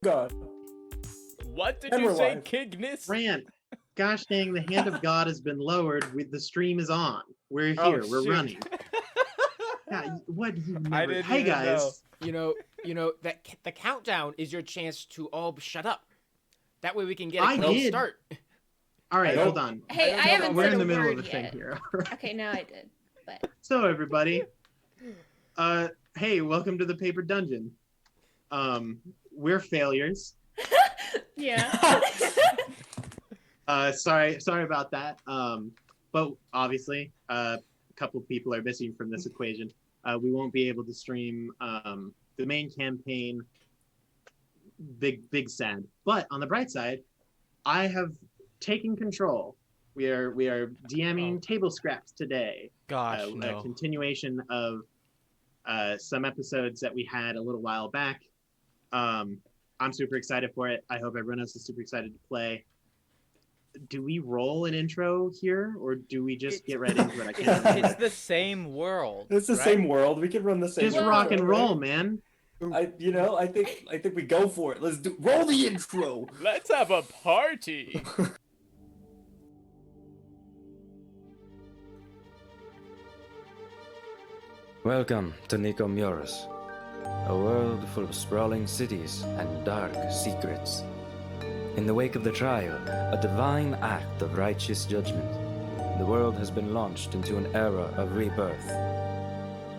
God. What did And you we're say, live. Kigness? Rant. Gosh dang, the hand of God has been lowered. The stream is on. We're here. We're shoot. running. Yeah, what you I never. didn't Hey even guys. You know that the countdown is your chance to all shut up. That way we can get a I clean did. start. All right, I hold don't- on. Hey, I haven't We're said in a the middle word of a yet. thing here. Okay, now I did. But So everybody, hey, welcome to the Paper Dungeon. We're failures. yeah. Sorry about that. But obviously, a couple people are missing from this equation. We won't be able to stream the main campaign. Big sad. But on the bright side, I have taken control. We are DMing table scraps today. Gosh, A no. continuation of some episodes that we had a little while back. I'm super excited for it. I hope everyone else is super excited to play. Do we roll an intro here, or do we just get right into it? I can't remember. It's the same world. It's the right? same world. We can run the same. Just Well- rock and intro, roll, right? man. I think we go for it. Let's roll the intro. Let's have a party. Welcome to Nicomuras, a world full of sprawling cities and dark secrets. In the wake of the trial, a divine act of righteous judgment, the world has been launched into an era of rebirth.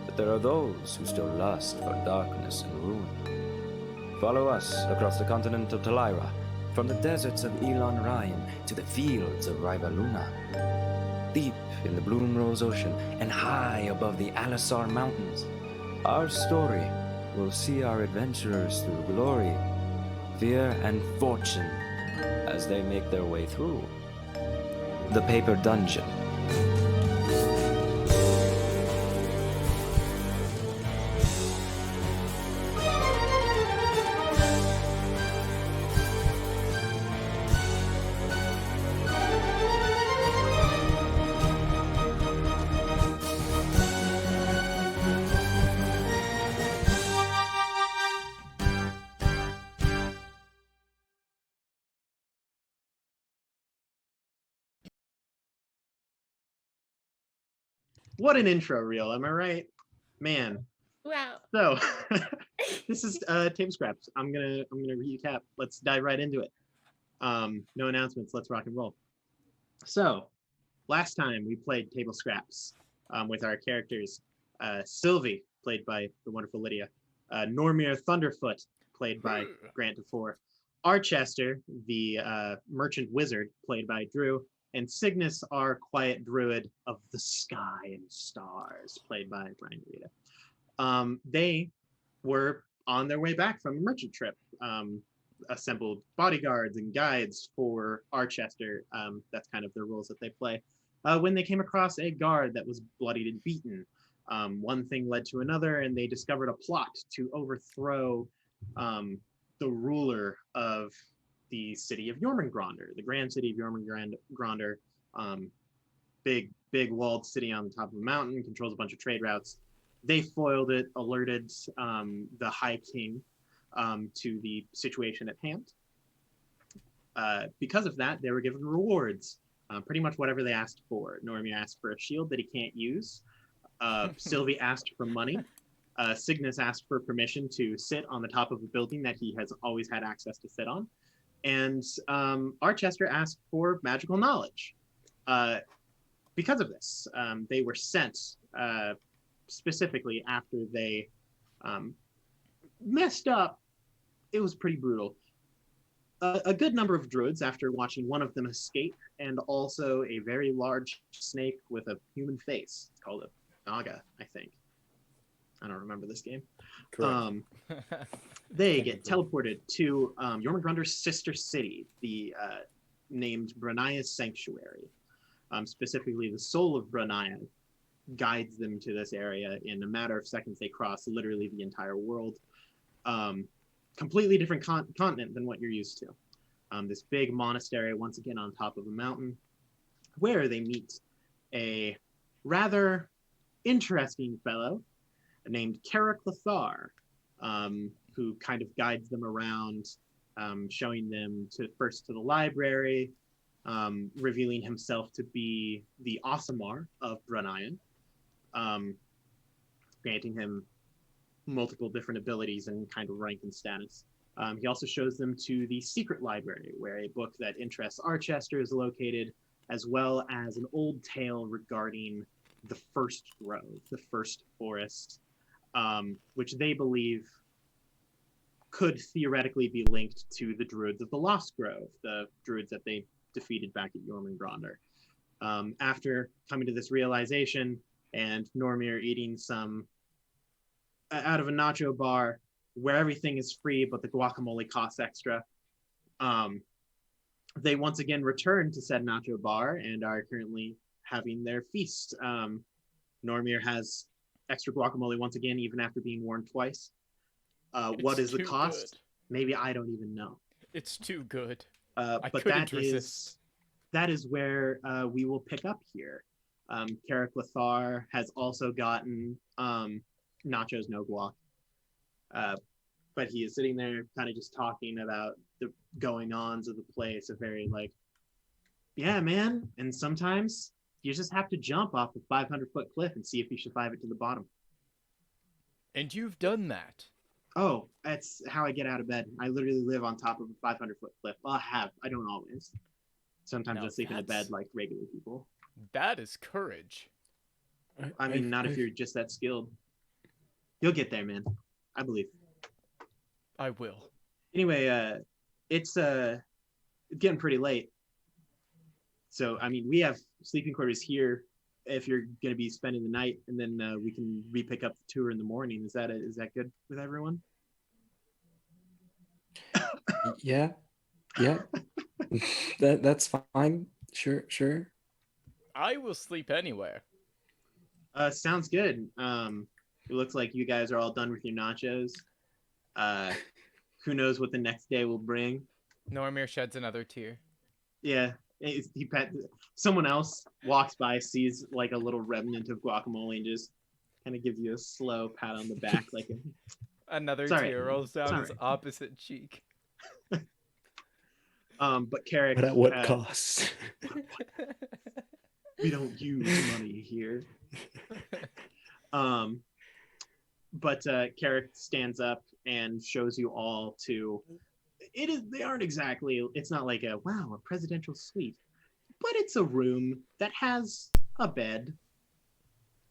But there are those who still lust for darkness and ruin. Follow us across the continent of Talira, from the deserts of Elon Ryan to the fields of Rivaluna. Deep in the Bloomrose Ocean and high above the Alisar Mountains, our story will see our adventurers through glory, fear, and fortune as they make their way through the Paper Dungeon. What an intro reel, am I right? Man. Wow. So this is table scraps. I'm gonna recap. Let's dive right into it. No announcements. Let's rock and roll. So last time we played table scraps with our characters Sylvie, played by the wonderful Lydia, Normir Thunderfoot, played by Grant DeFore, Archester, the merchant wizard, played by Drew, and Cygnus, our quiet druid of the sky and stars, played by Brian Rita. They were on their way back from a merchant trip, assembled bodyguards and guides for Archester. That's kind of their roles that they play. When they came across a guard that was bloodied and beaten, one thing led to another, and they discovered a plot to overthrow the ruler of the city of Jormungandr, the grand city of Jormungandr, big walled city on the top of a mountain, controls a bunch of trade routes. They foiled it, alerted the High King to the situation at hand. Because of that, they were given rewards, pretty much whatever they asked for. Normir asked for a shield that he can't use. Sylvie asked for money. Cygnus asked for permission to sit on the top of a building that he has always had access to sit on. And Archester asked for magical knowledge. Because of this, they were sent specifically after they messed up. It was pretty brutal. A good number of druids, after watching one of them escape, and also a very large snake with a human face. It's called a Naga, I think. I don't remember this game. Correct. They get teleported to Jormungandr's sister city, the named Branaya's Sanctuary. Specifically, the soul of Branaya guides them to this area. In a matter of seconds, they cross literally the entire world. Completely different continent than what you're used to. This big monastery, once again on top of a mountain, where they meet a rather interesting fellow named Karak Lathar, who kind of guides them around showing them first to the library, revealing himself to be the Aasimar of Bruneian, granting him multiple different abilities and kind of rank and status. He also shows them to the secret library, where a book that interests Archester is located, as well as an old tale regarding the first grove, the first forest, which they believe could theoretically be linked to the druids of the Lost Grove, the druids that they defeated back at Jormungandr. After coming to this realization and Normir eating some out of a nacho bar where everything is free but the guacamole costs extra, they once again return to said nacho bar and are currently having their feast. Normir has extra guacamole once again, even after being warned twice. What is the too cost? good. Maybe I don't even know. It's too good. But couldn't resist. that is where we will pick up here. Carrick Lathar has also gotten nachos no guac. But he is sitting there kind of just talking about the going-ons of the place, a very like, yeah, man. And sometimes you just have to jump off a 500-foot cliff and see if you survive it to the bottom. And you've done that. Oh, that's how I get out of bed. I literally live on top of a 500-foot cliff. Well, I don't always. Sometimes Now I sleep in a bed that's- like regular people. That is courage. I mean, not if you're just that skilled. You'll get there, man. I believe. I will. Anyway, it's getting pretty late. So, I mean, we have sleeping quarters here if you're going to be spending the night, and then we can re-pick up the tour in the morning. Is that good with everyone? Yeah. That's fine. Sure. I will sleep anywhere. Sounds good. It looks like you guys are all done with your nachos. Who knows what the next day will bring? Normir sheds another tear. Yeah, someone else walks by, sees like a little remnant of guacamole, and just kind of gives you a slow pat on the back, like. Another Sorry. tear rolls down his Sorry. opposite cheek. But Carrick. But at what cost? We don't use money here. But Carrick stands up and shows you all to. They aren't exactly. It's not like a presidential suite, but it's a room that has a bed.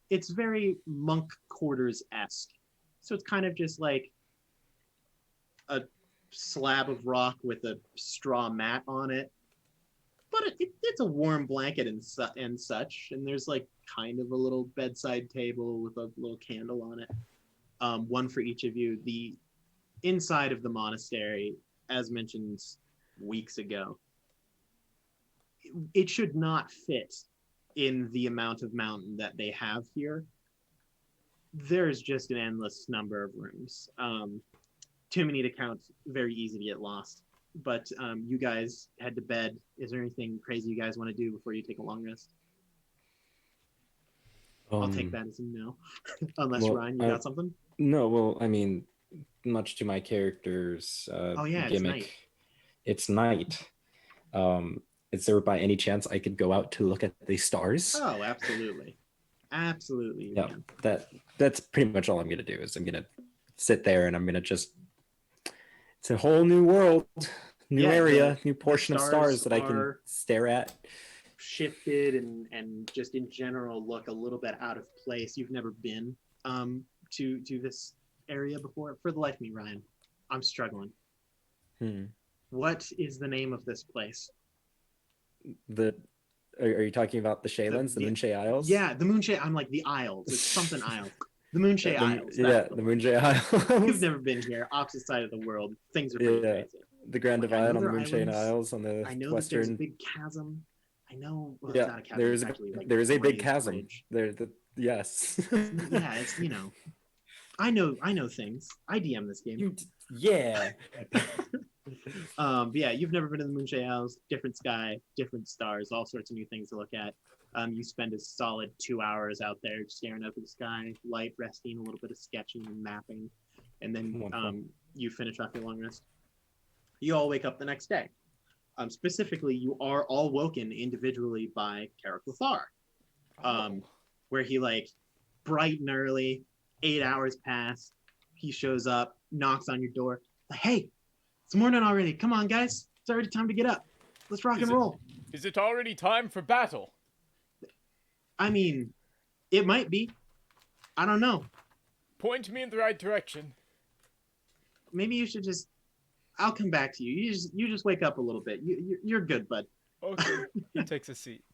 It's very monk quarters-esque, so it's kind of just like a slab of rock with a straw mat on it. But it's a warm blanket and such, and there's like kind of a little bedside table with a little candle on it. One for each of you. The inside of the monastery, as mentioned weeks ago, it should not fit in the amount of mountain that they have here. There's just an endless number of rooms. Too many to count, very easy to get lost. But you guys head to bed. Is there anything crazy you guys want to do before you take a long rest? I'll take that as a no. Unless, Ryan, you got something? No, well, I mean, much to my character's gimmick, it's night. Is there by any chance I could go out to look at the stars? Oh, absolutely. Absolutely. Yeah, that's pretty much all I'm going to do is I'm going to sit there and I'm going to just, it's a whole new world, new area, new portion of stars that I can stare at. Shifted and just in general look a little bit out of place. You've never been to this area before. For the life of me, Ryan, I'm struggling. What is the name of this place? Are you talking about the Shaylands, the Moonshay Isles? Yeah, the Moonshay. I'm like the Isles. It's something Isles. The Moonshay Isles. Yeah, the Moonshay Isles. You've never been here. Opposite side of the world. Things are pretty crazy. The Grand Divide on the Moonshay Isles on the I know western. There's a big chasm. I know. Well, Yeah, it's not a chasm. there It's is actually, like, there is a big raised chasm. bridge. Yes. Yeah, it's I know things. I DM this game. Yeah. But yeah, you've never been to the Moonshay Isles. Different sky, different stars, all sorts of new things to look at. You spend a solid 2 hours out there staring up at the sky, light resting, a little bit of sketching and mapping, and then you finish off your long rest. You all wake up the next day. Specifically, you are all woken individually by Carrick Lothar, where he like bright and early, 8 hours pass. He shows up, knocks on your door, like, "Hey, it's morning already. Come on, guys. It's already time to get up. Let's rock and roll." Is it already time for battle? I mean, it might be. I don't know. Point me in the right direction. Maybe you should just. I'll come back to you. You just wake up a little bit. You're good, bud. Okay. He takes a seat.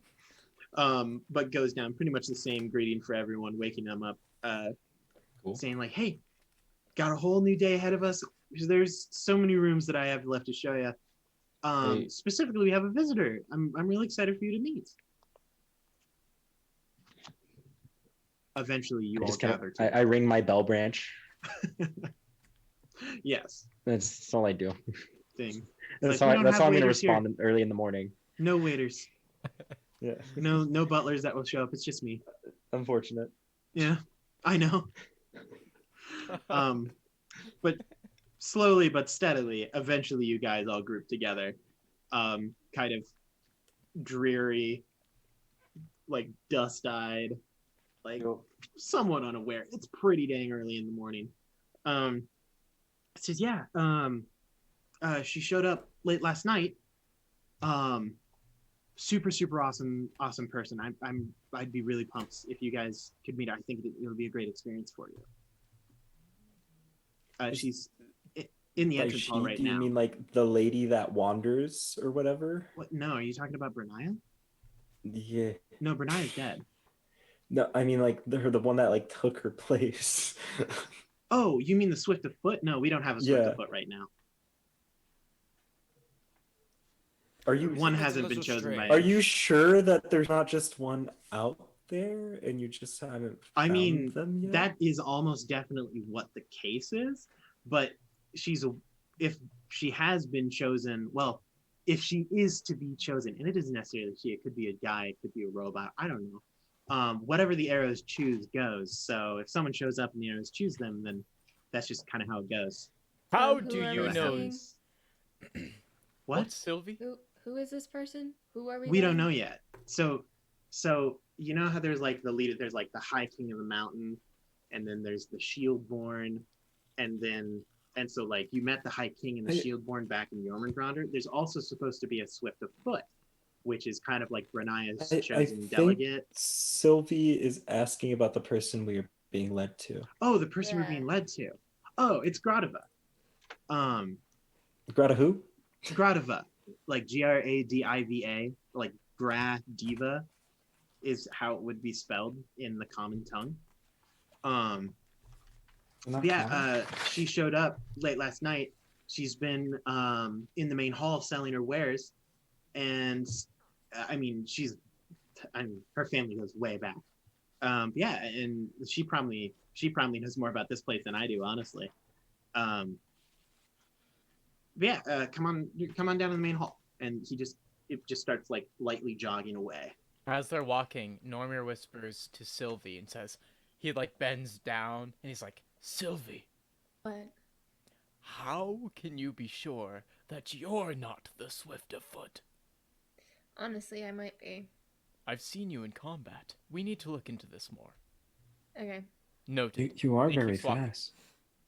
But goes down pretty much the same greeting for everyone, waking them up, Cool. saying like, "Hey, got a whole new day ahead of us. There's so many rooms that I have left to show you. Hey. Specifically, we have a visitor. I'm really excited for you to meet." Eventually, you all gather. I ring my bell branch. Yes. That's all I do. Thing. That's like, how, we don't that's have how I'm gonna waiters here. respond early in the morning. No waiters. Yeah. No butlers that will show up. It's just me. Unfortunate. Yeah, I know. But slowly but steadily, eventually you guys all group together. Kind of dreary, like dust-eyed, like somewhat unaware. It's pretty dang early in the morning. It says, "Yeah, she showed up late last night. Super awesome person. I'd be really pumped if you guys could meet her. I think it would be a great experience for you." She's in the Like entrance hall right do you now. mean like the lady that wanders or whatever? What? No, are you talking about Brenaya? Yeah. No, Brenaya's dead. No, I mean like the one that like took her place. Oh, you mean the Swift of Foot? No, we don't have a Swift Yeah. of Foot right now. Are you One That's a hasn't been little chosen by. strange. Are you sure that there's not just one out there and you just haven't I found mean, them yet? that is almost definitely what the case is, but if she has been chosen, well, if she is to be chosen, and it isn't necessarily she, it could be a guy, it could be a robot, I don't know. Whatever the arrows choose goes. So if someone shows up and the arrows choose them, then that's just kind of how it goes. How who do are you we know? seeing? What? Sylvie? Who is this person? Who are we? We don't getting? know yet. So you know how there's like the leader, there's like the High King of the Mountain, and then there's the Shieldborn, and so like you met the High King and the Shieldborn back in Jormungandr. There's also supposed to be a Swift of Foot, which is kind of like Brenaya's I chosen think delegate. Sylvie is asking about the person we are being led to. Oh, the person we're Yeah. being led to. Oh, it's Gradiva. Greta who? Gradiva, like Gradiva, like Gradiva is how it would be spelled in the common tongue. She showed up late last night. She's been in the main hall selling her wares, and I mean, her family goes way back. Yeah, and she probably knows more about this place than I do, honestly. Come on down to the main hall, and it just starts like lightly jogging away. As they're walking, Normir whispers to Sylvie and says, he like bends down and he's like, "Sylvie, What? how can you be sure that you're not the Swift of Foot? Honestly, I might be. I've seen you in combat. We need to look into this more." Okay. Noted. You are He very keeps walking. fast.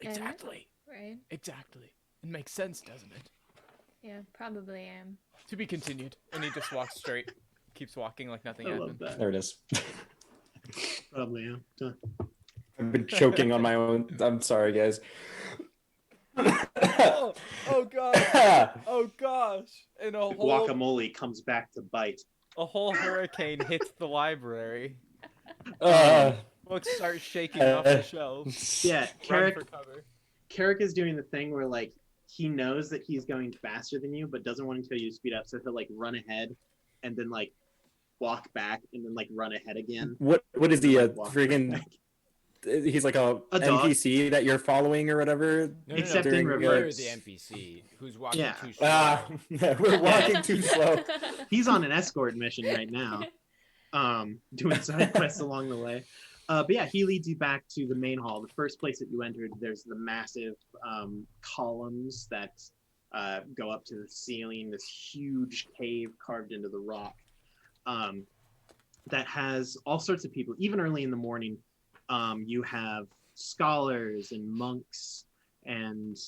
I know. Exactly. Right? Exactly. It makes sense, doesn't it? Yeah, probably am. To be continued. And he just walks straight. Keeps walking like nothing I happened. love that. There it is. Probably, yeah. I've been choking on my own. I'm sorry, guys. Oh gosh. Oh gosh. And Guacamole comes back to bite. a whole hurricane hits the library. Uh, Books start shaking off the shelves. Yeah, Run Carrick for cover. Carrick is doing the thing where like he knows that he's going faster than you, but doesn't want to tell you to speed up, so he'll like run ahead and then like walk back and then like run ahead again. what is he, a Like, walk friggin' back. he's like a A dog. NPC that you're following or whatever? No, Except in You're reverse. the NPC who's walking Yeah. too slow. We're walking too slow. He's on an escort mission right now, doing side quests along the way. But yeah, he leads you back to the main hall. The first place that you entered, there's the massive columns that go up to the ceiling, this huge cave carved into the rock that has all sorts of people. Even early in the morning, you have scholars and monks and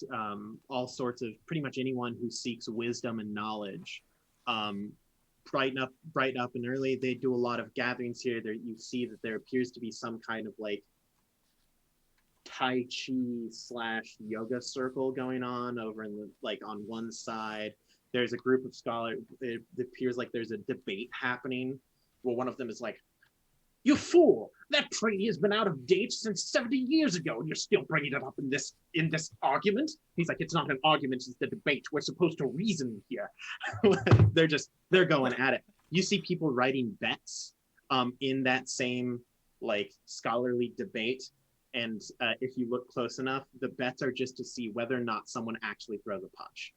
all sorts of pretty much anyone who seeks wisdom and knowledge. Brighten up and early. They do a lot of gatherings here. There, you see that there appears to be some kind of like Tai Chi / yoga circle going on over in the like on one side. There's a group of scholars. It appears like there's a debate happening. Well, one of them is like, "You fool! That treaty has been out of date since 70 years ago, and you're still bringing it up in this argument." He's like, "It's not an argument; it's the debate. We're supposed to reason here." they're going at it. You see people writing bets in that same like scholarly debate, and if you look close enough, the bets are just to see whether or not someone actually throws a punch.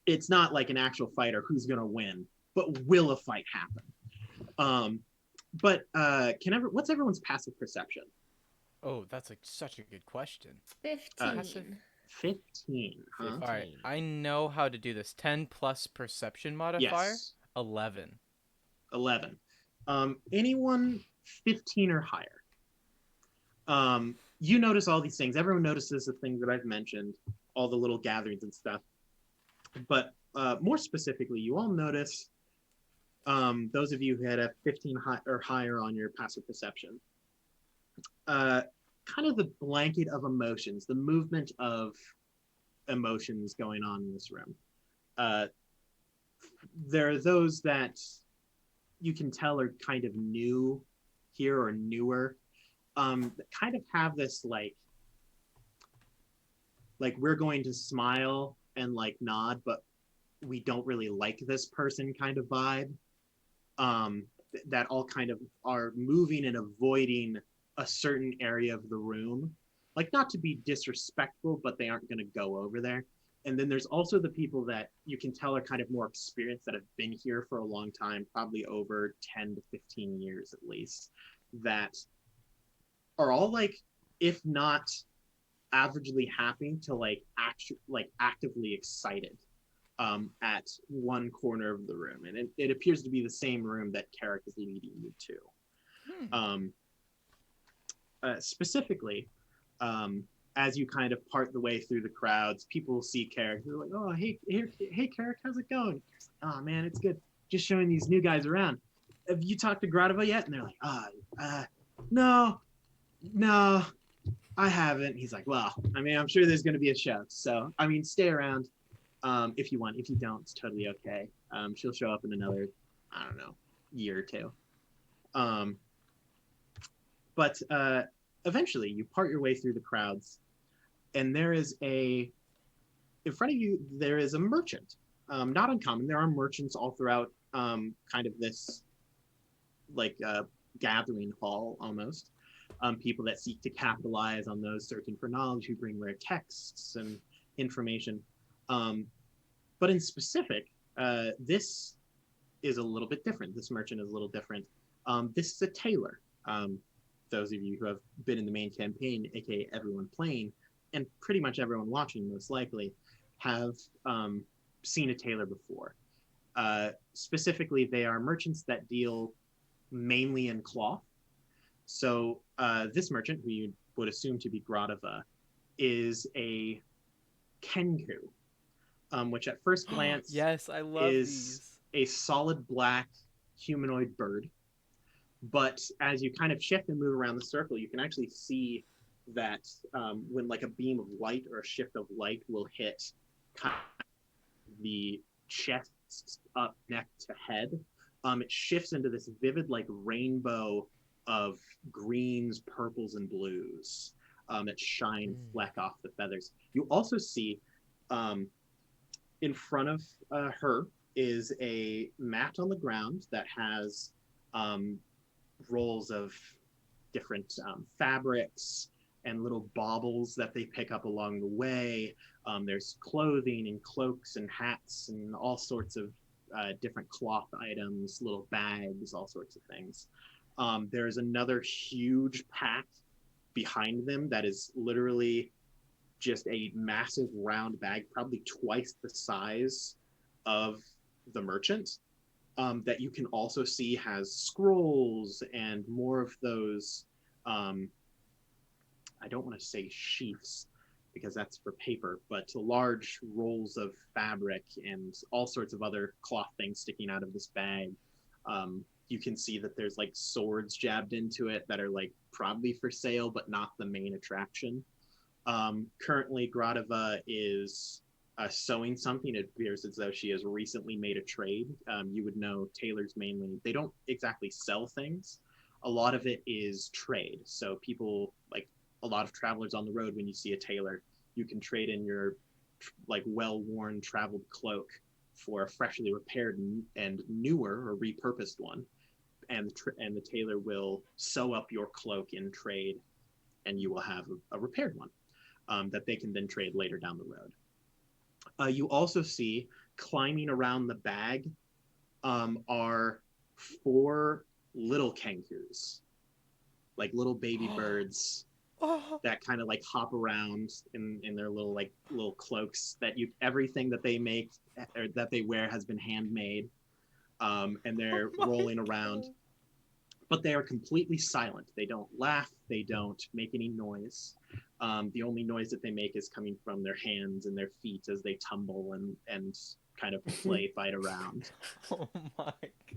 It's not like an actual fight or who's gonna win, but will a fight happen? What's everyone's passive perception? Oh, that's such a good question. 15. 15. Huh? All right, I know how to do this. 10 plus perception modifier. Yes. 11. 11. Anyone 15 or higher? You notice all these things. Everyone notices the things that I've mentioned, all the little gatherings and stuff. But more specifically, you all notice, those of you who had a 15 or higher on your passive perception, kind of the blanket of emotions, the movement of emotions going on in this room. There are those that you can tell are kind of new here or newer, that kind of have this like we're going to smile and like nod, but we don't really like this person kind of vibe. That all kind of are moving and avoiding a certain area of the room, like not to be disrespectful, but they aren't going to go over there. And then there's also the people that you can tell are kind of more experienced, that have been here for a long time, probably over 10 to 15 years at least, that are all like, if not averagely happy to like actively excited at one corner of the room. And it appears to be the same room that Carrick is leading you to. Specifically, as you kind of part the way through the crowds, people will see Carrick. They're like, "Oh, hey, Carrick, how's it going?" "Oh, man, it's good. Just showing these new guys around. Have you talked to Gradova yet?" And they're like, no, I haven't." He's like, "Well, I mean, I'm sure there's going to be a show. So, I mean, stay around if you want. If you don't, it's totally okay. She'll show up in another, I don't know, year or two." But eventually you part your way through the crowds, and there is in front of you, there is a merchant. Not uncommon. There are merchants all throughout kind of this like gathering hall almost. People that seek to capitalize on those searching for knowledge, who bring rare texts and information. But in specific, this is a little bit different. This merchant is a little different. This is a tailor. Those of you who have been in the main campaign, aka everyone playing, and pretty much everyone watching most likely, have seen a tailor before. Specifically, they are merchants that deal mainly in cloth. So this merchant, who you would assume to be Gradova, is a kenku, which at first glance Yes, I love is these. a solid black humanoid bird. But as you kind of shift and move around the circle, you can actually see that when like a beam of light or a shift of light will hit kind of the chest up, neck to head, it shifts into this vivid like rainbow of greens, purples, and blues that shine, fleck off the feathers. You also see in front of her is a mat on the ground that has rolls of different fabrics and little baubles that they pick up along the way. There's clothing and cloaks and hats and all sorts of different cloth items, little bags, all sorts of things. There's another huge pack behind them that is literally just a massive round bag, probably twice the size of the merchant, that you can also see has scrolls and more of those, I don't want to say sheaths because that's for paper, but large rolls of fabric and all sorts of other cloth things sticking out of this bag. You can see that there's like swords jabbed into it that are like probably for sale, but not the main attraction. Currently, Gradova is sewing something. It appears as though she has recently made a trade. You would know tailors mainly, they don't exactly sell things. A lot of it is trade. So people, like a lot of travelers on the road, when you see a tailor, you can trade in your like well-worn traveled cloak for a freshly repaired and newer or repurposed one. And the tailor will sew up your cloak in trade, and you will have a repaired one that they can then trade later down the road. You also see climbing around the bag are 4 little kenkus, like little baby birds that kind of like hop around in their little cloaks. That everything that they make or that they wear has been handmade, and they're rolling around. But they are completely silent. They don't laugh. They don't make any noise. The only noise that they make is coming from their hands and their feet as they tumble and kind of fight around. Oh my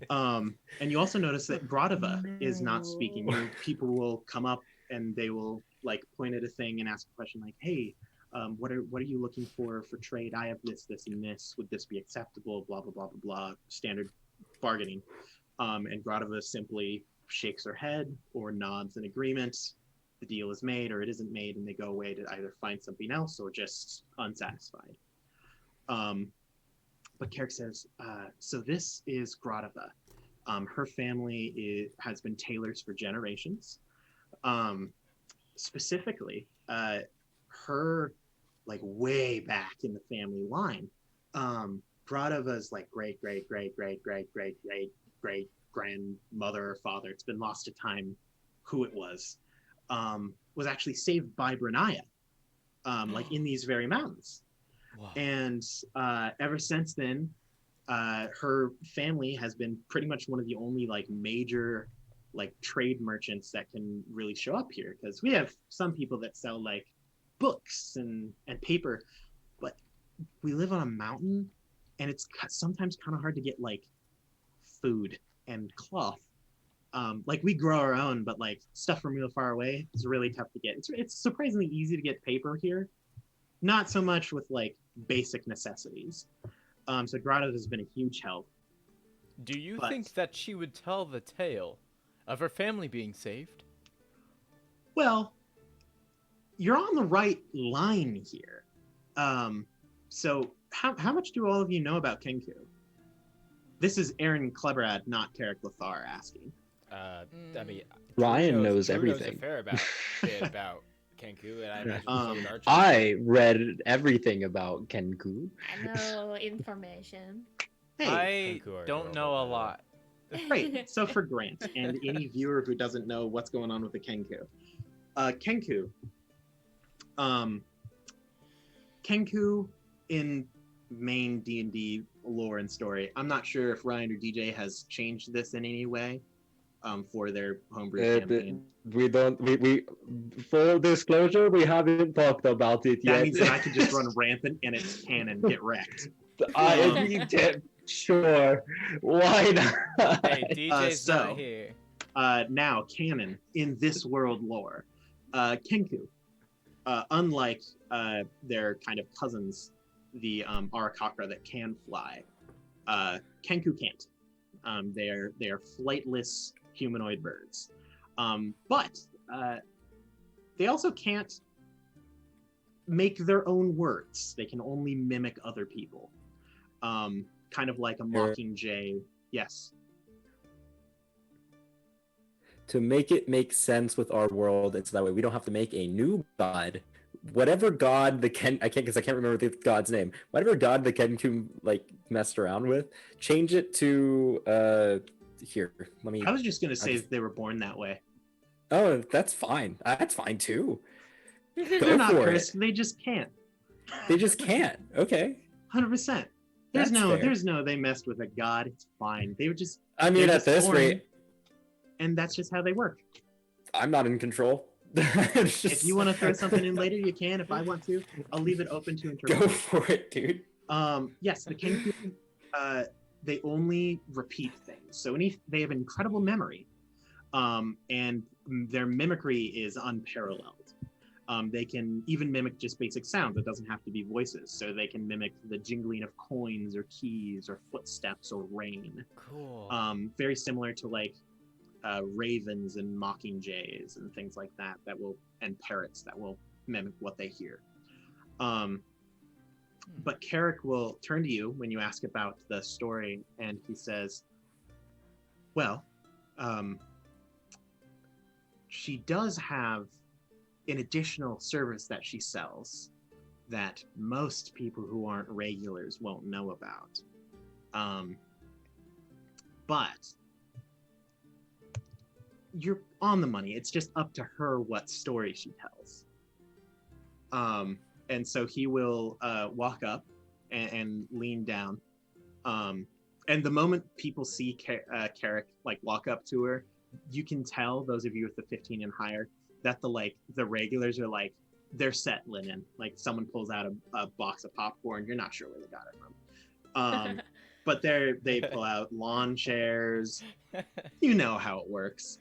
god. And you also notice that Gradova is not speaking. People will come up and they will like point at a thing and ask a question like, "Hey, what are you looking for trade? I have this, and this. Would this be acceptable?" Blah blah blah blah blah. Standard bargaining. And Gradova simply shakes her head or nods in agreement. The deal is made or it isn't made, and they go away to either find something else or just unsatisfied. But Carrick says, so this is Gradova. Her family has been tailors for generations. Specifically, her like way back in the family line, Gradova's like great grandmother or father, it's been lost to time who it was actually saved by Brunaya, like in these very mountains. Wow. And ever since then, her family has been pretty much one of the only like major like trade merchants that can really show up here, because we have some people that sell like books and paper, but we live on a mountain and it's sometimes kind of hard to get like food and cloth. Like we grow our own, but like stuff from real far away is really tough to get. It's surprisingly easy to get paper here, not so much with like basic necessities. So Grotto has been a huge help. Do you think that she would tell the tale of her family being saved? Well, you're on the right line here. So how much do all of you know about Kenku? This is Aaron Kleberad, not Carrick Lothar, asking. I mean, Ryan knows Drew everything. Knows a fair bit about Kenku, and I imagine so would Archie. I read everything about Kenku. I know information. Hey, I Kenku are don't adorable, know a by the way. lot. great. So for Grant and any viewer who doesn't know what's going on with the Kenku, Kenku in main D&D lore and story. I'm not sure if Ryan or DJ has changed this in any way for their homebrew campaign. We full disclosure, we haven't talked about it yet. That means that I could just run rampant and it's canon, get wrecked. Sure, why not? Hey, DJ's so- not here. Now, canon in this world lore, Kenku, unlike their kind of cousins, the Arakakra that can fly, Kenku can't. They are flightless humanoid birds, but they also can't make their own words. They can only mimic other people, kind of like a mockingjay. Yes. To make it make sense with our world, and so that way we don't have to make a new god. Whatever god I can't remember the god's name. Whatever god the Kenku like messed around with, change it to here. Let me. I was just gonna say that they were born that way. Oh, that's fine. That's fine too. They're not for it. cursed. They just can't. They just can't. Okay. 100%. That's fair. There's no. They messed with a god. It's fine. They were just. I mean, they're at just this born, rate, and that's just how they work. I'm not in control. It's just- If you want to throw something in later, you can. If I want to, I'll leave it open to go interpretation. for it, dude. Yes, the king. They only repeat things, so they have incredible memory, and their mimicry is unparalleled. They can even mimic just basic sounds. It doesn't have to be voices. So they can mimic the jingling of coins or keys or footsteps or rain. Cool. Very similar to like ravens and mockingjays and things like that and parrots that will mimic what they hear. But Carrick will turn to you when you ask about the story, and he says, well, she does have an additional service that she sells that most people who aren't regulars won't know about. But you're on the money. It's just up to her what story she tells. And so he will walk up and lean down. And the moment people see Carrick like walk up to her, you can tell, those of you with the 15 and higher, that the regulars are like, they're set linen. Like someone pulls out a box of popcorn, you're not sure where they got it from. But they pull out lawn chairs. You know how it works.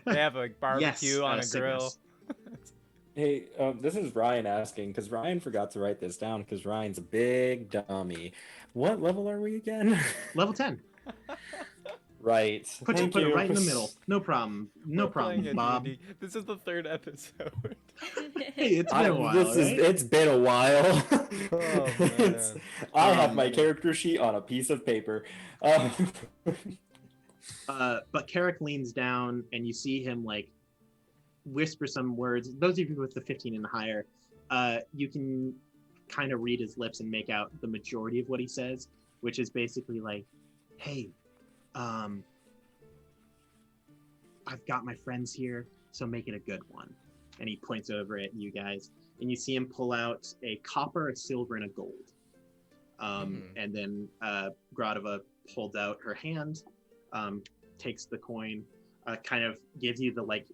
They have a barbecue Yes, on a Cygnus. grill. Hey, this is Ryan asking, because Ryan forgot to write this down, because Ryan's a big dummy. What level are we again? Level 10. Right. Put Thank it you. right in the middle. No problem. No We're playing problem, a Bob. D&D. This is the 3rd episode. Hey, it's been a while. Right? It's been a while. Oh, It's- man. I have my Um, character sheet on a piece of paper. But Carrick leans down, and you see him like whisper some words. Those of you with the 15 and higher, you can kind of read his lips and make out the majority of what he says, which is basically like, "Hey, I've got my friends here, so make it a good one." And he points over at you guys, and you see him pull out a copper, a silver, and a gold. And then Gradova holds out her hand, takes the coin, kind of gives you the like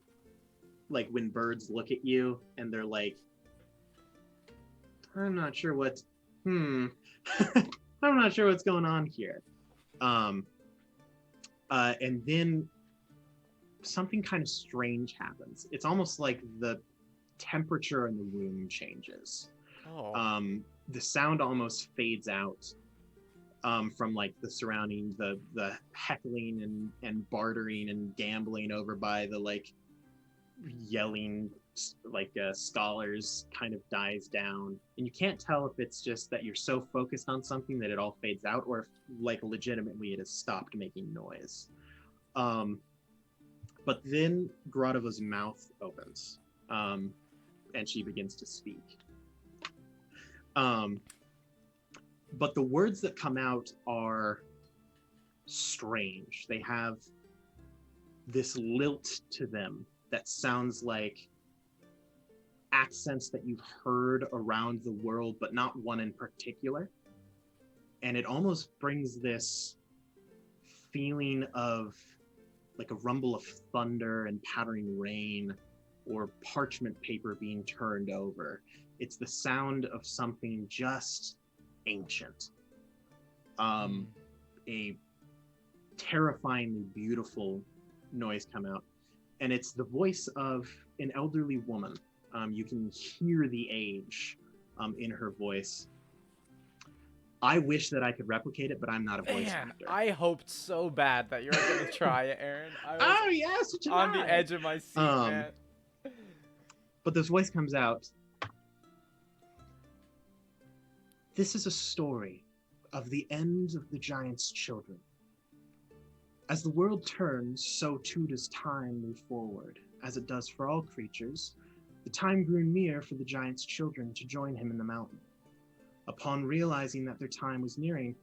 when birds look at you and they're like, I'm not sure what, I'm not sure what's going on here. And then something kind of strange happens. It's almost like the temperature in the room changes. Oh. The sound almost fades out from like the surrounding, the heckling and bartering and gambling over by the like yelling like scholars kind of dies down, and you can't tell if it's just that you're so focused on something that it all fades out, or if like legitimately it has stopped making noise. But then Gradova's mouth opens, and she begins to speak. But the words that come out are strange. They have this lilt to them that sounds like accents that you've heard around the world, but not one in particular. And it almost brings this feeling of like a rumble of thunder and pattering rain, or parchment paper being turned over. It's the sound of something just ancient. A terrifyingly beautiful noise come out, and it's the voice of an elderly woman. You can hear the age in her voice. I wish that I could replicate it, but I'm not a voice Man, actor. I hoped so bad that you were going to try it, Aaron. I was Oh yes, such a on the lie. edge of my seat, man. But this voice comes out. This is a story of the end of the giant's children. As the world turns, so too does time move forward. As it does for all creatures, the time grew near for the giant's children to join him in the mountain. Upon realizing that their time was nearing,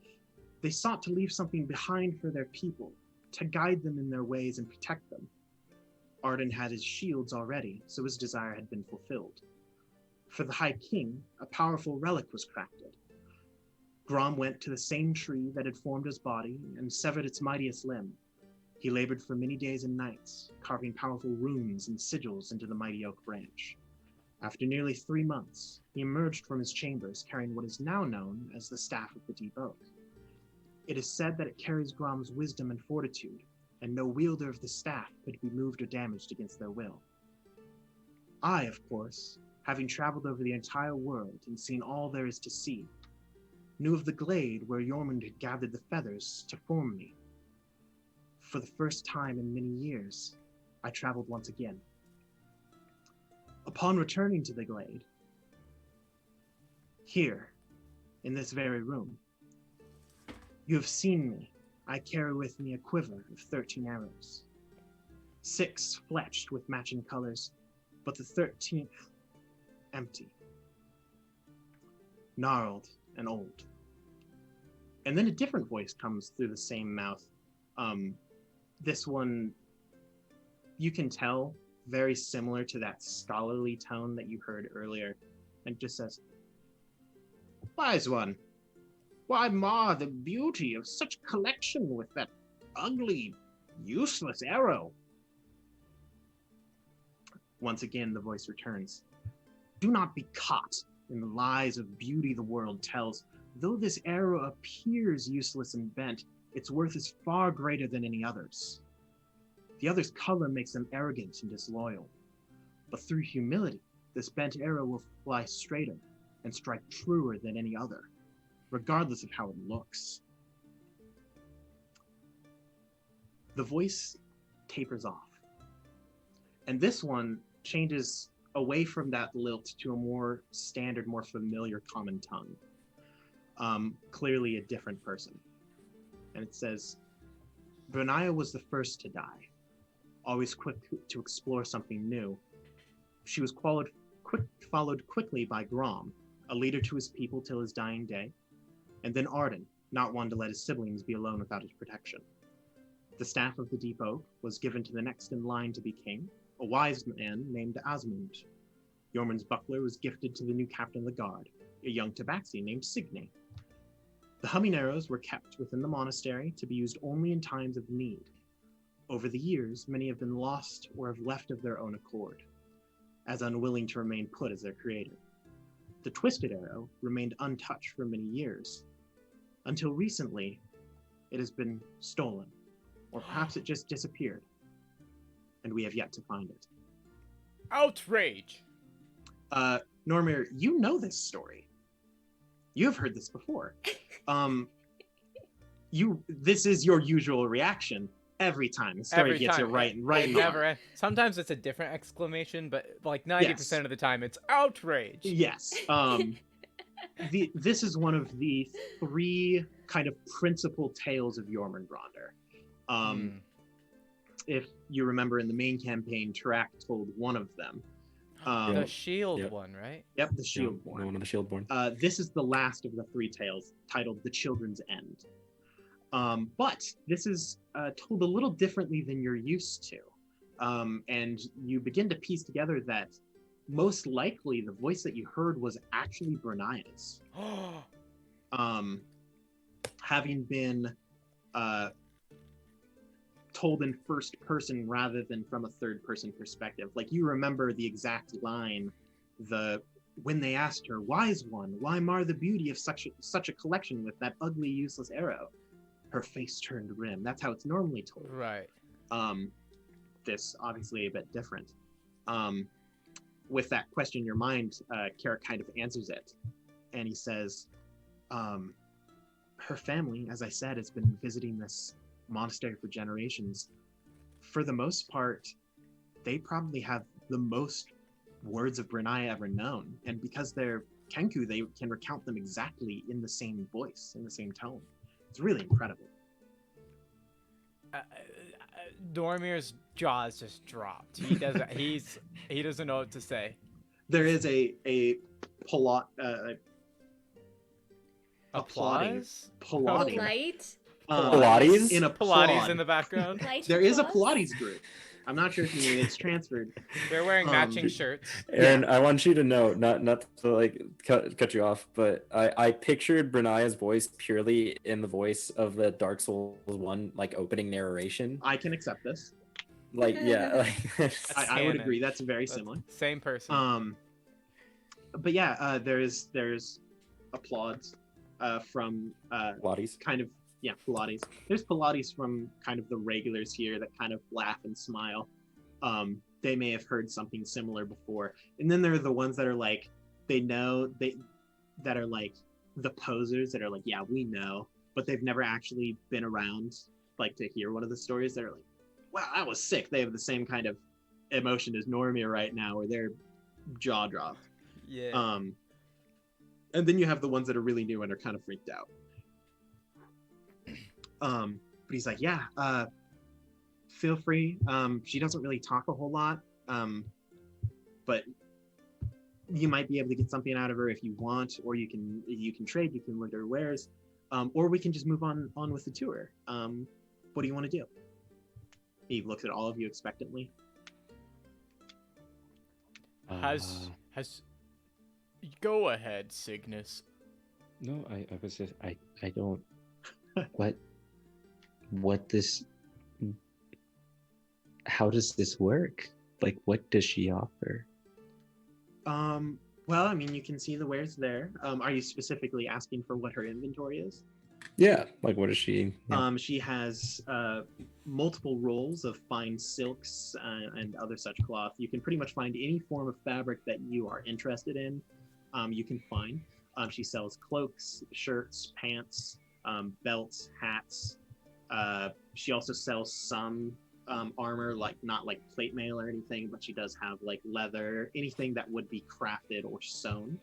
they sought to leave something behind for their people, to guide them in their ways and protect them. Arden had his shields already, so his desire had been fulfilled. For the High King, a powerful relic was crafted. Grom went to the same tree that had formed his body and severed its mightiest limb. He labored for many days and nights, carving powerful runes and sigils into the mighty oak branch. After nearly 3 months, he emerged from his chambers carrying what is now known as the Staff of the Deep Oak. It is said that it carries Grom's wisdom and fortitude, and no wielder of the staff could be moved or damaged against their will. I, of course, having traveled over the entire world and seen all there is to see, knew of the glade where Jormund had gathered the feathers to form me. For the first time in many years, I traveled once again. Upon returning to the glade, here, in this very room, you have seen me. I carry with me a quiver of 13 arrows, 6 fletched with matching colors, but the 13th empty, gnarled and old. And then a different voice comes through the same mouth. This one, you can tell, very similar to that scholarly tone that you heard earlier, and just says, "Wise one, why mar the beauty of such collection with that ugly, useless arrow?" Once again, the voice returns. "Do not be caught in the lies of beauty the world tells. Though this arrow appears useless and bent, its worth is far greater than any other's. The other's color makes them arrogant and disloyal. But through humility, this bent arrow will fly straighter and strike truer than any other, regardless of how it looks." The voice tapers off. And this one changes away from that lilt to a more standard, more familiar common tongue. Clearly a different person. And it says, "Brunaya was the first to die, always quick to explore something new. She was followed quickly by Grom, a leader to his people till his dying day, and then Arden, not one to let his siblings be alone without his protection. The Staff of the Deep Oak was given to the next in line to be king, a wise man named Asmund. Jormund's buckler was gifted to the new captain of the guard, a young tabaxi named Signy. The humming arrows were kept within the monastery to be used only in times of need. Over the years, many have been lost or have left of their own accord, as unwilling to remain put as their creator. The twisted arrow remained untouched for many years. Until recently, it has been stolen, or perhaps it just disappeared, and we have yet to find it." Outrage! Normir, you know this story. You have heard this before. This is your usual reaction every time the story gets it right and right. Never. Sometimes it's a different exclamation, but like 90% of the time, it's outrage. Yes. This is one of the 3 kind of principal tales of Jormungandr. If you remember in the main campaign, Tarak told one of them. The shield one, right? Yep, the shield one. One of the Shieldborn. This is the last of the 3 tales, titled The Children's End. But this is told a little differently than you're used to. And you begin to piece together that most likely the voice that you heard was actually Brunaya's. Having been told in first person rather than from a third person perspective. Like, you remember the exact line, when they asked her, "Wise one, why mar the beauty of such a collection with that ugly, useless arrow?" Her face turned grim. That's how it's normally told. Right. This obviously a bit different. With that question in your mind, Carrick kind of answers it, and he says, "Her family, as I said, has been visiting this monastery for generations. For the most part, they probably have the most words of Brunaya ever known, and because they're Kenku, they can recount them exactly in the same voice, in the same tone. It's really incredible." Dormir's jaws just dropped. He doesn't. He doesn't know what to say. There is a applauding. Applause? Applauding. Polite. Pilates? In a Pilates in the background. Polite There is a applause? Pilates group. I'm not sure if you knew it's transferred. They're wearing matching Um, shirts. Aaron, I want you to know, not to like cut you off, but I pictured Brenaya's voice purely in the voice of the Dark Souls 1 like opening narration. I can accept this. Like yeah, like I would Canon. agree. That's very similar. Same person. But yeah, there's applauds from Pilates. kind of Pilates. There's Pilates from kind of the regulars here that kind of laugh and smile. They may have heard something similar before, and then there are the ones that are like that are like the posers that are like, yeah, we know, but they've never actually been around like to hear one of the stories. That are like, wow, that was sick. They have the same kind of emotion as Normir right now, where they're jaw dropped. Yeah. And then you have the ones that are really new and are kind of freaked out. But he's like, yeah, feel free. She doesn't really talk a whole lot, but you might be able to get something out of her if you want, or you can trade. You can look at her wares, or we can just move on with the tour. What do you want to do? He looks at all of you expectantly. Has go ahead, Cygnus. No, I was just I don't what this how does this work? Like what does she offer? Well, I mean, you can see the wares there. Are you specifically asking for what her inventory is? Yeah, like what is she? Yeah. She has multiple rolls of fine silks and other such cloth. You can pretty much find any form of fabric that you are interested in. You can find. She sells cloaks, shirts, pants, belts, hats. She also sells some armor, like not like plate mail or anything, but she does have like leather, anything that would be crafted or sewn.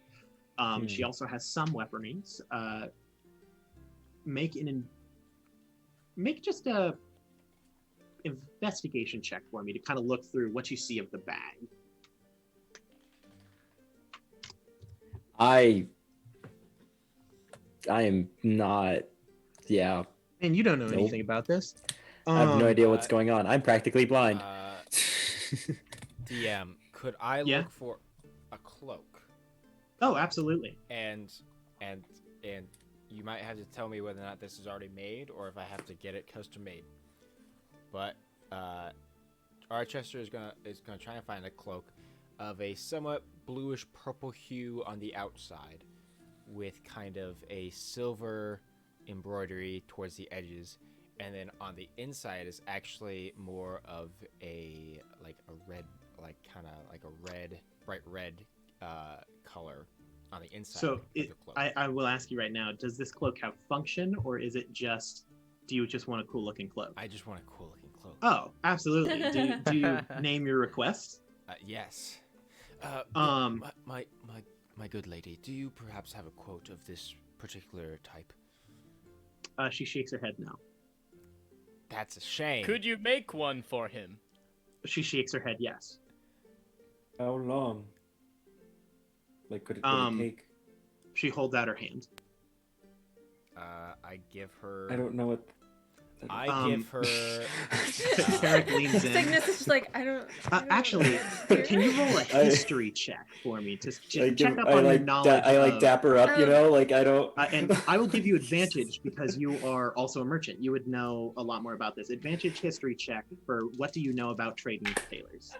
She also has some weaponries. Make just a investigation check for me to kind of look through what you see of the bag. I am not. Yeah, And you don't know Nope. anything about this. I have no idea what's going on. I'm practically blind. DM, could I Yeah? look for a cloak? Oh, absolutely. And you might have to tell me whether or not this is already made or if I have to get it custom made. But Archester is gonna try and find a cloak of a somewhat bluish purple hue on the outside, with kind of a silver embroidery towards the edges, and then on the inside is actually more of a red, bright red color on the inside. So of the cloak. I will ask you right now, does this cloak have function, or is it just, do you just want a cool looking cloak? I just want a cool looking cloak. Oh, absolutely. Do you name your request? Yes. My good lady, do you perhaps have a quote of this particular type? She shakes her head no. That's a shame. Could you make one for him? She shakes her head yes. How long? Like could it take? She holds out her hand. I give her. I don't know what. I give her. Eric leans in. Cygnus is just like, I don't Actually, can you roll a history check for me to check up I on your like knowledge? I like dap her up, you know. Like I don't. And I will give you advantage because you are also a merchant. You would know a lot more about this. Advantage history check for what do you know about trading with tailors?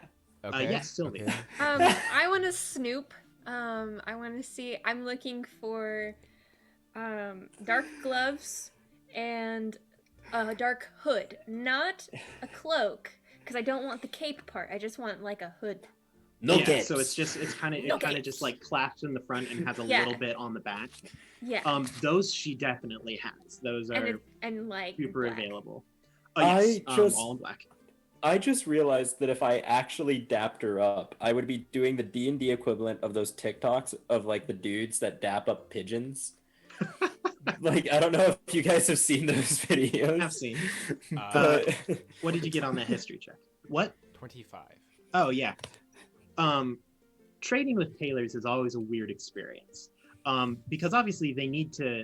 Okay. Yes, Sylvie. Okay. I want to snoop. I want to see. I'm looking for dark gloves and a dark hood, not a cloak, because I don't want the cape part. I just want like a hood. No Yeah, capes. so it's kind of just like clasps in the front and has a Yeah. little bit on the back. Yeah. Those she definitely has. Those and are it, and like super black. available. I just- all in black. I just realized that if I actually dapped her up, I would be doing the D&D equivalent of those TikToks of like the dudes that dap up pigeons. Like I don't know if you guys have seen those videos. I've seen. But What did you get on that history check? What? 25. Oh yeah. Trading with tailors is always a weird experience. Because obviously they need to.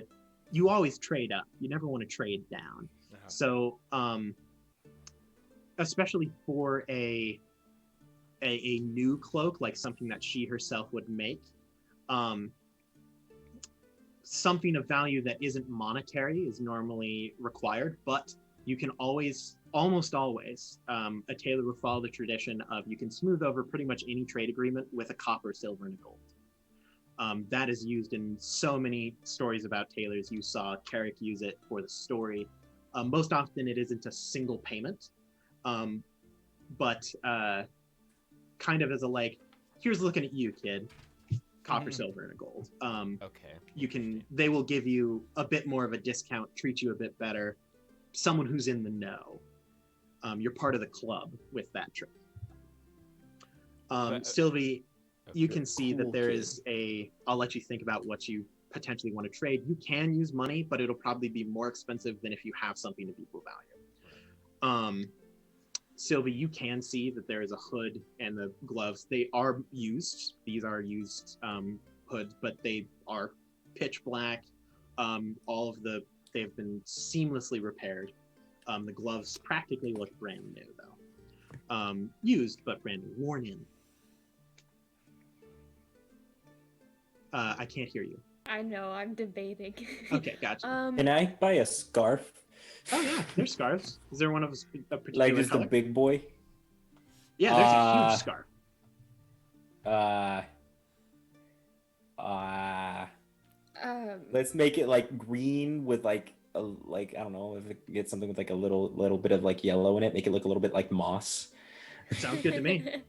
You always trade up. You never want to trade down. Uh-huh. So especially for a new cloak, like something that she herself would make. Something of value that isn't monetary is normally required, but you can almost always, a tailor will follow the tradition of you can smooth over pretty much any trade agreement with a copper, silver, and a gold. That is used in so many stories about tailors. You saw Carrick use it for the story. Most often it isn't a single payment, but kind of as a like, here's looking at you, kid. Copper, silver, and a gold. Okay. They will give you a bit more of a discount, treat you a bit better. Someone who's in the know. You're part of the club with that trick. Sylvie, you can see that there is I'll let you think about what you potentially want to trade. You can use money, but it'll probably be more expensive than if you have something of equal value. Sylvie, you can see that there is a hood and the gloves. They are used. These are used hoods, but they are pitch black. They've been seamlessly repaired. The gloves practically look brand new, though. Used, but brand new, worn in. I can't hear you. I know, I'm debating. Okay, gotcha. Can I buy a scarf? Oh yeah, there's scarves. Is there one of a particular Like just color? a big boy? Yeah, there's a huge scarf. Let's make it like green with like I don't know, if it gets something with like a little bit of like yellow in it, make it look a little bit like moss. Sounds good to me.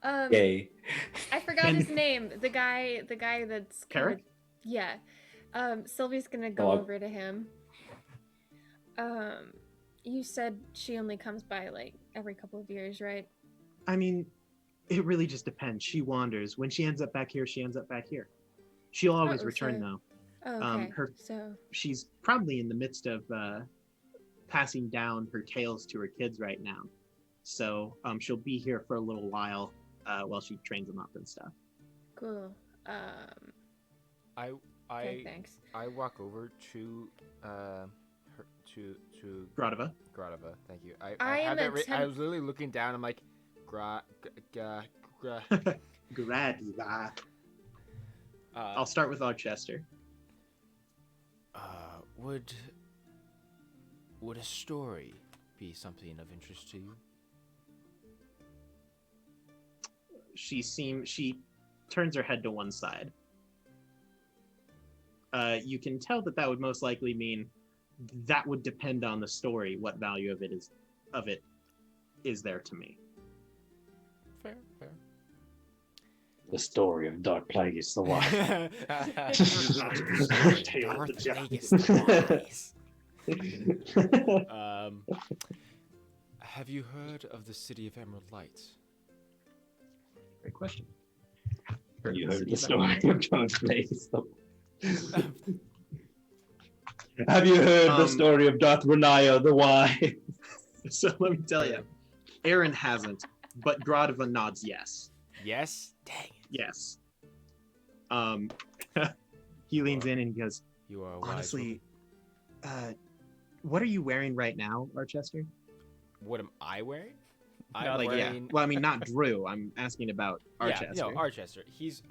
Yay. I forgot his name. The guy that's Carrick? Yeah. Sylvie's gonna go over to him. You said she only comes by like every couple of years, right? I mean, it really just depends. She wanders. When she ends up back here, she ends up back here. She'll always return, though. Oh, okay. She's probably in the midst of passing down her tales to her kids right now. So she'll be here for a little while she trains them up and stuff. Cool. Okay, thanks. I walk over to Gradova. Gradova, thank you. I was literally looking down. I'm like, Gradova. I'll start with Archester. Would a story be something of interest to you? She turns her head to one side. You can tell that would most likely mean that would depend on the story, what value of it is there to me. Fair. The story of Dark Plague is the one. Have you heard of the City of Emerald Lights? Great question. You heard the story of Dark Plague. Have you heard the story of Darth Renaya the Wise? So let me tell you, Aaron hasn't, but Gradova nods yes. Yes? Dang it. Yes. He leans in and he goes, You are honestly, what are you wearing right now, Archester? What am I wearing? Yeah. Well, I mean, not Drew. I'm asking about Archester. Yeah, no, Archester. He's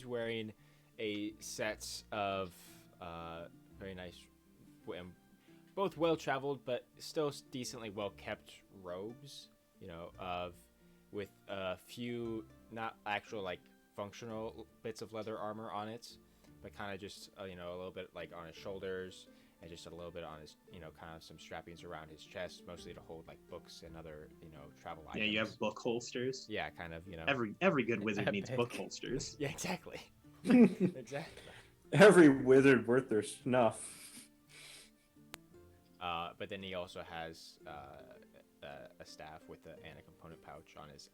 wearing a set of very nice, both well-traveled but still decently well-kept robes. With a few not actual like functional bits of leather armor on it, but kind of just a little bit like on his shoulders and just a little bit on his kind of some strappings around his chest, mostly to hold like books and other travel items. Yeah, you have book holsters. Yeah, kind of Every good wizard needs book holsters. Yeah, exactly. Exactly. Every wizard worth their snuff. But then he also has a staff and a component pouch on his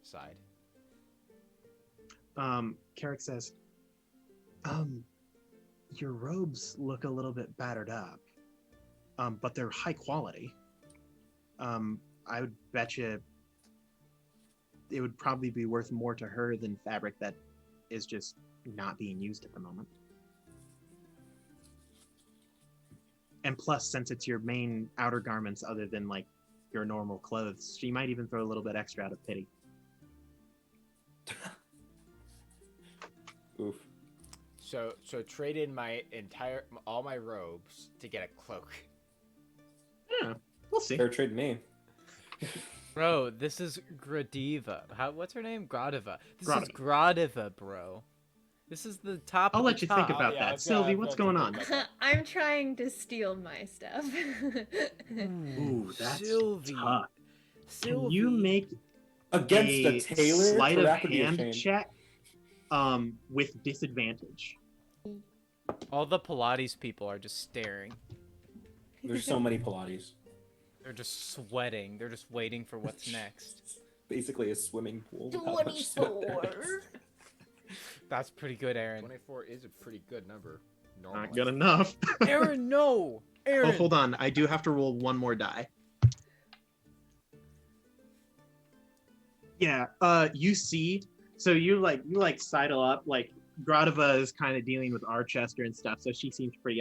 side. Carrick says, your robes look a little bit battered up, but they're high quality. I would bet you it would probably be worth more to her than fabric that is just not being used at the moment. And plus, since it's your main outer garments other than like your normal clothes. She might even throw a little bit extra out of pity. Oof. So trade in all my robes to get a cloak. Yeah, we'll see. Fair trade me. Bro, this is Gradiva. What's her name? Gradiva. This is Gradiva. Gradiva, bro. This is the top. I'll of let the you think top. about yeah, that. I've got- Sylvie, I've what's got to going think on? about that. I'm trying to steal my stuff. Ooh, that's Sylvie. tough. Sylvie. Can you make Against a the tailor, sleight of Tarak would be hand ashamed. check with disadvantage? All the Pilates people are just staring. There's so many Pilates. They're just sweating. They're just waiting for what's next. Basically a swimming pool. with how much sweat there is. That's pretty good, Aaron. 24 is a pretty good number. Not Normally. good enough. Aaron, no! Aaron! Oh, hold on. I do have to roll one more die. Yeah. You see. So you sidle up. Like Gradiva is kind of dealing with Archester and stuff, so she seems pretty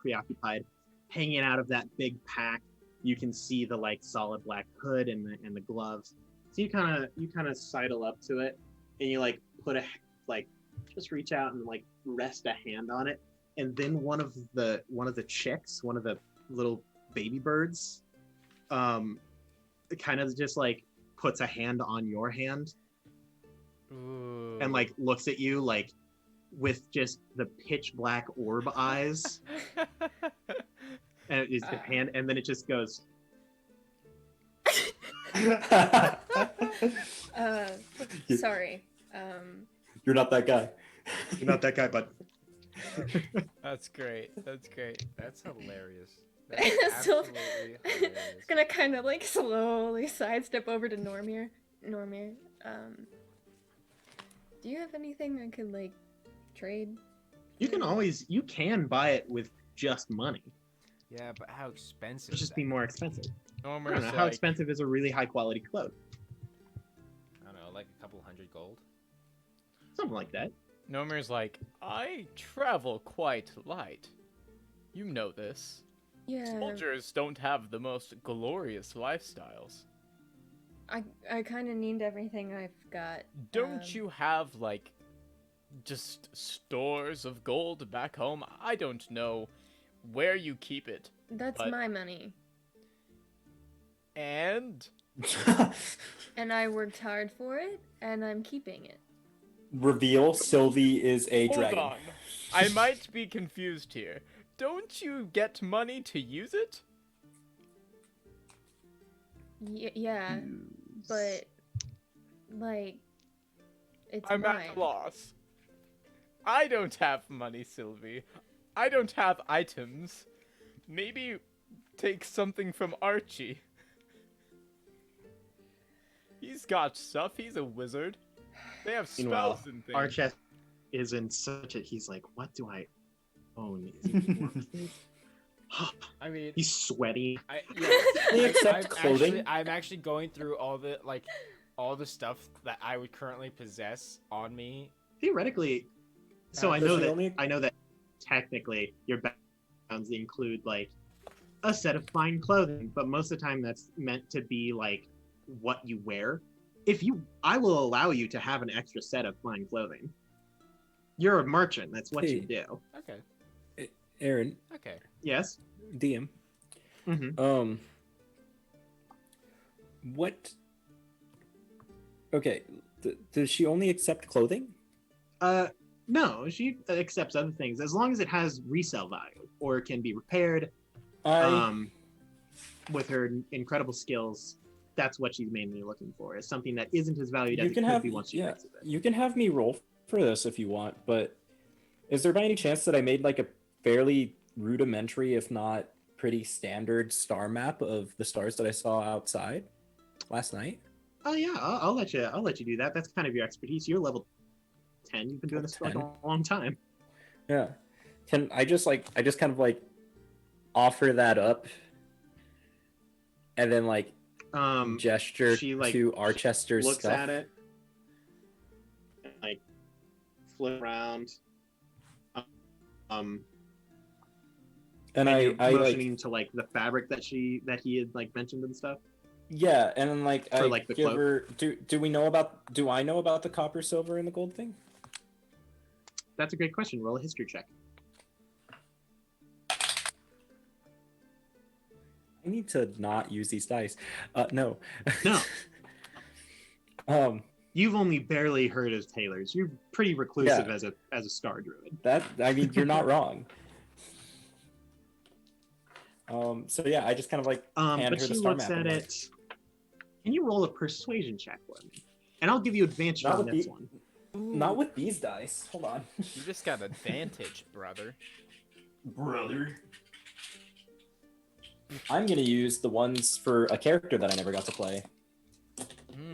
preoccupied. Hanging out of that big pack, you can see the like solid black hood and the gloves. So you kind of sidle up to it, and you like put just reach out and like rest a hand on it, and then one of the chicks, one of the little baby birds, kind of just like puts a hand on your hand Ooh. and like looks at you like with just the pitch black orb eyes, and it's the hand, and then it just goes. Sorry. You're not that guy. You're not that guy, but That's great. That's great. That's hilarious. So- Absolutely hilarious. It's gonna kind of like slowly sidestep over to Normir. Normir, do you have anything I could like trade? you can buy it with just money. Yeah, but how expensive? It'll is just that? be more expensive. I Normer's don't know how like, expensive is a really high quality cloak. I don't know, like a couple hundred gold. Something like that. Normer's like, I travel quite light. You know this. Yeah. Soldiers don't have the most glorious lifestyles. I kind of need everything I've got. Don't you have, like, just stores of gold back home? I don't know where you keep it. That's but- my money. And And I worked hard for it, and I'm keeping it. Reveal: Sylvie is a hold dragon. on. I might be confused here. Don't you get money to use it? Yeah, but like, it's I'm mine. at a loss. I don't have money, Sylvie. I don't have items. Maybe take something from Archie. He's got stuff. He's a wizard. They have Meanwhile, spells and things. Archest is in such a. He's like, what do I own? Is it worth it? I mean, He's sweaty. They accept clothing? I'm actually going through all the stuff that I would currently possess on me. Theoretically, so I Does know he that only- I know that technically your backgrounds include like a set of fine clothing, but most of the time that's meant to be like what you wear. I will allow you to have an extra set of fine clothing. You're a merchant. That's what you Hey. do. Okay. Aaron, Okay. Yes. DM. Mm-hmm. What? Okay, does she only accept clothing? No, she accepts other things as long as it has resale value or can be repaired. I With her incredible skills, that's what she's mainly looking for. Is something that isn't as valued as you it can could have be once she yeah, fixes it. you can have me roll for this if you want, but is there by any chance that I made like a fairly rudimentary, if not pretty standard star map of the stars that I saw outside last night? Oh yeah, I'll let you do that. That's kind of your expertise. You're level 10. You've been doing this for like 10? a long time. Yeah. Can I just kind of like offer that up and then like gesture she, like, to Archester's Looks stuff? at it, and, like flip around. And you're I motioning like to like the fabric that he had like mentioned and stuff. yeah, and then like For, I like, the give cloak? her. Do I know about the copper, silver, and the gold thing? That's a great question. Roll a history check. I need to not use these dice. No. No. um. You've only barely heard of tailors. You're pretty reclusive as a star druid. I mean, you're not wrong. So yeah, I just kind of like hand But her the she star looks map. at and I'm like, it. Can you roll a persuasion check for me? And I'll give you advantage Not on with this the- one. not with these dice. Hold on. You just got advantage, brother. Brother. I'm gonna use the ones for a character that I never got to play.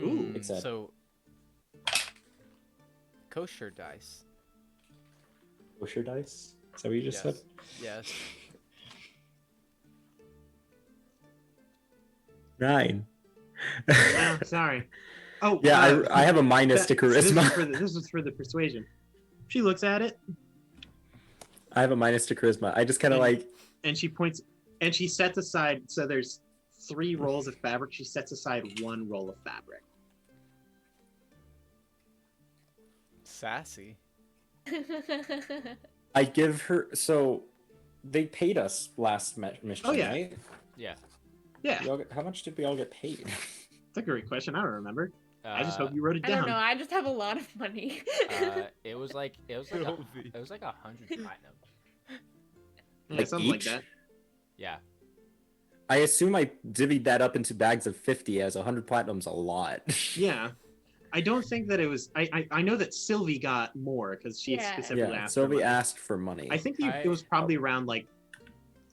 Ooh. Except- So kosher dice. Kosher dice? Is that what you just said? Yes. 9. Oh, sorry. Oh, Yeah, I have a minus to charisma. This was for the persuasion. She looks at it I have a minus to charisma. I just kind of like, and she points and she sets aside. So there's 3 rolls of fabric. She sets aside 1 roll of fabric. Sassy. I give her. So they paid us last mission, Oh, yeah. right? Yeah. Yeah, How much did we all get paid? that's a great question. I don't remember. I just hope Uh, you wrote it I down. don't know. I just have a lot of money. It was like Filthy. 100 platinum. Yeah, something like each? that. Yeah. I assume I divvied that up into bags of 50, as 100 platinum's a lot. Yeah. I don't think that it was. I know that Sylvie got more because she Yeah. specifically Yeah, asked. for Sylvie money. asked for money. I think it was probably around like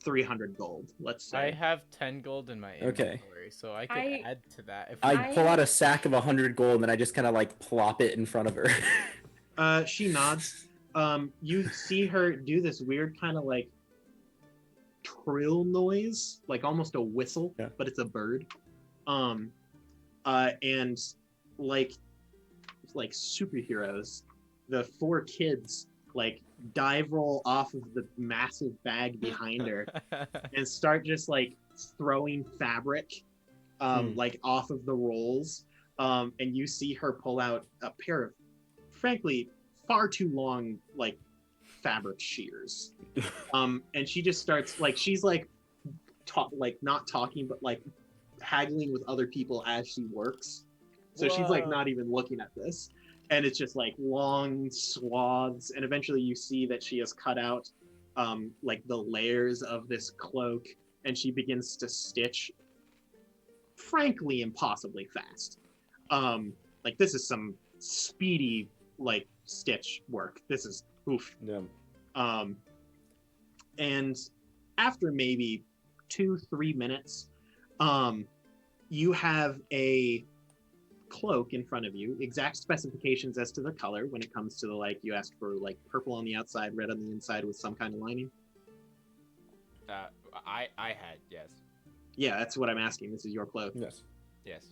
300 gold. Let's I say. have 10 gold in my Okay. inventory, so I could I- add to that if I I- pull out a sack of 100 gold and I just kind of like plop it in front of her. She nods. You see her do this weird kind of like trill noise, like almost a whistle, Yeah. but it's a bird. And like superheroes, the 4 kids like dive roll off of the massive bag behind her and start just like throwing fabric like off of the rolls. And you see her pull out a pair of frankly far too long like fabric shears. And she just starts like she's like not talking but like haggling with other people as she works. So she's like Whoa. not even looking at this. And it's just like long swaths. And eventually you see that she has cut out like the layers of this cloak and she begins to stitch frankly impossibly fast. Like this is some speedy like stitch work. This is oof. Yeah. And after maybe 2-3 minutes, you have a cloak in front of you, exact specifications as to the color when it comes to the like you asked for like purple on the outside, red on the inside with some kind of lining. I had, yes. Yeah, that's what I'm asking. This is your cloak. Yes. Yes.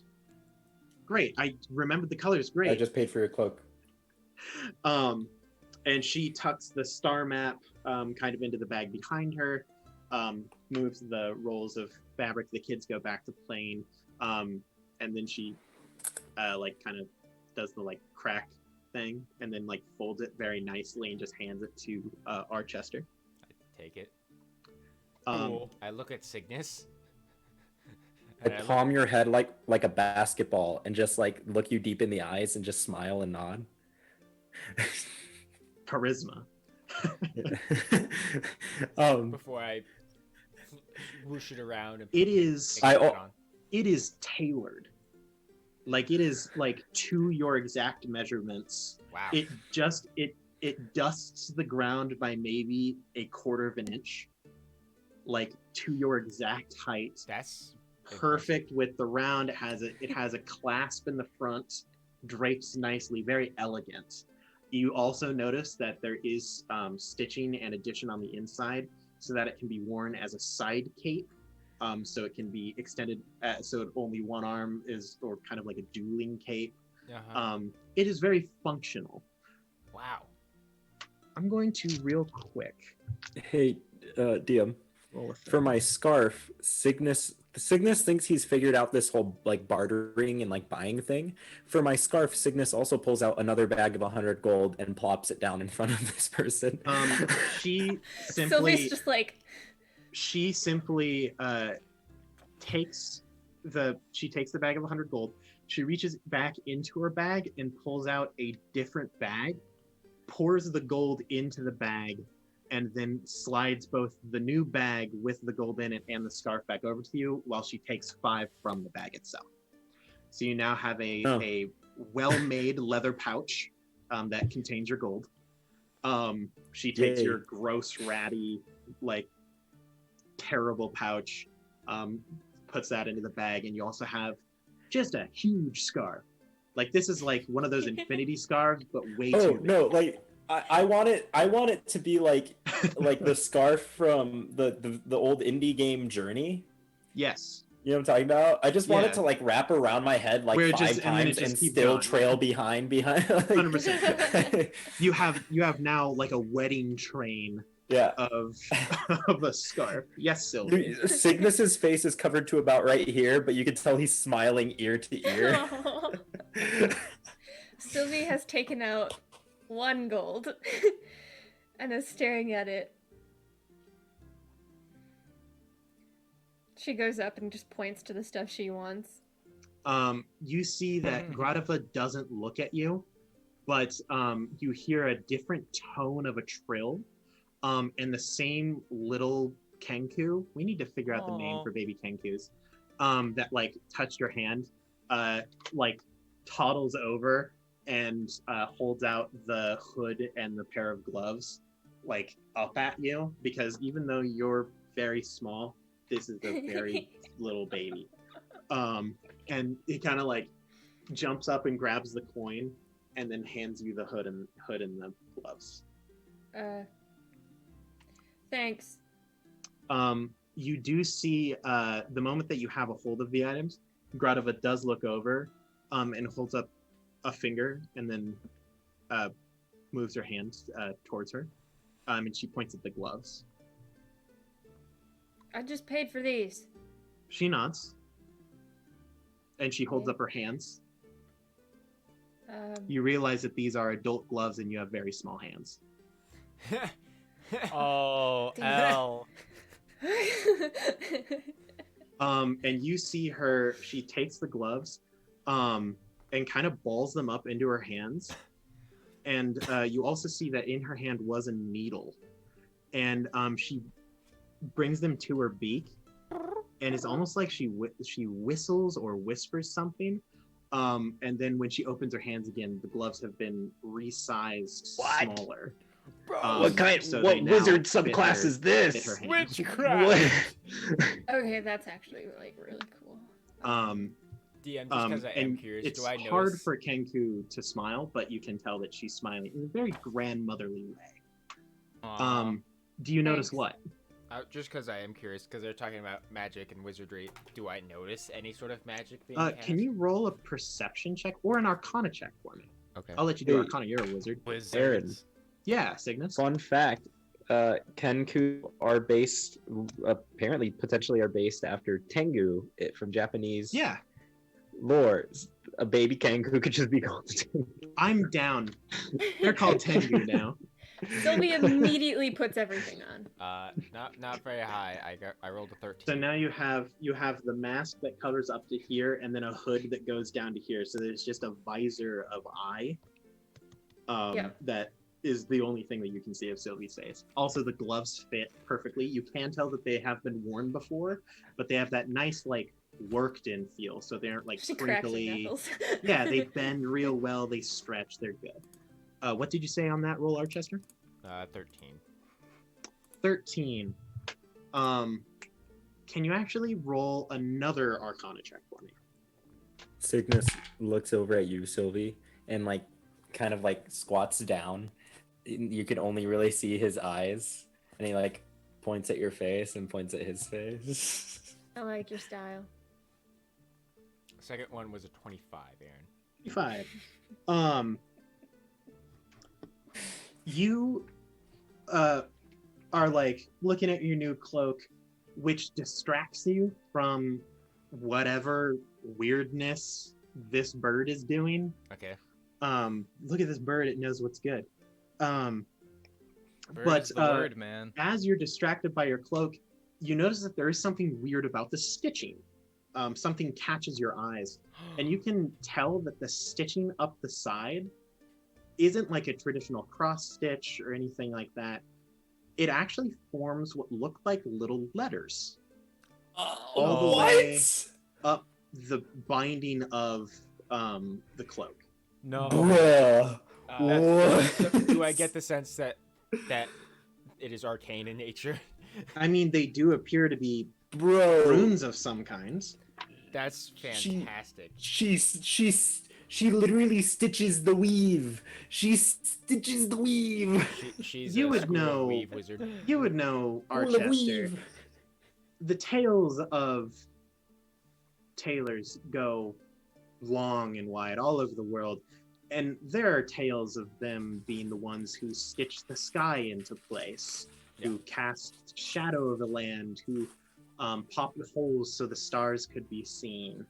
Great. I remembered the colors. Great. I just paid for your cloak. And she tucks the star map kind of into the bag behind her, moves the rolls of fabric. The kids go back to playing, and then she like kind of does the like crack thing, and then like folds it very nicely and just hands it to Archester. I take it. Cool. I look at Cygnus. I palm your head like a basketball and just like look you deep in the eyes and just smile and nod. Charisma. Before I whoosh it around and It is. take it I- on. It is tailored. Like it is like to your exact measurements. Wow. It dusts the ground by maybe 1/4 of an inch, like to your exact height. That's Perfect with the round. It has a clasp in the front, drapes nicely, very elegant. You also notice that there is stitching and addition on the inside, so that it can be worn as a side cape. So it can be extended, so it only one arm is, or kind of like a dueling cape. Uh-huh. It is very functional. Wow. I'm going to real quick. Hey, DM. Roll a For 30. my scarf, Cygnus thinks he's figured out this whole like bartering and like buying thing. For my scarf, Cygnus also pulls out another bag of 100 gold and plops it down in front of this person. She Sylvie's just like, simply takes the bag of 100 gold. She reaches back into her bag and pulls out a different bag, pours the gold into the bag, and then slides both the new bag with the gold in it and the scarf back over to you while she takes 5 from the bag itself. So you now have a well-made leather pouch that contains your gold. She takes Yay. your gross, ratty, like, terrible pouch, puts that into the bag, and you also have just a huge scarf. Like, this is like one of those infinity scarves, but way too big. No, like I want it to be like the scarf from the old indie game Journey. Yes. You know what I'm talking about? I just want Yeah. it to like wrap around my head like Where it 5 just- and then it times and just keeps still going. trail behind. Like, 100%. You have now like a wedding train yeah. of a scarf. Yes, Sylvie. Cygnus's face is covered to about right here, but you can tell he's smiling ear to ear. Sylvie has taken out 1 gold and is staring at it. She goes up and just points to the stuff she wants. You see that Gradova doesn't look at you, but you hear a different tone of a trill, and the same little Kenku. We need to figure out the name Aw. for baby Kenkus. That like touched your hand, like toddles over and holds out the hood and the pair of gloves, like up at you, because even though you're very small, this is a very little baby. And he kind of like jumps up and grabs the coin and then hands you the hood and the gloves. Thanks. You do see the moment that you have a hold of the items, Gradova does look over and holds up a finger and then moves her hand towards her. And she points at the gloves. I just paid for these. She nods. And she holds up her hands. You realize that these are adult gloves and you have very small hands. Oh, L. And you see her, she takes the gloves and kind of balls them up into her hands. And you also see that in her hand was a needle. And she brings them to her beak. And it's almost like she whistles or whispers something. And then when she opens her hands again, the gloves have been resized smaller. What they now wizard fit subclass her- is this? fit her hand. Witchcraft. What? Okay, that's actually like really cool. DM, just because I am And curious, it's do I hard notice? for Kenku to smile, but you can tell that she's smiling in a very grandmotherly way. Do you notice Thanks. what? Just because I am curious, because they're talking about magic and wizardry, do I notice any sort of magic being cast? Can you roll a perception check or an arcana check for me? Okay. I'll let you do Hey. arcana, you're a wizard. Wizards. Yeah, Cygnus. Fun fact: Kenku are based, apparently, potentially are based after Tengu from Japanese Yeah, lore. A baby Kenku could just be called Tengu. I'm down. They're called Tengu now. Sylvie immediately puts everything on. Not very high. I rolled a 13. So now you have the mask that covers up to here, and then a hood that goes down to here. So there's just a visor of eye. Yeah. That is the only thing that you can see of Sylvie's face. Also, the gloves fit perfectly. You can tell that they have been worn before, but they have that nice like worked in feel. So they aren't like She cracks her crinkly. knuckles. Yeah, they bend real well. They stretch. They're good. What did you say on that roll, Archester? 13. 13. Can you actually roll another Arcana check for me? Cygnus looks over at you, Sylvie, and like kind of like squats down. You can only really see his eyes, and he like points at your face and points at his face. I like your style. Second one was a 25, Aaron. 25. You are like looking at your new cloak, which distracts you from whatever weirdness this bird is doing. Okay. Look at this bird; it knows what's good. Bird's the word, man. As you're distracted by your cloak, you notice that there is something weird about the stitching. Something catches your eyes, and you can tell that the stitching up the side isn't like a traditional cross stitch or anything like that. It actually forms what look like little letters all the way up the binding of the cloak. No. Bruh. What? Do I get the sense that it is arcane in nature? I mean, they do appear to be Bro. runes of some kinds. That's fantastic. She literally stitches the weave. She stitches the weave. She's You a would school of know- weave wizard. You would know All the Archester. weave. The tales of tailors go long and wide all over the world, and there are tales of them being the ones who stitch the sky into place, who cast shadow of the land, who popped holes so the stars could be seen.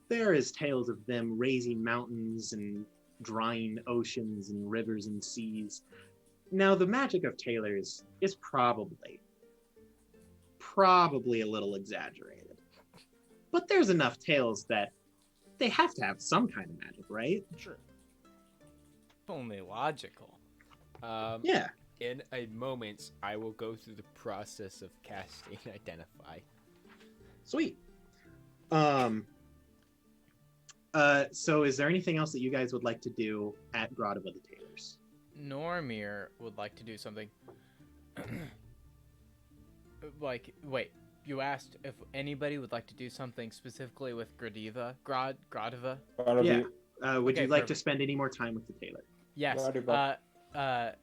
There is tales of them raising mountains and drying oceans and rivers and seas. Now, the magic of tailors is probably a little exaggerated. But there's enough tales that they have to have some kind of magic, right? Sure. Only logical. Yeah. In a moment, I will go through the process of casting Identify. Sweet. So is there anything else that you guys would like to do at Grotto of the Tailors? Normir would like to do something. Like, wait, you asked if anybody would like to do something specifically with Gradiva? Gradiva? Yeah. Would Okay, you like to perfect. spend any more time with the tailor? Yes. Gradiva.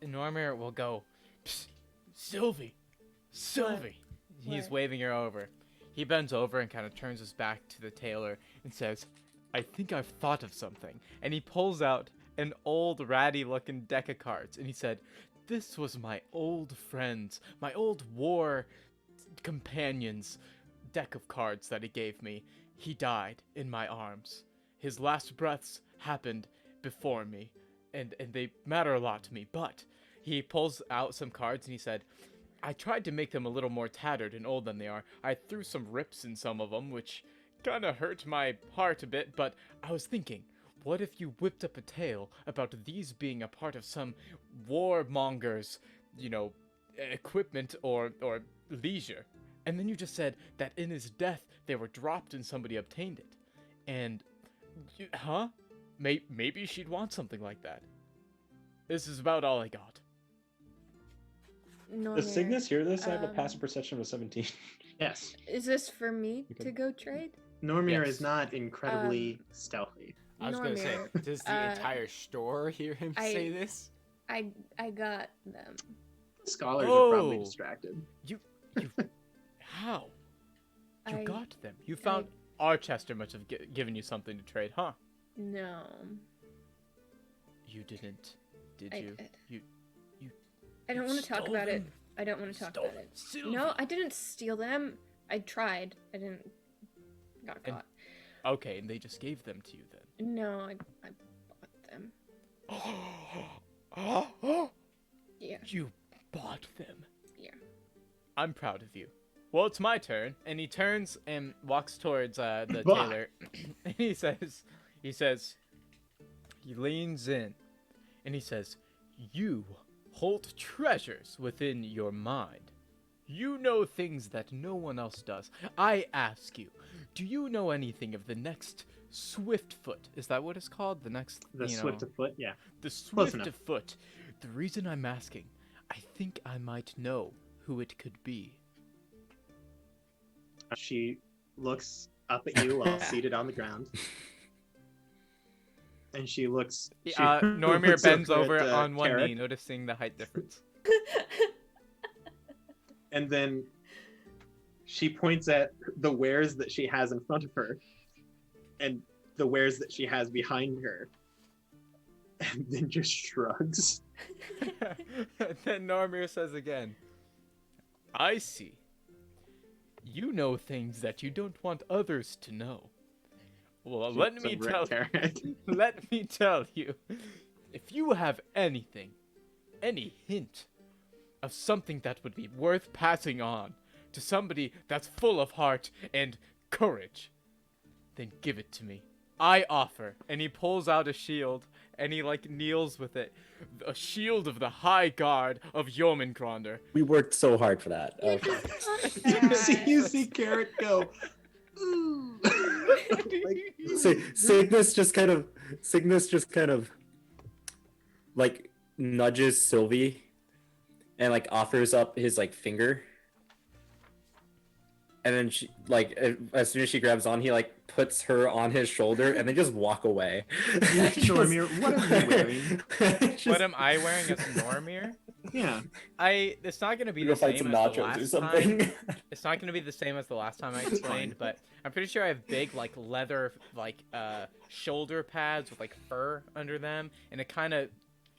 Normir will go, "Psst, Sylvie! Sylvie! He's What? waving her over. He bends over and kind of turns his back to the tailor and says, I think I've thought of something. And he pulls out an old ratty looking deck of cards and he said, this was my old friends, my old war companions deck of cards that he gave me. He died in my arms. His last breaths happened before me, and they matter a lot to me, but he pulls out some cards and he said, I tried to make them a little more tattered and old than they are. I threw some rips in some of them, which kind of hurt my heart a bit, but I was thinking, what if you whipped up a tale about these being a part of some warmonger's, equipment or leisure? And then you just said that in his death, they were dropped and somebody obtained it. And, maybe she'd want something like that. This is about all I got. Does Cygnus hear this? I have a Um, passive perception of 17. Yes. Is this for me Okay. to go trade? Normir Yes. is not incredibly stealthy. I was gonna say, Normir, does the entire store hear him say this? I got them. Scholars are probably Oh. distracted. How? You I- got them. You found Archester must have given you something to trade, huh? No. You didn't, did I you? did. You I don't want to talk stole about it. them? I don't want to talk Stole about them. it. Sylvie. No, I didn't steal them. I tried. I didn't. Got And- caught. Okay, and they just gave them to you then. No, I bought them. Yeah. You bought them. Yeah. I'm proud of you. Well, it's my turn, and he turns and walks towards the Bye. tailor, and he leans in, and he says, you hold treasures within your mind. You know things that no one else does. I ask you, do you know anything of the next Swiftfoot? Is that what it's called? The next, The Swift of Foot, yeah. the Close Swift enough. of Foot. The reason I'm asking, I think I might know who it could be. She looks up at you while seated on the ground. And she looks. she Normir looks bends over at, on one Tarek, knee, noticing the height difference. And then she points at the wares that she has in front of her and the wares that she has behind her. And then just shrugs. Then Normir says again, I see. You know things that you don't want others to know. Well, let me tell let me tell you, if you have anything, any hint of something that would be worth passing on to somebody that's full of heart and courage, then give it to me. I offer. And he pulls out a shield, and he, like, kneels with it. A shield of the High Guard of Jormungandr. We worked so hard for that. You Okay. just you see Carrot go. Ooh. Cygnus just kind of like nudges Sylvie and like offers up his like finger, and then she like as soon as she grabs on, he like puts her on his shoulder and then just walk away. Normir, what are you wearing? What am I wearing as Normir? Yeah. It's not gonna be Go the fight same some as the nachos or last something. time. It's not gonna be the same as the last time I explained, but I'm pretty sure I have big like leather like shoulder pads with like fur under them, and it kind of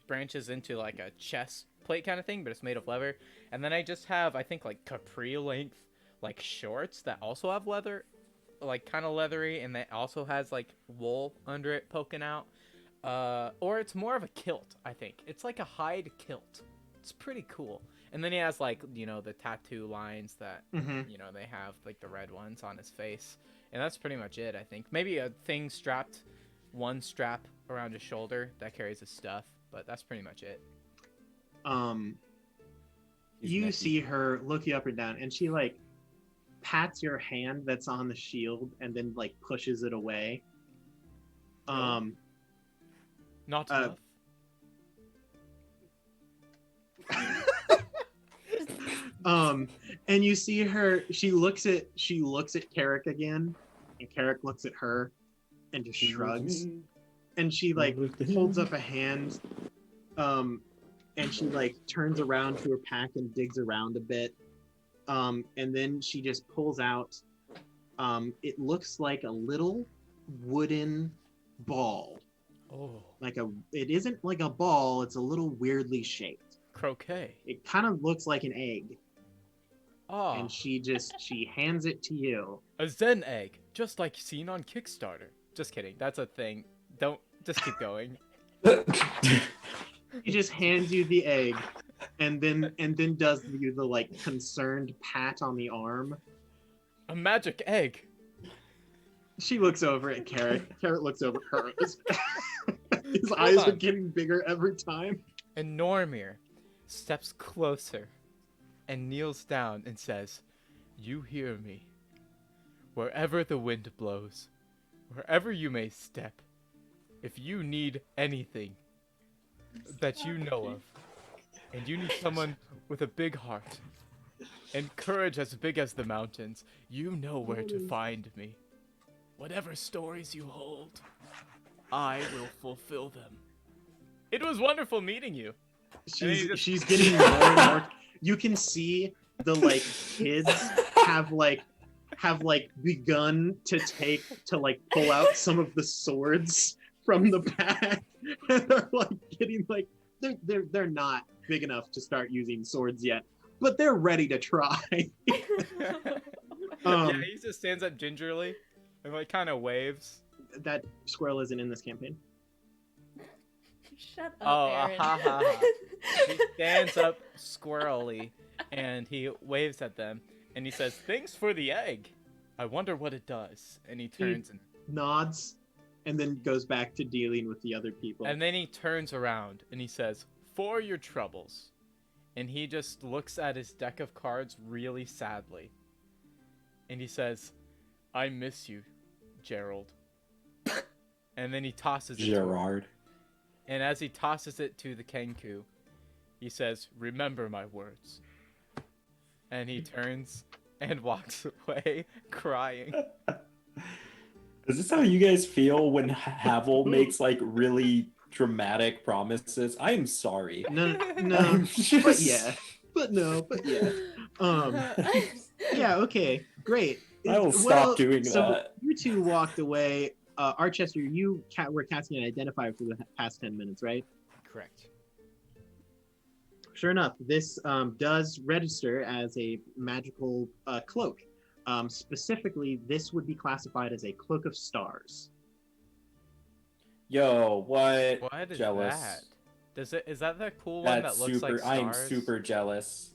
branches into like a chest plate kind of thing, but it's made of leather. And then I just have, I think, like capri length like shorts that also have leather, like kind of leathery, and that also has like wool under it poking out. Or it's more of a kilt, I think. It's like a hide kilt. It's pretty cool. And then he has like, you know, the tattoo lines that, you know, they have like the red ones on his face. And that's pretty much it, I think. Maybe a thing strapped, one strap around his shoulder that carries his stuff, but that's pretty much it. You see her look you up and down, and she like pats your hand that's on the shield and then like pushes it away. Not enough. And you see her, she looks at Carrick again, and Carrick looks at her and just shrugs, and she like holds up a hand, and she like turns around to her pack and digs around a bit, and then she just pulls out it looks like a little wooden ball. It isn't like a ball, it's a little weirdly shaped. Croquet. It kind of looks like an egg. Oh. And she hands it to you. A Zen egg, just like seen on Kickstarter. Just kidding. That's a thing. Just keep going. She just hands you the egg, and then does you the like concerned pat on the arm. A magic egg. She looks over at Carrot. Carrot looks over at her. His eyes are getting bigger every time. And Normir steps closer and kneels down and says, "You hear me. Wherever the wind blows, wherever you may step, if you need anything that you know of, and you need someone with a big heart and courage as big as the mountains, you know where to find me. Whatever stories you hold, I will fulfill them." It was wonderful meeting you. She's getting more and more. You can see the like kids have begun to pull out some of the swords from the pack, and they're like getting like they're not big enough to start using swords yet, but they're ready to try. Yeah, he just stands up gingerly and like kind of waves. That squirrel isn't in this campaign. Shut up, Aaron. He stands up squirrely and he waves at them and he says, "Thanks for the egg. I wonder what it does." And he turns and nods and then goes back to dealing with the other people. And then he turns around and he says, "For your troubles." And he just looks at his deck of cards really sadly. And he says, "I miss you, Gerald." And then he tosses it Gerard. And as he tosses it to the Kenku, he says, "Remember my words." And he turns and walks away crying. Is this how you guys feel when Havel makes like really dramatic promises? I am sorry. No. Just... but yeah. Yeah, okay, great. I will stop doing that. You two walked away. Archester, you were casting an identifier for the past 10 minutes, right? Correct. Sure enough, this does register as a magical cloak. Specifically, this would be classified as a cloak of stars. Yo, what? What is Jealous. that? Is that the cool one That's that looks super. like stars? I'm super jealous.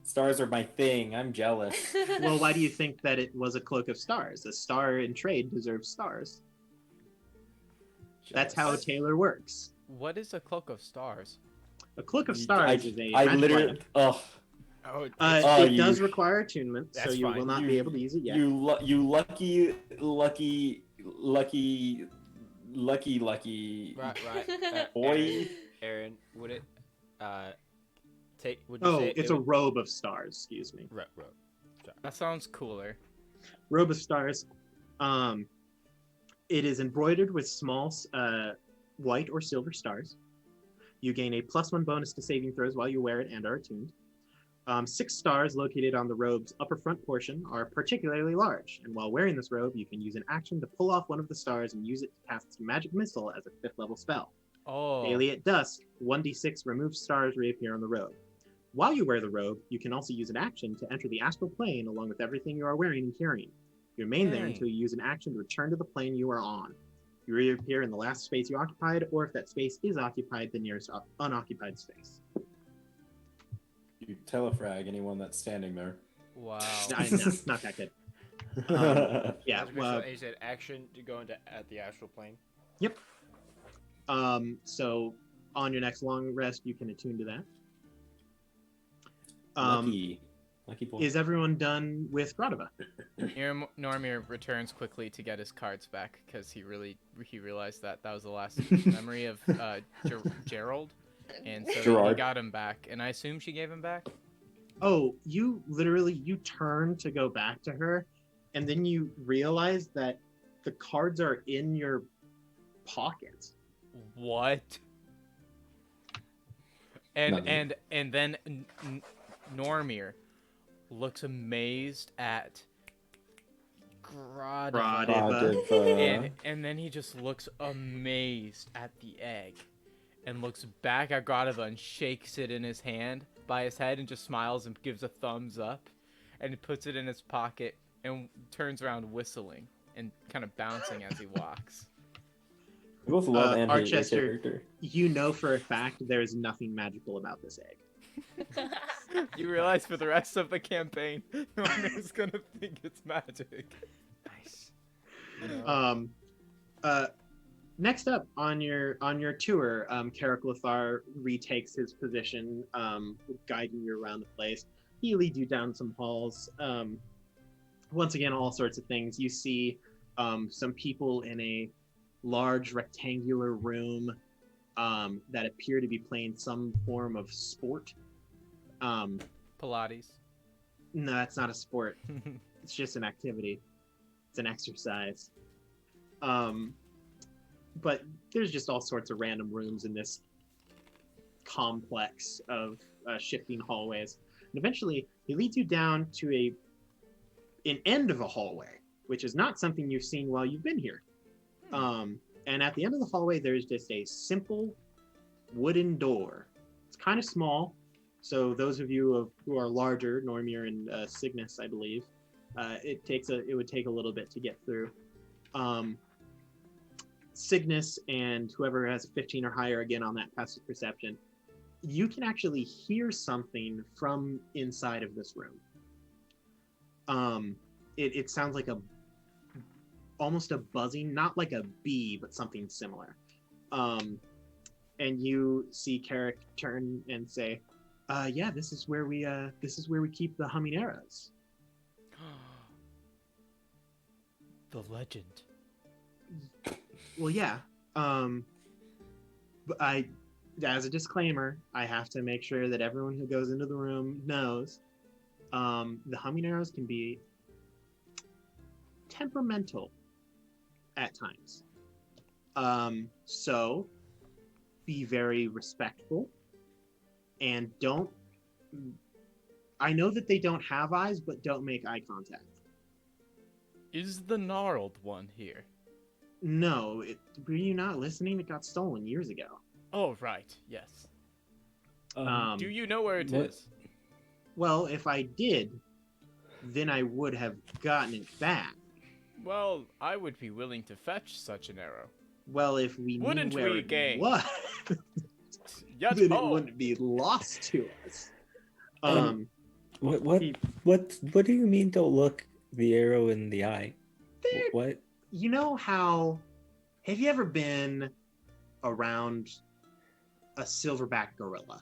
Stars are my thing. I'm jealous. Well, why do you think that it was a cloak of stars? A star in trade deserves stars. That's how Jealous. Taylor works. What is a cloak of stars? A cloak of stars is a I magic literally. item. Oh, Oh, It you- does require attunement, so That's you fine. will not be able to use it yet. you lucky. right. Boy. Aaron, would it take? Would you Oh, say it's it a would- robe of stars. Excuse me. robe. That sounds cooler. Robe of stars. It is embroidered with small white or silver stars. You gain a +1 bonus to saving throws while you wear it and are attuned. 6 stars located on the robe's upper front portion are particularly large, and while wearing this robe, you can use an action to pull off one of the stars and use it to cast Magic Missile as a 5th level spell. Oh. Daily at dusk, 1d6 removed stars reappear on the robe. While you wear the robe, you can also use an action to enter the astral plane along with everything you are wearing and carrying. You remain there Dang. until you use an action to return to the plane you are on. You reappear in the last space you occupied, or if that space is occupied, the nearest unoccupied space. You telefrag anyone that's standing there. Wow. No, not that good. Yeah, well, you said action to go into at the astral plane. yep. So on your next long rest, you can attune to that. Lucky boy. Is everyone done with Gradova? Normir returns quickly to get his cards back because he realized that was the last memory of Gerald, and so he Gerard. got him back. And I assume she gave him back. Oh, you turn to go back to her, and then you realize that the cards are in your pocket. What? And Nothing. and then Normir looks amazed at Gradova. and then he just looks amazed at the egg and looks back at Gradova and shakes it in his hand by his head and just smiles and gives a thumbs up and he puts it in his pocket and turns around whistling and kind of bouncing as he walks. We both love and hate your Archester, character. you know for a fact there is nothing magical about this egg. You realize for the rest of the campaign, Normir's gonna think it's magic. Nice. Next up on your tour, Carrick Lothar retakes his position, guiding you around the place. He leads you down some halls. Once again, all sorts of things. You see some people in a large rectangular room that appear to be playing some form of sport. Pilates. No, that's not a sport. It's just an activity. It's an exercise. But there's just all sorts of random rooms in this complex of shifting hallways. And eventually, he leads you down to an end of a hallway, which is not something you've seen while you've been here. And at the end of the hallway, there's just a simple wooden door. It's kind of small, so those of you who are larger, Normir and Cygnus, I believe, it would take a little bit to get through. Cygnus and whoever has a 15 or higher, again on that passive perception, you can actually hear something from inside of this room. It sounds like almost a buzzing, not like a bee, but something similar. And you see Carrick turn and say, "Yeah, this is where we keep the humming arrows." The legend. Well, yeah. But as a disclaimer, I have to make sure that everyone who goes into the room knows the humming arrows can be temperamental at times. So be very respectful and don't. I know that they don't have eyes, but don't make eye contact. Is the gnarled one here? No, were you not listening? It got stolen years ago. Oh, right. Yes. Do you know where it what- is? Well, if I did, then I would have gotten it back. Well, I would be willing to fetch such an arrow. Well, if we Wouldn't knew where we, it gang? was, Yet then it ho! wouldn't be lost to us. What he- what do you mean don't look the arrow in the eye? There- What? You know how? Have you ever been around a silverback gorilla?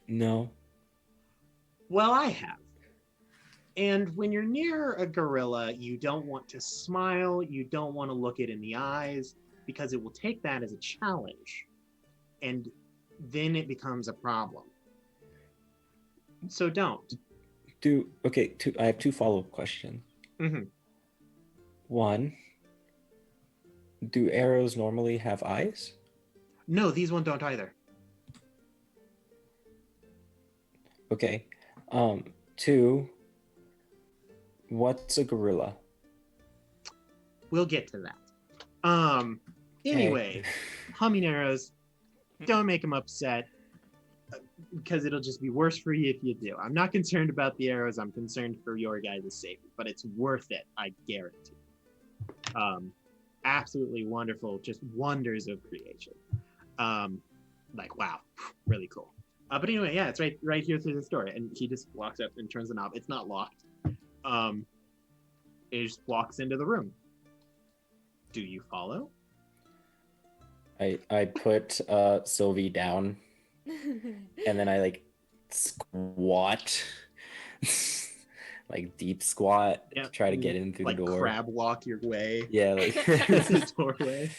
No. Well, I have. And when you're near a gorilla, you don't want to smile, you don't want to look it in the eyes, because it will take that as a challenge. And then it becomes a problem. So don't. I have two follow-up questions. Mhm. One, do arrows normally have eyes? No, these ones don't either. Okay. Two, what's a gorilla? We'll get to that. Anyway, humming arrows, don't make them upset, because it'll just be worse for you if you do. I'm not concerned about the arrows, I'm concerned for your guys' safety, but it's worth it, I guarantee. Absolutely wonderful, just wonders of creation. Like, wow, really cool. But anyway, yeah, it's right here through this door, and he just walks up and turns the knob. It's not locked. He just walks into the room. Do you follow? I put Sylvie down and then I like squat. Like deep squat Yeah, to try to get in through like the door. crab walk your way Yeah, like to the doorway.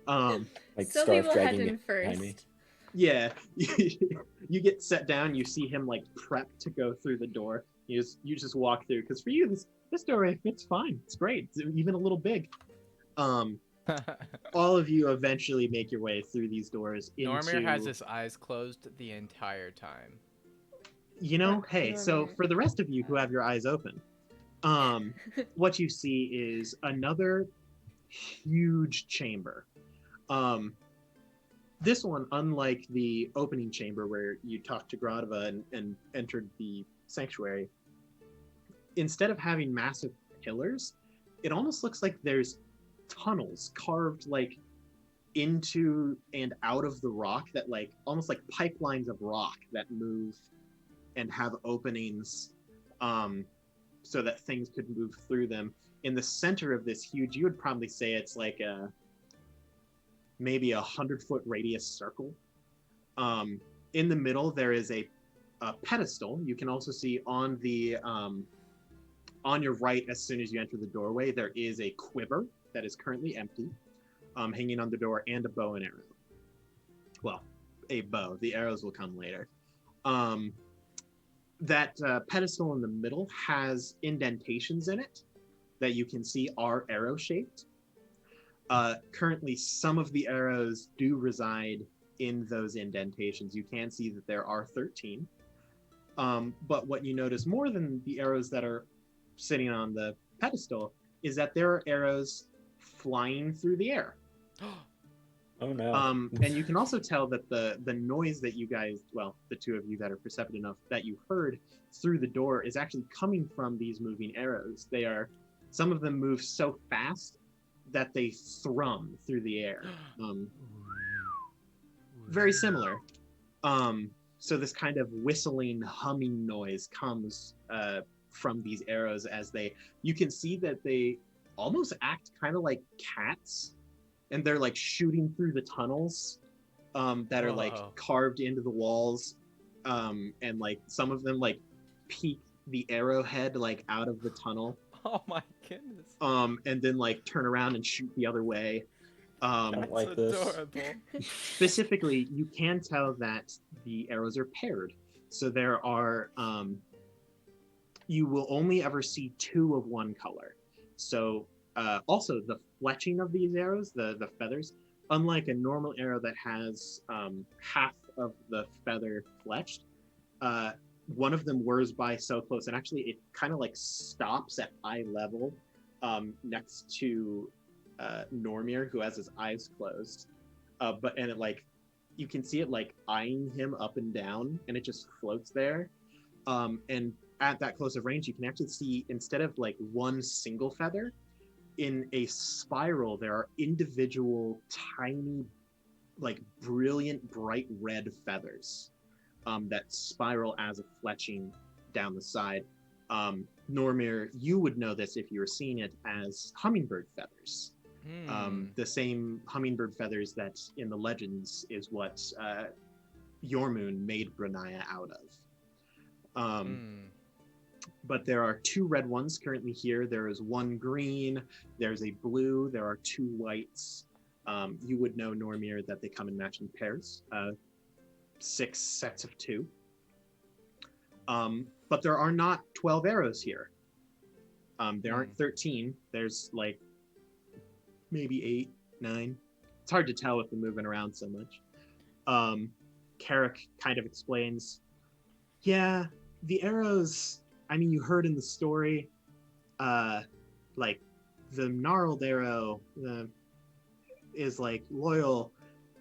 like Sylvie scarf will head dragging in behind me. first. Yeah, you get set down. You see him like prep to go through the door. You just walk through, because for you this doorway fits fine. It's great. It's even a little big. All of you eventually make your way through these doors into. Normir has his eyes closed the entire time. You know, But hey, so Normir- for the rest of you who have your eyes open, what you see is another huge chamber. This one, unlike the opening chamber where you talked to Gradova and entered the sanctuary, instead of having massive pillars, it almost looks like there's tunnels carved like into and out of the rock, that like almost like pipelines of rock that move and have openings, so that things could move through them. In the center of this huge, you would probably say it's like maybe 100-foot radius circle. In the middle, there is a pedestal. You can also see on the on your right, as soon as you enter the doorway, there is a quiver that is currently empty, hanging on the door, and a bow and arrow. Well, a bow. The arrows will come later. That pedestal in the middle has indentations in it that you can see are arrow-shaped. Currently, some of the arrows do reside in those indentations. You can see that there are 13. But what you notice more than the arrows that are sitting on the pedestal is that there are arrows flying through the air. Oh no. And you can also tell that the noise that you guys, well, the two of you that are perceptive enough that you heard through the door is actually coming from these moving arrows. Some of them move so fast that they thrum through the air. Very similar. So this kind of whistling, humming noise comes from these arrows as you can see that they almost act kind of like cats, and they're like shooting through the tunnels that are like carved into the walls, and like some of them like peek the arrowhead like out of the tunnel. Oh my goodness. And then like turn around and shoot the other way. Don't like this. Adorable. Specifically, you can tell that the arrows are paired. So there are, you will only ever see 2 of one color. So also the fletching of these arrows, the feathers, unlike a normal arrow that has half of the feather fletched, one of them whirs by so close, and actually it kind of like stops at eye level next to Normir, who has his eyes closed. And it like, you can see it like eyeing him up and down, and it just floats there. And at that close of range, you can actually see, instead of like one single feather, in a spiral, there are individual tiny, like brilliant, bright red feathers that spiral as a fletching down the side. Normir, you would know this if you were seeing it as hummingbird feathers. The same hummingbird feathers that in the legends is what Yormoon made Brunaya out of. But there are 2 red ones currently here. There is 1 green, there's a blue, there are 2 whites. You would know, Normir, that they come in matching pairs, 6 sets of 2. But there are not 12 arrows here. There aren't 13. There's like maybe 8, 9. It's hard to tell with them moving around so much. Carrick kind of explains, yeah, the arrows, I mean, you heard in the story, like the gnarled arrow is like loyal,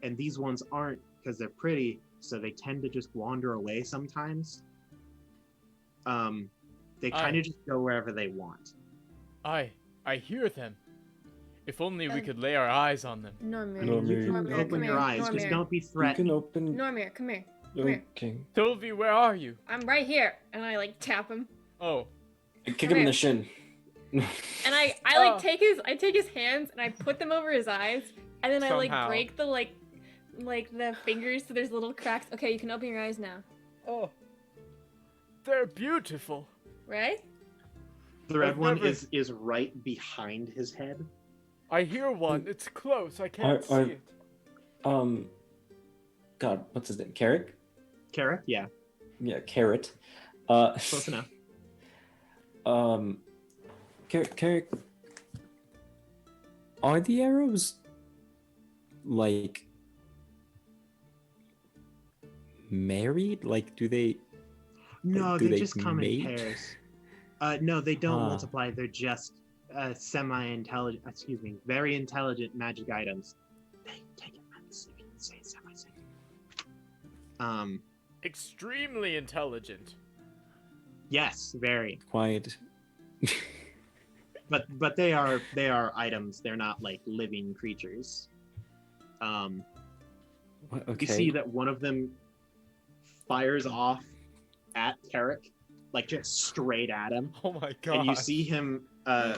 and these ones aren't because they're pretty, so they tend to just wander away sometimes. They kind of just go wherever they want. I hear them. If only we could lay our eyes on them. Normir. You can Normir, open come your here. eyes, just Normir. don't be You threatened. can open. Normir, come here. Come here. Okay. Sylvie, where are you? I'm right here, and I like tap him, Oh, Kick him in the shin. and I like take his hands and I put them over his eyes, and then I like Somehow. break the like the fingers so there's little cracks. Okay, you can open your eyes now. oh, they're beautiful. Right? The red I've one never- is right behind his head. I hear one. It's close. I can't see it. God, what's his name? Carrick? Carrick, yeah, Yeah, Carrot. close enough. Carrick, are the arrows like married? Like, do they? No, do they they just come mate? in pairs. No, they don't Ah. multiply. They're just semi-intelligent. Excuse me, very intelligent magic items. They take it as if you say semi-sentient. Extremely intelligent. Yes, very. Quiet. But they are items. They're not like living creatures. Okay. You see that one of them fires off at Carrick, like just straight at him, Oh my god. and you see him. I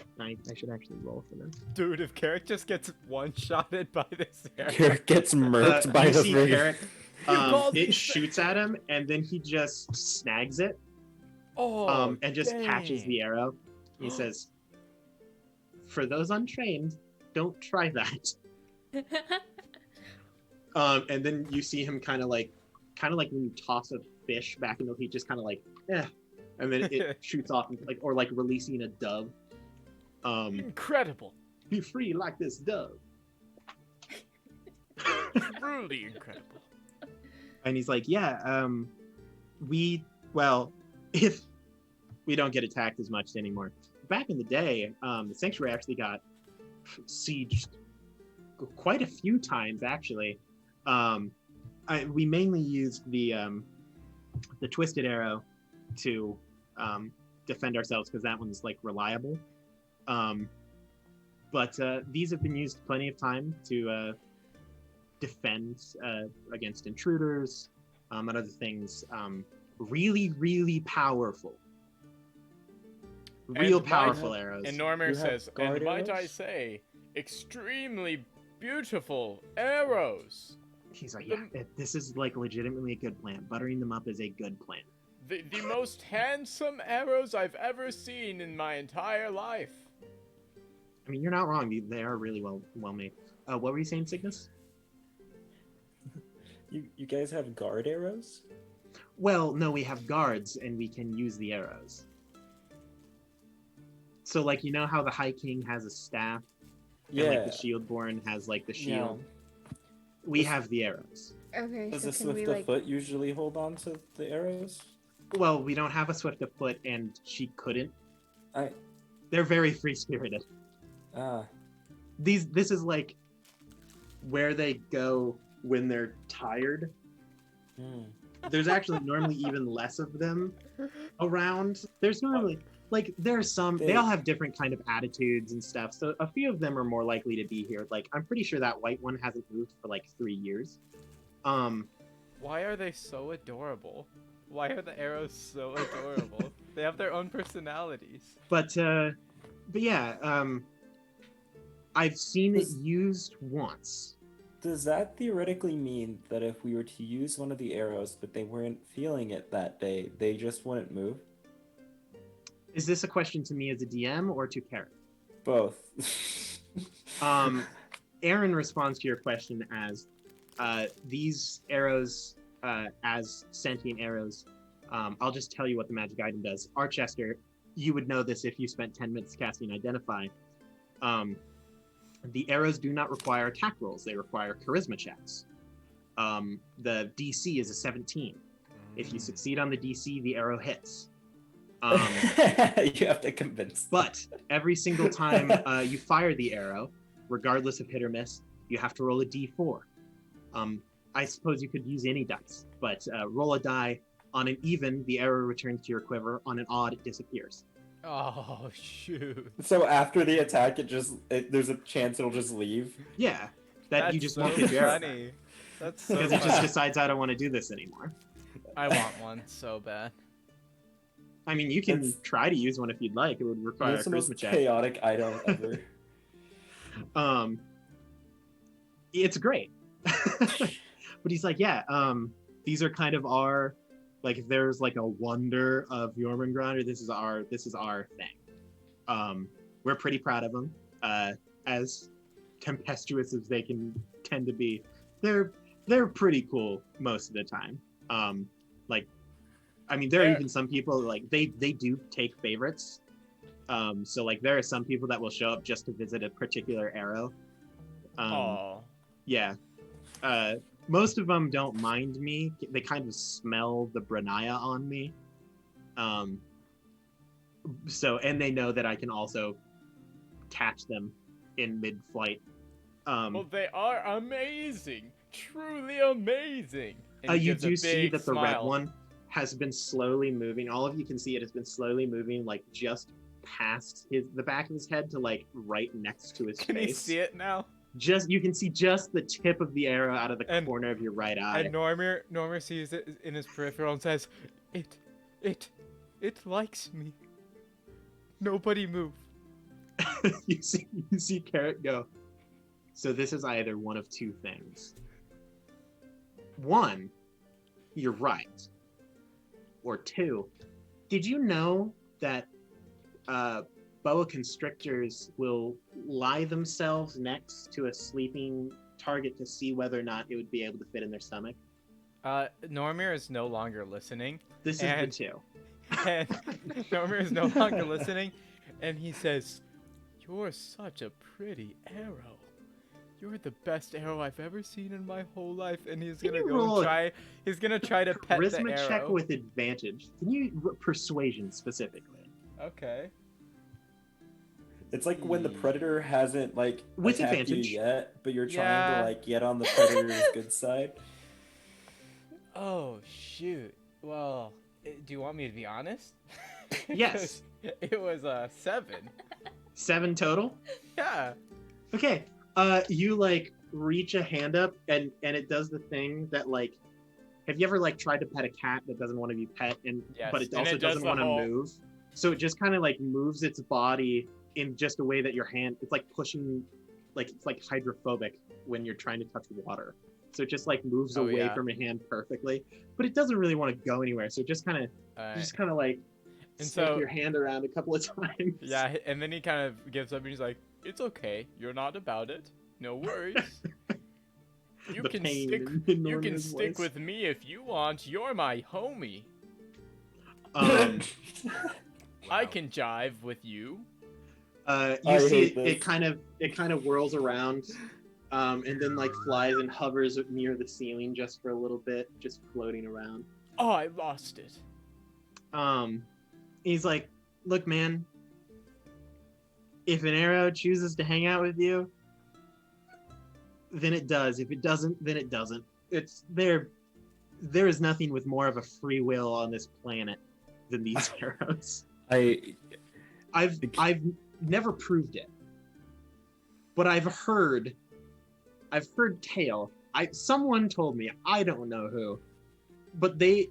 should actually roll for this. Dude, if Carrick just gets one-shotted by this arrow. Carrick gets murked by you the see friggin- Carrick. called me It shoots at him, and then he just snags it, Oh, and just catches dang. the arrow. He says, "For those untrained, don't try that." And then you see him kind of like when you toss a fish back into, he just kind of like, and then it shoots off, like, or like releasing a dove. Incredible. Be free like this dove. Truly incredible. And he's like, yeah, if we don't get attacked as much anymore. Back in the day, the sanctuary actually got sieged quite a few times, actually. We mainly used the twisted arrow to defend ourselves because that one's like reliable. But these have been used plenty of time to defend against intruders and other things. Really, really powerful. Real And powerful arrows. And Normir You have says, guard and might I arrows? say, extremely beautiful arrows. He's like, yeah, this is like legitimately a good plan. Buttering them up is a good plan. The most handsome arrows I've ever seen in my entire life. I mean, you're not wrong. They are really well made. What were you saying, Cygnus? You guys have guard arrows? Well, no, we have guards, and we can use the arrows. So, like, you know how the High King has a staff? Yeah. And, like, the Shieldborn has, like, the shield? We have the arrows. Okay, Does so the can we swift of like? foot usually hold on to the arrows? Well, we don't have a Swift of Foot, and she couldn't. I- They're very free-spirited. Ah. This is, like, where they go when they're tired. there's actually normally even less of them around. There's normally like there's some. They all have different kind of attitudes and stuff. So a few of them are more likely to be here. Like I'm pretty sure that white one hasn't moved for like 3 years. Why are they so adorable? Why are the arrows so adorable? They have their own personalities. But yeah, I've seen it used once. Does that theoretically mean that if we were to use one of the arrows, but they weren't feeling it that day, they just wouldn't move? Is this a question to me as a DM or to Carrot? Both. Aaron responds to your question as these arrows, as sentient arrows. I'll just tell you what the magic item does. Archester, you would know this if you spent 10 minutes casting Identify. The arrows do not require attack rolls. They require charisma checks. The DC is a 17. If you succeed on the DC, the arrow hits. You have to convince. But every single time you fire the arrow, regardless of hit or miss, you have to roll a D4. I suppose you could use any dice, but roll a die. On an even, the arrow returns to your quiver. On an odd, it disappears. Oh shoot! So after the attack, there's a chance it'll just leave. Yeah, that That's you just so won't get your arrow back. funny. That's so Because it just funny. decides I don't want to do this anymore. I want one so bad. I mean, you can That's- try to use one if you'd like. It would require a It's the most charisma check. chaotic item ever. It's great. But he's like, yeah, these are kind of our, like, if there's like a wonder of Jormungandr, this is our thing. We're pretty proud of them. As tempestuous as they can tend to be, they're pretty cool most of the time. I mean, there are even some people like they do take favorites. So like there are some people that will show up just to visit a particular arrow. Oh. Yeah. Most of them don't mind me. They kind of smell the Branaya on me. And they know that I can also catch them in mid-flight. Well, they are amazing, truly amazing. And he You gives a do see big that the red smile. one has been slowly moving. All of you can see it has been slowly moving, like just past the back of his head to like right next to his Can face. you see it now? You can see just the tip of the arrow out of the And- corner of your right eye. And Normir sees it in his peripheral and says, "It likes me. Nobody move." you see Carrot go. So this is either one of two things. One, you're right. Or two, did you know that boa constrictors will lie themselves next to a sleeping target to see whether or not it would be able to fit in their stomach? Normir is no longer listening. This is And- the two. And Normir is no longer listening, and he says, "You're such a pretty arrow. You're the best arrow I've ever seen in my whole life." And he's Can gonna you go roll and a try. He's gonna try to pet the Charisma arrow. check with advantage. Can you persuasion specifically? Okay. It's like when the predator hasn't like With attacked advantage. you yet, but you're trying Yeah. to like get on the predator's good side. Oh shoot. Well, do you want me to be honest? Yes. It was a 7. 7 total? Yeah. Okay. You like reach a hand up and it does the thing that like, have you ever like tried to pet a cat that doesn't want to be pet Yes, but it and also it does doesn't the want to whole- move? So it just kind of like moves its body in just a way that your hand, it's like pushing, like it's like hydrophobic when you're trying to touch water. So it just like moves Oh, away yeah. from your hand perfectly, but it doesn't really want to go anywhere. So it just kind of, like And stick so- your hand around a couple of times. Yeah, and then he kind of gives up and he's like, "It's okay. You're not about it. No worries. You The can pain stick. in You can Norman's stick voice. with me if you want. You're my homie. Um, I can jive with you." you I see hate it this. kind of whirls around, and then like flies and hovers near the ceiling just for a little bit, just floating around. Oh, I lost it. He's like, "Look, man, if an arrow chooses to hang out with you, then it does. If it doesn't, then it doesn't. there is nothing with more of a free will on this planet than these arrows. I've never proved it, but I've heard tale. Someone told me, I don't know who, but they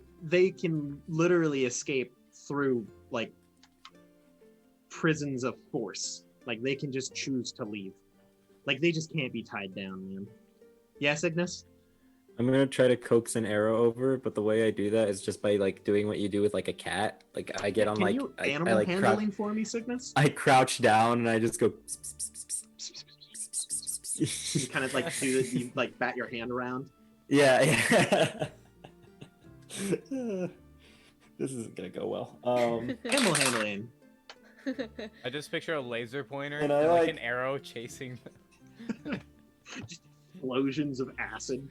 can literally escape through like prisons of force. Like they can just choose to leave. Like they just can't be tied down, man. Yes, Ignis? I'm gonna try to coax an arrow over, but the way I do that is just by like doing what you do with like a cat. Like I get on Can like you I animal like handling for me, Cygnus? I crouch down and I just go. You kind of like do that. You like bat your hand around. Yeah. This isn't gonna go well. Animal handling. I just picture a laser pointer And and, I like like- an arrow chasing. Just explosions of acid.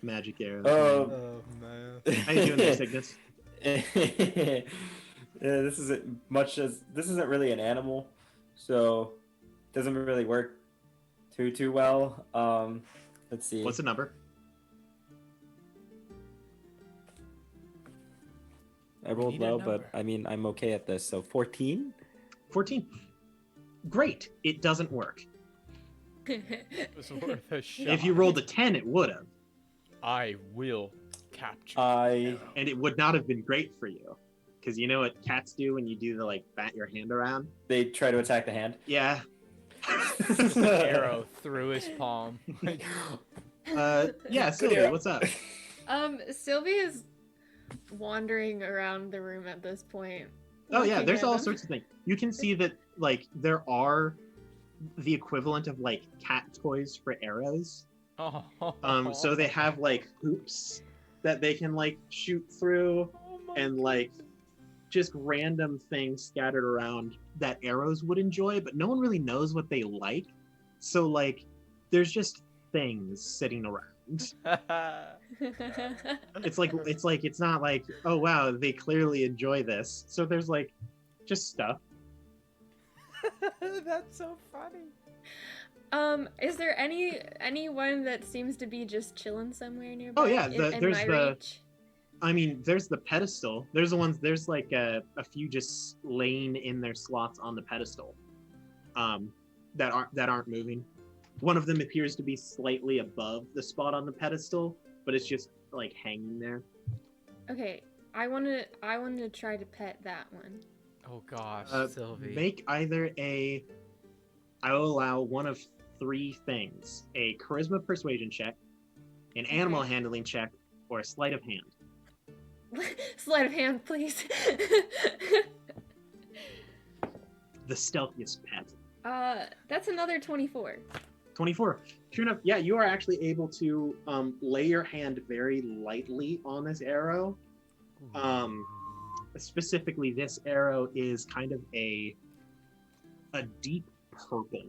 Magic arrows. Oh man. How you doing there, Cygnus? Yeah, this isn't really an animal, so it doesn't really work too well. Let's see. What's the number? I rolled need a low, but number. I mean I'm okay at this. So 14. 14. Great. It doesn't work. It was worth a shot. If you rolled a 10, it would have. I will capture. I And it would not have been great for you. Because you know what cats do when you do the like bat your hand around? they try to attack the hand. Yeah. Arrow through his palm. Yeah, Sylvia, what's up? Sylvia's wandering around the room at this point. Oh yeah, looking there's at all them. sorts of things. You can see that like there are the equivalent of like cat toys for arrows. Oh. So they have like hoops that they can like shoot through Oh my and like just random things scattered around that arrows would enjoy, but no one really knows what they like. So like there's just things sitting around. It's not like, oh wow, they clearly enjoy this. So there's like just stuff. That's so funny. Is there anyone that seems to be just chilling somewhere nearby? Oh, yeah, in there's my the- reach? I mean, there's the pedestal. There's like a few just laying in their slots on the pedestal, that aren't moving. One of them appears to be slightly above the spot on the pedestal, but it's just like hanging there. Okay, I want to try to pet that one. Oh gosh, Sylvie. Make either I will allow one of three things: a charisma persuasion check, an animal handling check, or a sleight of hand. Sleight of hand, please. The stealthiest pet. That's another 24. 24. True enough, yeah, you are actually able to lay your hand very lightly on this arrow. Specifically, this arrow is kind of a deep purple,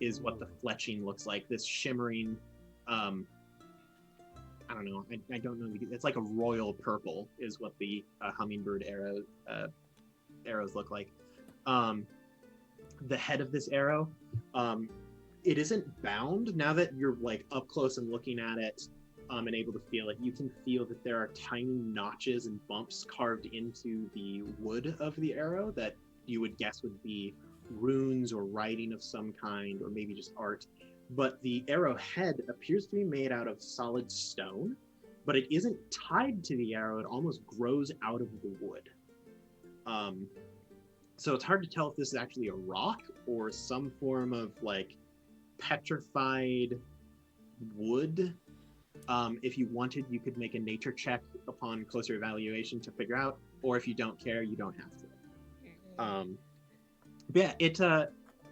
is what the fletching looks like. This shimmering, I don't know. I don't know. It's like a royal purple is what the hummingbird arrows look like. The head of this arrow, it isn't bound. Now that you're like up close and looking at it, and able to feel it, you can feel that there are tiny notches and bumps carved into the wood of the arrow that you would guess would be runes or writing of some kind, or maybe just art. But the arrow head appears to be made out of solid stone, but it isn't tied to the arrow. It almost grows out of the wood. So it's hard to tell if this is actually a rock or some form of like petrified wood. If you wanted, you could make a nature check upon closer evaluation to figure out, or if you don't care, you don't have to. But yeah,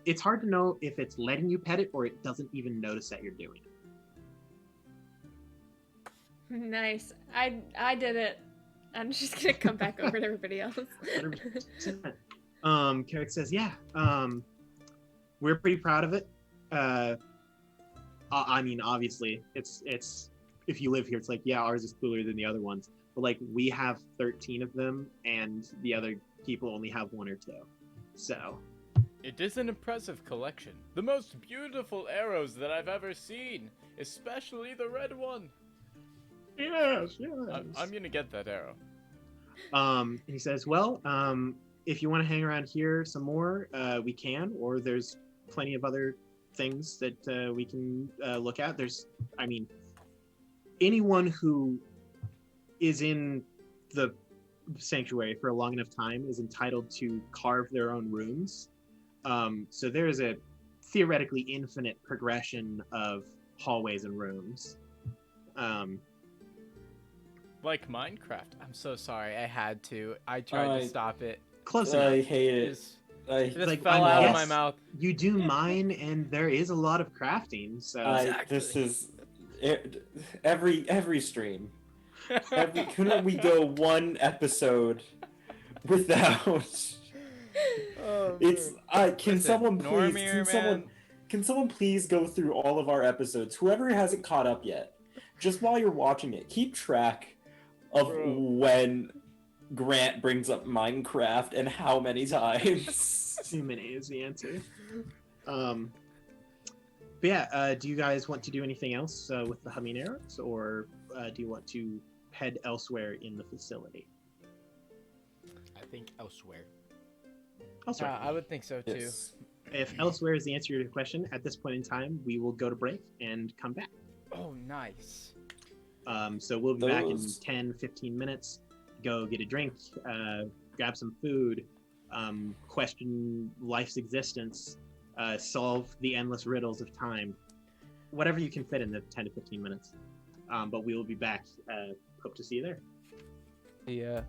it's hard to know if it's letting you pet it or it doesn't even notice that you're doing it. Nice. I did it. I'm just gonna come back over to everybody else. 100%. Carrick says, yeah, we're pretty proud of it. I mean, obviously, it's if you live here, it's like, yeah, ours is cooler than the other ones. But like, we have 13 of them, and the other people only have 1 or 2. So It is an impressive collection. The most beautiful arrows that I've ever seen, especially the red one. Yes, yes. I'm gonna get that arrow. He says, well, if you want to hang around here some more, we can, or there's plenty of other things that we can look at. Anyone who is in the sanctuary for a long enough time is entitled to carve their own runes. So there is a theoretically infinite progression of hallways and rooms. Like Minecraft. I'm so sorry. I had to. I tried to stop it. Close I enough. hate It it. just, I, it just Like, fell out of my yes. mouth. You do mine, and there is a lot of crafting. So this is every stream. Couldn't we go one episode without? It's can Listen, someone please Normir, can someone please go through all of our episodes? Whoever hasn't caught up yet, just while you're watching it, keep track of when Grant brings up Minecraft and how many times. too many is the answer. But yeah, do you guys want to do anything else with the humming arrows, or do you want to head elsewhere in the facility? I think elsewhere. Elsewhere. I would think so too. Yes. If elsewhere is the answer to your question, at this point in time, we will go to break and come back. Oh, nice. So we'll be back in Those- 10, 15 minutes. Go get a drink, grab some food, question life's existence, solve the endless riddles of time. Whatever you can fit in the 10 to 15 minutes. But we will be back. Hope to see you there. Yeah.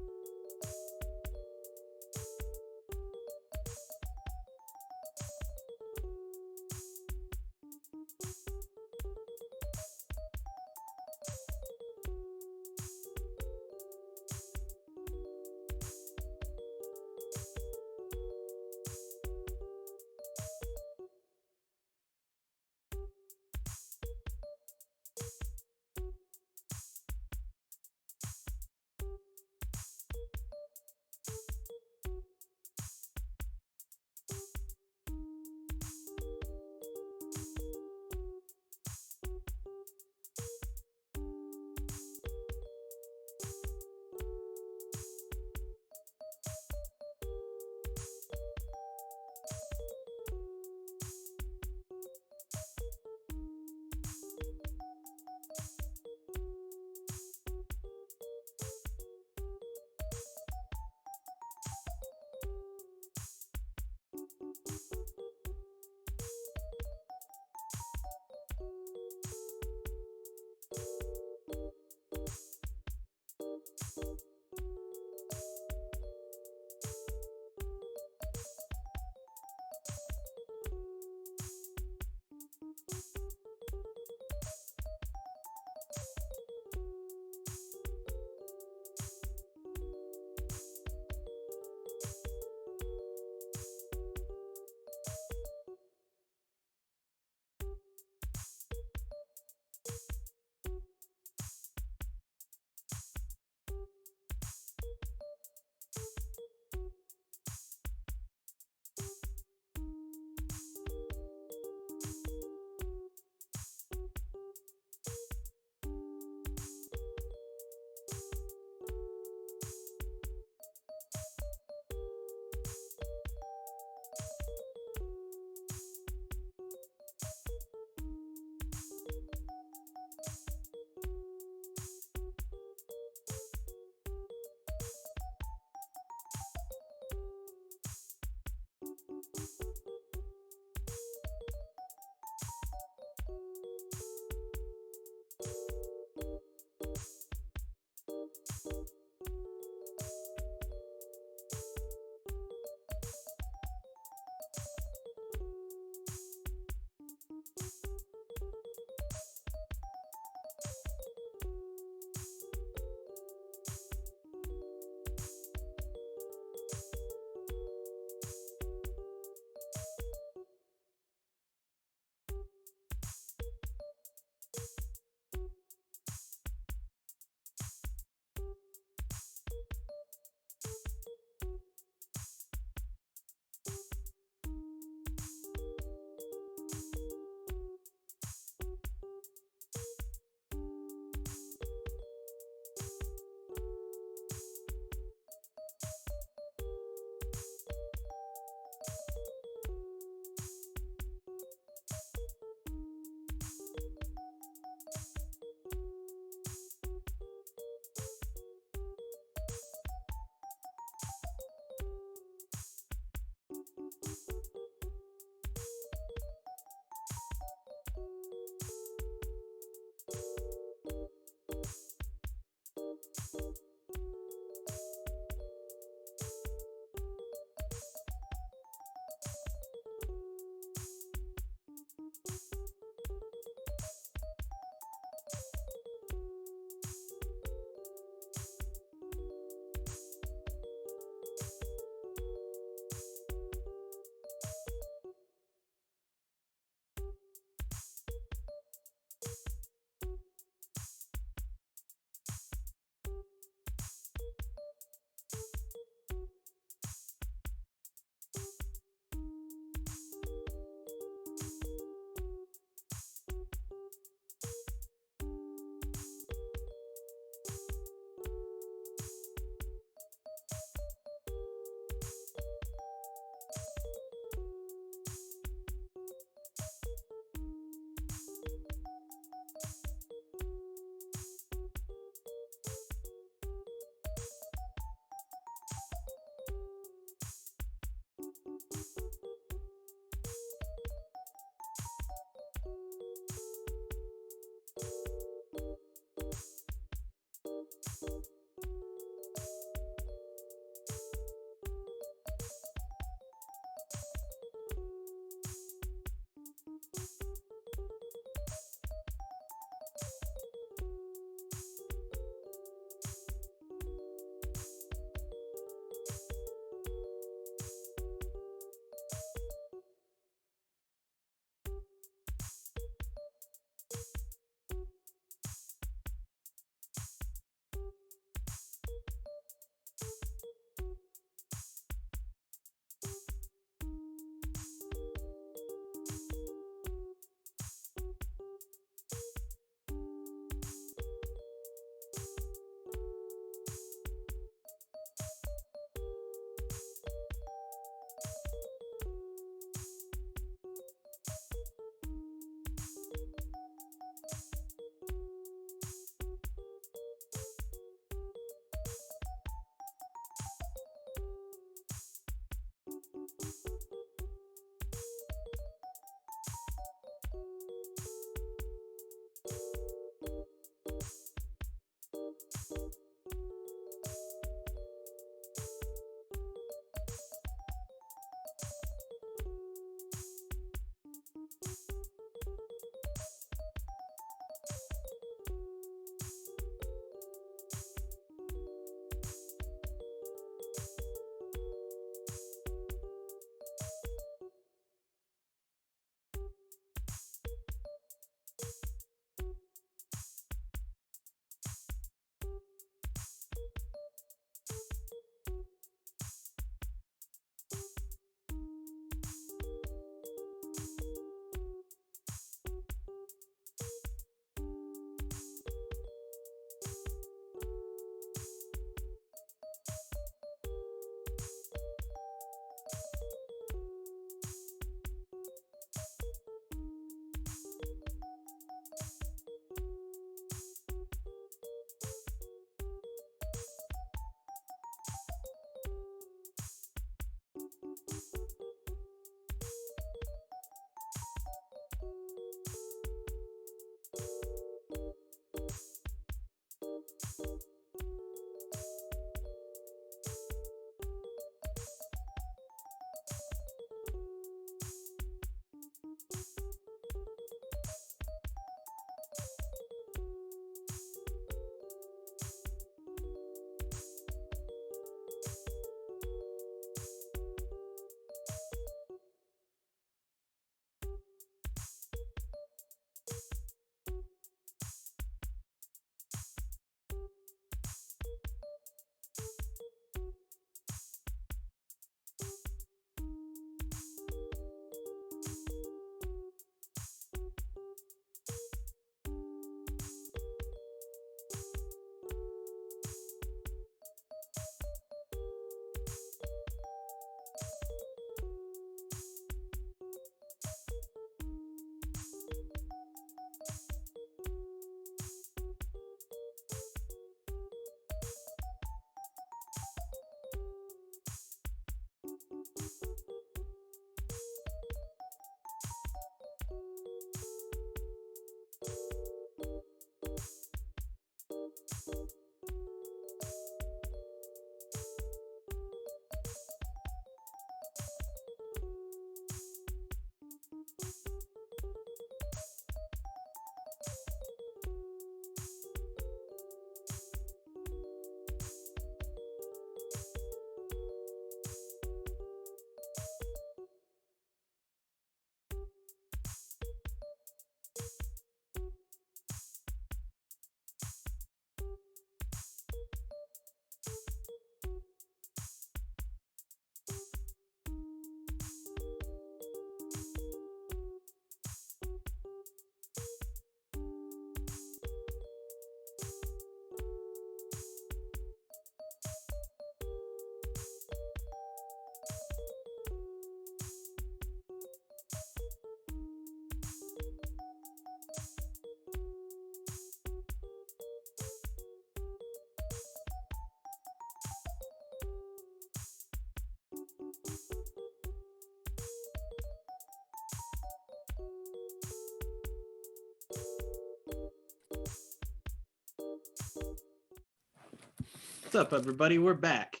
What's up, everybody? We're back.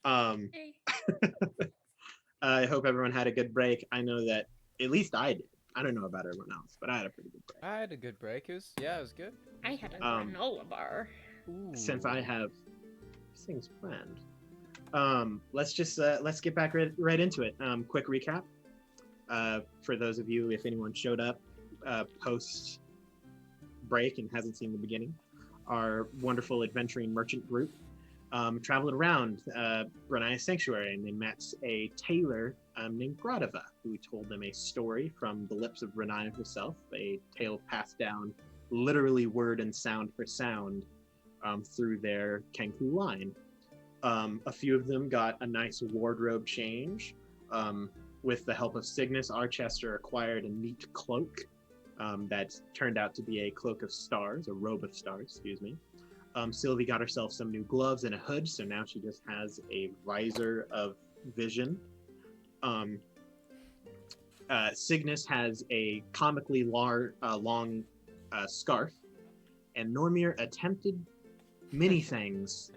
Hey. I hope everyone had a good break. I know that at least I did. I don't know about everyone else, but I had a pretty good break. I had a good break. It was good. I had a Um, granola bar. Ooh. Since I have things planned, let's get back right into it. Quick recap. For those of you, if anyone showed up post break and hasn't seen the beginning, our wonderful adventuring merchant group traveled around Brunei's sanctuary, and they met a tailor named Gradova, who told them a story from the lips of Brunei herself, a tale passed down literally word and sound for sound through their Kenku line. A few of them got a nice wardrobe change. With the help of Cygnus, Archester acquired a neat cloak that turned out to be a cloak of stars, a robe of stars, excuse me. Sylvie got herself some new gloves and a hood, so now she just has a visor of vision. Cygnus has a comically long scarf, and Normir attempted many things,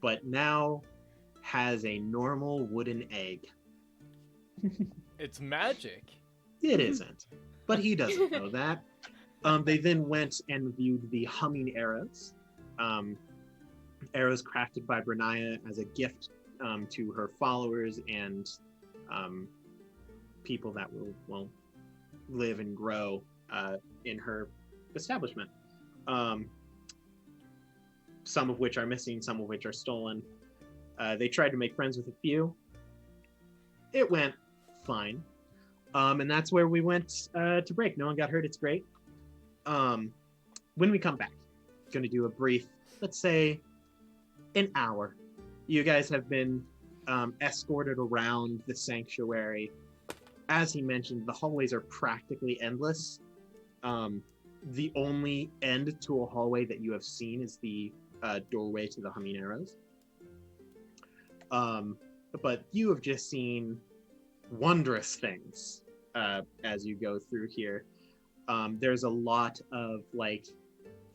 but now has a normal wooden egg. It's magic. It isn't, but he doesn't know that. They then went and viewed the humming arrows. Arrows crafted by Brunaya as a gift to her followers and people that will live and grow in her establishment. Some of which are missing, some of which are stolen. They tried to make friends with a few. It went fine. And that's where we went to break. No one got hurt. It's great. When we come back, going to do a brief, let's say, an hour. You guys have been escorted around the sanctuary. As he mentioned, the hallways are practically endless. The only end to a hallway that you have seen is the doorway to the humming arrows. But you have just seen wondrous things as you go through here. There's a lot of like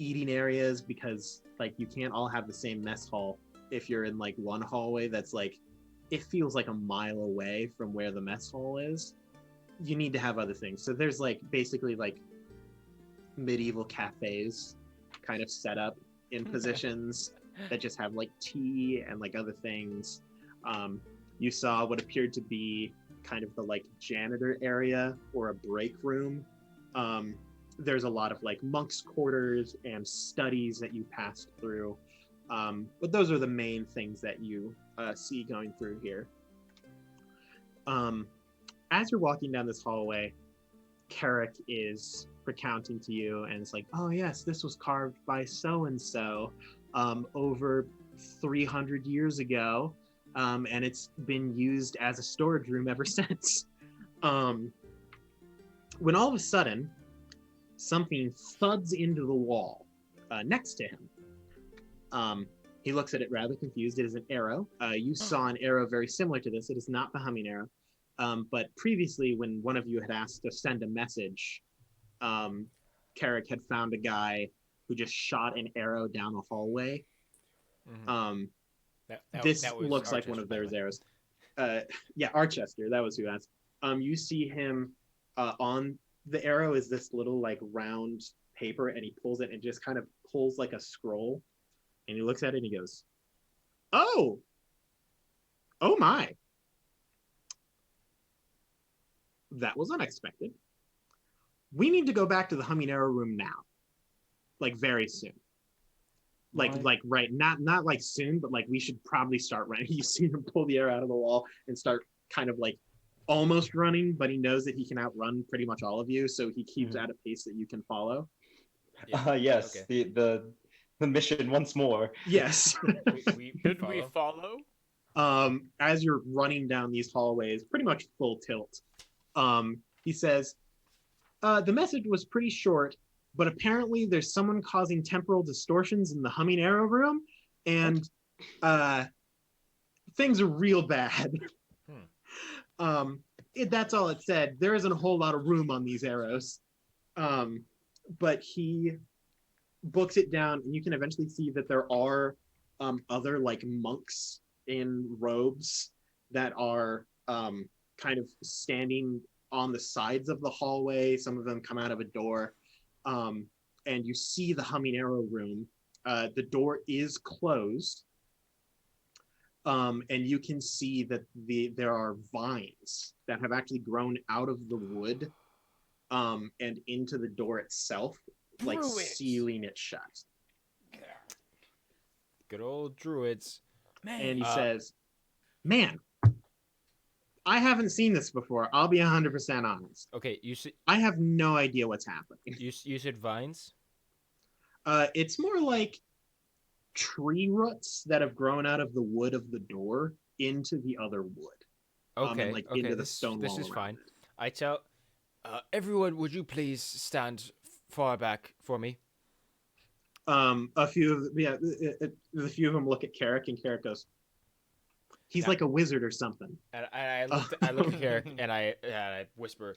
eating areas because like you can't all have the same mess hall. If you're in like one hallway that's like, it feels like a mile away from where the mess hall is, you need to have other things. So there's like basically like medieval cafes kind of set up in positions that just have like tea and like other things. You saw what appeared to be kind of the like janitor area or a break room. There's a lot of like monks' quarters and studies that you passed through. But those are the main things that you see going through here. As you're walking down this hallway, Carrick is recounting to you, and it's like, oh yes, this was carved by so-and-so over 300 years ago, and it's been used as a storage room ever since. When all of a sudden, something thuds into the wall next to him. He looks at it rather confused. It is an arrow. You saw an arrow very similar to this. It is not the humming arrow. But previously, when one of you had asked to send a message, Carrick had found a guy who just shot an arrow down a hallway. Mm-hmm. This that was looks like one Archester, of by the those way. arrows. Yeah, Archester, that was who asked. You see him on the arrow is this little like round paper, and he pulls it and just kind of pulls like a scroll, and he looks at it and he goes, oh my, that was unexpected. We need to go back to the humming arrow room now, like very soon. Like right, not like soon, but like we should probably start running. You see him pull the arrow out of the wall and start kind of like almost running, but he knows that he can outrun pretty much all of you, so he keeps at a pace that you can follow. Yes, okay. the mission once more. Yes. Should we follow? As you're running down these hallways, pretty much full tilt, he says, the message was pretty short, but apparently there's someone causing temporal distortions in the humming arrow room, and things are real bad. That's all it said. There isn't a whole lot of room on these arrows. But he books it down, and you can eventually see that there are other like monks in robes that are kind of standing on the sides of the hallway. Some of them come out of a door, and you see the humming arrow room. The door is closed, and you can see that there are vines that have actually grown out of the wood and into the door itself, like sealing it shut. Good old druids. Man. And he says, "Man, I haven't seen this before. I'll be 100% honest. Okay, you said I have no idea what's happening. you said vines. It's more like tree roots that have grown out of the wood of the door into the other wood. Okay, and, like, okay, into the this, stone this wall is around fine. it. I tell everyone, would you please stand far back for me? A few of the few of them look at Carrick, and Carrick goes, "He's Yeah. like a wizard or something." And I look at Carrick and I whisper,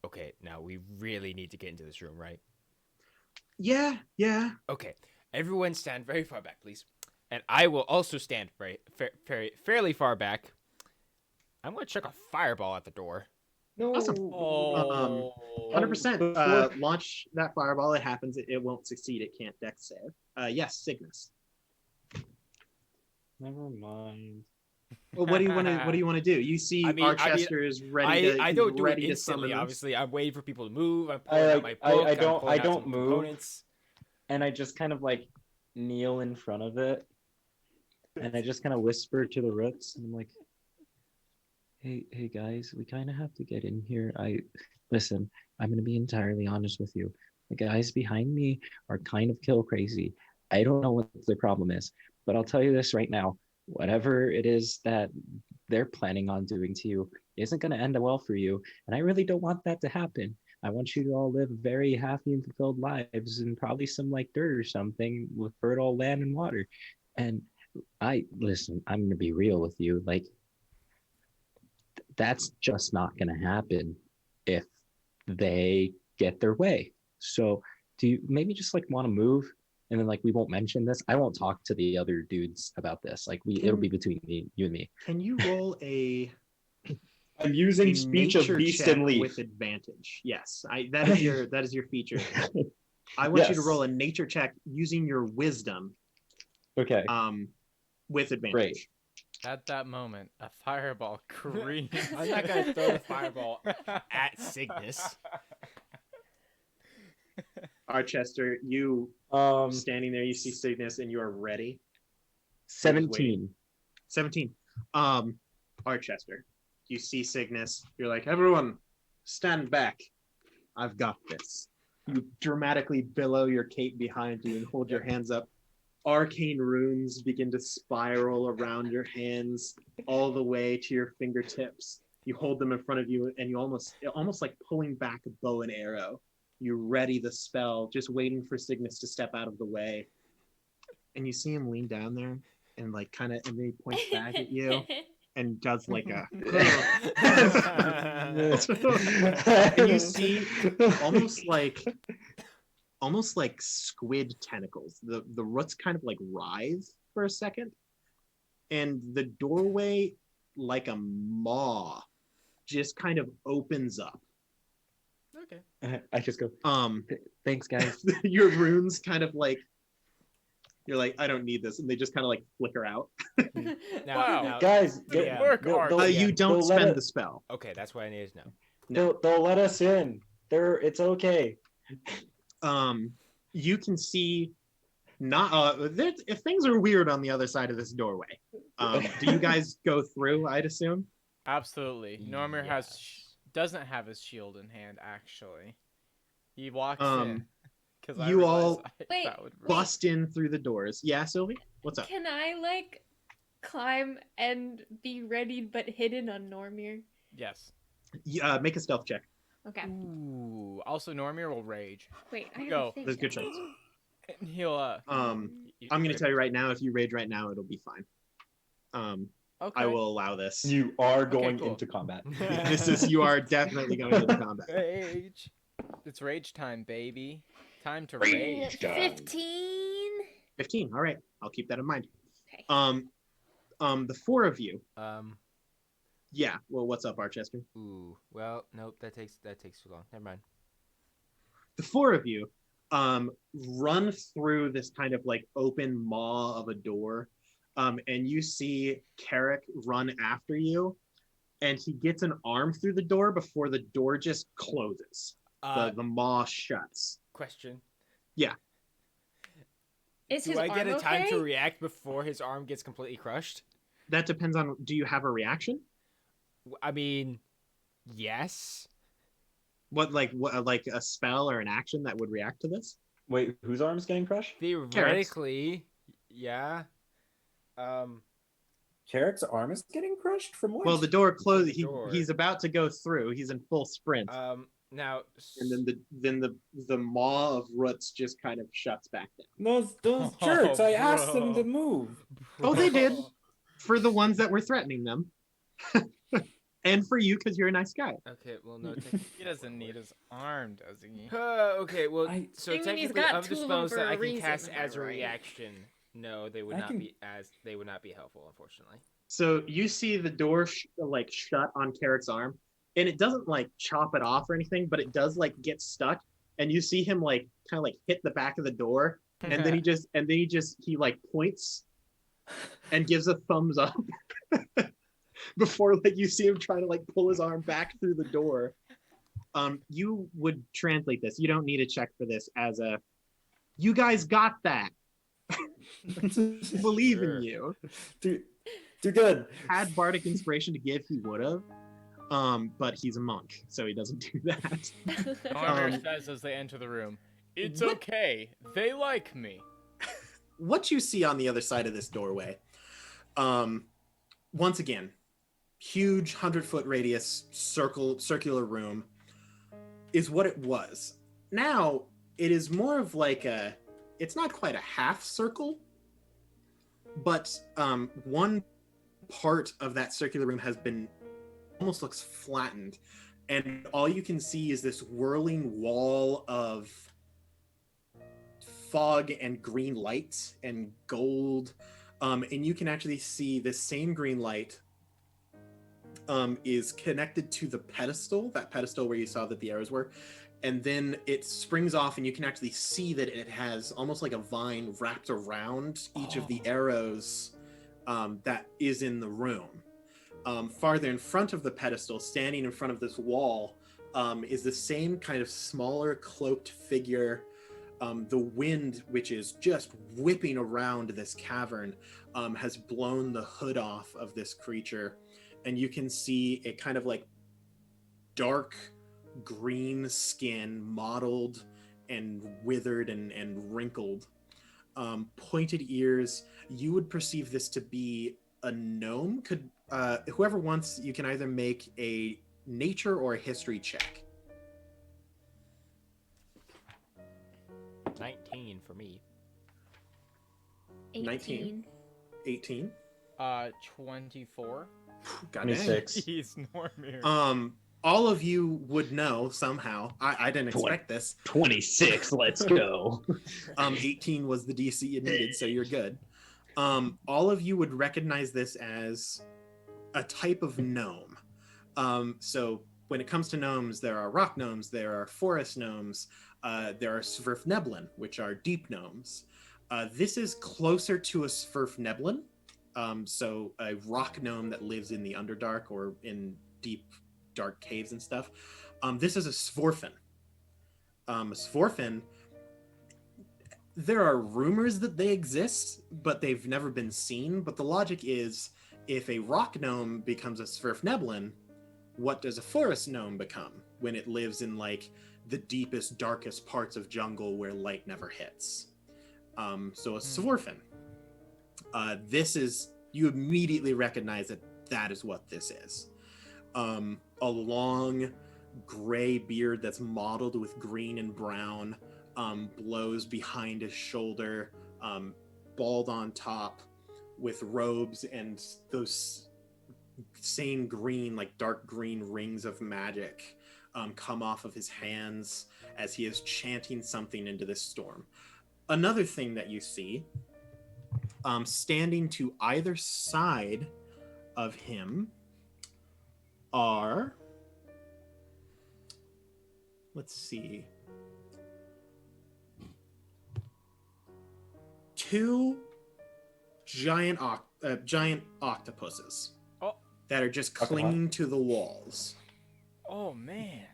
"Okay, now we really need to get into this room, right?" Yeah. Okay, everyone stand very far back, please. And I will also stand fairly far back. I'm gonna chuck a fireball at the door. No. Awesome. Oh. 100%. Before- Launch that fireball. It happens. It won't succeed. It can't dex save. Yes, Cygnus. Never mind. Well, what do you want to do? You see, Archester is ready to. I don't do it ready to instantly. summon Obviously, I'm waiting for people to move. I'm pulling out my book. I I'm don't- pulling I out don't some move. components. And I just kind of like kneel in front of it, and I just kind of whisper to the roots, and I'm like, "Hey guys, we kind of have to get in here. Listen. I'm gonna be entirely honest with you. The guys behind me are kind of kill crazy. I don't know what their problem is, but I'll tell you this right now. Whatever it is that they're planning on doing to you isn't going to end well for you. And I really don't want that to happen. I want you to all live very happy and fulfilled lives and probably some like dirt or something with fertile land and water. And listen, I'm going to be real with you. Like, that's just not going to happen if they get their way. So do you maybe just like want to move? And then like we won't mention this. I won't talk to the other dudes about this. Like it'll be between you and me. Can you roll a I'm using a speech of nature beast check and leaf. with advantage? Yes, that is your feature. I want you to Yes. roll a nature check using your wisdom. Okay. With advantage. Great. At that moment, a fireball creams. I'm not gonna throw the fireball at Cygnus. Archester, you standing there, you see Cygnus, and you are ready. 17. 17. Archester, you see Cygnus. You're like, everyone, stand back. I've got this. You dramatically billow your cape behind you and hold your hands up. Arcane runes begin to spiral around your hands all the way to your fingertips. You hold them in front of you, and you almost like pulling back a bow and arrow. You ready the spell, just waiting for Cygnus to step out of the way. And you see him lean down there and like kind of, and then he points back at you and does like a. And you see almost like squid tentacles. The roots kind of like writhe for a second, and the doorway, like a maw, just kind of opens up. Okay. I just go, thanks, guys. Your runes kind of like, you're like, I don't need this, and they just kind of like flicker out. Wow. Guys, Yeah. Work, Arch. You don't they'll let spend it- the spell. Okay, that's what I needed to know. they'll let us in. It's okay. You can see not if things are weird on the other side of this doorway. Do you guys go through, I'd assume? Absolutely. Normir doesn't have his shield in hand. Actually, he walks in. Because you all Wait. that would bust in through the doors. Yeah, Sylvie, what's up? Can I like climb and be ready but hidden on Normir? Yes. Make a stealth check. Okay. Ooh. Also, Normir will rage. Wait, I have Go. a thing. There's a good chance. And he'll I'm gonna tell you right now, if you rage right now, it'll be fine. Okay. I will allow this. You are going cool. into combat. You are definitely going into combat. Rage. It's rage time, baby. Time to Rage rage. time. 15. 15. All right, I'll keep that in mind. Okay. The four of you. Um. Yeah. Well, what's up, Archester? Ooh. Well, nope. That takes too long. Never mind. The four of you run through this kind of like open maw of a door, and you see Carrick run after you, and he gets an arm through the door before the door just closes. The maw shuts. Question. Yeah. Is his Do I get arm a time okay? to react before his arm gets completely crushed? That depends on. Do you have a reaction? I mean, yes. What like a spell or an action that would react to this? Wait, whose arm's getting crushed? Theoretically, yeah. Carrick's arm is getting crushed from what? Well, the door closed. The door. He's about to go through. He's in full sprint, Now. and then the maw of roots just kind of shuts back down. those jerks. I asked them to move. Oh, they did. For the ones that were threatening them, and for you because you're a nice guy. Okay, well, no. He doesn't need his arm, does he? Okay, well, so I mean, he's technically, got of the two of spells them that for I a can reason, cast am I as a right? reaction, no, they would I not can- be helpful, unfortunately. So you see the door like shut on Carrick's arm, and it doesn't like chop it off or anything, but it does like get stuck, and you see him like kind of like hit the back of the door, and then he like points and gives a thumbs up before like you see him trying to like pull his arm back through the door. You would translate this. You don't need a check for this as a you guys got that. Believe Sure. in you. Too good. Had bardic inspiration to give, he would have. But he's a monk, so he doesn't do that. Normir says as they enter the room, "It's What? okay. They like me." What you see on the other side of this doorway, once again, huge 100-foot radius circular room is what it was. Now it is more of like it's not quite a half circle, but one part of that circular room has been almost looks flattened, and all you can see is this whirling wall of fog and green light and gold, and you can actually see this same green light is connected to the pedestal, that pedestal where you saw that the arrows were, and then it springs off, and you can actually see that it has almost like a vine wrapped around each of the arrows that is in the room. Farther in front of the pedestal, standing in front of this wall, is the same kind of smaller cloaked figure. The wind, which is just whipping around this cavern, has blown the hood off of this creature, and you can see a kind of like dark green skin, mottled and withered and wrinkled, pointed ears. You would perceive this to be a gnome. Could whoever wants, you can either make a nature or a history check. 19 for me. 19. 18. 24. God dang. 26. He's Normir. All of you would know somehow. I didn't expect this. 26, let's go. 18 was the DC you needed, so you're good. All of you would recognize this as a type of gnome. So when it comes to gnomes, there are rock gnomes, there are forest gnomes, there are Svirfneblin, which are deep gnomes. This is closer to a Svirfneblin, so a rock gnome that lives in the Underdark or in deep dark caves and stuff. This is a Svorfin. Svorfin, there are rumors that they exist, but they've never been seen. But the logic is, if a rock gnome becomes a Svirfneblin, what does a forest gnome become when it lives in like the deepest, darkest parts of jungle where light never hits? So a Svorfin. This is, you immediately recognize that that is what this is. A long gray beard that's mottled with green and brown, blows behind his shoulder, bald on top, with robes and those same green, like dark green rings of magic come off of his hands as he is chanting something into this storm. Another thing that you see Standing to either side of him are, let's see, two giant octopuses Oh. that are just clinging to the walls. Oh man.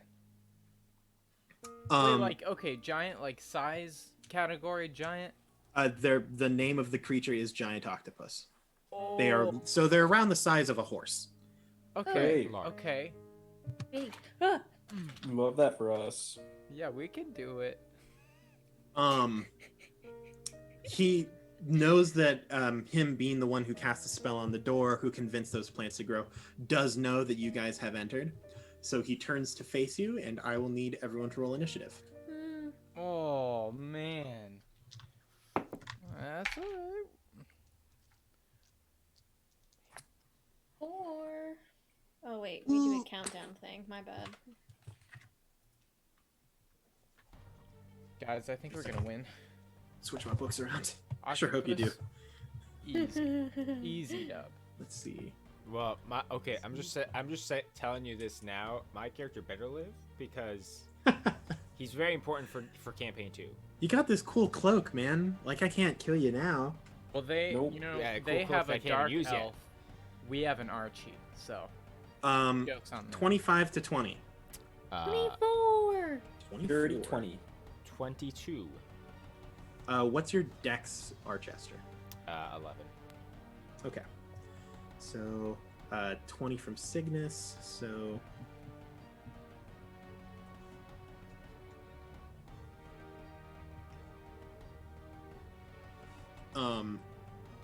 Um, Wait, okay, giant, size category giant. the name of the creature is giant octopus. Oh. They're around the size of a horse. Okay. Hey. Okay. Hey. Ah. Love that for us. Yeah, we can do it. He knows that him being the one who cast a spell on the door, who convinced those plants to grow, does know that you guys have entered. So he turns to face you, and I will need everyone to roll initiative. Oh man. That's alright. 4. Oh wait, we do a countdown thing. My bad. Guys, I think we're gonna win. Switch my books around. I sure hope you do. Easy. Easy dub. Let's see. Well, I'm just telling you this now. My character better live because he's very important for campaign 2. You got this cool cloak, man. Like, I can't kill you now. Well, they, Nope. they cool have I a can't dark use yet. elf. We have an Archie, so jokes on them. 25 to 20. 24. 30, 20. 22. What's your dex, Archester? 11. Okay. So, 20 from Cygnus, so...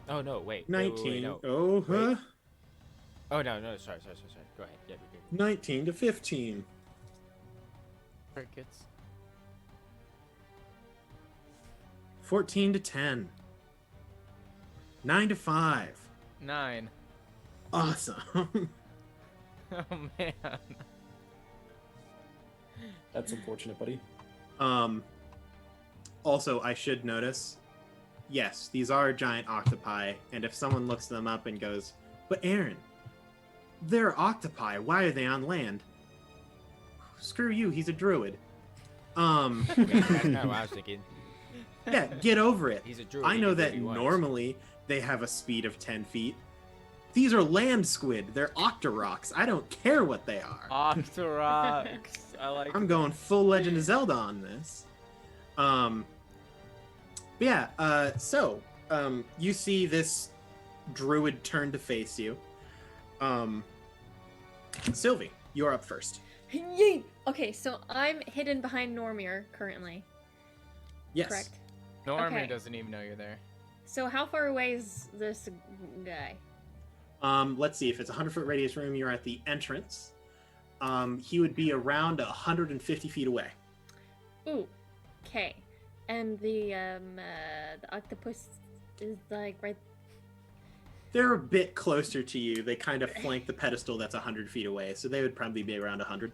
Oh no, wait. 19. Wait, no. Oh, huh? Wait. Oh no, sorry. Go ahead. Yeah, we 19 to 15. Crickets. 14 to 10. 9 to 5. 9. Awesome. Oh man. That's unfortunate, buddy. Also, I should notice, yes, these are giant octopi, and if someone looks them up and goes, but Aaron, they're octopi, why are they on land? Screw you, he's a druid. That's kind of what I was thinking. Yeah, get over it. He's a druid. I he know can do that what he wants. normally they have a speed of 10 feet. These are land squid. They're octoroks. I don't care what they are. Octorox. I like. I'm going full Legend of Zelda on this. So you see this druid turn to face you. Sylvie, you're up first. Yay! Okay, so I'm hidden behind Normir currently. Yes. Correct. Normir Okay. doesn't even know you're there. So how far away is this guy? Let's see. If it's a 100-foot radius room, you're at the entrance. He would be around 150 feet away. Ooh. Okay. And the octopus is like right. They're a bit closer to you. They kind of flank the pedestal that's 100 feet away, so they would probably be around 100.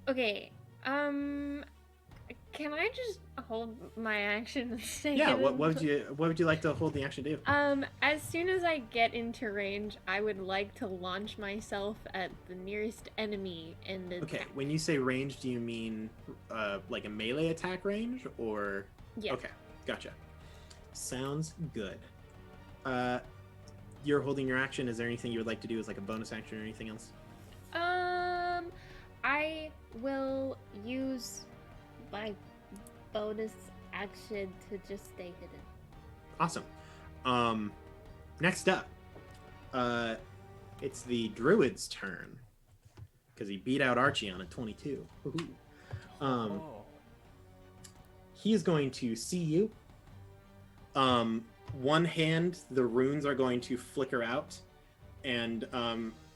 Okay. Can I just hold my action and stay Yeah. hidden? What would you like to hold the action to do? As soon as I get into range, I would like to launch myself at the nearest enemy in the. Okay. When you say range, do you mean like a melee attack range, or? Yeah. Okay. Gotcha. Sounds good. You're holding your action. Is there anything you would like to do as like a bonus action or anything else? I will use my bonus action to just stay hidden. Awesome. Next up, it's the druid's turn because he beat out Archie on a 22. Woohoo. Oh. He is going to see you. One hand, the runes are going to flicker out, and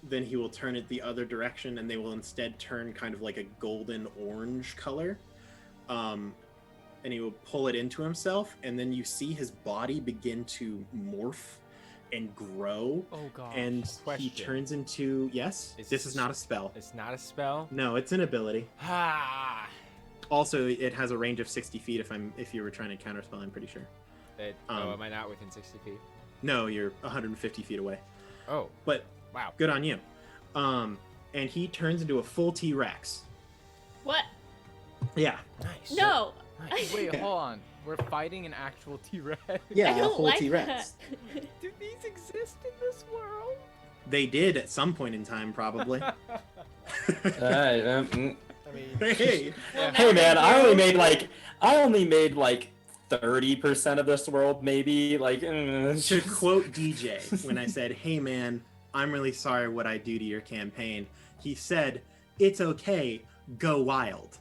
then he will turn it the other direction, and they will instead turn kind of like a golden orange color. And he will pull it into himself, and then you see his body begin to morph and grow, Oh god. and he Question. turns into this is not a spell. It's not a spell. No, it's an ability. Ha! Also, it has a range of 60 feet if you were trying to counterspell, I'm pretty sure. Am I not within 60 feet? No, you're 150 feet away. Oh, But wow. good on you. And he turns into a full T-Rex. What? Yeah. Nice. No. Nice. Wait, hold on. We're fighting an actual T-Rex. Yeah, I a don't full like T-Rex. that. Do these exist in this world? They did at some point in time, probably. I mean, Hey, Yeah. Hey man, I only made like 30% of this world, maybe. Like, to quote DJ, when I said, "Hey man, I'm really sorry what I do to your campaign," he said, "It's okay, go wild."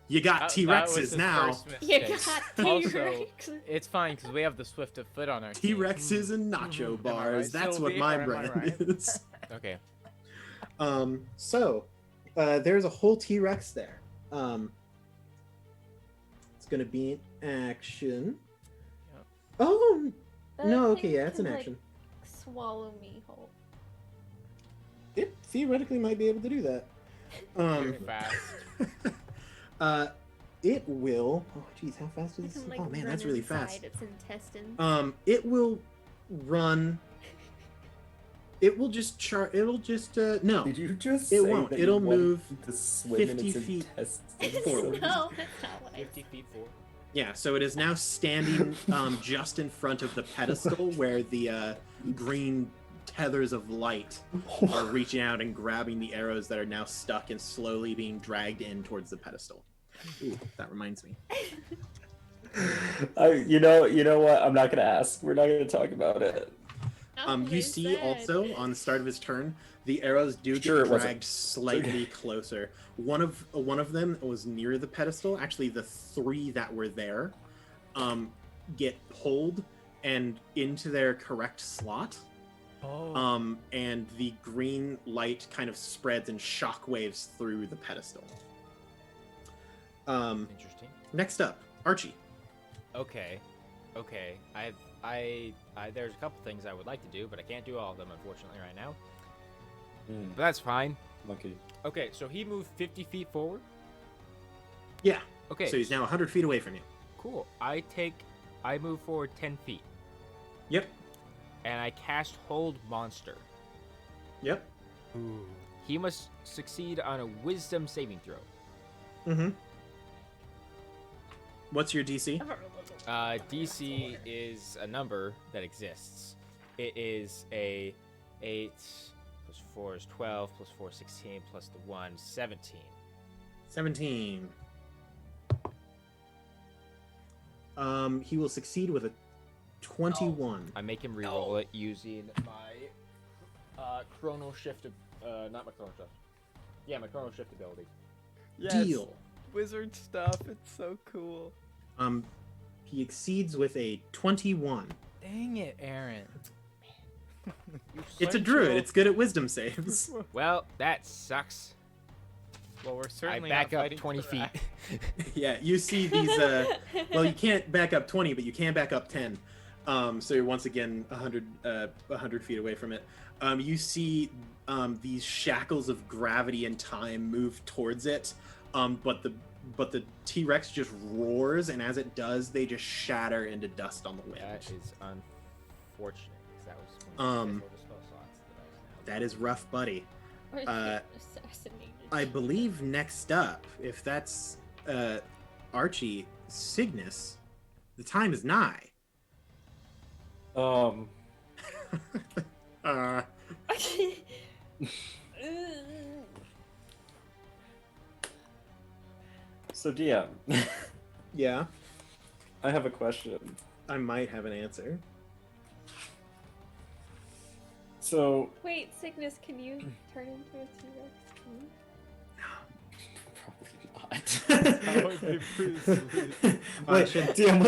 You got That was T-Rexes his now. first You mistake. got Also, T-Rex. it's fine because we have the Swift of Foot on our team. T-Rexes and nacho Am I bars. right, That's what Sylvie, my or am I brand right? is. okay. So, there's a whole T-Rex there. It's gonna be an action. Yep. Oh That no, thing okay, yeah, it's an can, like, action. Swallow me whole. It theoretically might be able to do that. Very fast. It will. Oh, geez, how fast It is this? can, like, Oh man, run that's really inside fast. its intestines. It will run. It will just It'll just no. Did you just It say won't. that It'll you wanted move to swim in 50 its feet intestines? forward. No, that's not what I 50 feet forward. Yeah, so it is now standing just in front of the pedestal where the green tethers of light are reaching out and grabbing the arrows that are now stuck and slowly being dragged in towards the pedestal. Ooh, that reminds me. You know what? I'm not gonna ask. We're not gonna talk about it. Oh, You they see said. also on the start of his turn, the arrows do Sure, get it wasn't. dragged slightly closer. One of them was near the pedestal. Actually, the three that were there get pulled and into their correct slot. Oh. And the green light kind of spreads and shockwaves through the pedestal. Interesting. Next up, Archie. Okay. There's a couple things I would like to do, but I can't do all of them unfortunately right now. But that's fine. Monkey. Okay, so he moved 50 feet forward. Yeah. Okay. So he's now 100 feet away from you. Cool. I move forward 10 feet, Yep. and I cast Hold Monster. Yep. He must succeed on a Wisdom saving throw. Mm-hmm. What's your DC? DC is a number that exists. It is a 8 plus 4 is 12 plus 4 is 16 plus the 1 17. 17. He will succeed with a 21. I make him reroll it using my chrono shift. Not my chrono shift. Yeah, my chrono shift ability. Yes. Deal. Wizard stuff. It's so cool. He exceeds with a 21. Dang it, Aaron. It's a druid. It's good at wisdom saves. Well, that sucks. Well, we're I certainly back not up fighting 20 feet. T-Rex. Yeah, you see these. Well, you can't back up 20, but you can back up 10. So you're once again 100 feet away from it. You see these shackles of gravity and time move towards it, but the T-Rex just roars, and as it does, they just shatter into dust on the wind. That is unfortunate. 'Cause that was one of the spell slots that I was now. That is rough, buddy. Or assassinated. I believe next up, if that's Archie, Cygnus, the time is nigh. So DM, Yeah, I have a question. I might have an answer. So Wait, Cygnus, can you turn into a T-Rex? probably not. That would be pretty sweet. Wait, DM,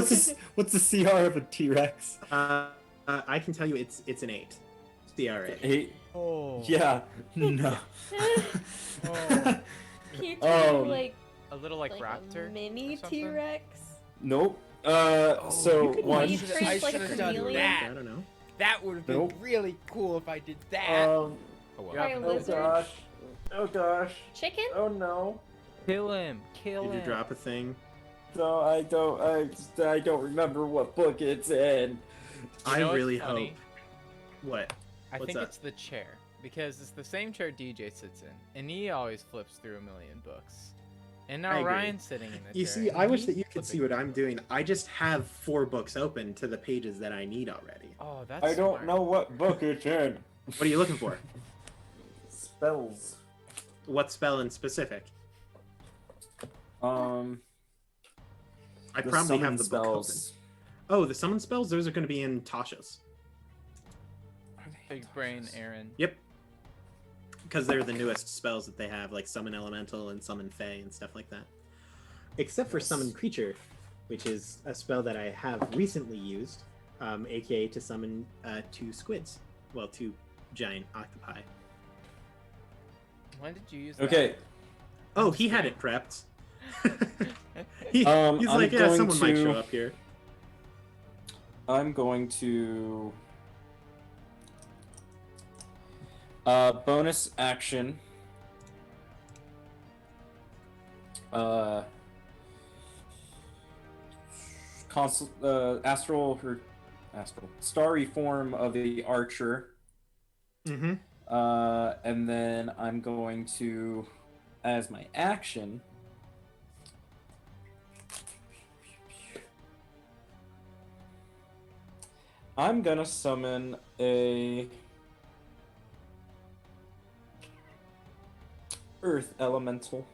what's the CR of a T-Rex? I can tell you it's an 8. It's the RA. 8. Oh. Yeah. No. Oh. Can you turn into, Um, like A little like, a raptor. mini or something? T-Rex? Nope. So could one. leave first, like, a chameleon. I don't know. That would have been Nope. really cool if I did that. Oh well. Yeah. By a Oh, lizard? gosh. Oh gosh. Chicken? Oh no. Kill him. Kill Did him. you drop a thing? don't remember what book it's in. I know what's really funny? hope. What? I What's think up? it's the chair because it's the same chair DJ sits in, and he always flips through a million books. And I now agree. Ryan's sitting in the You chair. see, and I wish he's that you could see flipping what through I'm books. doing. I just have 4 books open to the pages that I need already. Oh, that's I don't smart. know what book it's in. What are you looking for? Spells. What spell in specific? The I probably have summon the book open. spells. Oh, the summon spells? Those are going to be in Tasha's. Big brain, Aaron. Yep. Because they're the newest spells that they have, like Summon Elemental and Summon Fey and stuff like that. Except for Summon Creature, which is a spell that I have recently used, aka to summon 2 squids. Well, 2 giant octopi. When did you use that? Okay. Oh, he had it prepped. He's I'm like, yeah, going someone might to- show up here. I'm going to bonus action. Astral starry form of the archer. Mm-hmm. And then I'm going to, as my action, I'm gonna summon a earth elemental.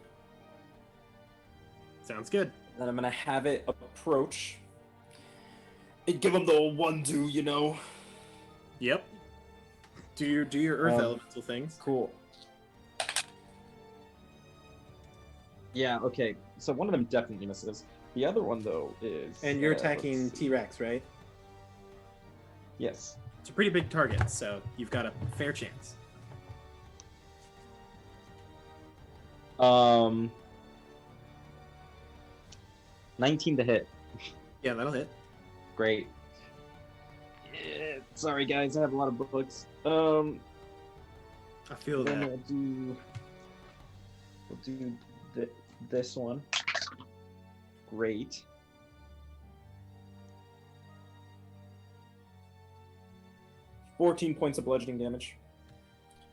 Sounds good. Then I'm gonna have it approach. And give him the old 1-2, you know. Yep. Do your earth Um, elemental things. Cool. Yeah, okay. So one of them definitely misses. The other one, though, is... And you're let's attacking see. T-Rex, right? Yes. It's a pretty big target, so you've got a fair chance. 19 to hit. Yeah, that'll hit. Great. Yeah, sorry, guys. I have a lot of books. I feel Then that. we'll do this one. Great. $14 points of bludgeoning damage.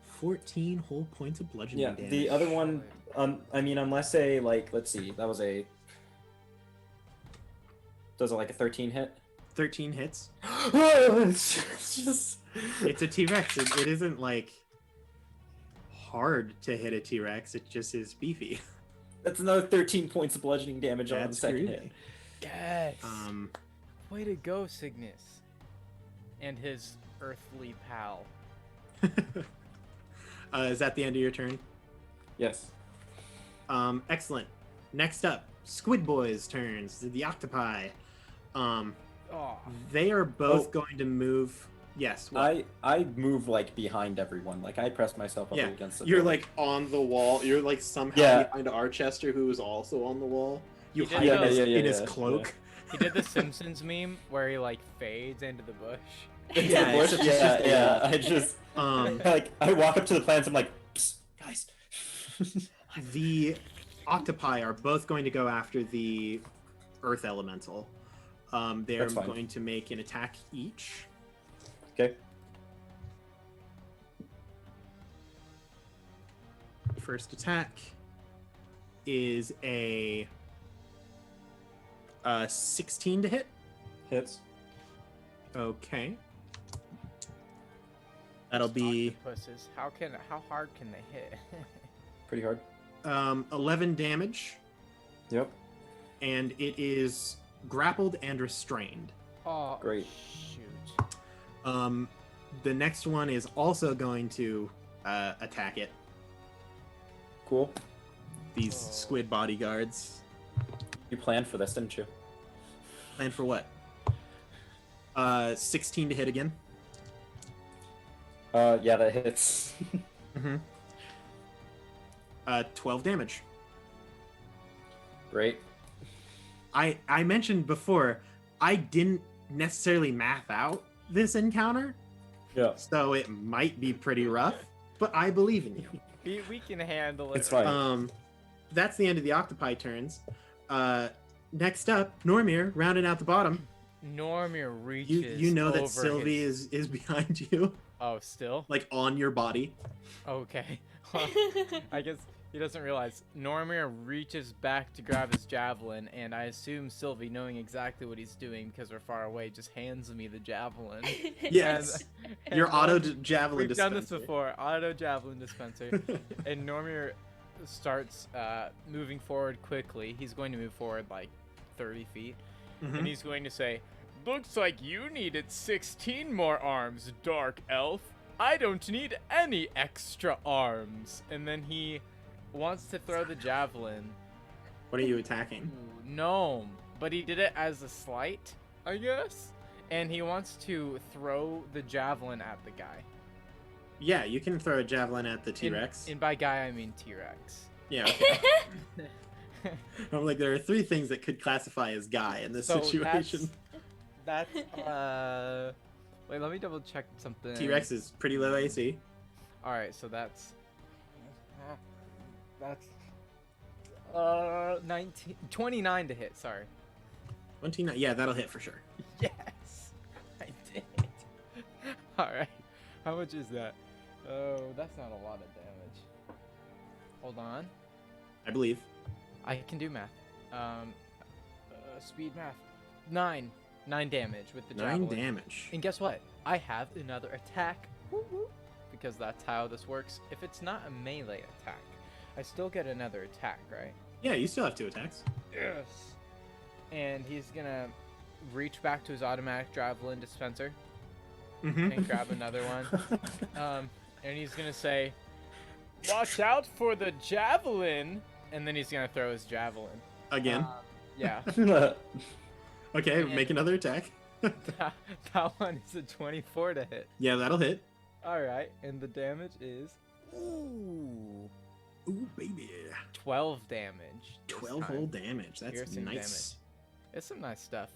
14 whole points of bludgeoning Yeah, damage. the other one, I mean, unless a, like, let's see, that was a... Does it like a 13 hit? 13 hits. It's just... It's a T-Rex. It isn't, like, hard to hit a T-Rex. It just is beefy. That's another 13 points of bludgeoning damage on the That's second groovy. hit. Yes. Um, Way to go, Cygnus. And his earthly pal. is that the end of your turn? Yes. Excellent. Next up, Squid Boy's turns. The octopi. Oh. They are both Oh. going to move. Yes. what? I move, like, behind everyone. Like, I press myself up Yeah, against the You're door. like on the wall. You're like somehow Yeah. behind Archester, who is also on the wall. You He did hide Yeah, in his, yeah, yeah, in his yeah, cloak. He did the Simpsons meme where he like fades into the bush. Yeah, Bush? it's yeah, just a yeah. wall. I just, Um, like, I walk up to the plants, I'm like, psst, guys. the octopi are both going to go after the earth elemental. They are That's fine. going to make an attack each. Okay. First attack is a 16 to hit. Hits. Okay. That'll be Octopuses. How hard can they hit? Pretty hard. 11 damage, Yep. and it is grappled and restrained. Oh, Great. Shoot. The next one is also going to attack it. Cool. These Oh. squid bodyguards. You planned for this, didn't you? Plan for what? 16 to hit again. Yeah, that hits. Mm-hmm. 12 damage. Great. I mentioned before, I didn't necessarily math out this encounter, Yeah. so it might be pretty rough, but I believe in you. We can handle it. It's fine. That's the end of the octopi turns. next up, Normir, rounding out the bottom. Normir reaches. You know that over Sylvie his... is behind you, Oh, still? like on your body. Okay. I guess he doesn't realize. Normir reaches back to grab his javelin, and I assume Sylvie, knowing exactly what he's doing because we're far away, just hands me the javelin. Yes, And your auto Norm- javelin We've done this dispenser. before. Auto javelin dispenser. And Normir starts moving forward quickly. He's going to move forward like 30 feet. Mhm. And he's going to say, "Looks like you needed 16 more arms, Dark Elf. I don't need any extra arms." And then he wants to throw the javelin. What are you attacking? Ooh, gnome. But he did it as a slight, I guess. And he wants to throw the javelin at the guy. Yeah, you can throw a javelin at the T-Rex. And by guy, I mean T-Rex. Yeah. Okay. I'm like, there are 3 things that could classify as guy in this So situation. That's wait, let me double check something. T-Rex is pretty low AC. All right, so that's 29 to hit. Sorry. 29. Yeah, that'll hit for sure. Yes, I did. All right, how much is that? Oh, that's not a lot of damage. Hold on, I believe. I can do math. Speed math. 9 damage with the 9 javelin. damage. And guess what? I have another attack. Woo woo. Because that's how this works. If it's not a melee attack, I still get another attack, right? Yeah, you still have 2 attacks. Yes. And he's gonna reach back to his automatic javelin dispenser Mm-hmm. and grab another one. And he's gonna say, "Watch out for the javelin!" And then he's gonna throw his javelin. Again. Yeah. Okay, and- make another attack. that one is a 24 to hit. Yeah, that'll hit. All right, and the damage is ooh, Ooh, baby. 12 damage. this 12 time. whole damage. That's Piercing nice. It's some nice stuff.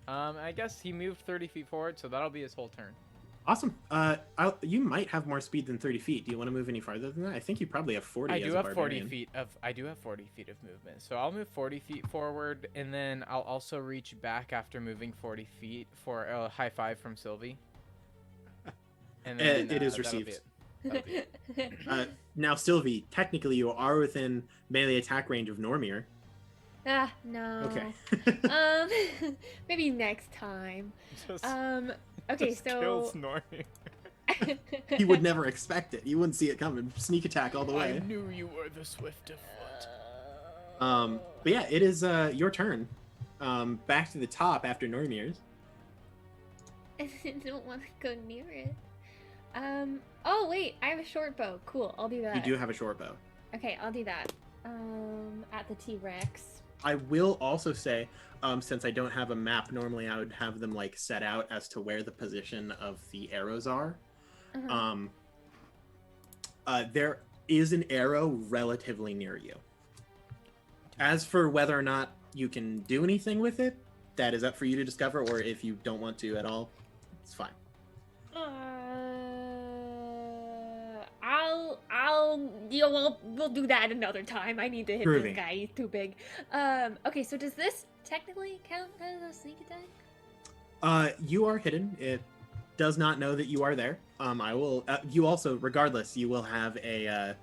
I guess he moved 30 feet forward, so that'll be his whole turn. Awesome. You might have more speed than 30 feet. Do you want to move any farther than that? I think you probably have 40 I as do a have 40 barbarian. feet of movement, so I'll move 40 feet forward, and then I'll also reach back after moving 40 feet for a high five from Sylvie. And then It is that'll be received. it. That'll be it. Now, Sylvie, technically you are within melee attack range of Normir. No. Okay. Maybe next time. Just, Okay, just so kills Normir. He would never expect it. You wouldn't see it coming. Sneak attack all the way. I knew you were the swift of foot. But yeah, it is your turn. Back to the top after Normir's. I don't want to go near it. Oh wait, I have a short bow. Cool, I'll do that. You do have a short bow. Okay, I'll do that. At the T-Rex. I will also say, since I don't have a map, normally I would have them like set out as to where the position of the arrows are. Uh-huh. There is an arrow relatively near you. As for whether or not you can do anything with it, that is up for you to discover, or if you don't want to at all, it's fine. We'll do that another time. I need to hit Groovy. this guy. He's too big. Okay, so does this technically count as a sneak attack? You are hidden. It does not know that you are there. I will. You also, regardless, you will have a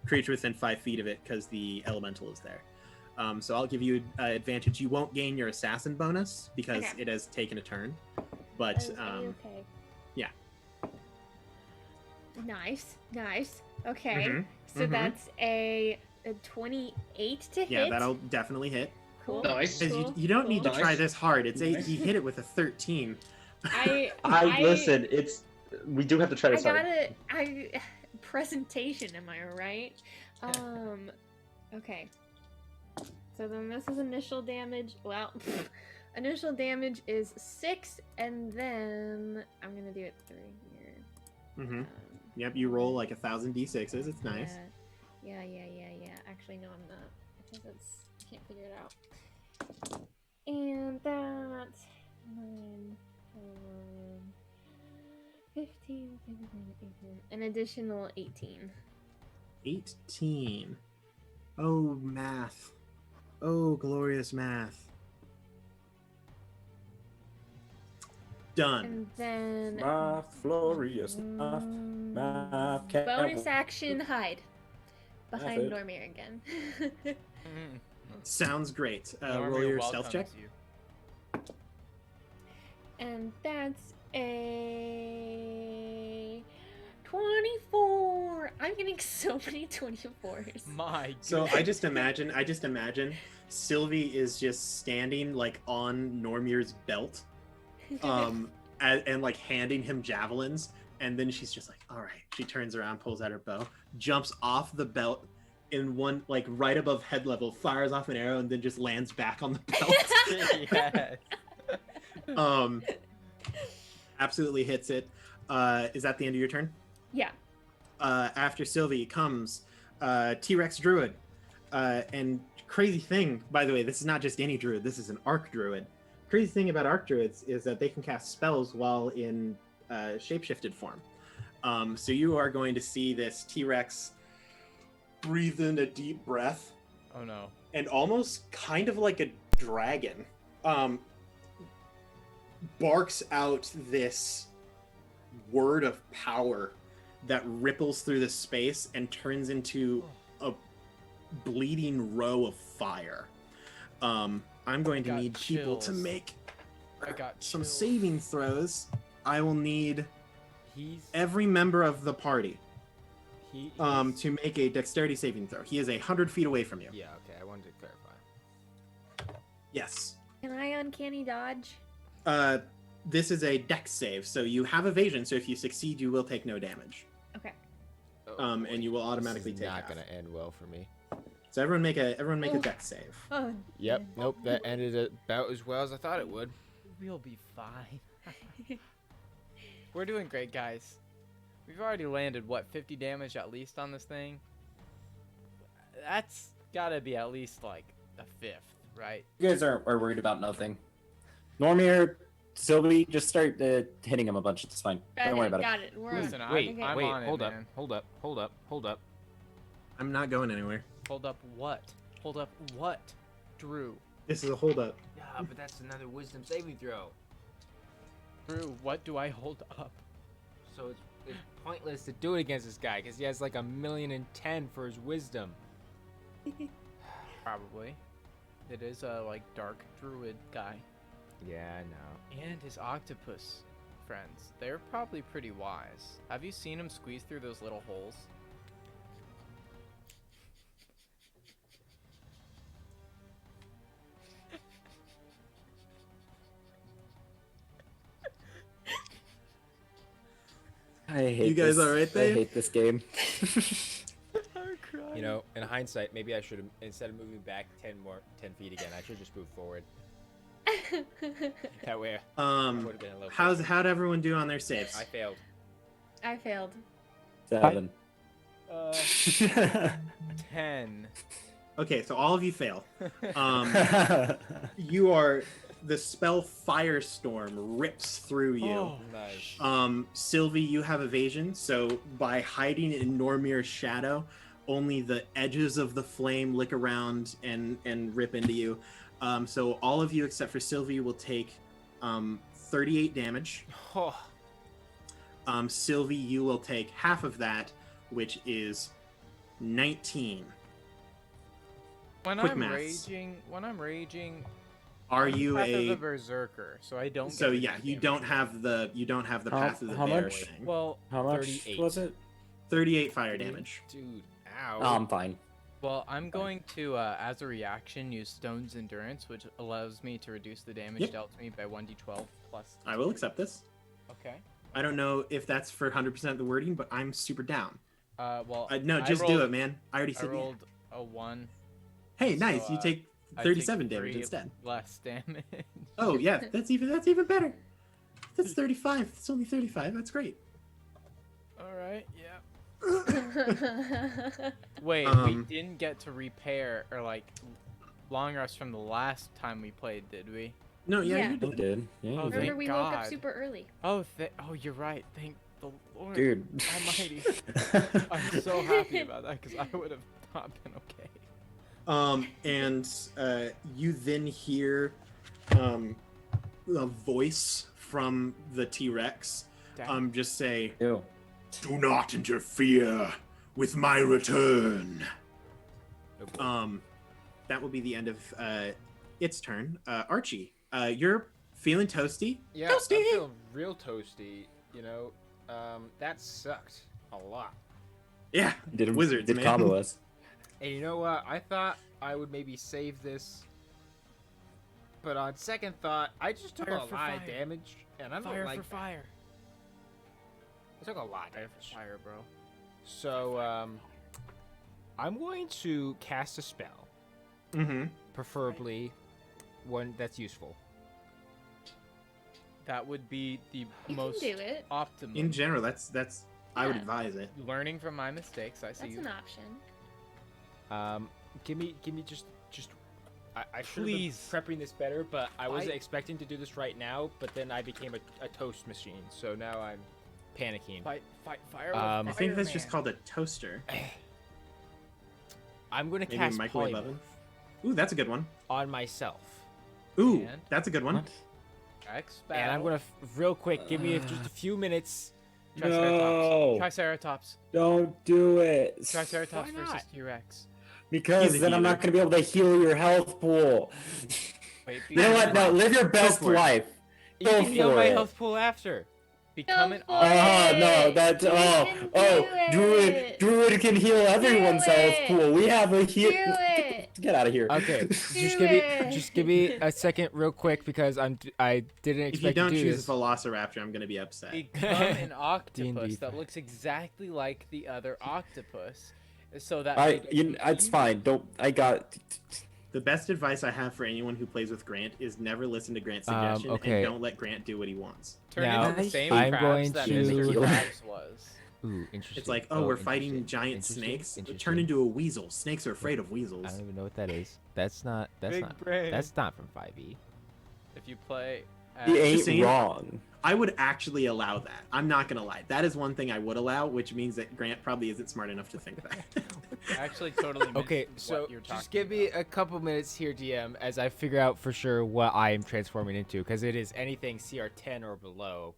creature within 5 feet of it because the elemental is there. So I'll give you advantage. You won't gain your assassin bonus because Okay. it has taken a turn. But Okay. yeah. Nice. Okay, Mhm, so mhm. that's a 28 to hit. yeah, that'll definitely hit. Cool. Nice. 'Cause Cool. you don't need to Nice. try this hard. It's Nice. he hit it with a 13. I Listen. We do have to try I this hard. gotta presentation. Am I right? Okay. So then this is initial damage. Well, initial damage is 6, and then I'm gonna do it 3 here. hmm Yep, you roll like 1,000 d6s. It's nice. Yeah. Actually, no, I'm not because it's I can't figure it out. And that's 9, 15, 18, an additional 18. 18. Oh, math. Oh, glorious math. Done. And then My Florius, my cat. bonus action hide behind Method. Normir again. Sounds great. Roll Normir your stealth check. welcomes you. And that's a 24. I'm getting so many 24s. My So goodness. I just imagine Sylvie is just standing like on Normir's belt, and like handing him javelins, and then she's just like, all right. She turns around, pulls out her bow, jumps off the belt in one like right above head level, fires off an arrow, and then just lands back on the belt. Yes. Absolutely hits it. Is that the end of your turn? Yeah. After Sylvie comes T-Rex Druid. And crazy thing, by the way, this is not just any druid, this is an arc druid. Crazy thing about arc druids is that they can cast spells while in shapeshifted form. So you are going to see this T-Rex breathe in a deep breath Oh no. and almost kind of like a dragon barks out this word of power that ripples through the space and turns into a bleeding row of fire. I'm going to Got need people to chills. make I got some chills. saving throws. I will need He's every member of the party he. to make a dexterity saving throw. He is 100 feet away from you. Yeah. Okay. I wanted to clarify. Yes. Can I uncanny dodge? This is a dex save, so you have evasion. So if you succeed, you will take no damage. Okay. Oh, And you will automatically this is take not half. gonna end well for me. So everyone make a Oh. dex save. Oh. Yep. Nope. That ended about as well as I thought it would. We'll be fine. We're doing great, guys. We've already landed, what, 50 damage at least on this thing? That's gotta be at least, like, a fifth, right? You guys are worried about nothing. Normir, Sylvie, just start hitting him a bunch. It's fine. Don't worry about it. Got it. We're on. Listen, Wait. Okay. I'm Wait. on it, Hold up. man. Hold up. Hold up. Hold up. I'm not going anywhere. Hold up what? Hold up what? Drew. This is a hold up. Yeah, but that's another wisdom saving throw. Drew, what do I hold up? So it's pointless to do it against this guy because he has like 1,010,000 for his wisdom. Probably. It is a, like, dark druid guy. Yeah, I know. And his octopus friends. They're probably pretty wise. Have you seen him squeeze through those little holes? I hate You guys this. all right I there? hate this game. I'm crying. You know, in hindsight, maybe I should have, instead of moving back 10 feet again, I should just move forward. That way, I would have been a little. How'd everyone do on their saves? I failed. I failed. 7. 10. Okay, so all of you fail. You are the spell Firestorm rips through you. Oh, Nice. Sylvie, you have evasion, so by hiding in Normir's shadow, only the edges of the flame lick around and rip into you. So all of you except for Sylvie will take 38 damage. Oh, Sylvie, you will take half of that, which is 19. When Quick I'm maths. raging, Are I'm you path of a the berserker, so I don't. so get yeah, any you damage don't from have the How- path of the how bear much? thing. it. Well, How much 38. was it? 38 fire damage. dude, ow. Oh, I'm fine. well, I'm going to, as a reaction, use Stone's Endurance, which allows me to reduce the damage Yep. dealt to me by 1d12 plus. I will accept this. Okay. I don't know if that's for 100% of the wording, but I'm super down. Well, No, I just do rolled- it, man. I already I said yeah. rolled a 1. Hey, nice. so, You take I 37 take damage 3 instead. Less damage. Oh yeah, that's even better. That's 35. It's only 35. That's great. All right. Yeah. Wait, we Um, didn't get to repair or like long rest from the last time we played, did we? No, yeah, Yeah. you I did. did. Yeah, Oh, you Remember, did. thank we woke up God. super early. Oh, you're right. Thank the Lord. Dude. Almighty. I'm so happy about that because I would have not been okay. And you then hear a voice from the T-Rex. Damn. Just say, Ew. "Do not interfere with my return." That will be the end of its turn. Archie, you're feeling toasty. Yeah, Toasty! I'm feeling real toasty. You know, that sucked a lot. Yeah, Did wizards, did man. combo us. And you know what? I thought I would maybe save this, but on second thought, I just took Fire a for lot of fire. damage, and I don't Fire like for that. fire. I took a lot of Fire damage. for fire, bro. So, I'm going to cast a spell, Mm-hmm. preferably one that's useful. That would be the You most can do it. optimum. In general, that's I would Yeah. advise it. Learning from my mistakes, I see That's you. an option. Give me just. I should have been Please. prepping this better, but I wasn't I- expecting to do this right now. But then I became a toast machine, so now I'm panicking. Fight fire. I with I think fire, that's just man. called a toaster. I'm gonna Maybe a cast microwave polymorph oven? Ooh, that's a good one. on myself, Ooh, And? that's a good one. What? X and I'm gonna real quick give me just a few minutes. No. Triceratops. Don't do it. Triceratops Why versus not? T-Rex. Because He's a then I'm healer. not gonna be able to heal your health pool. Wait, You know what? No, live your best for it. life. You Go can heal for my it. health pool after. Become an Go Oh for ox. no, it. that's You can do it. Druid can heal everyone's health it. pool. We have a heal. Do it. Get out of here. Okay, Do just give me a second, real quick, because I didn't If you expect don't to do choose this. a Velociraptor, I'm gonna be upset. Become an octopus D&D that looks exactly like the other octopus, so that It's fine. Don't. I got. The best advice I have for anyone who plays with Grant is never listen to Grant's suggestion okay. and don't let Grant do what he wants. turn Now, into the same I'm crabs going that to- Mr. Krabs was. Ooh, interesting. It's like, we're fighting giant snakes. Turn Interesting. into a weasel. Snakes are afraid of I weasels. don't even know what that is. That's not. Big brain. That's not from 5e. If you play, He ain't saying. wrong. I would actually allow that. I'm not gonna lie. That is one thing I would allow, which means that Grant probably isn't smart enough to think that. actually totally missed Okay, what so you're talking just give me about. a couple minutes here, DM, as I figure out for sure what I am transforming into, because it is anything CR10 or below.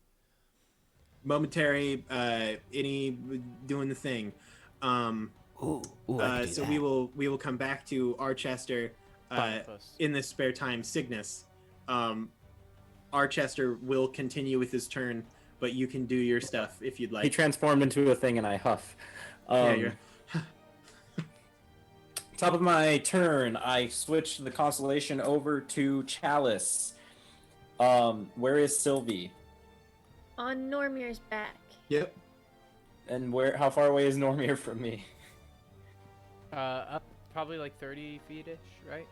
Momentary, any doing the thing. Ooh, So we will come back to Archester Octopus. in this spare time. Cygnus, Archester will continue with his turn, but you can do your stuff if you'd He like. transformed into a thing, and I huff. Yeah, you're- Top of my turn, I switched the constellation over to Chalice. Where is Sylvie? On Normir's back. Yep. And how far away is Normir from me? Up probably like 30 feet-ish, right?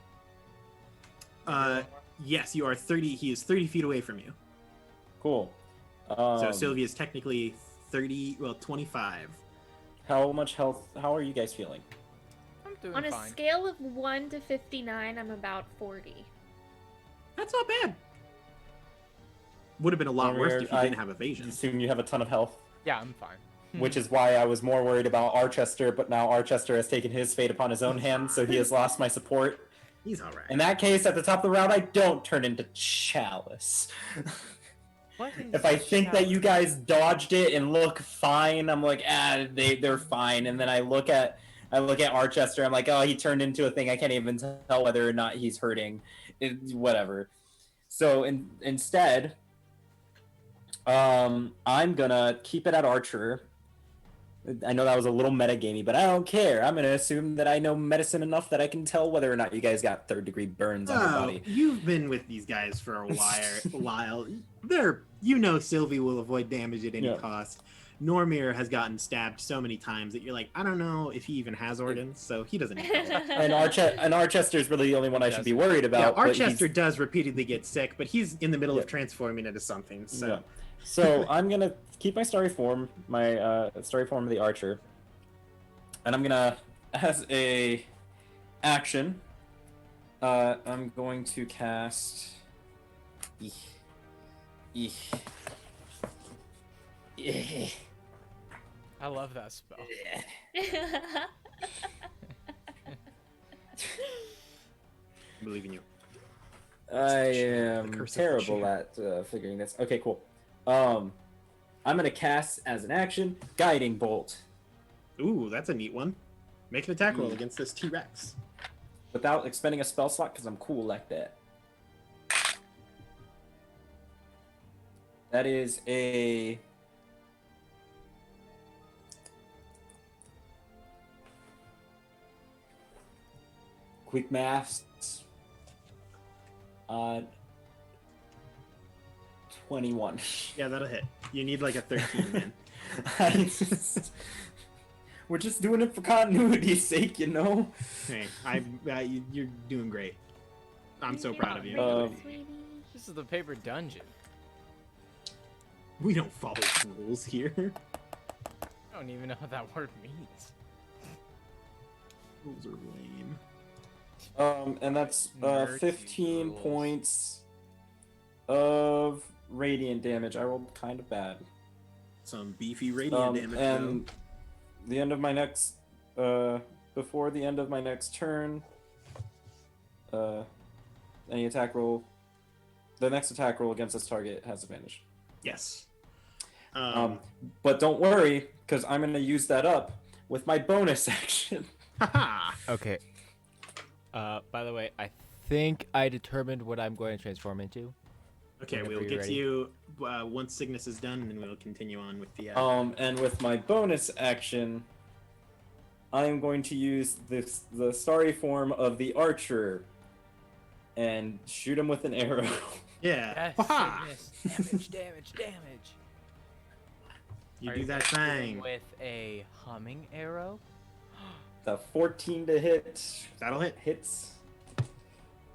Yes, you are 30. He is 30 feet away from you. Cool. So Sylvia is technically 30. Well, 25. How much health? How are you guys feeling? I'm doing On a fine. scale of 1 to 59, I'm about 40. That's not bad. Would have been a lot worse if you I didn't have evasion. assume you have a ton of health, Yeah, I'm fine. which is why I was more worried about Archester, but now Archester has taken his fate upon his own hands, so he has lost my support. He's all right. In that case, at the top of the round, I don't turn into Chalice. What is If I think that you guys dodged it and look fine, I'm like, they're fine. And then I look at Archester, I'm like, oh, he turned into a thing. I can't even tell whether or not he's hurting. Whatever. So instead, I'm gonna keep it at Archer. I know that was a little metagamey, but I don't care. I'm gonna assume that I know medicine enough that I can tell whether or not you guys got third-degree burns on your Oh, body. you've been with these guys for a while. Sylvie will avoid damage at any Yeah. cost. Normir has gotten stabbed so many times that you're like, I don't know if he even has organs, so he doesn't need help. And Archester's really the only one I should be worried Yeah, about. but he's- Archester does repeatedly get sick, but he's in the middle Yeah. of transforming into something. So Yeah. So I'm gonna keep my starry form, starry form of the archer, and I'm gonna, as a action, I'm going to cast. I love that spell. I believe in you. I The am curse of the terrible chair. at figuring this. Okay, cool. I'm gonna cast as an action Guiding Bolt Ooh, that's a neat one. Make an attack roll Hmm. against this T-Rex. without expending a spell slot because I'm cool like that. That is a quick maths. 21. Yeah, that'll hit. You need like a 13, man. We're just doing it for continuity's sake, you know? Hey, you're doing great. I'm so proud of you. Sweetie. This is the paper dungeon. We don't follow rules here. I don't even know what that word means. Rules are lame. And that's Nerdy 15 rules. points of radiant damage. I rolled kind of bad. Some beefy radiant damage, And the end of my next, before the end of my next turn, any attack roll, the next attack roll against this target has advantage. Yes. But don't worry, because I'm going to use that up with my bonus action. Haha. Okay. By the way, I think I determined what I'm going to transform into. Okay, Whenever we'll you're get to ready. you once Cygnus is done, and then we'll continue on with the. And with my bonus action, I am going to use the starry form of the archer and shoot him with an arrow. Yeah. Yes, Haha. Cygnus. damage. You Are do that gonna shoot him thing. with a humming arrow. The 14 to hit That'll hit. hits,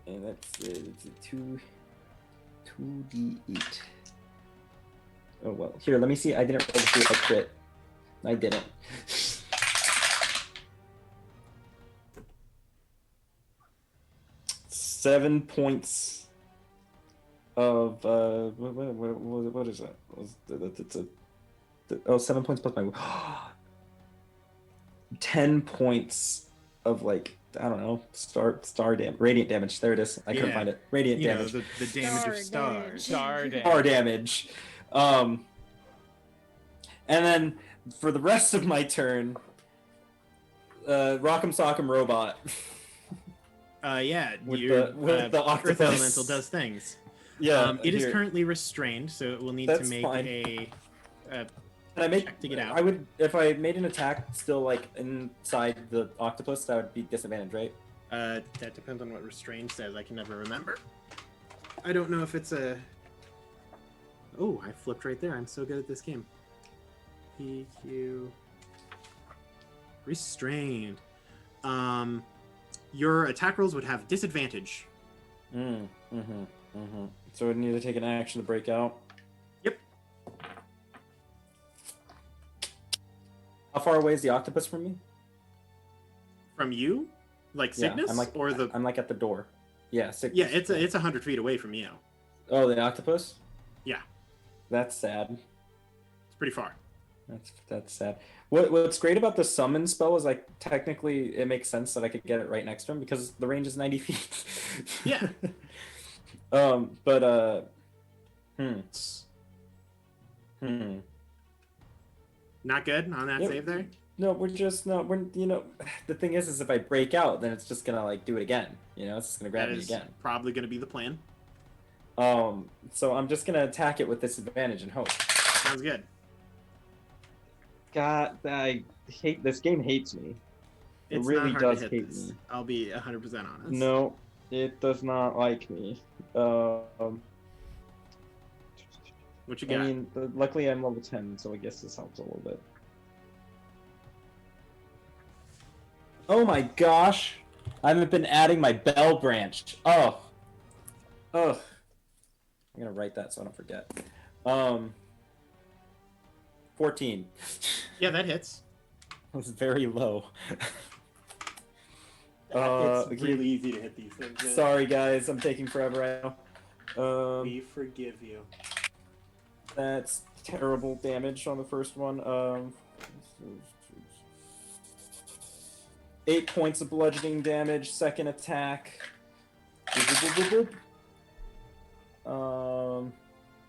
and that's it's a 2d8. Oh well, here let me see. I didn't roll to see if I crit. I didn't. Seven points of what is that? Oh, 7 points plus my 10 points of like I don't know radiant damage. There it is. I couldn't Yeah. find it. Radiant You know, damage. the damage of Star stars. Star damage. Star damage. And then for the rest of my turn, Rock'em Sock'em Robot. Yeah, With your the Earth octopus. Elemental does things. Yeah, It is here. currently restrained, so it will need to That's make fine. a. Can I make? check to get out. I would if I made an attack still like inside the octopus. That would be disadvantage, right? That depends on what restrained says. I can never remember. I don't know if it's a. Oh, I flipped right there. I'm so good at this game. PQ. Restrained. Your attack rolls would have disadvantage. So I need to take an action to break out. Yep. How far away is the octopus from me? From you, like Yeah, Cygnus, I'm like or the. I'm like at the door. Yeah, Cygnus. Yeah, it's 100 feet away from you. Oh, the octopus. Yeah, That's sad. it's pretty far. That's sad. What's great about the summon spell is like technically it makes sense that I could get it right next to him because the range is 90 feet. Yeah. But Not good on that Yep. save there. No, we're the thing is if I break out, then it's just gonna like do it again. You know, it's just gonna grab That me is again. probably going to be the plan. So I'm just gonna attack it with disadvantage and hope. Sounds good. God, I hate this game. Hates me. It It's really not hard does to hit hate this. me. I'll be 100% honest. No, it does not like me. What you I got? mean, luckily I'm level 10, so I guess this helps a little bit. Oh my gosh! I haven't been adding my bell branch. Oh. Ugh. I'm gonna write that so I don't forget. 14. Yeah, that hits. That was very low. It's really easy to hit these things. man. Sorry guys, I'm taking forever right now. We forgive you. That's terrible damage on the first one. 8 points of bludgeoning damage. Second attack. Boop, boop, boop, boop, boop.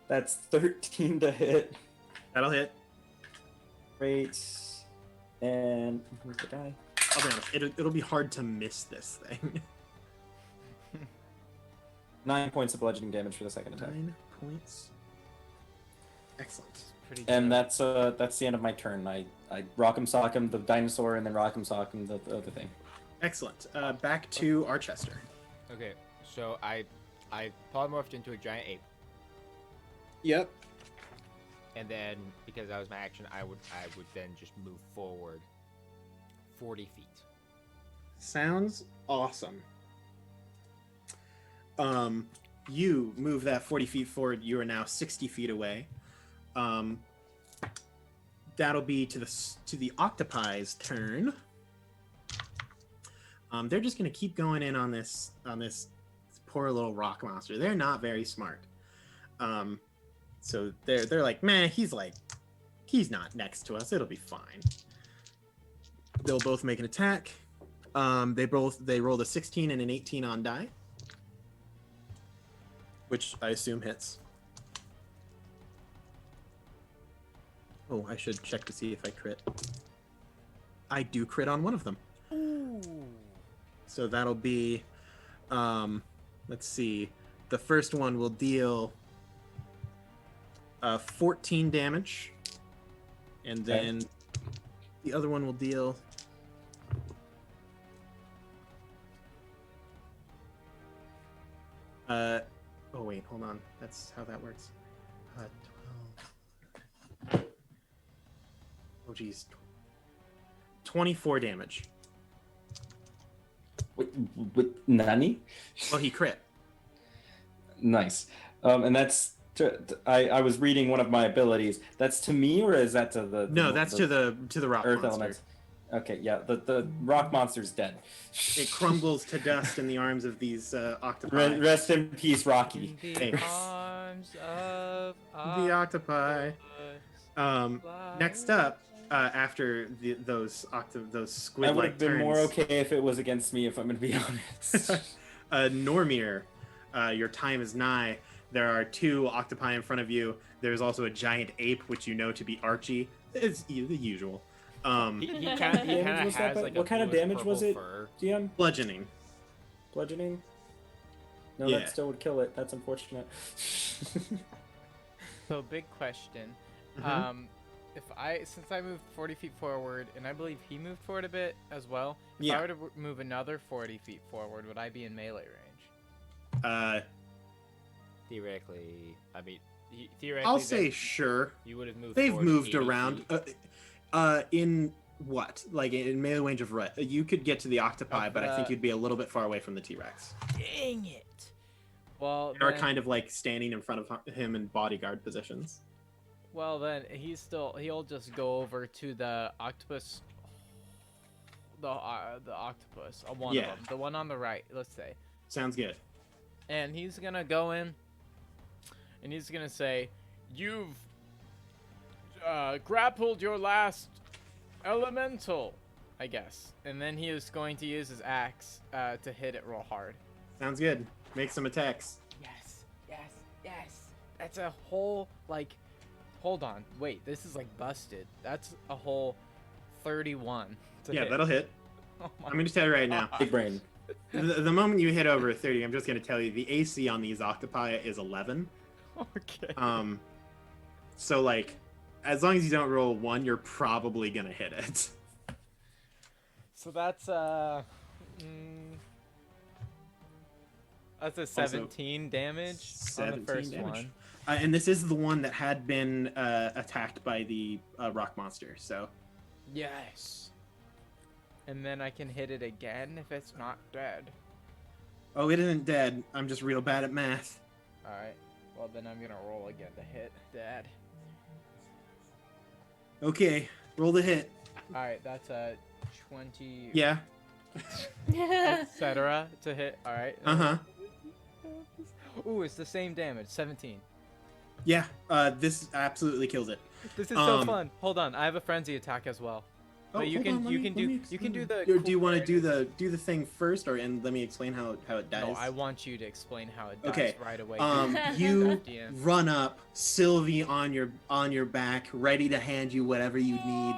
That's 13 to hit. That'll hit. Great. And who's the guy? I'll be honest, it'll be hard to miss this thing. 9 points of bludgeoning damage for the second attack. 9 points. Excellent. Pretty And good. that's the end of my turn. I rock'em sock'em the dinosaur and then rock'em sock'em the other thing. Excellent. Back to Archester. Okay, so I polymorphed into a giant ape, Yep. and then because that was my action, I would then just move forward 40 feet. Sounds awesome. You move that 40 feet forward. You are now 60 feet away. That'll be to the octopi's turn. They're just gonna keep going in on this poor little rock monster. They're not very smart. So they're like, man, he's not next to us. It'll be fine. They'll both make an attack. They rolled a 16 and an 18 on die, which I assume hits. Oh, I should check to see if I crit. I do crit on one of them. Ooh. So that'll be, let's see. The first one will deal 14 damage, and then the other one will deal. Oh wait, hold on. That's how that works. 12. Oh geez. 24 damage. With Nani? Oh, he crit. Nice. And that's I was reading one of my abilities. That's to me, or is that to the? No, that's to the rock earth monster. elements. Okay, yeah. The rock monster's dead. It crumbles to dust in the arms of these octopi. Rest in peace, Rocky. In the Thanks. arms of The octopi. Next up, after those squid-like I would have been turns, more okay if it was against me, if I'm gonna be honest. Normir, your time is nigh. There are 2 octopi in front of you. There's also a giant ape, which you know to be Archie. It's the usual. He kind of damage was that, has like what a kind of bluish damage was purple it? fur. DM? Bludgeoning. Bludgeoning? No, Yeah. that still would kill it. That's unfortunate. So big question. Mhm. Since I moved 40 feet forward, and I believe he moved forward a bit as well. If Yeah. I were to move another 40 feet forward, would I be in melee range? Theoretically, I mean, theoretically, I'll say sure. you would have moved. They've forward moved 80 around. feet. In what? Like in melee range of what? You could get to the octopi, Of but I think the- you'd be a little bit far away from the T-Rex. Dang it! Well, They are then, kind of like standing in front of him in bodyguard positions. well then he'll just go over to the octopus. The octopus, one Yeah. of them, the one on the right, let's say. Sounds good. And he's gonna go in, and he's gonna say, "You've grappled your last elemental," I guess. And then he is going to use his axe to hit it real hard. Sounds good. Make some attacks. Yes, yes, yes. That's a whole, like, hold on, wait, this is like busted. That's a whole 31 to Yeah, hit. that'll hit. Oh my I'm going to tell you right now. Big brain. The moment you hit over 30, I'm just going to tell you the AC on these octopi is 11. Okay. So like, as long as you don't roll 1, you're probably going to hit it. So that's a 17 damage on the 17 first damage. one. And this is the one that had been attacked by the rock monster. So Yes. And then I can hit it again if it's not dead. oh, it isn't dead. I'm just real bad at math. Alright. Well, then I'm gonna roll again to hit Dad. Okay, roll the hit. Alright, that's a 20. Yeah. Etc. to hit. Alright. Uh-huh. Ooh, it's the same damage. 17. Yeah. This absolutely kills it. This is so Um, fun. Hold on. I have a frenzy attack as well. But you hold can on, let you me- can let me do you can do explain. the. Or do you cool want to do narrative. the thing first, or and let me explain how it dies? No, I want you to explain how it dies Okay, right away. you DM. run up, Sylvie on your back, ready to hand you whatever you need.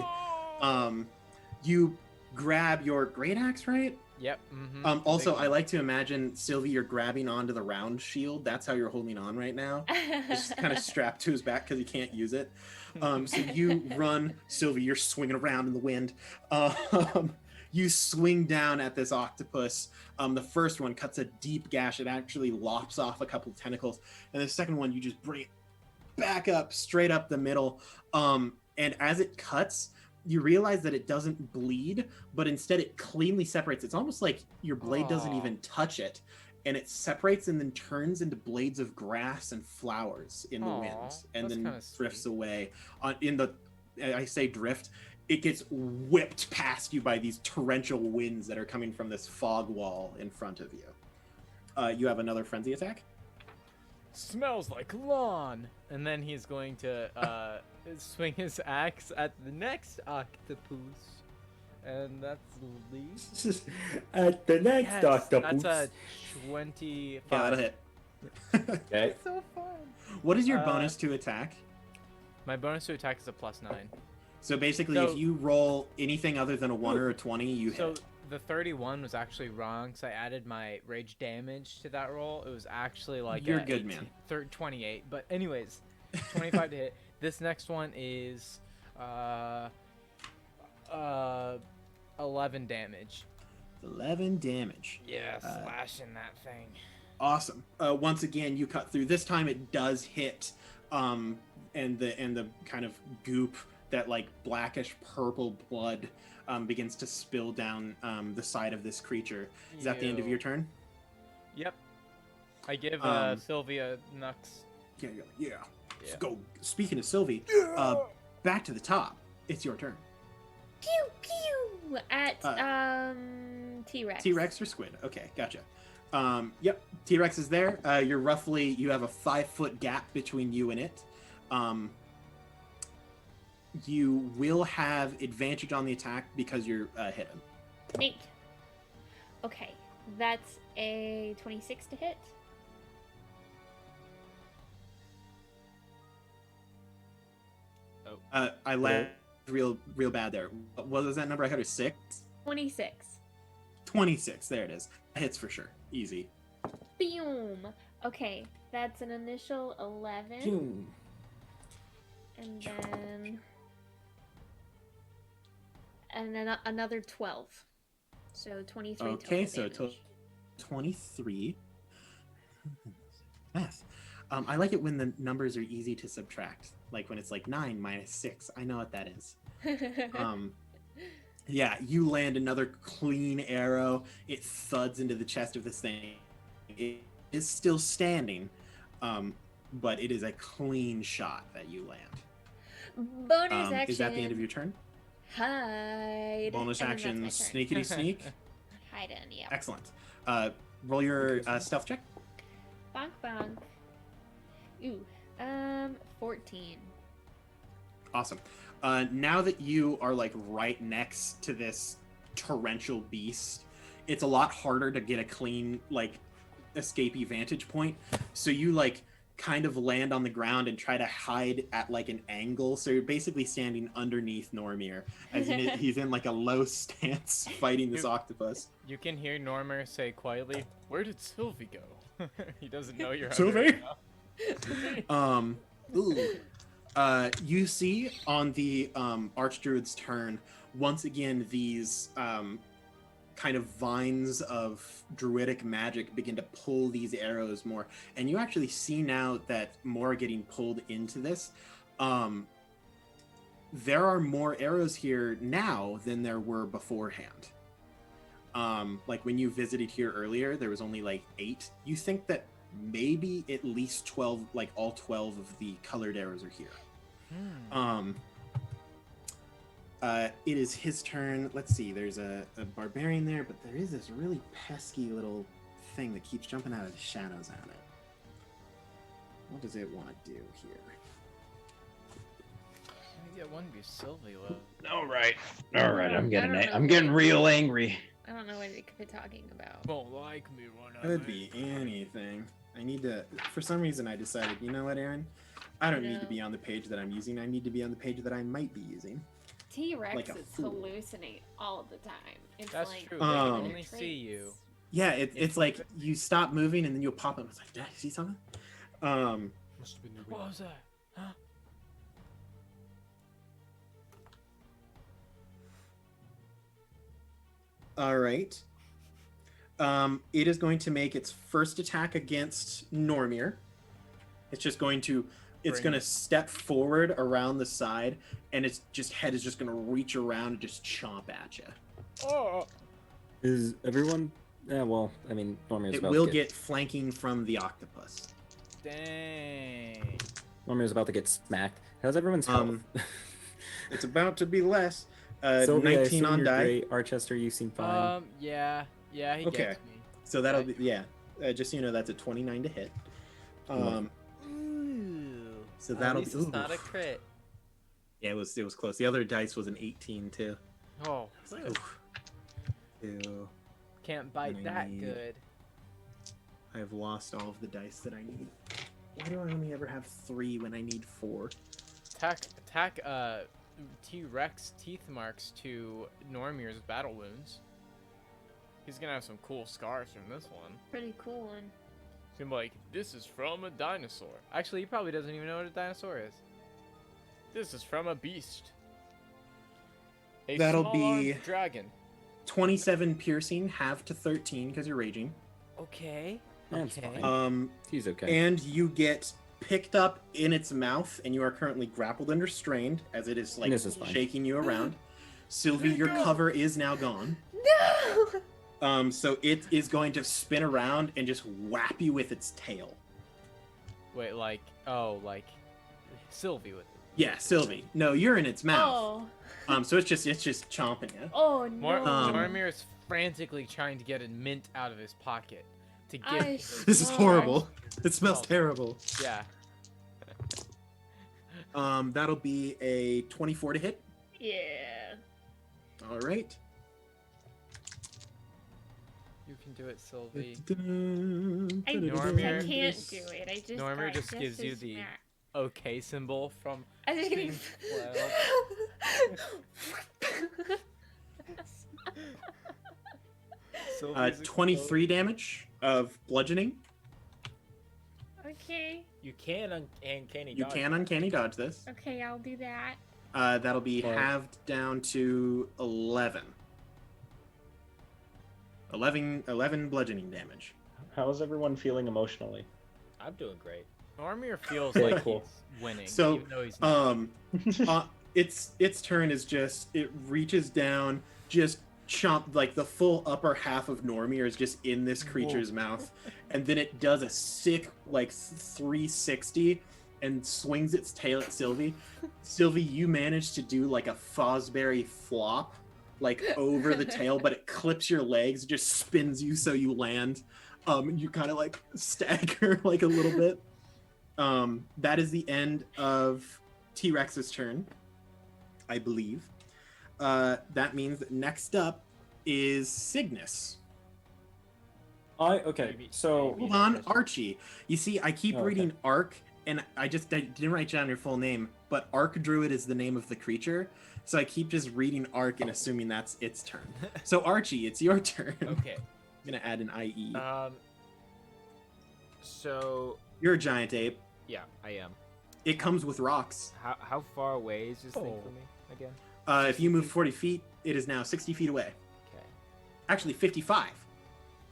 You grab your great axe, right? Yep. Mm-hmm. Also, I like to imagine, Sylvie, you're grabbing onto the round shield. That's how you're holding on right now. Just kind of strapped to his back because he can't use it. So you run, Sylvie, you're swinging around in the wind. You swing down at this octopus. The first one cuts a deep gash. It actually lops off a couple of tentacles. And the second one, you just bring it back up, straight up the middle. And as it cuts, you realize that it doesn't bleed, but instead it cleanly separates. It's almost like your blade doesn't Aw. even touch it. And it separates and then turns into blades of grass and flowers in the Aw, wind, and that's then kinda drifts sweet. away. I say drift, it gets whipped past you by these torrential winds that are coming from this fog wall in front of you. You have another frenzy attack. Smells like lawn. And then he's going to swing his axe at the next octopus. And that's Lee. At the next Yes, octopus. that's a 25. Yeah, that'll hit. Okay. It's so fun. What is your Uh, bonus to attack? My bonus to attack is a +9. So basically, so- if you roll anything other than a 1 or a 20, you So hit. the 31 was actually wrong, so I added my rage damage to that roll. It was actually like You're a good, man. 28. But anyways, 25 to hit. This next one is 11 damage. 11 damage. Yeah, slashing that thing. Awesome. Once again, you cut through. This time it does hit, and the kind of goop, that like blackish purple blood, begins to spill down the side of this creature. Is that the end of Ew. your turn? Yep. I give Sylvia Nux. Yeah. Yeah. Let's go. Speaking of Sylvie, back to the top. It's your turn. Pew pew at T-Rex. T-Rex or squid? Okay, gotcha. Yep, T-Rex is there. You have a 5-foot gap between you and it. You will have advantage on the attack because you're hidden. Neat. Okay, that's a 26 to hit. I laughed real bad there. What was that number? I heard a 6. 26. 26. There it is. Hits for sure. Easy. Boom. Okay, that's an initial 11, Boom. and then another 12. So 23 Okay, total so damage. 23. Math. I like it when the numbers are easy to subtract. Like when it's like 9 minus 6. I know what that is. Yeah, you land another clean arrow. It thuds into the chest of this thing. It is still standing, but it is a clean shot that you land. Bonus action. Is that the end of your turn? Hide. Bonus And then that's action, my turn. sneakity sneak. Hide in, yeah. Excellent. Roll your stealth check. Bonk bonk. Ooh, 14. Awesome. Now that you are like right next to this torrential beast, it's a lot harder to get a clean like escapee vantage point. So you like kind of land on the ground and try to hide at like an angle. So you're basically standing underneath Normir as he's in like a low stance fighting this octopus. You can hear Normir say quietly, "Where did Sylvie go?" He doesn't know you're Sylvie? under now. You see on the Archdruid's turn, once again, these kind of vines of druidic magic begin to pull these arrows more. And you actually see now that more are getting pulled into this. There are more arrows here now than there were beforehand. Like when you visited here earlier, there was only like 8. You think that maybe at least 12, like all 12 of the colored arrows are here. It is his turn. Let's see, there's a barbarian there, but there is this really pesky little thing that keeps jumping out of the shadows at it. What does it want to do here? I get one be Sylvie. All right. I don't know I'm getting what- real angry. I don't know what it could be talking about. Won't like me when I Could be anything. I need to. For some reason, I decided. You know what, Aaron? I don't need to No. be on the page that I'm using. I need to be on the page that I might be using. T-Rexes Like a fool. hallucinate all the time. It's That's like true. one They of can Um, their only see you. traits. Yeah, it's like you stop moving and then you'll pop up. It's like, did I see something? Must have been the What was that? Huh? All right. It is going to make its first attack against Normir. It's just going to. It's Bring going to it. step forward around the side, and its just head is just going to reach around and just chomp at you. Oh. Is everyone? Yeah, well, I mean, Normir's It about will to get flanking from the octopus. Dang. Normir's about to get smacked. How's everyone's health? Um, It's about to be less. Sylvia, I 19 assume on you're die. great. Archester, you seem fine. Yeah, he Okay. gets me. So that'll Right. be yeah. Just so you know, that's a 29 to hit. Ooh. So At that'll least be. it's not a ooh. crit. Yeah, it was close. The other dice was an 18 too. Oh, Oof. Ew. can't bite that Need- good. I've lost all of the dice that I need. Why do I only ever have 3 when I need 4? Attack T-Rex teeth marks to Normir's battle wounds. He's gonna have some cool scars from this one. Pretty cool one. He's gonna be like, this is from a dinosaur. Actually, he probably doesn't even know what a dinosaur is. This is from a beast. A That'll small-armed be- dragon. 27 piercing, half to 13 because you're raging. Okay. That's okay. fine. He's okay. And you get picked up in its mouth, and you are currently grappled and restrained as it is like This is fine. shaking you around. Sylvie, your cover is now gone. No! So it is going to spin around and just whap you with its tail. Wait, like Sylvie with it. Yeah, Sylvie. No, you're in its mouth. Oh. So it's just chomping you. Oh no. Normir is frantically trying to get a mint out of his pocket to give. I This is swear. horrible. It smells Oh. terrible. Yeah. That'll be a 24 to hit. Yeah. All right. You can do it, Sylvie. I Normir- can't do it. I just Normir got just gives you as the- smack. Okay symbol from. I just Pink Sylvie's 23 damage of bludgeoning. Okay. You can uncanny You dodge. can uncanny dodge this. Okay, I'll do that. That'll be Right. halved down to 11. 11 bludgeoning damage. How's everyone feeling emotionally? I'm doing great. Normir feels Okay, like cool. he's winning, So, even though he's not. Its turn is just it reaches down, just chomp like the full upper half of Normir is just in this creature's mouth, and then it does a sick like 360 and swings its tail at Sylvie. Sylvie, you managed to do like a Fosbury flop, like over the tail, but it clips your legs, just spins you so you land. You kind of like stagger like a little bit. That is the end of T-Rex's turn, I believe. That means that next up is Cygnus. Okay. Maybe- So maybe. Hold on, Archie. You see, I keep Oh, okay. reading Arc, and I didn't write down your full name, but Arc Druid is the name of the creature, so I keep just reading Arc and assuming that's its turn. So Archie, it's your turn. Okay. I'm gonna add an IE. So You're a giant ape. yeah, I am. It comes with rocks. How far away is this thing Oh. from me again? If you move 40 feet, it is now 60 feet away. Okay, Actually, 55.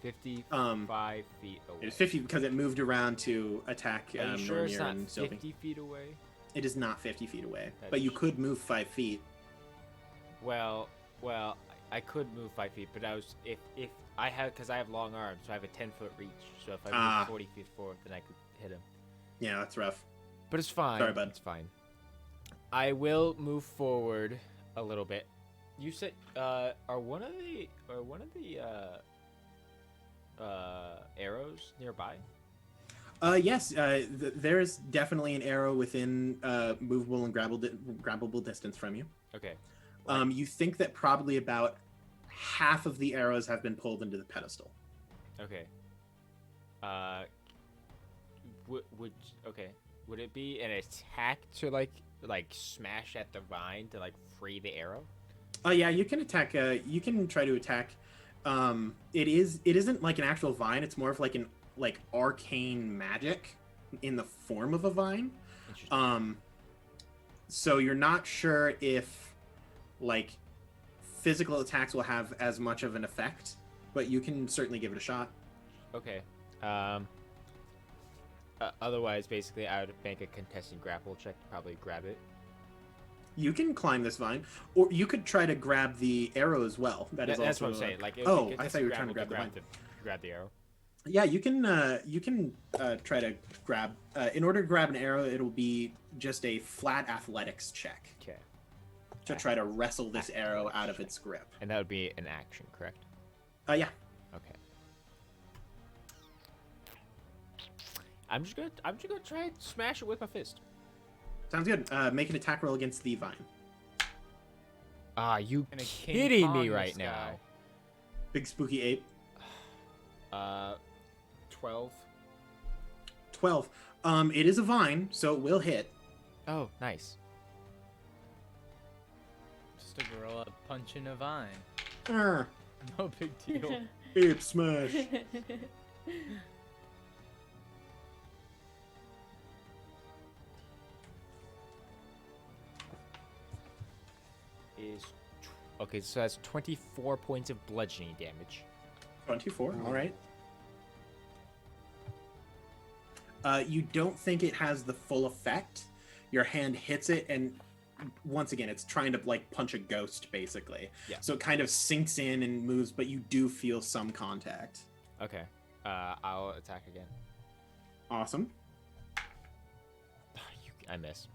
55 feet away. It's 50 because it moved around to attack Are you sure it's Normir not and Sylvie. 50 feet away? It is not 50 feet away, That's but you true. could move 5 feet. Well, I could move 5 feet, but if I have because I have long arms, so I have a 10-foot reach. So if I Ah. move 40 feet forward, then I could hit him. Yeah, that's rough. But it's fine. Sorry, bud. It's fine. I will move forward a little bit. You said are one of the arrows nearby? Yes, there's definitely an arrow within movable and grabbable distance from you. Okay. You think that probably about half of the arrows have been pulled into the pedestal. Okay. Would it be an attack to like smash at the vine to like free the arrow? Yeah, you can attack. You can try to attack. It isn't like an actual vine. It's more of like an arcane magic in the form of a vine. Interesting. So you're not sure if like physical attacks will have as much of an effect, but you can certainly give it a shot. Okay. Otherwise, basically, I would make a contested grapple check to probably grab it. You can climb this vine, or you could try to grab the arrow as well. That's what I'm saying. Like, oh, I thought you were trying to grab the vine. Grab the arrow. Yeah, you can try to grab. In order to grab an arrow, it'll be just a flat athletics check. Okay. To try to wrestle this arrow out of its grip. And that would be an action, correct? Yeah. Okay. I'm just gonna try and smash it with my fist. Sounds good. Make an attack roll against the vine. Ah, you And a King kidding Kong me in the right sky. now? Big spooky ape. 12. 12. It is a vine, so it will hit. Oh, nice. Just a gorilla punching a vine. Arr, No big deal. ape smash. Okay, so that's 24 points of bludgeoning damage. 24. All right. You don't think it has the full effect. Your hand hits it, and once again, it's trying to like punch a ghost, basically. Yeah. So it kind of sinks in and moves, but you do feel some contact. Okay. I'll attack again. Awesome. I miss.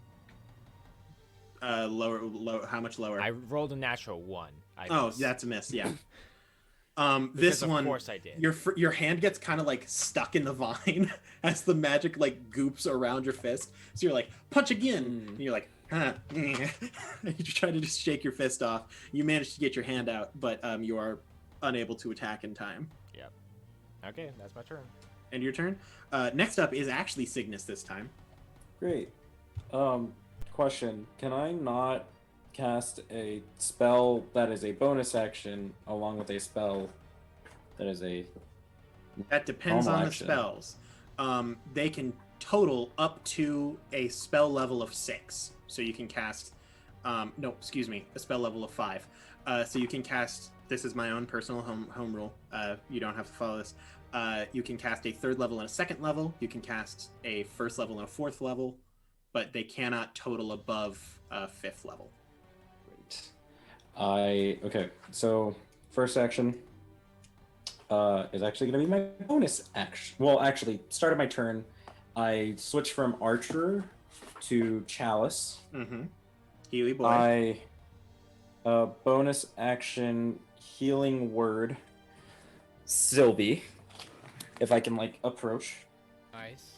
Lower. How much lower? I rolled a natural 1. Oh, that's a miss. Yeah. Because This of one, course I did. your hand gets kind of like stuck in the vine as the magic like goops around your fist. So you're like, punch again, and you're like, huh. You try to just shake your fist off. You manage to get your hand out, but you are unable to attack in time. Yep. Okay, that's my turn. And your turn. Next up is actually Cygnus this time. Great. Question: can I not cast a spell that is a bonus action along with a spell that is a That depends normal on the action? spells. They can total up to a spell level of 6. So you can cast, a spell level of 5. So you can cast. This is my own personal home rule. You don't have to follow this. You can cast a 3rd level and a 2nd level. You can cast a 1st level and a 4th level, but they cannot total above 5th level. Okay, so first action is actually going to be my bonus action. Well, actually, start of my turn, I switch from Archer to Chalice. Mm-hmm. Healy boy. Bonus action Healing Word Sylvie, if I can like approach. Nice.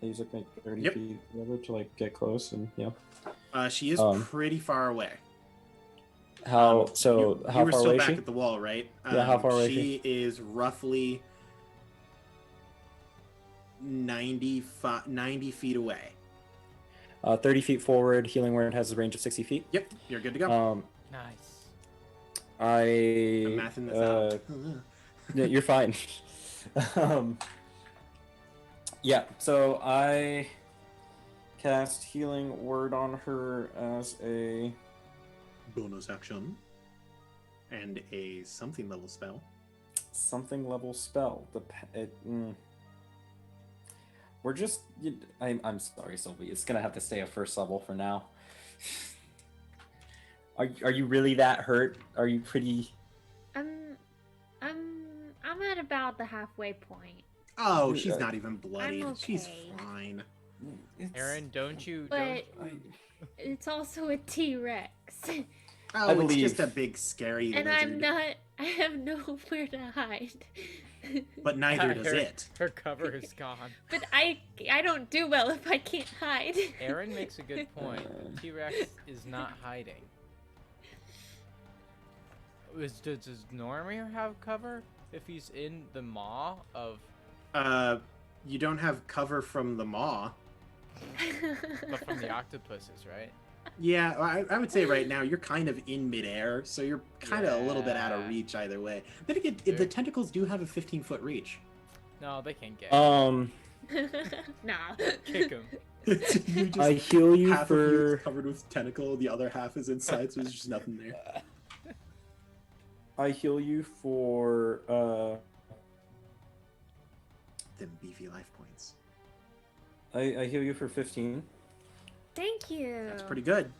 I use like 30 Yep. feet whatever to like get close and yeah. She is pretty far away. How you how were far still away back is she? at the wall, right? Yeah, how far away is she is roughly 90 feet away. 30 feet forward. Healing Word has a range of 60 feet. Yep, you're good to go. Nice. I'm mathing this out. Yeah, you're fine. Yeah, so I cast Healing Word on her as a Bonus action. And a something level spell. something level spell. We're just. I'm sorry, Sylvie. It's gonna have to stay a 1st level for now. Are you really that hurt? Are you pretty? I'm at about the halfway point. Oh, she's not even bloodied. I'm She's okay. fine. Aaron, don't you? But it's also a T-Rex. Oh, I it's believe. just a big scary And lizard. I have nowhere to hide. but neither Yeah, does her- it. Her cover is gone. But I don't do well if I can't hide. Aaron makes a good point. T-Rex is not hiding. Does Normir have cover if he's in the maw of? You don't have cover from the maw. But from the octopuses, right? Yeah, I would say right now you're kind of in midair, so you're kind of a little bit out of Yeah. reach either way. Then again, Sure. the tentacles do have a 15-foot reach. No, they can't get. Nah. Kick him. You just- I heal you half of you for. is covered with tentacle, the other half is inside, so there's just nothing there. I heal you for. Them beefy life points. I heal you for 15. Thank you. That's pretty good.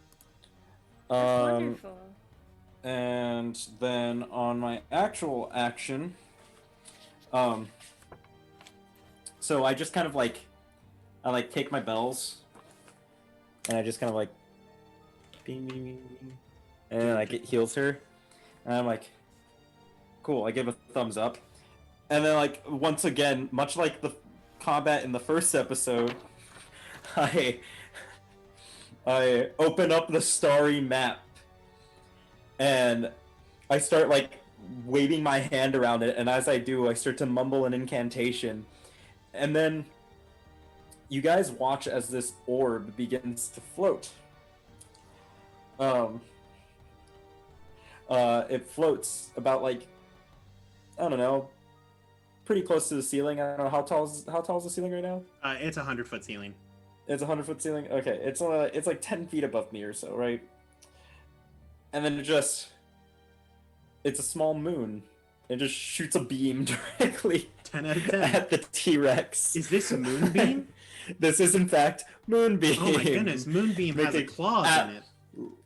That's wonderful. And then on my actual action, so I just kind of like, I take my bells, and I just kind of like, bing, bing, bing, bing, and then like it heals her, and I'm like, cool. I give a thumbs up, and then like once again, much like the combat in the first episode, I open up the starry map, and I start like waving my hand around it, and as I do, I start to mumble an incantation, and then you guys watch as this orb begins to float. It floats about like, I don't know, pretty close to the ceiling. I don't know how tall is the ceiling right now. It's a 100-foot ceiling. It's a 100-foot ceiling. Okay, it's like 10 feet above me or so, right? And then it's a small moon. It just shoots a beam directly 10 out of 10. at the T-Rex. Is this a moonbeam? This is in fact Moonbeam. Oh my goodness, moonbeam has a Make it clause at- in it.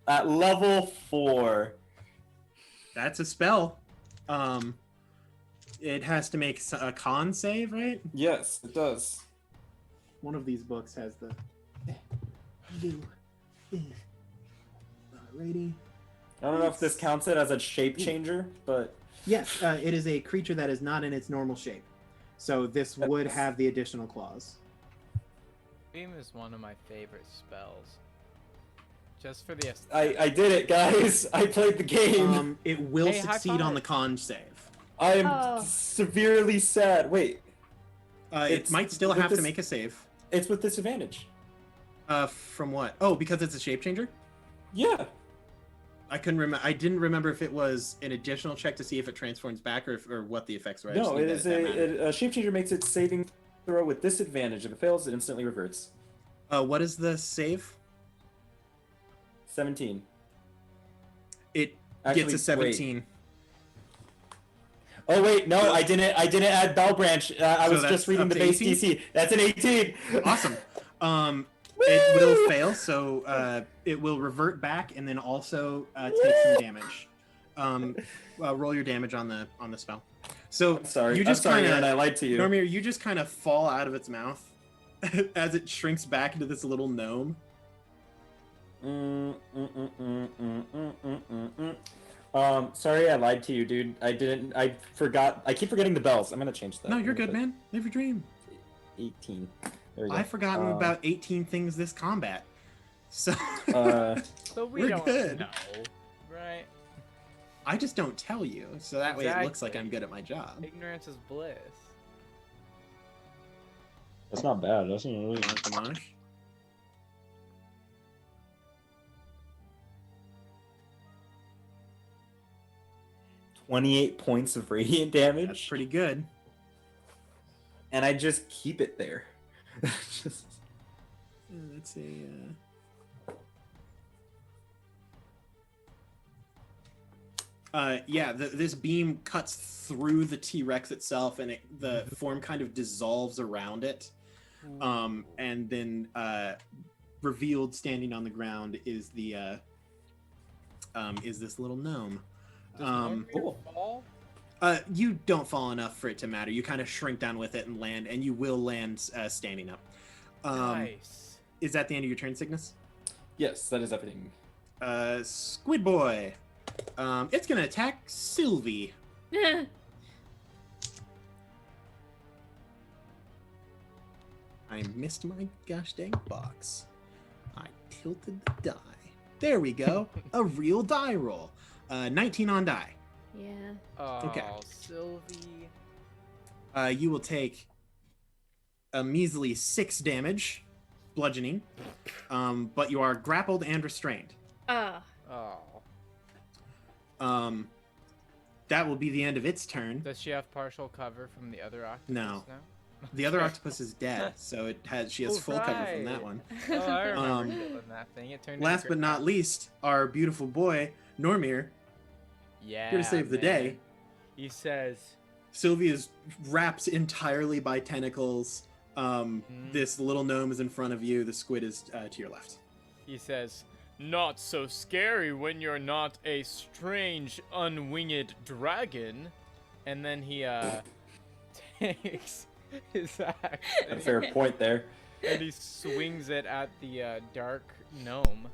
At level 4. That's a spell. It has to make a con save, right? Yes, it does. One of these books has the. Alrighty. I don't know if this counts it as a shape changer, but Yes, it is a creature that is not in its normal shape. So this would have the additional clause. Beam is one of my favorite spells. Just for the aesthetic. I did it, guys. I played the game. It will Hey, high succeed on five. the con save. I am Oh. severely sad. Wait, It It's- might still with have to this- make a save. it's with disadvantage. From what? Oh, because it's a shape changer? Yeah. I couldn't remember. I didn't remember if it was an additional check to see if it transforms back or what the effects were. I just No, knew it that is that mattered. a shape changer makes its saving throw with disadvantage. If it fails, it instantly reverts. What is the save? 17. It Actually, gets a 17. Oh wait, no, I didn't add Bell Branch. I So was that's just reading up the to base 18? DC. That's an 18. Awesome. It will fail, so it will revert back and then also take some damage. Roll your damage on the spell. So I'm sorry. you just I'm sorry, kind Aaron, I of, lied to you. Normir, you just kind of fall out of its mouth as it shrinks back into this little gnome. Sorry, I lied to you, dude. I forgot. I keep forgetting the bells. I'm gonna change that. No, you're good, man. Live your dream. 18. There we go. I've forgotten about 18 things this combat. So So we we're don't good. know, right? I just don't tell you, so that way it looks like I'm good at my job. Ignorance is bliss. That's not bad. That's not really. Admonish. $28 points of radiant damage, That's pretty good. and I just keep it there. Just- Let's see. Yeah, this beam cuts through the T-Rex itself, and the form kind of dissolves around it. And then revealed, standing on the ground, is the is this little gnome. Does Normir fall? You don't fall enough for it to matter. You kind of shrink down with it and land, and you will land standing up. Nice. Is that the end of your turn, Cygnus? yes, that is everything. Squid Boy. It's gonna attack Sylvie. I missed my gosh dang box. I tilted the die. There we go. A real die roll. 19 on die. Yeah. Oh, Okay. Sylvie. You will take a measly 6 damage, bludgeoning, but you are grappled and restrained. Oh. Oh. That will be the end of its turn. Does she have partial cover from the other octopus No. now? The other octopus is dead, so she has full cover from that Right. one. Oh, I remember Um, killing that thing. It turned Last into but not least, our beautiful boy, Normir, yeah, here to save the man. day. He says, Sylvia is wrapped entirely by tentacles. This little gnome is in front of you. The squid is to your left. he says, not so scary when you're not a strange, unwinged dragon. And then he takes his axe A fair point there. and he swings it at the dark gnome.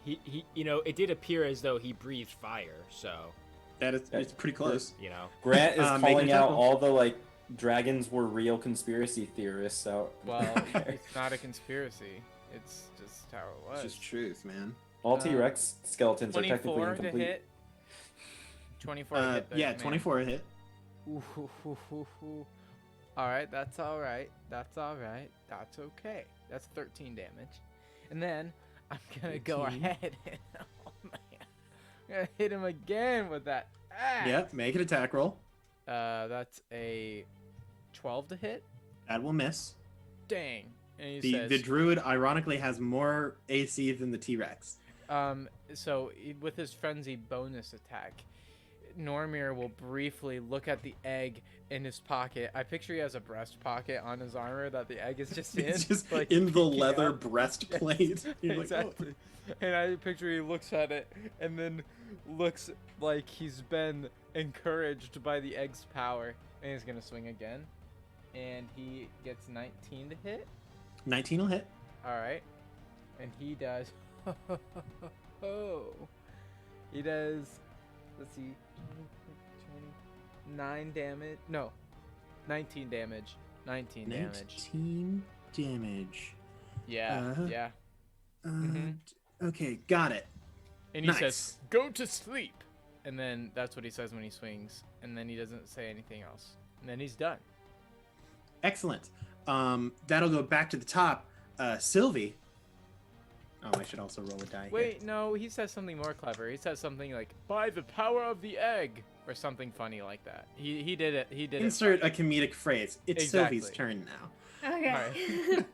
He, it did appear as though he breathed fire, so, It's pretty close. Grant is Make calling an out attack roll. all the dragons were real conspiracy theorists out. Well, it's not a conspiracy. It's just how it was. It's just truth, man. All T-Rex skeletons are 24 technically to incomplete. hit. 24 to hit. Yeah, 24 hit. Alright, that's alright. That's alright. That's okay. That's 13 damage. And then I'm gonna go 13. ahead and oh man. I'm gonna hit him again with that axe. Yep, make an attack roll. That's a 12 to hit. That will miss. Dang. And he The says, druid ironically has more AC than the T-Rex. so with his frenzy bonus attack, Normir will briefly look at the egg in his pocket. I picture he has a breast pocket on his armor that the egg is just in. It's just like, in the peeking leather out. breastplate. You're like, oh. Exactly. And I picture he looks at it and then looks like he's been encouraged by the egg's power. And he's gonna swing again. And he gets 19 to hit. 19 will hit. Alright. And he does. He does. Let's see. 9 damage. No. 19 damage. 19 damage. 19 damage. Yeah. Yeah. Mhm. Okay, got it. And he Nice. says, go to sleep. And then that's what he says when he swings. And then he doesn't say anything else. And then he's done. Excellent. That'll go back to the top. Sylvie. Oh, I should also roll a die. here. Wait, no, he says something more clever. He says something like, by the power of the egg. Or something funny like that. He did it. He did Insert it. a comedic phrase. It's Exactly. Sylvie's turn now. Okay.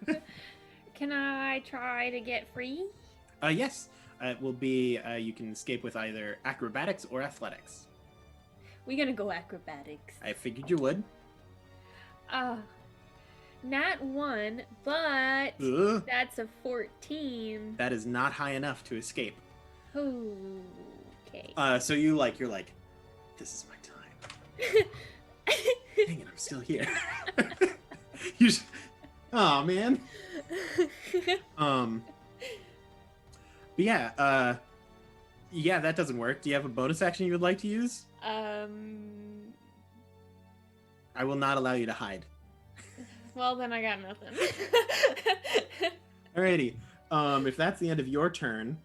Can I try to get free? Yes. It will be, you can escape with either acrobatics or athletics. We're gonna go acrobatics. I figured you would. Not 1, but Ugh. that's a 14. That is not high enough to escape. Okay. So you're like, this is my time. Dang it, I'm still here. you just, oh man. But yeah, yeah, that doesn't work. Do you have a bonus action you would like to use? I will not allow you to hide. Well, then I got nothing. Alrighty. If that's the end of your turn,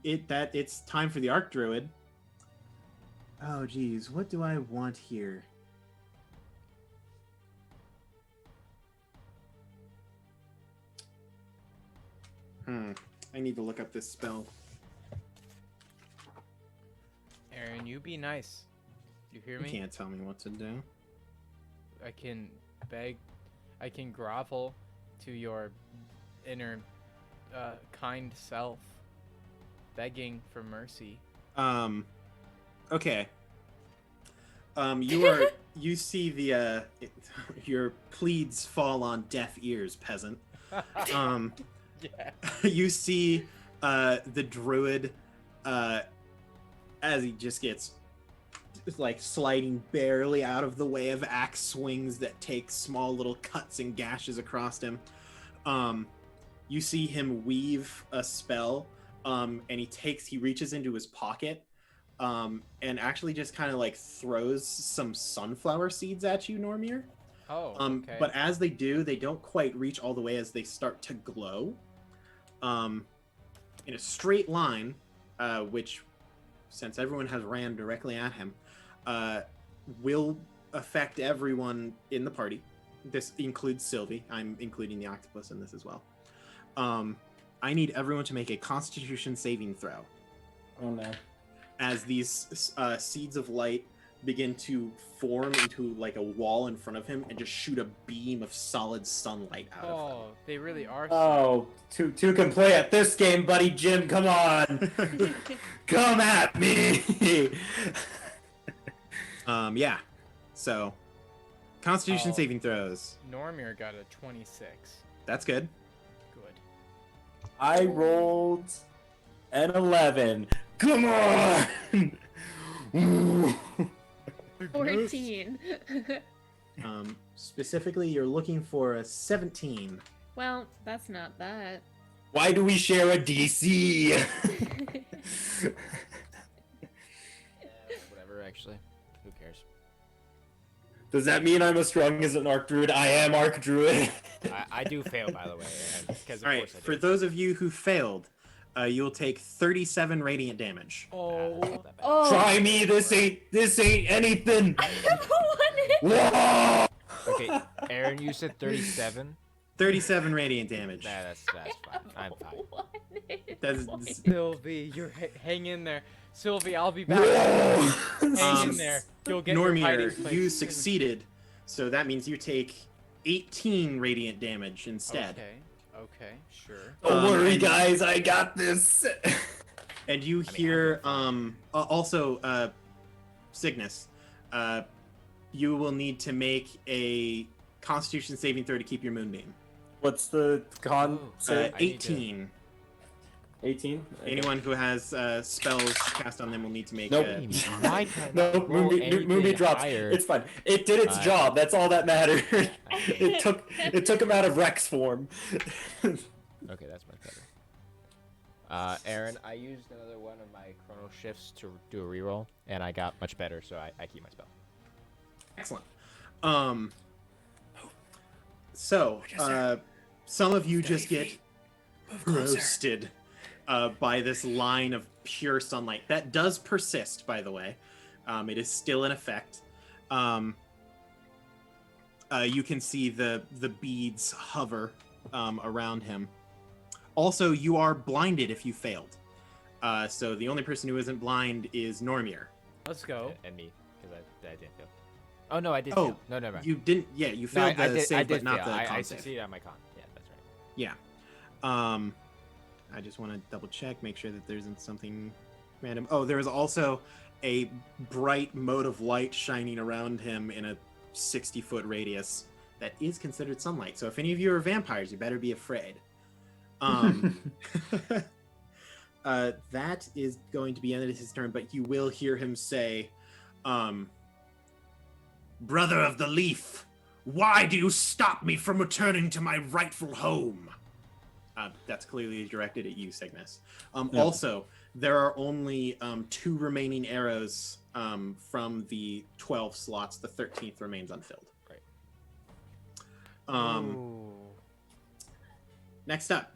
it's time for the Arc Druid. Oh geez, what do I want here? I need to look up this spell. Aaron, you be nice. You hear You me? can't tell me what to do. I can beg, I can grovel to your inner kind self, begging for mercy. Okay. You see the your pleads fall on deaf ears, peasant. Yeah. You see the druid as he just gets like sliding barely out of the way of axe swings that take small little cuts and gashes across him. You see him weave a spell, and he reaches into his pocket, and actually just kind of like throws some sunflower seeds at you, Normir. Oh, okay. But as they do, they don't quite reach all the way as they start to glow. In a straight line, which, since everyone has ran directly at him, will affect everyone in the party. This includes Sylvie. I'm including the octopus in this as well. I need everyone to make a Constitution saving throw. Oh no. As these seeds of light begin to form into like a wall in front of him and just shoot a beam of solid sunlight out of them. Oh, they really are. Oh, two can play at this game, buddy. Jim, come on. Come at me. Yeah. So, Constitution Oh. saving throws. Normir got a 26. That's good. Good. I rolled an 11. Come on. 14. Specifically, you're looking for a 17. Well, that's not that. Why do we share a DC? Whatever, actually. Who cares? Does that mean I'm as strong as an Arc Druid? I am Arc Druid. I do fail, by the way. Because of All right, course I do. for those of you who failed, you'll take 37 radiant damage. Oh. That's not that bad. Oh. Try me. This ain't anything. One. Whoa! Okay, Aaron, you said 37? 37 radiant damage. Nah, that's fine. I'm fine. One. That's Sylvie, hang in there. Sylvie, I'll be back. Whoa! Hang in there. You'll get your hiding Normir, place you soon. succeeded, so that means you take 18 radiant damage instead. Okay, sure. Don't worry, and- guys. I got this. And you hear also Cygnus, you will need to make a Constitution saving throw to keep your moonbeam. What's the con? Oh, Uh, I need to- 18. 18. Anyone who has spells cast on them will need to make Nope. a... I cannot No, roll Moonbeam anything drops. higher. It's fine. It did its Uh, job. That's all that mattered. it took him out of Rex form. Okay, that's much better. Aaron, I used another one of my chrono shifts to do a reroll, and I got much better, so I keep my spell. Excellent. So, some of you just get roasted by this line of pure sunlight. That does persist, by the way. It is still in effect. You can see the beads hover around him. Also, you are blinded if you failed. So the only person who isn't blind is Normir. Let's go. And me, because I didn't fail. Oh, no, I did Oh, fail. No, never mind. You didn't. Yeah, you No, failed I the did, save, I but did not fail. the I con save. succeeded on my con. Yeah, that's right. Yeah. I just want to double check, make sure that there isn't something random. Oh, there is also a bright mote of light shining around him in a 60-foot radius that is considered sunlight. So if any of you are vampires, you better be afraid. That is going to be ended his turn, but you will hear him say, Brother of the Leaf, why do you stop me from returning to my rightful home? That's clearly directed at you, Cygnus. Also, there are only 2 remaining arrows from the 12 slots. The 13th remains unfilled. Right. Next up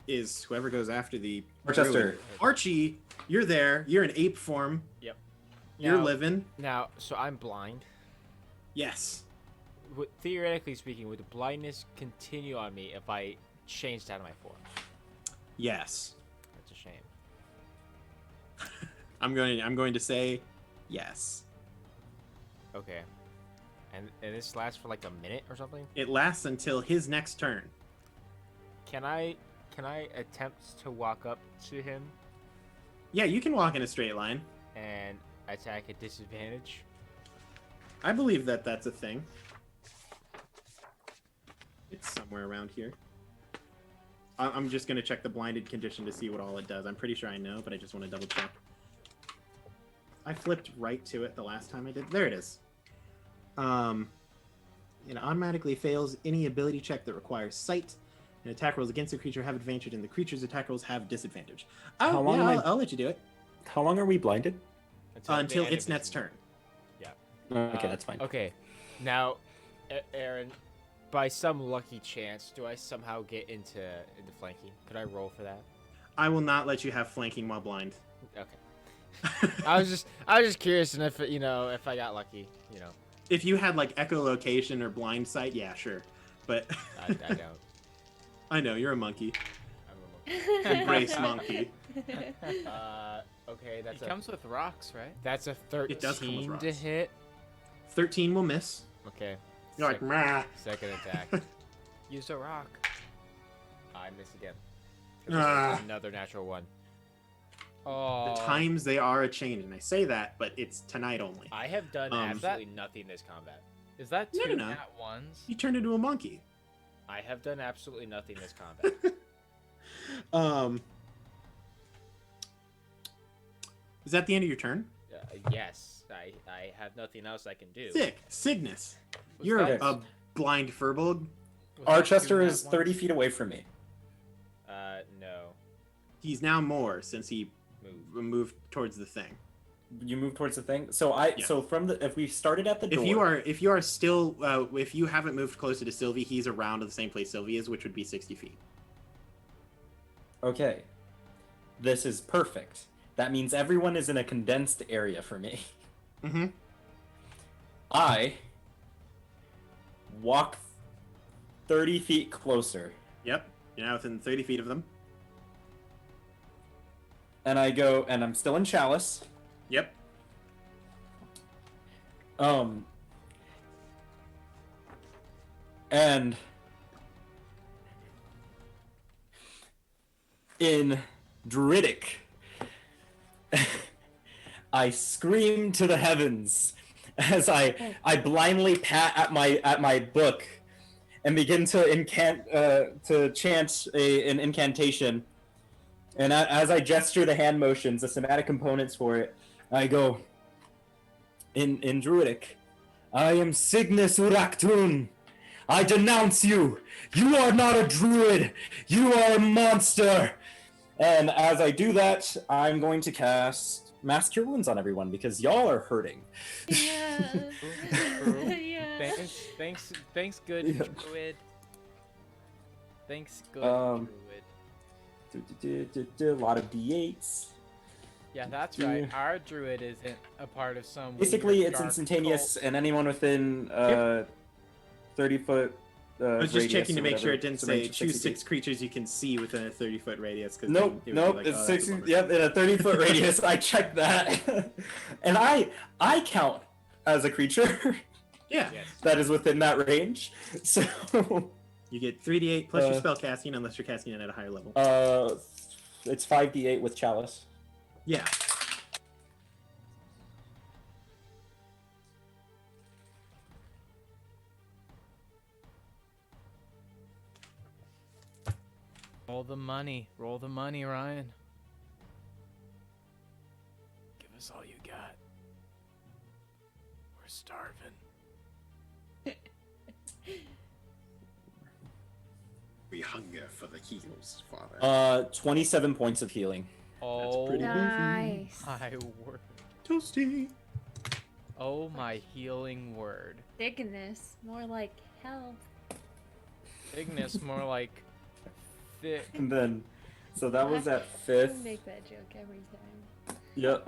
is whoever goes after the Rochester. druid. Archie, you're there. You're in ape form. Yep. You're Now- living. Now, so I'm blind. Yes. Theoretically speaking, would the blindness continue on me if I changed out of my form? Yes. That's a shame. I'm going to say yes. Okay. And this lasts for like a minute or something? It lasts until his next turn. Can I attempt to walk up to him Yeah, you can walk in a straight line. and attack at disadvantage? I believe that that's a thing. It's somewhere around here. I'm just going to check the blinded condition to see what all it does. I'm pretty sure I know, but I just want to double check. I flipped right to it the last time I did. There it is. It automatically fails any ability check that requires sight. And attack rolls against the creature have advantage, and the creature's attack rolls have disadvantage. Oh, How long yeah, am I- I'll let you do it. How long are we blinded? Until the end its of next turn. Yeah. Okay, that's fine. Okay. Now, Aaron, by some lucky chance, do I somehow get into flanking? Could I roll for that? I will not let you have flanking while blind. Okay. I was just curious, and if if I got lucky, If you had like echolocation or blind sight, yeah, sure. But I don't. I know you're a monkey. I'm a Embrace monkey. Okay, It comes with rocks, right? that's a It does come with 13 to rocks. hit. 13 will miss. Okay. You're like, meh. Second attack. Use a rock. I miss again. Ah. Another natural one. Oh. The times they are a chain, and I say that, but it's tonight only. I have done Um, absolutely nothing this combat. Is that No, two no, no. nat ones? You turned into a monkey. I have done absolutely nothing this combat. Is that the end of your turn? Yes, I have nothing else I can do. Sick. Cygnus. Was You're that- a blind furbolg. was that two Archester nat is ones? 30 feet away from me. No. He's now more since he Move. moved towards the thing. You move towards the thing. So Yeah. so from the if we started at the door. If you are still if you haven't moved closer to Sylvie, he's around the same place Sylvie is, which would be 60 feet. Okay. This is perfect. That means everyone is in a condensed area for me. Mm-hmm. I walk 30 feet closer, Yep. You're now within 30 feet of them. and I go, and I'm still in Chalice. Yep. And in Druidic, I scream to the heavens as I blindly pat at my book and begin to chant an incantation. And as I gesture the hand motions, the somatic components for it, I go in Druidic, I am Cygnus Uraktun. I denounce you. You are not a druid. You are a monster. And as I do that, I'm going to cast Mass Cure Wounds on everyone because y'all are hurting. Yeah. True. Yeah. Thanks, good Yeah. druid. Thanks, good Um, druid. A lot of D8s. Yeah, that's right. Our druid isn't a part of some. Basically, weird it's dark instantaneous, cult. and anyone within 30-foot. I was just radius checking or to make sure whatever. it didn't It's a say range of choose 60 6 creatures you can see within a 30-foot radius. Cause Nope, then it would be nope. like, It's oh, that's 60. a bummer. Yep, in a 30-foot radius. I checked that, and I count as a creature Yeah. Yes. that is within that range. So, You get 3d8 plus your Uh, spell casting unless you're casting it at a higher level. it's 5d8 with Chalice. Yeah. Roll the money, Ryan. Give us all you got. We're starving. We hunger for the heals, Father. 27 points of healing. Oh pretty Nice. my word. Toasty. Oh my healing word. Thickness. More like health. Ignis, more like thick. And then, so that was at I 5th. make that joke every Yep.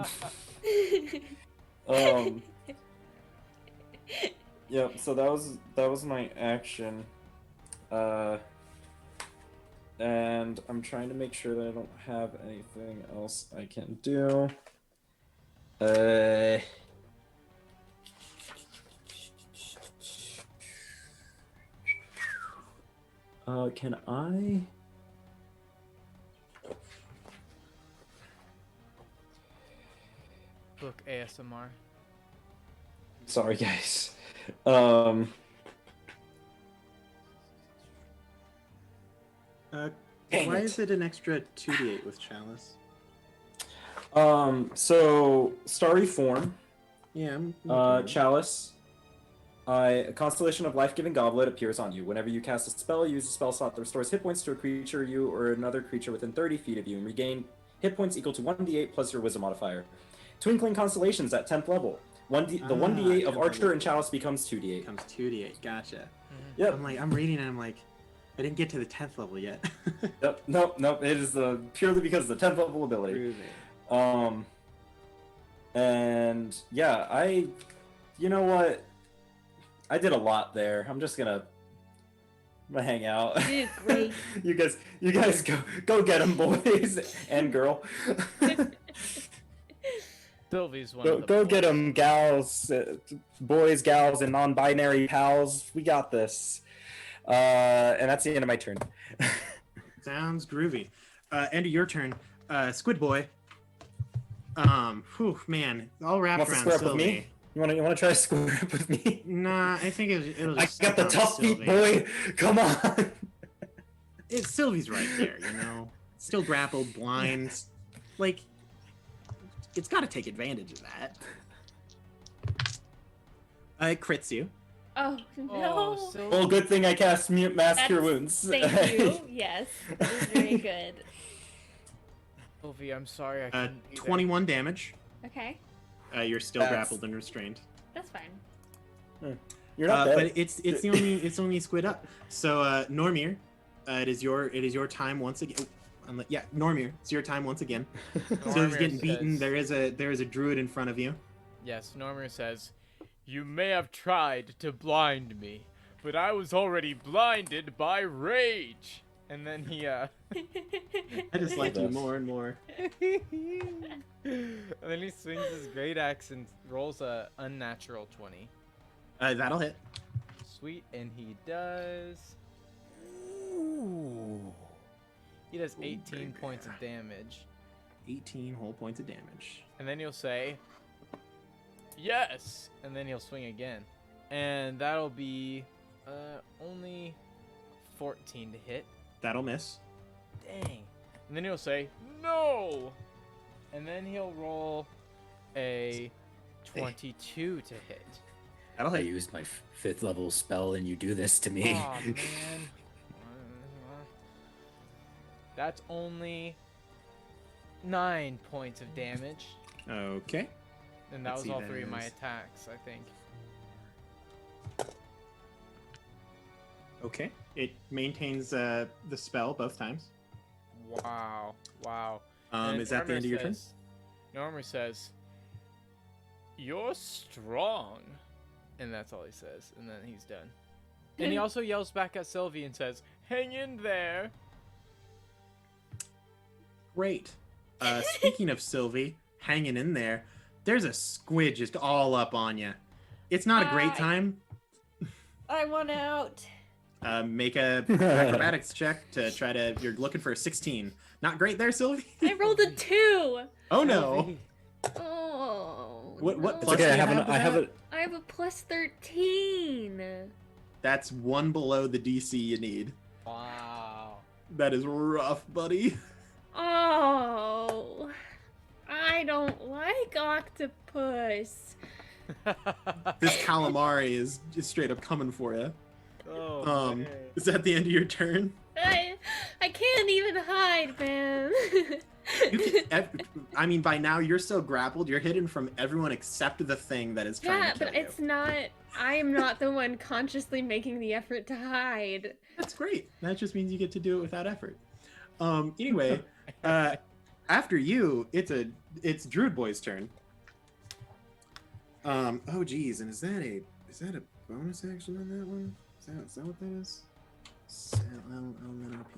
time. Yep. So that was my action. And I'm trying to make sure that I don't have anything else I can do. Can I? Book ASMR. Sorry, guys. Dang Why it. is it an extra 2d8 with Chalice? So Starry Form, Yeah. Chalice. A constellation of life-giving goblet appears on you. Whenever you cast a spell, use a spell slot that restores hit points to a creature, you, or another creature within 30 feet of you, and regain hit points equal to 1d8 plus your wisdom modifier. Twinkling constellations at 10th level. the 1d8 of temp Archer level and Chalice becomes 2d8. becomes 2d8. Gotcha. Yep. I'm reading and I'm like, I didn't get to the 10th level yet. Yep. Nope. It is purely because of the 10th level ability. And yeah, you know what? I did a lot there. I'm gonna hang out. You did great. you guys go get them, boys and girl. Sylvie's one Go, of the go boys. get them, gals, boys, gals, and non-binary pals. We got this. And that's the end of my turn. Sounds groovy. End of your turn. Squid Boy. Whew, man, all wrapped Wants to around square up with Sylvie. me? You wanna try to square up with me? Nah, I think it'll I just got the stick on tough feet, Sylvie. boy. Come on. Sylvie's right there, you know. Still grappled, blind. Like, it's got to take advantage of that. It crits you. Oh no. Oh, Sylvie. Well, good thing I cast Mute Mask Cure Wounds. Thank you. Yes, that is very good. Sylvie, I'm sorry I couldn't be there. 21 damage. Okay, You're still That's- grappled and restrained. that's fine. You're not dead. But it's the only squid up. So Normir, it is your time once again. Yeah, Normir, it's your time once again. So he's getting beaten. There is a druid in front of you. Yes, Normir says, "You may have tried to blind me, but I was already blinded by rage." And then he I just like you more and more. and then he swings his great axe and rolls a unnatural 20. That'll hit. Sweet, and he does. Ooh. He does 18 points of damage. 18 whole points of damage. And then he'll say, "Yes!" And then he'll swing again. And that'll be only 14 to hit. That'll miss. Dang. And then he'll say, "No!" And then he'll roll a 22 to hit. That'll I hit. used my 5th level spell and you do this to me. Aw, man. That's only 9 points of damage. Okay. And that Let's was see, all that 3 of my is- attacks, I think. Okay. It maintains the spell both times. Wow. Wow. And Is that the end of your turn? Normir says, "You're strong." And that's all he says. And then he's done. And he also yells back at Sylvie and says, "Hang in there." Great. Speaking of Sylvie, hanging in there, there's a squid just all up on you. It's not a great Hi. time. I want out. Make a acrobatics check to try to. You're looking for a 16. Not great there, Sylvie. I rolled a 2. Oh no. Oh. What no. It's plus okay, do I you have, have an, to I have that? a... I have a plus 13. That's one below the DC you need. Wow. That is rough, buddy. Oh. I don't like octopus. This calamari is just straight up coming for you. Oh, man. Is that the end of your turn? I can't even hide, man. I mean, by now you're so grappled, you're hidden from everyone except the thing that is trying Yeah, to kill but you. it's not. I am not the one consciously making the effort to hide. That's great. That just means you get to do it without effort. Anyway, after you, it's Druid Boy's turn. Oh geez, and is that a bonus action on that one? Is that what that is?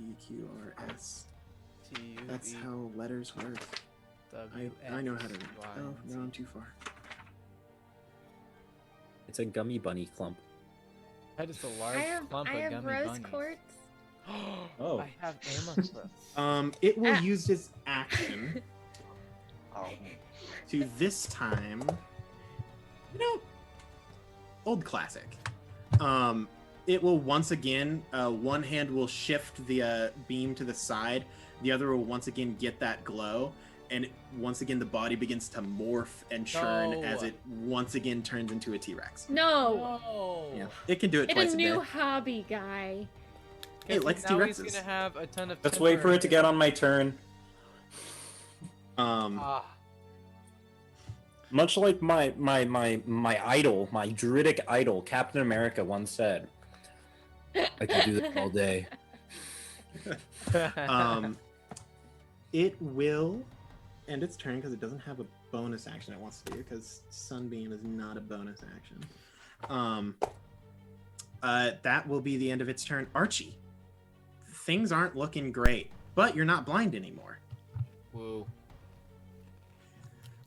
LMNOPQRS. That's how letters work. I know how to. Oh no, I'm too far. It's a gummy bunny clump. That is a large I clump of have gummy rose bunnies. quartz. Oh. I have amethyst. It will Ah. use its action to this time. Old classic. It will once again. One hand will shift the beam to the side. The other will once again get that glow, and once again the body begins to morph and churn No. as it once again turns into a T-Rex. No. No. Yeah, it can do it It's twice a a new day. hobby, guy. Hey, it likes now he's T-Rexes. gonna have a ton of. Let's wait for it to get on my turn. Um, Ah. Much like my idol, my druidic idol, Captain America once said, "I could do this all day." It will end its turn because it doesn't have a bonus action it wants to do because Sunbeam is not a bonus action. That will be the end of its turn. Archie, things aren't looking great, but you're not blind anymore. Woo.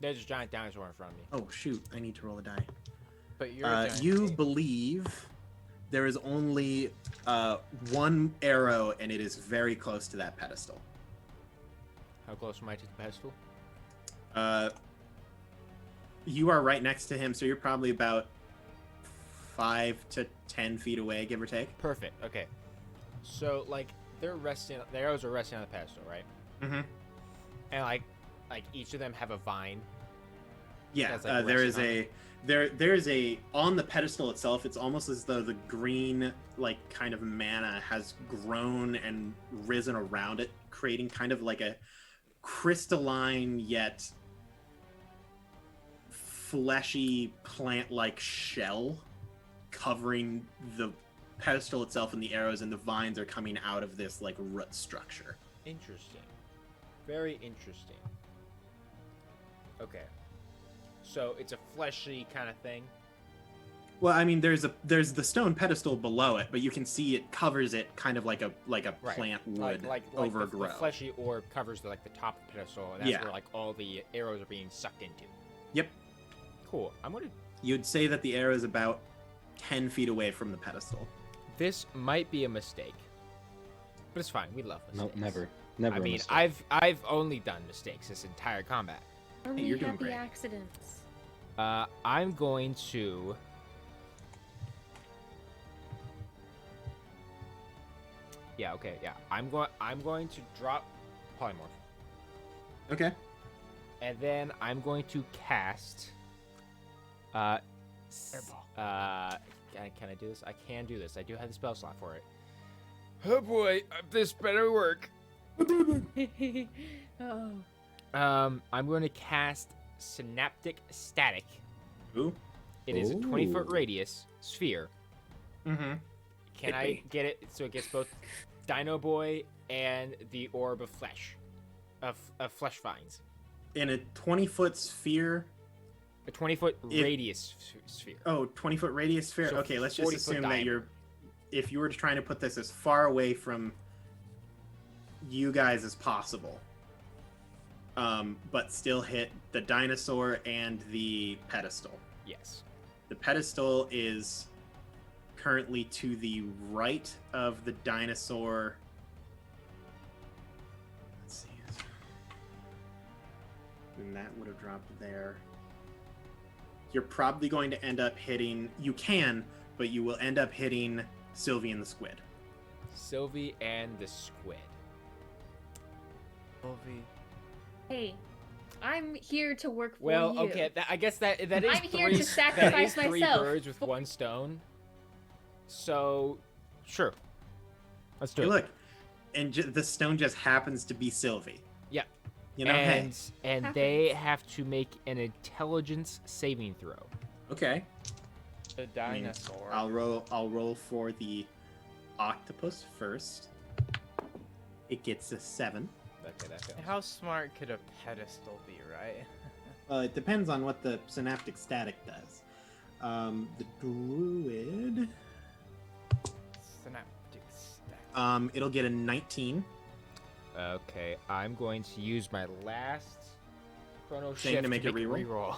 There's a giant dinosaur in front of me. Oh shoot, I need to roll a die. But you're a giant You ape. believe there is only one arrow, and it is very close to that pedestal. How close am I to the pedestal? You are right next to him, so you're probably about 5 to 10 feet away, give or take. Perfect. Okay. So like they're resting. The arrows are resting on the pedestal, right? Mm-hmm. And like each of them have a vine. Yeah, That's, like, there is resting there is a on the pedestal itself. It's almost as though the green like kind of mana has grown and risen around it, creating kind of like a crystalline yet fleshy plant-like shell covering the pedestal itself, and the arrows and the vines are coming out of this like root structure. Interesting. Very interesting. Okay. So it's a fleshy kind of thing. Well, I mean, there's the stone pedestal below it, but you can see it covers it kind of like a Right. plant would like overgrow. the fleshy orb covers the top of the pedestal, and that's Yeah. where like all the arrows are being sucked into. Yep. Cool. I'm gonna. You'd say that the arrow is about 10 feet away from the pedestal. This might be a mistake, but it's fine. We love No, mistakes. never. I A mean, mistake. I've only done mistakes this entire combat. Only you're doing happy great. accidents. I'm going to. Yeah. Okay. Yeah. I'm going to drop polymorph, Okay. and then I'm going to cast. Airball. Can I do this? I can do this. I do have the spell slot for it. Oh boy, this better work. Oh. I'm going to cast Synaptic Static. Ooh. It is a 20-foot Ooh. radius sphere. Mm-hmm. Can Hit I me. get it so it gets both Dino Boy and the orb of flesh, of flesh vines? In a 20-foot sphere. A 20-foot If- radius sphere. Oh, 20-foot radius sphere. So Okay, let's just 40-foot assume that diameter. if you were trying to put this as far away from you guys as possible, but still hit the dinosaur and the pedestal. Yes. The pedestal is currently to the right of the dinosaur. Let's see. And that would have dropped there. You're probably going to end up hitting. You can, but you will end up hitting Sylvie and the squid. Sylvie and the squid. Sylvie. Hey, I'm here to work for Well, you. okay, I guess that is I'm here three, to sacrifice that is three myself. birds with one stone. So, sure. Let's do Hey, it. look, and the stone just happens to be Sylvie. Yeah. You know, hey. And they have to make an intelligence saving throw. Okay. The dinosaur. I'll roll for the octopus first. It gets a 7. Okay, that fails. How smart could a pedestal be, right? It depends on what the synaptic static does. The druid, Synaptic stack. it'll get a 19. Okay, I'm going to use my last chrono Thing shift to make a reroll? reroll.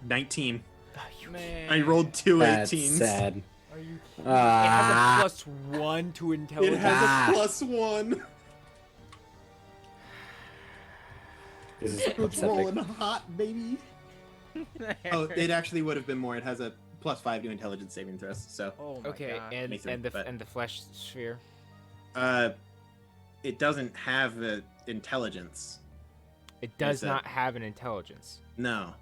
19. Man. I rolled two That's 18s. sad. Are you kidding? It has Ah, a +1 to It intelligence. has a +1. this is It's pathetic. rolling hot, baby. Oh, it actually would have been more. It has a +5 to intelligence saving throws. So, Oh my Okay, god. and Nathan, but- the flesh sphere. it doesn't have intelligence. It does It's a- not have an intelligence. No.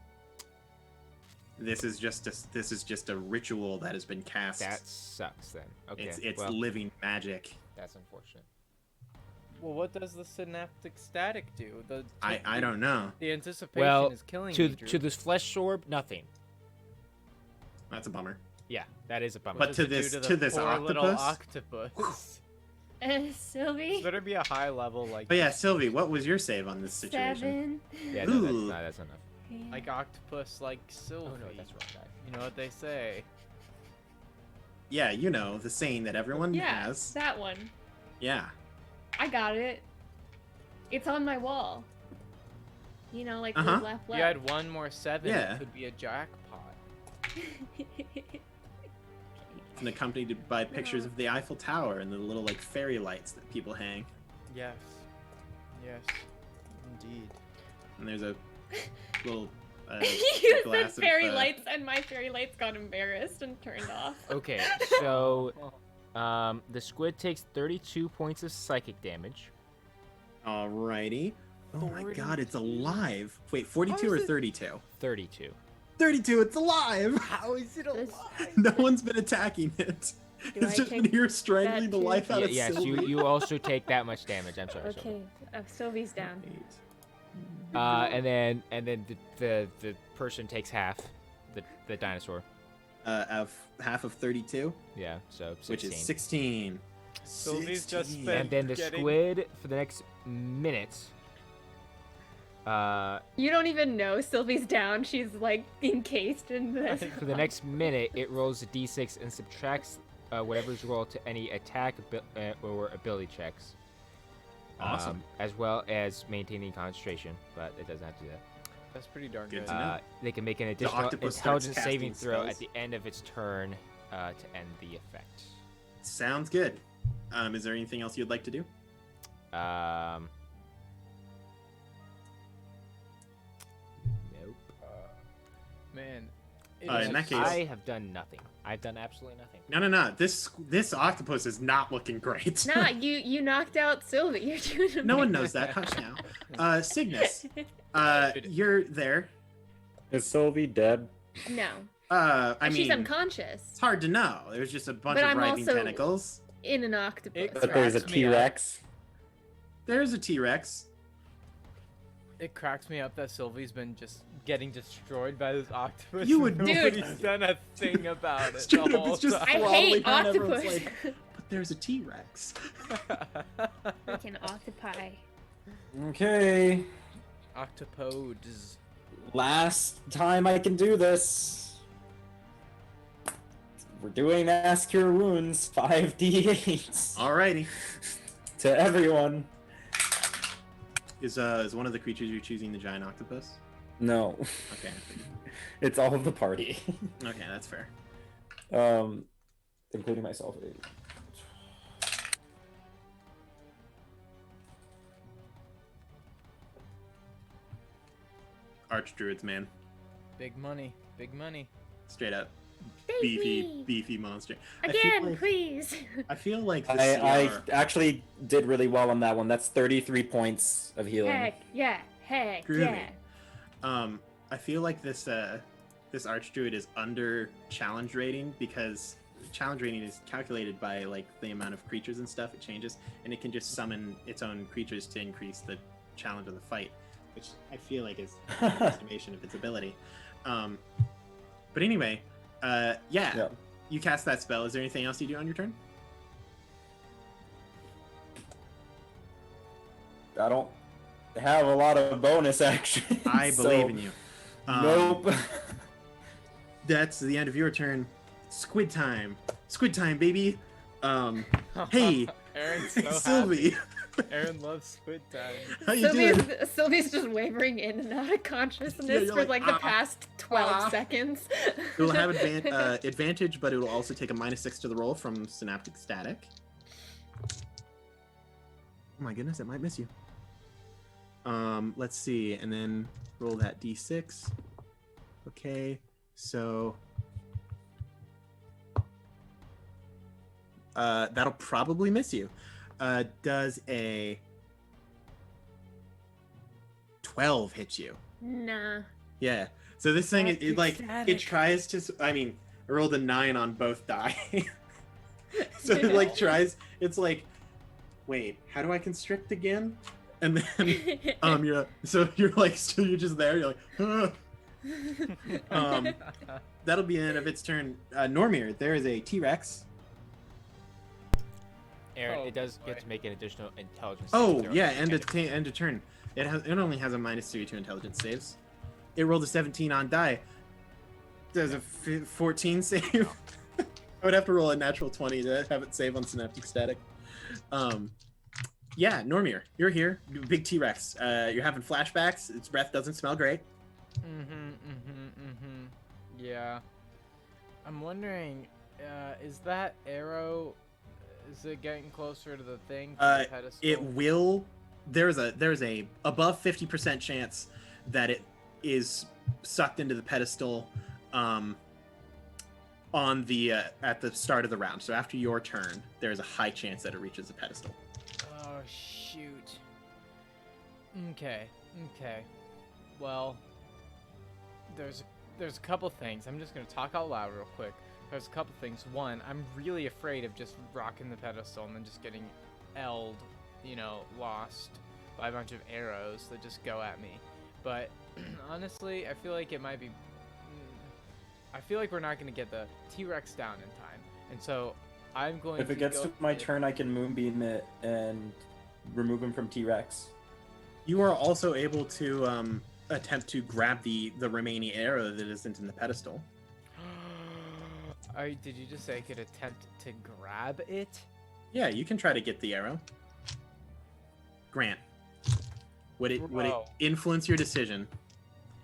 This is just a ritual that has been cast. That sucks then. Okay, it's well, living magic. that's unfortunate. Well, what does the synaptic static do? I don't know. The anticipation Well, is killing to me, Drew. to this flesh orb, nothing. That's a bummer. Yeah, that is a bummer. But What to does it this do to this poor little octopus. octopus. Sylvie. This better be a high level like. But yeah, Sylvie, what was your save on this situation? 7. Yeah, no, Ooh. that's enough. Like octopus, like Sylvie. Oh no, that's wrong guy. You know what they say. Yeah, you know the saying that everyone Yeah, has. that one. Yeah. I got it. It's on my wall. You know, like Uh-huh. left. If you had one more 7, Yeah. it could be a jackpot. And accompanied by pictures of the Eiffel Tower and the little like fairy lights that people hang. Yes. Yes. Indeed. And there's a little You glass said fairy of, lights, and my fairy lights got embarrassed and turned off. Okay, so the squid takes 32 points of psychic damage. Alrighty. Oh my god, it's 42. alive. Wait, 42 How or is it- 32? 32. 32, it's alive! How is it This- No one's been attacking it. Do It's I just been take here strangling that the too? life out of Yes, Sylvie. you also take that much damage. I'm sorry. Okay, Sylvie's down. And then the person takes half, the dinosaur. Of half of 32, Yeah, so 16. which is 16. Sylvie's just 16. been- And then the getting- squid for the next minute. You don't even know Sylvie's down. She's like encased in this. For the next minute, it rolls a d6 and subtracts whatever's rolled to any attack or ability checks. Awesome. As well as maintaining concentration, but it doesn't have to do that. That's pretty darn Good good. to know. They can make an additional octopus starts intelligence saving casting throw spells. at the end of its turn to end the effect. Sounds good. Is there anything else you'd like to do? Nope. Man. In that case- I have done nothing. I've done absolutely nothing. No. This octopus is not looking great. Nah, you knocked out Sylvie. You're doing amazing. No one knows that. Hush now. Cygnus, you're there. Is Sylvie dead? No. I She's mean, unconscious it's hard to know. There's just a bunch But of I'm writhing also- tentacles. in an octopus. It- But there's a Cracks me up. T-Rex. There's a T-Rex. It cracks me up that Sylvie's been just getting destroyed by this octopus. You would- and nobody's Dude. done a thing about it Straight the up, whole it's just time. I Probably hate not everyone's octopus. like- But there's a T-Rex. Freaking octopi. Okay. Octopodes. Last time I can do this. We're doing Ask Cure Wounds 5d8s Alrighty. to everyone. Is one of the creatures you're choosing the giant octopus? No, Okay. it's all of the party, Okay, that's fair. including myself. Archdruids, man. Big money. Big money. Straight up. Save me. Beefy monster. Again, please. I feel like the I CR actually did really well on that one. That's 33 points of healing. Heck yeah. Heck Groovy. yeah. I feel like this this Archdruid is under challenge rating because challenge rating is calculated by like the amount of creatures and stuff it changes, and it can just summon its own creatures to increase the challenge of the fight, which I feel like is an estimation of its ability. But anyway, Yeah. you cast that spell. Is there anything else you do on your turn? I don't have a lot of bonus action. I believe in you. Nope. That's the end of your turn. Squid time, baby. Hey, Aaron's so Sylvie, happy. Aaron loves squid time. how you doing? Sylvie's just wavering in and out of consciousness Yeah, you're for like, like the past 12 seconds. It will have advantage, but it will also take a -6 to the roll from synaptic static. Oh my goodness, it might miss you. Let's see, and then roll that d6. Okay, so that'll probably miss you. Does a 12 hit you? Nah. Yeah. So this thing, That's it like ecstatic. it tries to. I mean, I rolled a 9 on both die. So it like tries. It's like wait, how do I constrict again? And then you're like still you're just there. You're like, that'll be the end of its turn. Normir, there is a T-Rex. Aaron, Oh, it does boy. get to make an additional intelligence. Oh saving throw. yeah, end of turn. It only has a -3 to intelligence saves. It rolled a 17 on die. Does a 14 save? I would have to roll a natural 20 to have it save on synaptic static. Yeah, Normir, you're here. Big T-Rex. You're having flashbacks. Its breath doesn't smell great. Yeah. I'm wondering, is that arrow, is it getting closer to the thing? To the pedestal? It will. There's a above 50% chance that it is sucked into the pedestal on the at the start of the round. So after your turn, there's a high chance that it reaches the pedestal. Oh, shoot. Okay. Well, there's a couple things. I'm just gonna talk out loud real quick. There's a couple things. One, I'm really afraid of just rocking the pedestal and then just getting L'd, lost by a bunch of arrows that just go at me. But honestly, I feel like it might be. I feel like we're not gonna get the T-Rex down in time, and so I'm going. If it gets to my turn, I can moonbeam it and remove him from T-Rex. You are also able to attempt to grab the remaining arrow that isn't in the pedestal. Did you just say I could attempt to grab it? Yeah, you can try to get the arrow. Grant, would it Bro. influence your decision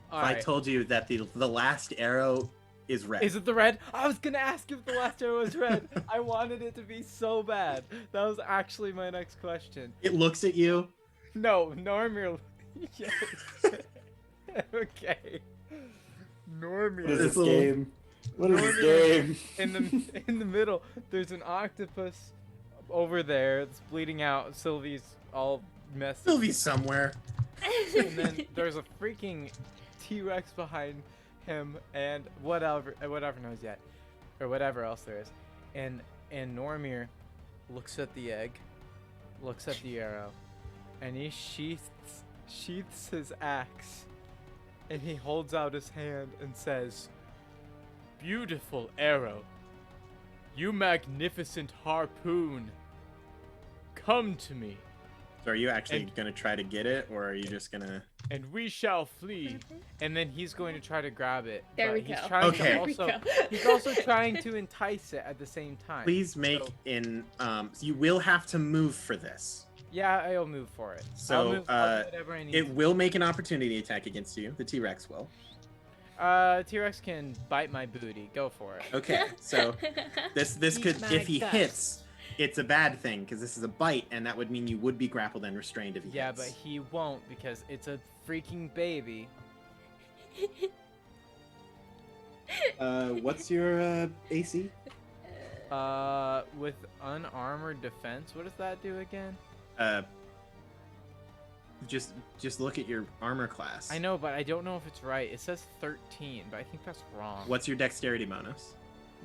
if I told you that the last arrow is red? Is it the red? I was gonna ask if the last arrow was red. I wanted it to be so bad. That was actually my next question. It looks at you. No, Normir. Yes. Okay. Normir. What is this little- game? What is this game? In the middle, there's an octopus over there that's bleeding out. Sylvie's all messed up. Sylvie's somewhere. And then there's a freaking T-Rex behind him and whatever knows yet, or whatever else there is. And Normir looks at the egg, looks at the arrow, and he sheaths his axe, and he holds out his hand and says, "Beautiful arrow, you magnificent harpoon, come to me, So are you actually going to try to get it, or are you just going to... and we shall flee." And then he's going to try to grab it. There but we he's go. Trying Okay. to There we also, go. he's also trying to entice it at the same time. Please make So- you will have to move for this. Yeah, I'll move for it. So, I'll do whatever I need. It will make an opportunity attack against you. The T-Rex will. T-Rex can bite my booty. Go for it. Okay, so this Eat could, my if he guts. hits, it's a bad thing because this is a bite, and that would mean you would be grappled and restrained if he Yeah, hits. but he won't because it's a freaking baby. What's your AC? With unarmored defense, what does that do again? Just look at your armor class. I know, but I don't know if it's right. It says 13, but I think that's wrong. What's your dexterity bonus?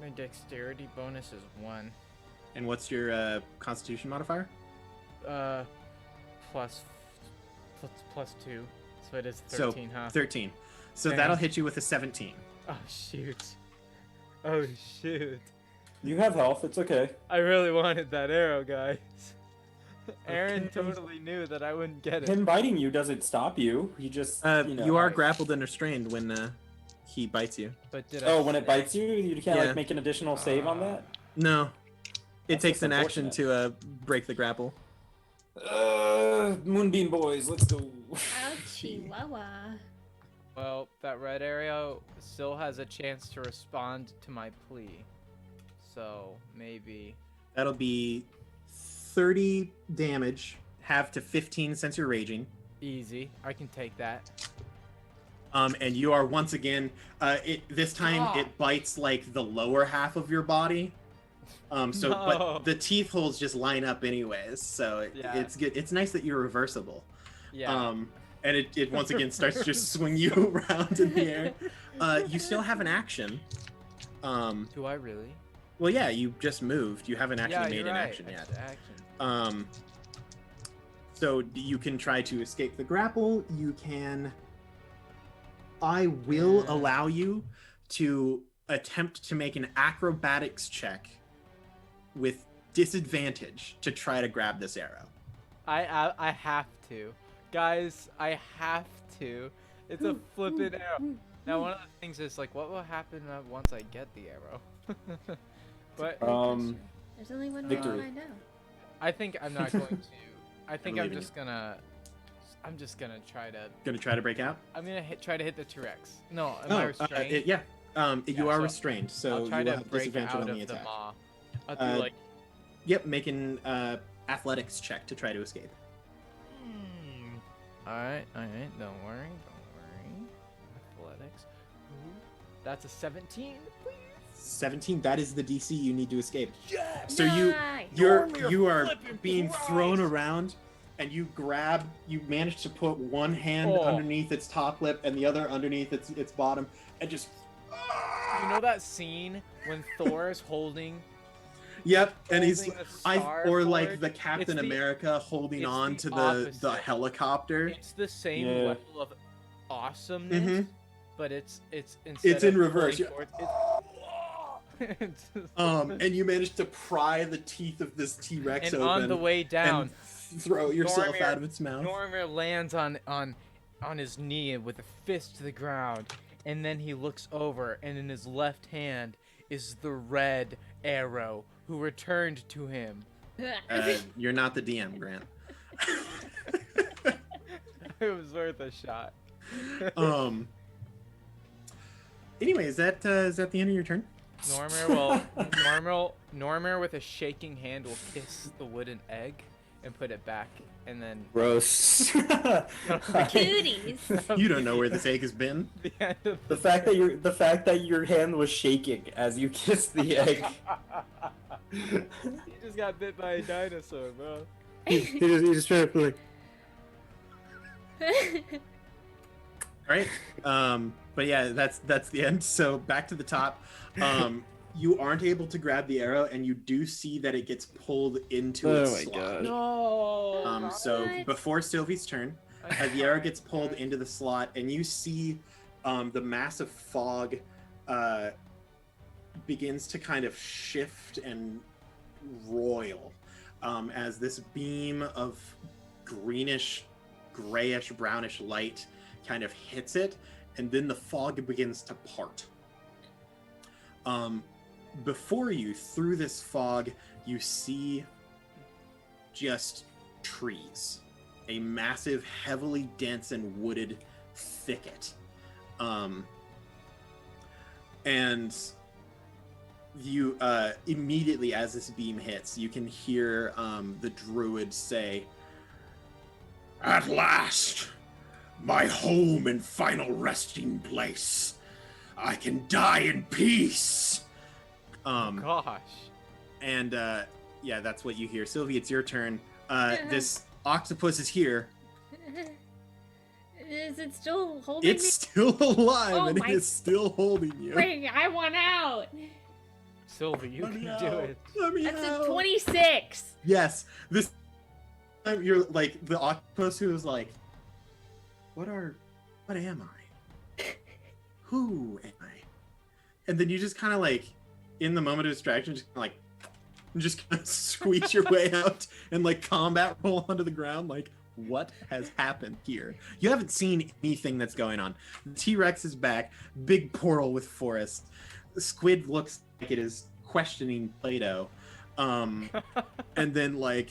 My dexterity bonus is 1. And what's your constitution modifier? Plus 2. So it is So, 13, huh? 13. So Dang. that'll hit you with a 17. Oh, shoot. Oh, shoot. You have health. It's okay. I really wanted that arrow, guys. Aaron Okay. totally knew that I wouldn't get it. Him biting you doesn't stop you. You just You are Right. grappled and restrained when he bites you. But did Oh, I when it bites you, you can't Yeah. like make an additional save on that. No. It That's takes just an action unfortunate. to break the grapple. Moonbeam boys, let's go. Ouchie, wawa. Well, that red arrow still has a chance to respond to my plea. So, maybe... That'll be 30 damage, half to 15 since you're raging. Easy. I can take that. And you are once again, this time Ah. it bites like the lower half of your body. No. But the teeth holes just line up anyways, so Yeah. it's good. It's nice that you're reversible. Yeah. And it once again starts to just swing you around in the air. You still have an action. Do I really? Well, yeah, you just moved. You haven't actually Yeah, made you're an right. action yet. Action. So you can try to escape the grapple. You can. I will allow you to attempt to make an acrobatics check with disadvantage to try to grab this arrow. I have to. Guys, I have to. It's a flippin' arrow. Now, one of the things is, like, what will happen once I get the arrow? But There's only one way to Victory. find out. I think I'm not going to. I think I'm believe in just gonna. I'm just gonna try to. Gonna try to break out? I'm gonna try to hit the T-Rex. No, am I restrained? Yeah. You are so restrained, so I'll try you will to have break disadvantage out on of the the attack. maw. I'll do like. Yep, make an athletics check to try to escape. All right. Don't worry. Athletics. Ooh, that's a 17. 17. That is the DC you need to escape. Yes. So Nice. you are flipping being Christ. thrown around, and you manage to put one hand underneath its top lip and the other underneath its bottom, and just. You know that scene when Thor is holding. Yep, and he's holding the or like Star-Lord? the Captain It's the- America holding it's on the to the opposite. helicopter. It's the same Yeah. level of awesomeness, Mhm. but it's instead It's in of reverse. pulling forward, it's And you manage to pry the teeth of this T-Rex and open on the way down, and throw yourself Normir- out of its mouth. Normir lands on his knee with a fist to the ground, and then he looks over, and in his left hand is the red arrow who returned to him. You're not the DM, Grant. It was worth a shot. Anyway, is that the end of your turn? Normir with a shaking hand will kiss the wooden egg and put it back, and then Gross. Cooties. You don't know where this egg has been. the end of The fact that your hand was shaking as you kissed the egg. He just got bit by a dinosaur, bro. he just tried to like. All right. But yeah, that's the end. So back to the top. You aren't able to grab the arrow, and you do see that it gets pulled into Oh its my slot. god. No. So What? before Sylvie's turn, the arrow gets pulled into the slot, and you see the massive fog begins to kind of shift and roil as this beam of greenish, grayish, brownish light kind of hits it, and then the fog begins to part. Before you, through this fog, you see just trees, a massive, heavily dense and wooded thicket. And you immediately, as this beam hits, you can hear the druid say, "At last, my home and final resting place. I can die in peace." Gosh. And yeah, that's what you hear. Sylvie, it's your turn. This octopus is here. Is it still holding It's still alive, Oh and it my- is still holding you. me? Wait, I want out. Sylvie, you Let me can do out. it. Let me That's out. a 26. Yes, this time you're like the octopus who is like, what am I? Who am I? And then you just kind of like, in the moment of distraction, just kind of squeeze your way out and like combat roll onto the ground. Like, what has happened here? You haven't seen anything that's going on. The T-Rex is back. Big portal with forest. The squid looks like it is questioning Plato. And then like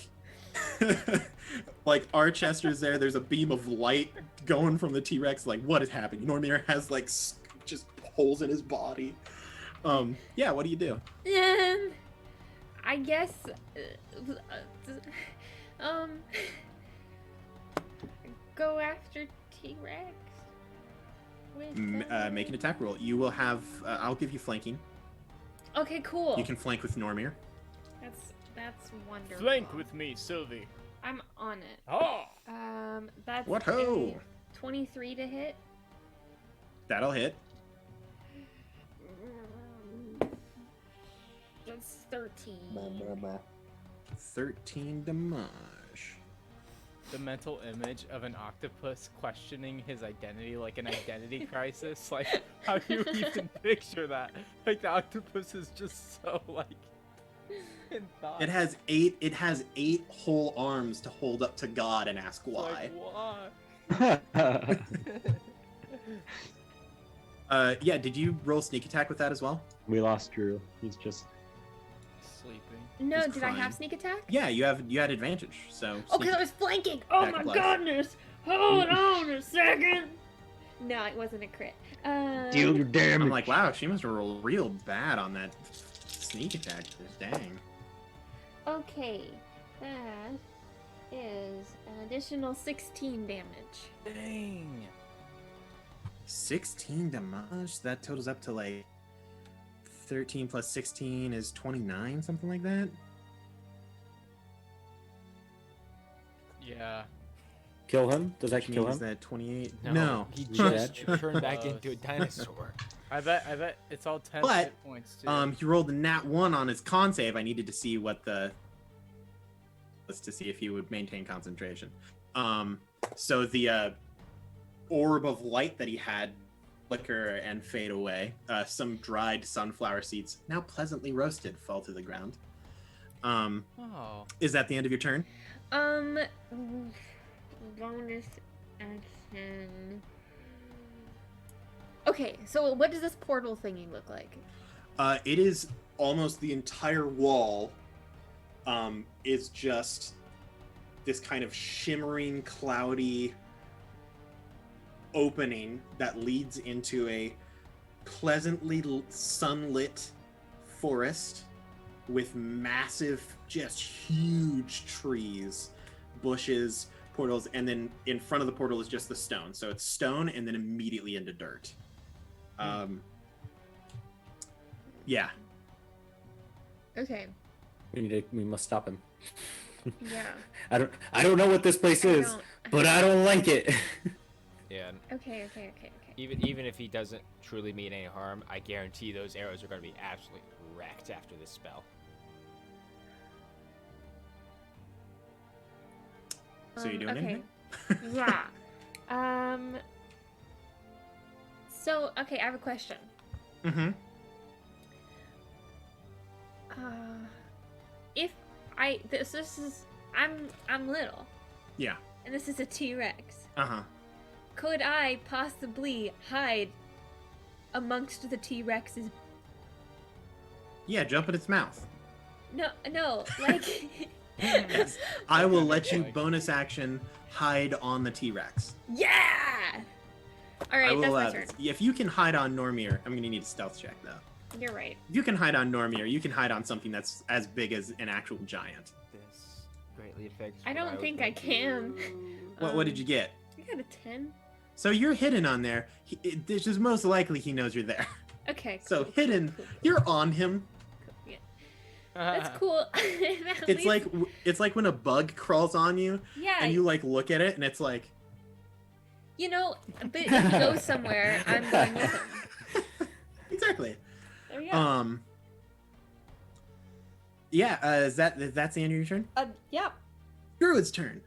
like Archester's there. There's a beam of light going from the T-Rex. Like, what is happening? Normir has like just holes in his body. Yeah, what do you do? I guess. Go after T-Rex. With, Make an attack roll. You will have. I'll give you flanking. Okay, cool. You can flank with Normir. That's wonderful. Flank with me, Sylvie. I'm on it. Oh. That's What a ho? 23 to hit. That'll hit. That's 13. 13 damage. the mental image of an octopus questioning his identity, like an identity crisis. Like, how do you even picture that? Like, the octopus is just so, like, in thought. It has eight whole arms to hold up to God and ask why. Like, why? Yeah, did you roll sneak attack with that as well? We lost Drew. He's just. Sleeping. No, He's did I have crying. sneak attack? Yeah, you had advantage. So Oh, because I was flanking. Oh attack my plus. goodness. Hold on a second. No, it wasn't a crit. Deal your damage. I'm like, wow, she must have rolled real bad on that sneak attack. Dang. Okay, that is an additional 16 damage. Dang. 16 damage. That totals up to like 13 plus 16 is 29, something like that. Yeah. Kill him? Does that Which kill means him? that 28. No, he He's just dead. turned back into a dinosaur. I bet it's all 10 But, hit points, too. He rolled a nat 1 on his con save. I needed to see what the to see if he would maintain concentration. So the orb of light that he had flicker and fade away. Some dried sunflower seeds, now pleasantly roasted, fall to the ground. Oh. Is that the end of your turn? Bonus action. Okay, so what does this portal thingy look like? It is almost the entire wall. Is just this kind of shimmering, cloudy opening that leads into a pleasantly sunlit forest with massive, just huge trees, bushes, portals, and then in front of the portal is just the stone. So it's stone and then immediately into dirt. Yeah. Okay, We must stop him. yeah. I don't know what this place I is, don't- but I don't like it. Yeah. Okay. Even if he doesn't truly mean any harm, I guarantee those arrows are going to be absolutely wrecked after this spell. So you doing okay. anything? Yeah. So, okay, I have a question. Mm-hmm. If this is I'm little, Yeah. and this is a T-Rex. Uh-huh. Could I possibly hide amongst the T-Rex's? Yeah, jump in its mouth. No, like. Yes. I will let you Like- bonus action hide on the T-Rex. Yeah. All I right, will, that's my turn. if you can hide on Normir, I'm gonna need a stealth check though. You're right. If you can hide on Normir, you can hide on something that's as big as an actual giant. This greatly affects. I what don't was think gonna I can. do. What did you get? I got a 10. So you're hidden on there. It's just most likely he knows you're there. Okay. So cool, hidden, cool. you're on him. Yeah. That's cool. At It's least- like when a bug crawls on you yeah. and you like look at it and it's like, You know, but if he goes somewhere, I'm going with him. exactly. There you go. Yeah. That's the end of your turn. Yeah. Druid's turn.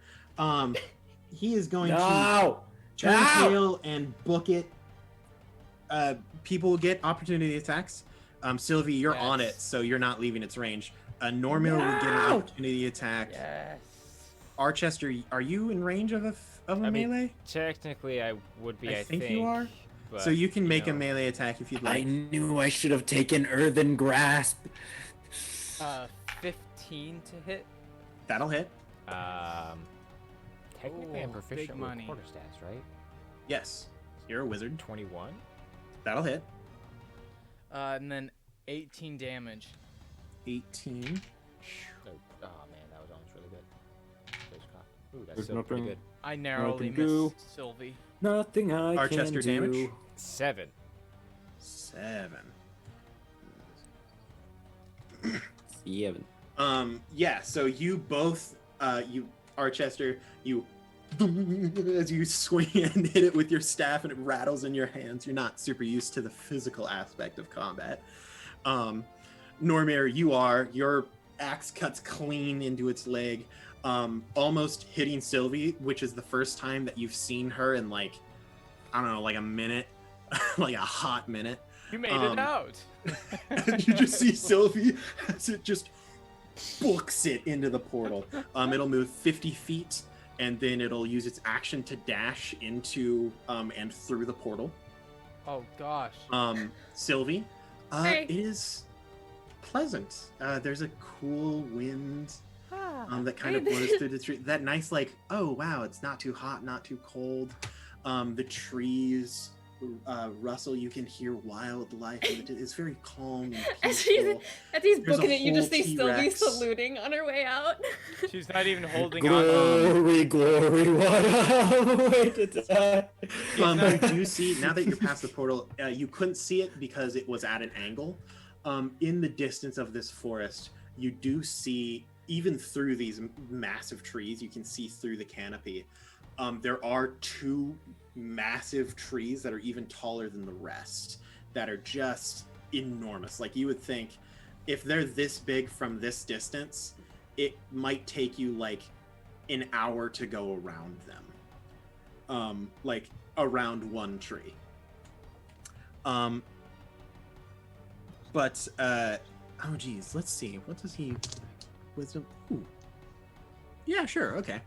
He is going to No! turn No! tail and book it. People get opportunity attacks. Sylvie, you're on it, Yes. so you're not leaving its range. Normir will get an No! opportunity attack. Yes. Archester, are you in range of a I mean, melee? Technically, I would be. I I think you are. But, So you can make a know, melee attack if you'd I like. knew I should have taken Earthen Grasp. 15 to hit. That'll hit. Technically, I'm Ooh, proficient big with money. quarter stats, right? Yes. You're a wizard. 21. That'll hit. And then 18 damage. 18. Oh, man, that was almost really good. Close call. Ooh, that's There's still pretty nothing- good. I narrowly can do. missed Sylvie. Nothing I Archester can do. damage? 7. 7. 7. Yeah, so you both, you, Archester, you, as you swing and hit it with your staff and it rattles in your hands. You're not super used to the physical aspect of combat. Normir, your axe cuts clean into its leg. almost hitting Sylvie, which is the first time that you've seen her in like, I don't know, like a minute, like a hot minute. You made it out. And you just see Sylvie as it just books it into the portal. It'll move 50 feet, and then it'll use its action to dash into and through the portal. Oh gosh. Sylvie, Hey. it is pleasant. There's a cool wind that kind of blows through the tree. That nice, like, oh wow, it's not too hot, not too cold. The trees rustle. You can hear wildlife. It's very calm and As he's, peaceful. as he's There's a booking it, you just whole see Sylvie T-Rex. saluting on her way out. She's not even holding on. Glory, glory, what a way to die. You do see, now that you're past the portal, you couldn't see it because it was at an angle. In the distance of this forest, you do see, even through these massive trees, you can see through the canopy. There are two massive trees that are even taller than the rest that are just enormous. Like, you would think if they're this big from this distance, it might take you like an hour to go around them. Like around one tree. But oh geez, let's see. What does he wisdom? Ooh. Yeah, sure, okay.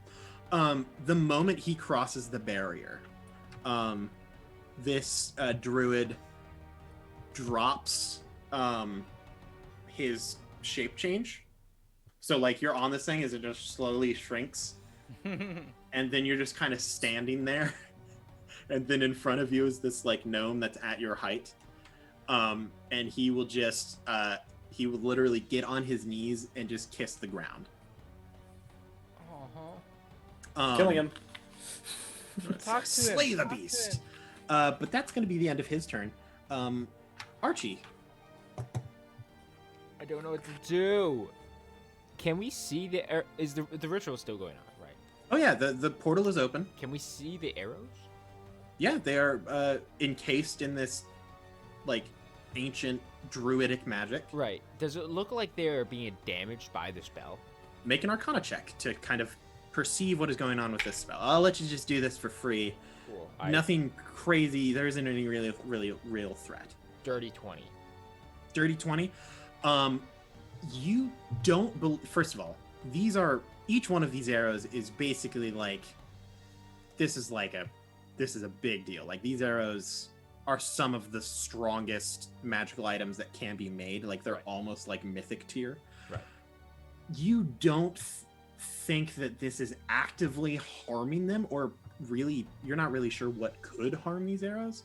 The moment he crosses the barrier, this druid drops his shape change. So like you're on this thing as it just slowly shrinks, and then you're just kind of standing there, and then in front of you is this like gnome that's at your height, and he will just he will literally get on his knees and just kiss the ground. Killing him. Talk to Slay him. the Talk to beast. him. But that's going to be the end of his turn. Archie. I don't know what to do. Can we see the is the ritual still going on, right? Oh yeah, the portal is open. Can we see the arrows? Yeah, they are encased in this like ancient druidic magic. Right. Does it look like they're being damaged by the spell? Make an Arcana check to kind of perceive what is going on with this spell. I'll let you just do this for free. Cool. Nothing crazy. There isn't any really real threat. Dirty 20. Dirty 20. You don't first of all, each one of these arrows is basically like this is a big deal. Like, these arrows are some of the strongest magical items that can be made. Like, they're almost like mythic tier. Right. You don't think that this is actively harming them, or really you're not really sure what could harm these arrows.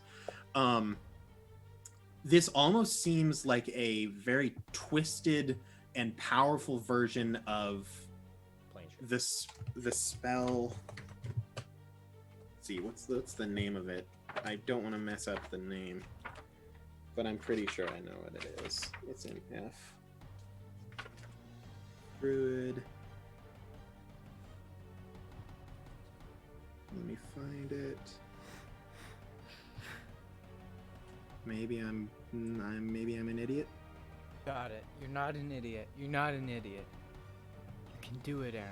This almost seems like a very twisted and powerful version of the spell. Let's see, what's the name of it? I don't want to mess up the name, but I'm pretty sure I know what it is. It's in F. Druid. Let me find it. Maybe I'm an idiot. Got it. You're not an idiot. You're not an idiot. You can do it, Aaron.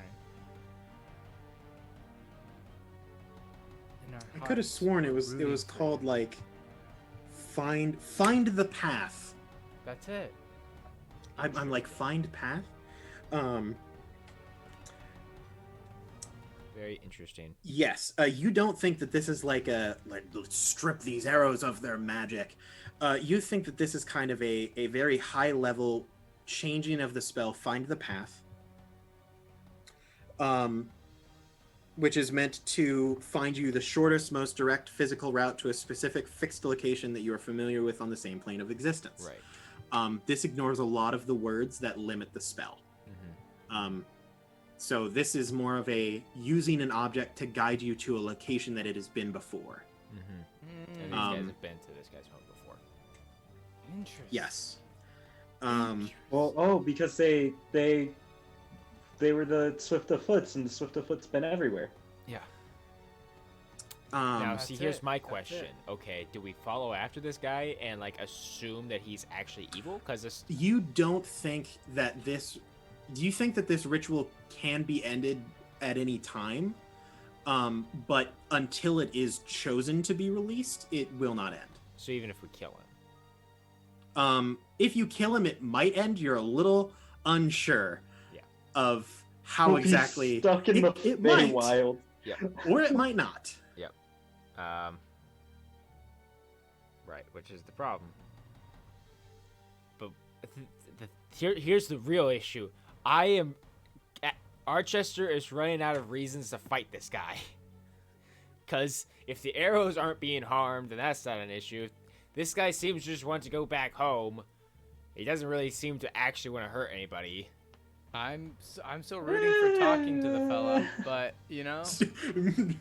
In our I could have hearts, sworn it we're was rooting for called you. like find the path. That's it. I'm like find path. Very interesting. Yes, you don't think that this is like let's strip these arrows of their magic. You think that this is kind of a very high level changing of the spell, find the path, which is meant to find you the shortest, most direct physical route to a specific fixed location that you are familiar with on the same plane of existence. Right. This ignores a lot of the words that limit the spell. Mm-hmm. So this is more of a using an object to guide you to a location that it has been before. Mm-hmm. And these guys have been to this guy's home before. Interesting. Yes. Well, because they were the Swift of Foots, and the Swift of Foot's been everywhere. Yeah. Um, Now, That's see, here's it. my That's question. it. Okay, do we follow after this guy and like assume that he's actually evil? Because this. you don't think that this do you think that this ritual can be ended at any time? But until it is chosen to be released, it will not end. So even if we kill him. If you kill him, it might end. You're a little unsure of how Hope he's exactly stuck in it the might, Feywild. or it might not. Right, which is the problem. But here's the real issue. Archester is running out of reasons to fight this guy. Because if the arrows aren't being harmed, then that's not an issue. This guy seems to just want to go back home. He doesn't really seem to actually want to hurt anybody. I'm still rooting for talking to the fella, but you know.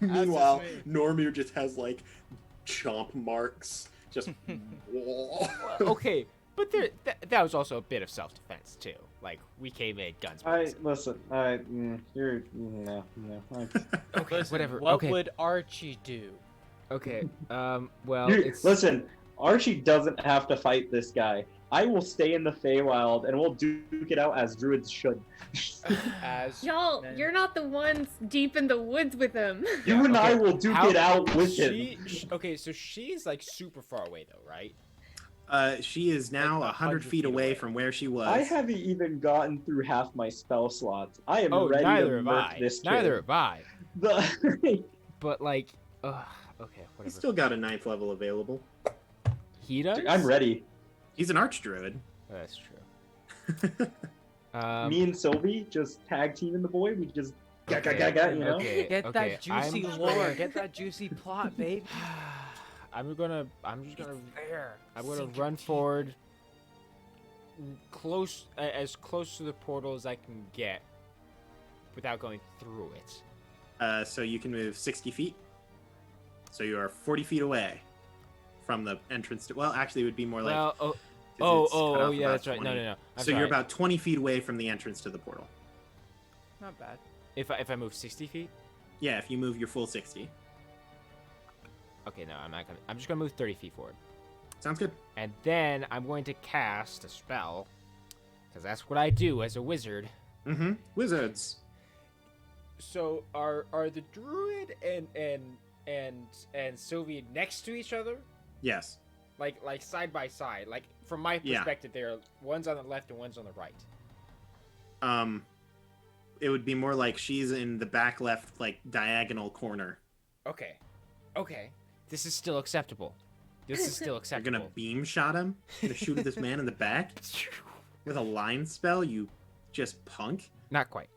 Meanwhile, That's just Normir just has like chomp marks. Just Well, okay, but that was also a bit of self-defense too. Like we came in guns blazing. You're no. Okay, whatever. What okay. would Archie do? Okay. Well, it's Listen, Archie doesn't have to fight this guy. I will stay in the Feywild and we'll duke it out as druids should. As Y'all, you're not the ones deep in the woods with him. You and I will duke it out with him. Okay, so she's like super far away though, right? she is now Like 100 feet away from where she was. I haven't even gotten through half my spell slots. I am ready neither to have murk I. this kid. Neither have I. The... But like, okay, He's whatever. still got a 9th level available. He does. I'm ready. He's an archdruid. Oh, that's true. Me and Sylvie just tag teaming the boy. We just you know. Okay, Get okay, that juicy I'm- lore, get that juicy plot, babe. I'm just gonna run forward as close to the portal as I can get without going through it. So you can move 60 feet. So you are 40 feet away from the entrance to. Well, actually, it would be more like. Well, 'cause it's cut off yeah, about that's right. 20. No. I'm So you're sorry. about 20 feet away from the entrance to the portal. Not bad. If I move 60 feet. Yeah, if you move your full 60. Okay, no, I'm not gonna. I'm just gonna move 30 feet forward, Sounds good. and then I'm going to cast a spell, because that's what I do as a wizard. Mm-hmm. Wizards. So are the druid and Sylvie next to each other? Yes. Like side by side. Like from my Yeah. perspective, they're one's on the left and one's on the right. It would be more like she's in the back left, like diagonal corner. Okay. This is still acceptable. This is still You're acceptable. gonna beam shot him. You're gonna shoot at this man in the back with a line spell. You just punk. Not quite.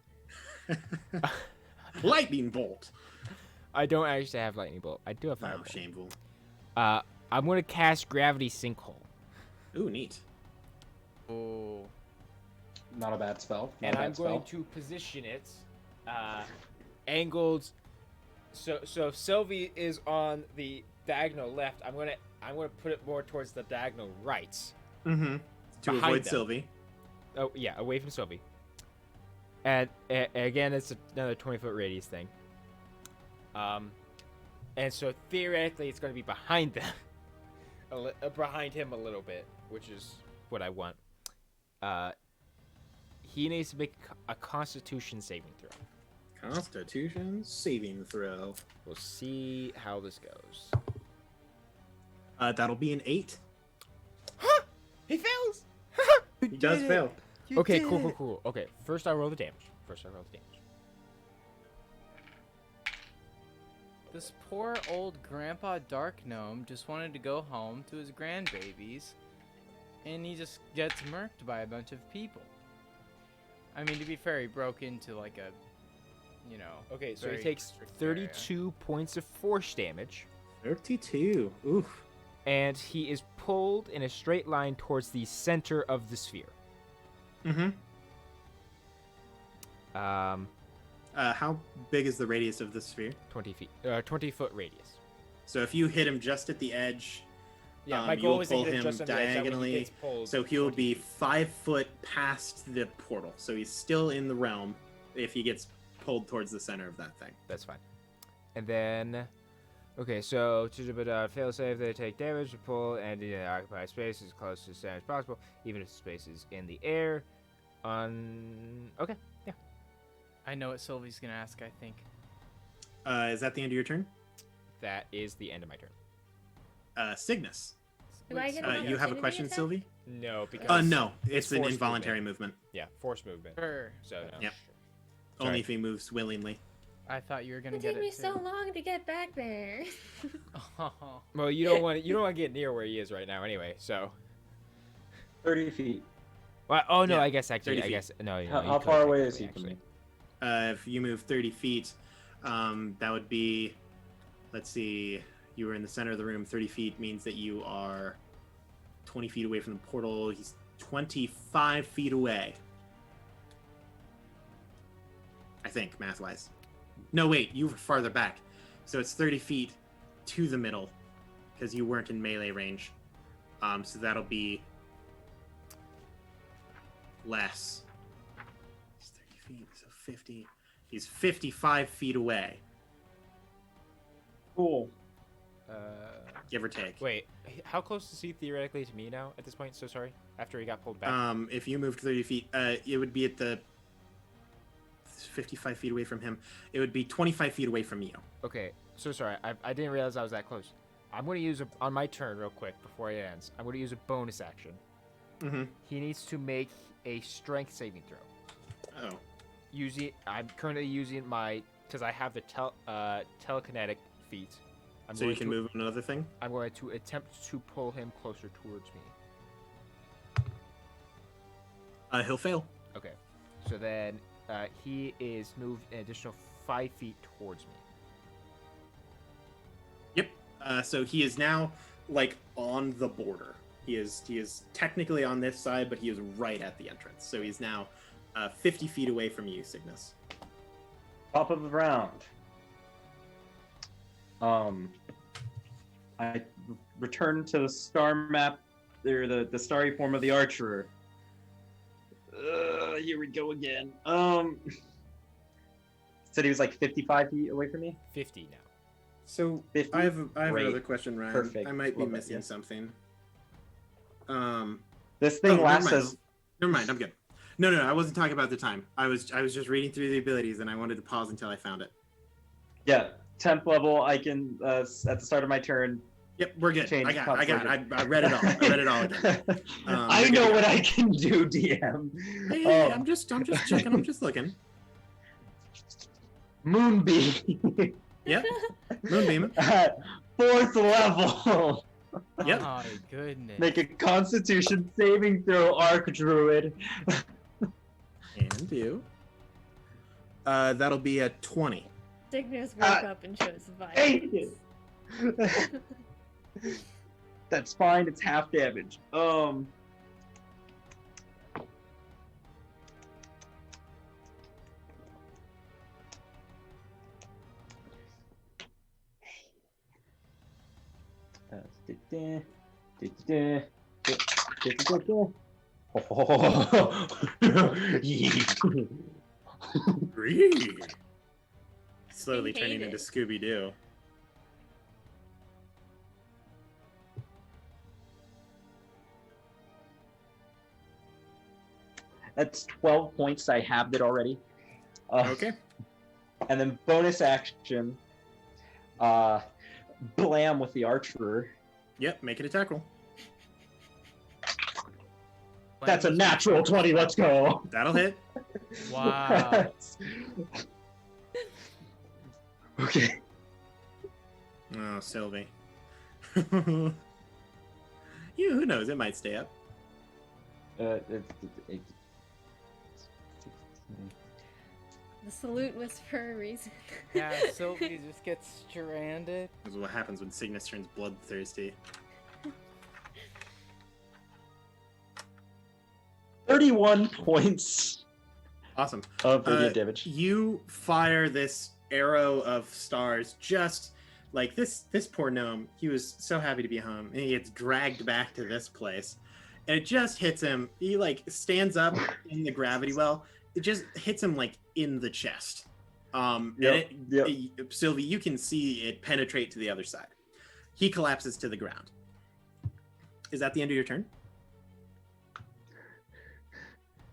Lightning bolt. I don't actually have lightning bolt. I do have Oh, fireball. shameful. I'm gonna cast gravity sinkhole, Ooh, neat. Oh. Not a bad spell. Not and a bad I'm spell. going to position it, angled. So if Sylvie is on the diagonal left, I'm gonna put it more towards the diagonal right. Mm-hmm. To Behind avoid them. Sylvie. Oh yeah, away from Sylvie. And again, it's another 20-foot radius thing. And so theoretically, it's going to be behind them, behind him a little bit, which is what I want. He needs to make a Constitution saving throw. Constitution saving throw. We'll see how this goes. That'll be an 8. He fails. He does fail. Okay, cool. Okay, first I roll the damage. This poor old grandpa dark gnome just wanted to go home to his grandbabies, and he just gets murked by a bunch of people. I mean, to be fair, he broke into like a, Okay, so he very takes restricted area. 32 points of force damage, 32. Oof. and he is pulled in a straight line towards the center of the sphere. Mm-hmm. Um, How big is the radius of the sphere? 20 feet, 20-foot radius. So if you hit him just at the edge, Yeah, my you'll goal is to pull hit him just under the edge, that way he diagonally. gets pulled So he'll 20 be feet. 5 foot past the portal. So he's still in the realm if he gets pulled towards the center of that thing. That's fine. And then, okay, so to fail save, they take damage to pull and occupied space as close to the center as possible, even if the space is in the air. Okay. Yeah. I know what Sylvie's gonna ask. I think. Is that the end of your turn? That is the end of my turn. Cygnus. Do I get an You have a opportunity question, attack? Sylvie? No, because No. It's an forced involuntary movement. Yeah, force movement. Sure. So no. Yep. Sorry. Only if he moves willingly. I thought you were gonna It get took me it so too. long to get back there. Well, you don't want to get near where he is right now, anyway. So. 30 feet. Well, oh no, Yeah, I guess 30 I feet. guess no. You How could far away technically, is he from me? If you move 30 feet, that would be, let's see, you were in the center of the room. 30 feet means that you are 20 feet away from the portal. He's 25 feet away. I think, math-wise. No, wait, you were farther back. So it's 30 feet to the middle, because you weren't in melee range. So that'll be less. It's 30 feet, so 50. He's 55 feet away, Cool. give or take. Wait, how close is he theoretically to me now at this point? So sorry. After he got pulled back. If you moved 30 feet, it would be at the 55 feet away from him. It would be 25 feet away from you. Okay, so sorry. I didn't realize I was that close. I'm going to use on my turn real quick before it ends. I'm going to use a bonus action. Mm-hmm. He needs to make a strength saving throw. Oh. I'm currently using my because I have the telekinetic feat. So you can move another thing? I'm going to attempt to pull him closer towards me. He'll fail. Okay, so then he is moved an additional 5 feet towards me. Yep. So he is now like on the border. He is technically on this side, but he is right at the entrance. So he's now 50 feet away from you, Cygnus. Top of the round. I return to the star map, or the starry form of the archer. Here we go again. Said he was like 55 feet away from me. 50 now. So 50? I have Great. another question, Ryan. Perfect. I might be Love that, missing yeah. something. This thing lasts as Never mind. I'm good. No, I wasn't talking about the time. I was just reading through the abilities, and I wanted to pause until I found it. yeah, 10th level. I can at the start of my turn. Yep, we're good. Change I got it. constellation. I read it all. I read it all again. I you're know good. what I can do, DM. Hey, I'm just checking. I'm just looking. Moonbeam. Yep. Moonbeam. At 4th level. Yep. My goodness. Make a Constitution saving throw, Archdruid. And you. That'll be a 20. Cygnus woke up and chose Hey! violence. That's fine. It's half damage. Slowly I turning hate into it. Scooby-Doo. That's 12 points. I have it already. Okay. And then bonus action, blam with the archer. Yep, make it a tackle. That's a natural 20. Let's go. That'll hit. Wow. Okay. Oh, Sylvie. Who knows? It might stay up. The salute was for a reason. Yeah, Sylvie just gets stranded. This is what happens when Cygnus turns bloodthirsty. 31 points Awesome. of radiant damage. You fire this arrow of stars just like this poor gnome. He was so happy to be home, and he gets dragged back to this place, and it just hits him. He like stands up in the gravity well. It just hits him like in the chest. Yep. Sylvie, you can see it penetrate to the other side. He collapses to the ground. Is that the end of your turn?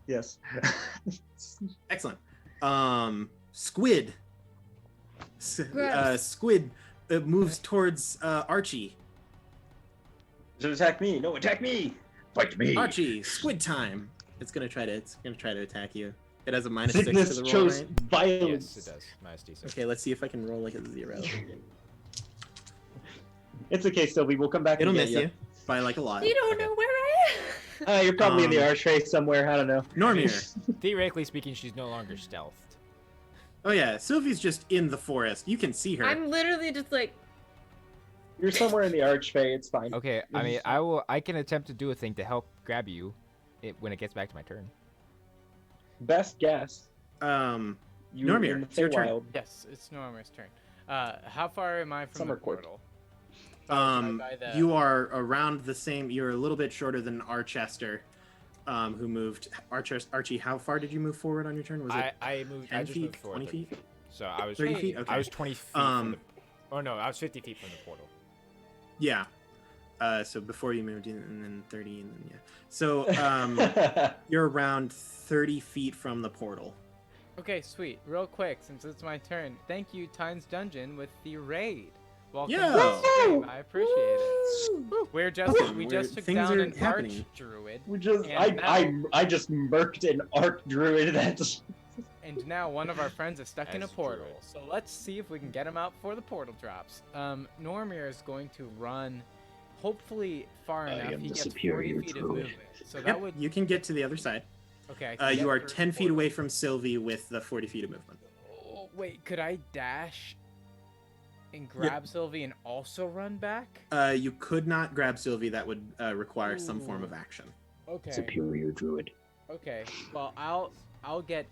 Yes. Excellent. Squid. Gross. Squid moves towards Archie. Does it attack me? No, attack me! Fight me! Archie, squid time. It's gonna try to attack you. It has a -6 to Sickness the roll, chose right? violence. Yes, it does. Minus D6. Okay, let's see if I can roll like a 0. It's okay, Sylvie. We'll come back. It'll and miss get you by like a lot. You don't know where I am. You're probably in the Um, archway somewhere. I don't know. Normir. Theoretically speaking, she's no longer stealthed. Oh yeah, Sylvie's just in the forest. You can see her. I'm literally just like, You're somewhere in the archway. It's fine. Okay, I mean, I can attempt to do a thing to help grab you, when it gets back to my turn. Best guess. You Normir, in the it's your turn. Feywild. Yes, it's Normir's turn. How far am I from Summer the court. portal? By the- You are around the same. You're a little bit shorter than Archester, who moved. Archie, how far did you move forward on your turn? Was it I moved. 10 I just feet, moved forward 20 30 feet? So I was 30 feet? Okay. I was 20 feet from the. Um, Oh no, I was 50 feet from the portal. Yeah. So before you moved in, and then 30, and then yeah. So you're around 30 feet from the portal. Okay, sweet. Real quick, since it's my turn, thank you, Times Dungeon, with the raid. Welcome Yeah. to the stream. I appreciate it. woo. We Awesome. just took Things down are an happening. archdruid, We just, And I just murked an arc druid. That's and now one of our friends is stuck in a As portal. druid. So let's see if we can get him out before the portal drops. Normir is going to run, hopefully far enough. am He the gets 40 superior feet of druid. movement. So that Yep, would you can get to the other side. okay. I can You get are through the 10 feet portal. away from Sylvie with the 40 feet of movement. Oh, wait, could I dash and grab Sylvie and also run back? You could not grab Sylvie. That would require some form of action. Okay. superior druid. Okay. Well, I'll get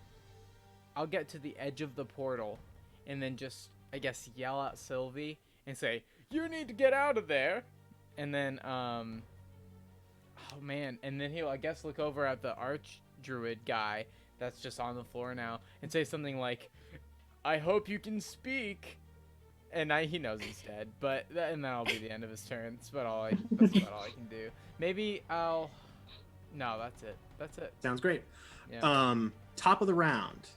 to the edge of the portal, and then just I guess yell at Sylvie and say, "You need to get out of there," and then oh man, and then he'll I guess look over at the archdruid guy that's just on the floor now and say something like, "I hope you can speak." And he knows he's dead, and that'll be the end of his turn. That's about all I can do. Maybe I'll. No, that's it. That's it. Sounds great. Yeah. Top of the round.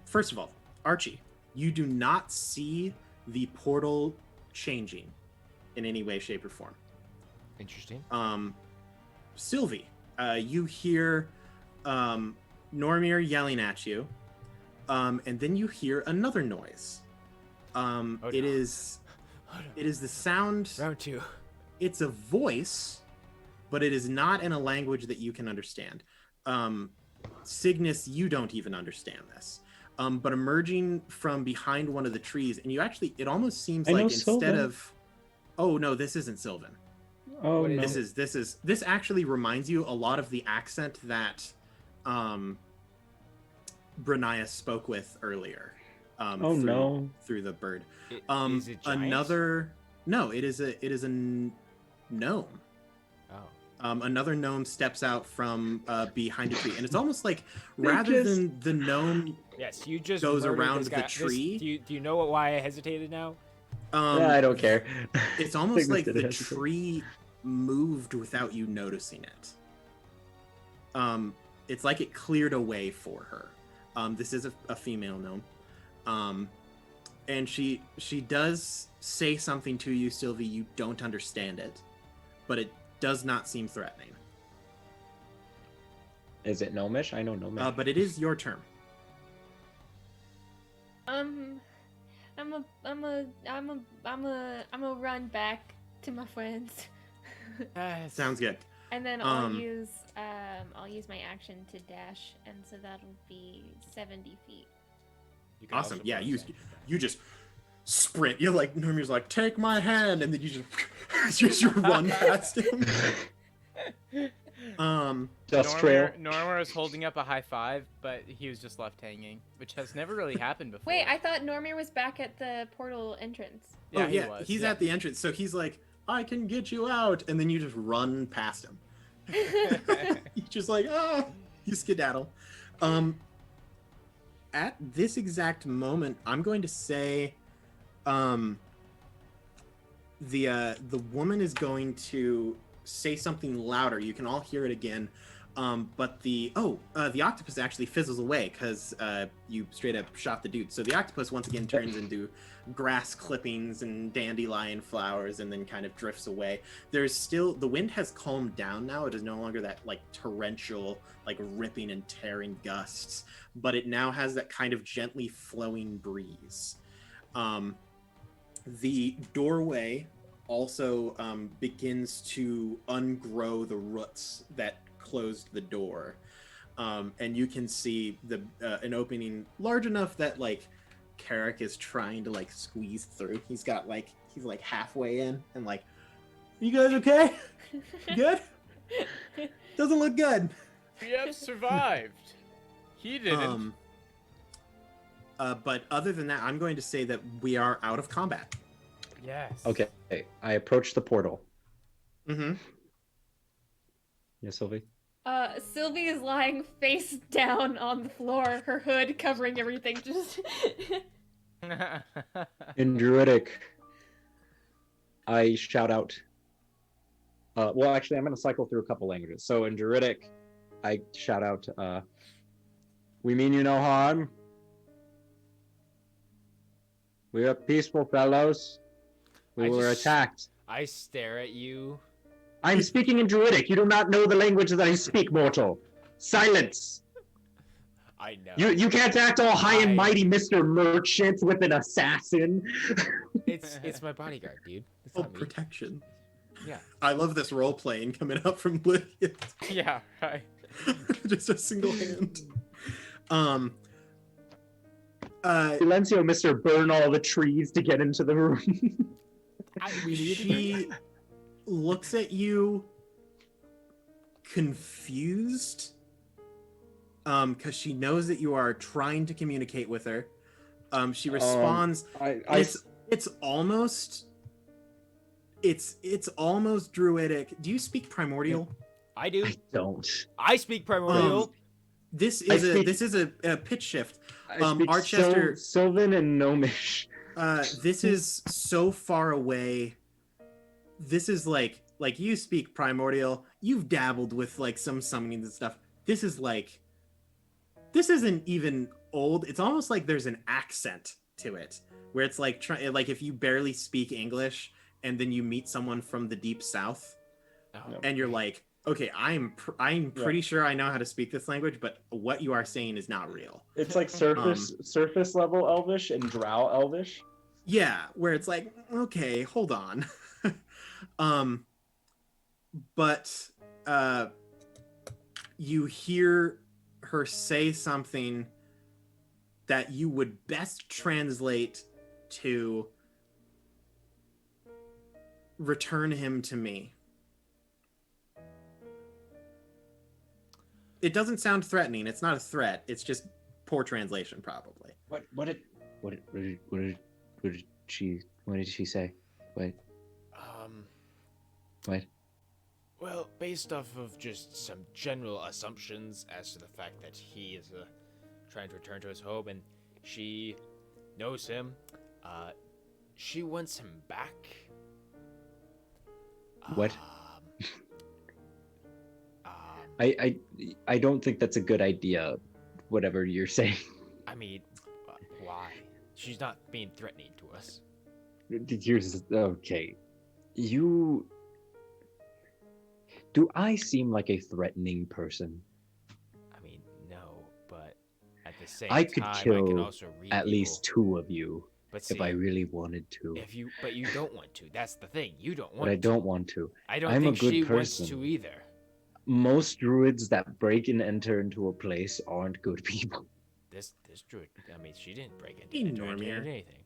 First of all, Archie, you do not see the portal changing in any way, shape, or form. Interesting. Sylvie, you hear Normir yelling at you, and then you hear another noise. It no. is the sound. Round 2. It's a voice, but it is not in a language that you can understand. Cygnus, you don't even understand this. But emerging from behind one of the trees, and it almost seems I know like instead Sylvan. of, oh no, this isn't Sylvan. Oh What no. is This actually reminds you a lot of the accent that Brania spoke with earlier. Through the bird. Is it giant? It is a gnome. Oh. Another gnome steps out from behind a tree, and it's almost like rather than the gnome Yes, you just goes murdered around this the guy. tree. Do you know why I hesitated now? Yeah, I don't care. It's almost Cygnus like did the it. tree moved without you noticing it. It's like it cleared a way for her. This is a female gnome. And she does say something to you, Sylvie. You don't understand it, but it does not seem threatening. Is it gnomish? I know gnomish. But it is your turn. I'm a run back to my friends, Sounds good. and then I'll use my action to dash, and so that'll be 70 feet. You can Awesome. also Yeah, bonus you just sprint. You're like Normir's like, take my hand, and then you just run past him. Dust trail. Normir is holding up a high five, but he was just left hanging, which has never really happened before. Wait, I thought Normir was back at the portal entrance. Yeah, he he was. he's yeah. at the entrance, so he's like, I can get you out, and then you just run past him. You're just like, you skedaddle. At this exact moment, I'm going to say, the woman is going to say something louder. You can all hear it again. But the octopus actually fizzles away because you straight up shot the dude. So the octopus once again turns into grass clippings and dandelion flowers and then kind of drifts away. There's still, the wind has calmed down now. It is no longer that like torrential, like ripping and tearing gusts, but it now has that kind of gently flowing breeze. The doorway also begins to ungrow the roots that closed the door, and you can see an opening large enough that like Carrick is trying to like squeeze through. He's like halfway in and like, you guys okay? Good? Doesn't look good. We have survived. He didn't. But other than that, I'm going to say that we are out of combat. Yes. Okay, I approach the portal. Mm-hmm. Yes, Sylvie? Sylvie is lying face down on the floor, her hood covering everything. Just In Druidic, I shout out. Well, actually, I'm going to cycle through a couple languages. So in Druidic, I shout out, we mean you no harm. We are peaceful fellows. We were attacked. I stare at you. I'm speaking in Druidic. You do not know the language that I speak, mortal. Silence. I know. You can't act all high and mighty, Mr. Merchant, with an assassin. It's my bodyguard, dude. It's Oh, not me. protection. Yeah. I love this role playing coming up from Lydia. Yeah, right. Just a single hand. Silencio, Mr. Burn all the trees to get into the room. She looks at you confused, because she knows that you are trying to communicate with her. She responds. It's almost Druidic. Do you speak Primordial? I do. I don't. I speak Primordial. This is a pitch shift. I speak Archester, Sylvan and Gnomish. this is so far away. This is like you speak Primordial. You've dabbled with like some summoning and stuff. This isn't even old. It's almost like there's an accent to it, where it's like like if you barely speak English and then you meet someone from the deep south, and you're like, okay, I'm pretty sure I know how to speak this language, but what you are saying is not real. It's like surface level Elvish and Drow Elvish. Yeah, where it's like, okay, hold on. But you hear her say something that you would best translate to return him to me. It doesn't sound threatening. It's not a threat. It's just poor translation, probably. What did she say? What? Well, based off of just some general assumptions as to the fact that he is trying to return to his home and she knows him, she wants him back. What? I don't think that's a good idea, whatever you're saying. I mean, why? She's not being threatening to us. Okay. Do I seem like a threatening person? I mean, no, but at the same I time, could I can kill also read at least people. 2 of you But see, if I really wanted to. But you don't want to. That's the thing. You don't want But I to. don't want to. I don't I'm think a good she person. wants to either. Most druids that break and enter into a place aren't good people. This druid, I mean, she didn't break Hey, into Normir. anything.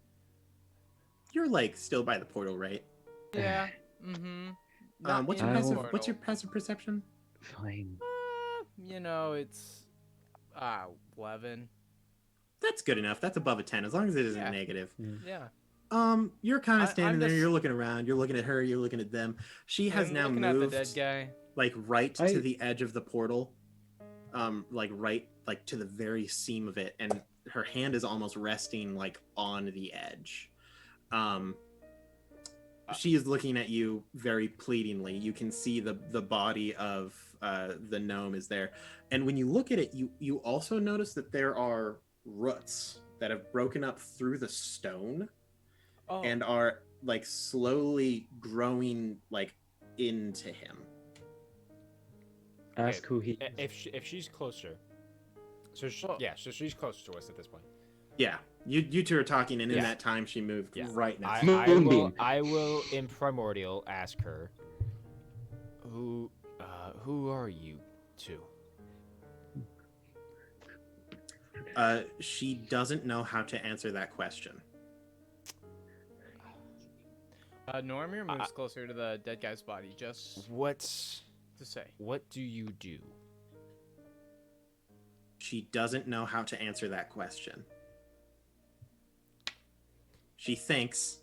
You're like still by the portal, right? Yeah. Mm-hmm. What's your passive perception? Fine. You know, it's 11. That's good enough. That's above a 10, as long as it isn't Yeah. negative. Yeah. You're kind of standing there. just- You're looking around. You're looking at her. You're looking at them. She has I'm now looking moved, at the dead guy. like right to the edge of the portal, like right like to the very seam of it, and her hand is almost resting like on the edge. She is looking at you very pleadingly. You can see the body of the gnome is there. And when you look at it, you also notice that there are roots that have broken up through the stone Oh, and are like slowly growing like into him. Ask who he. If she's closer, so Well- so she's closer to us at this point. Yeah, you two are talking, and in Yeah. that time, she moved Yeah. right next. Moonbeam. I will in primordial ask her. Who are you two? She doesn't know how to answer that question. Normir moves closer to the dead guy's body, just What's to say. what do you do? She doesn't know how to answer that question. She thinks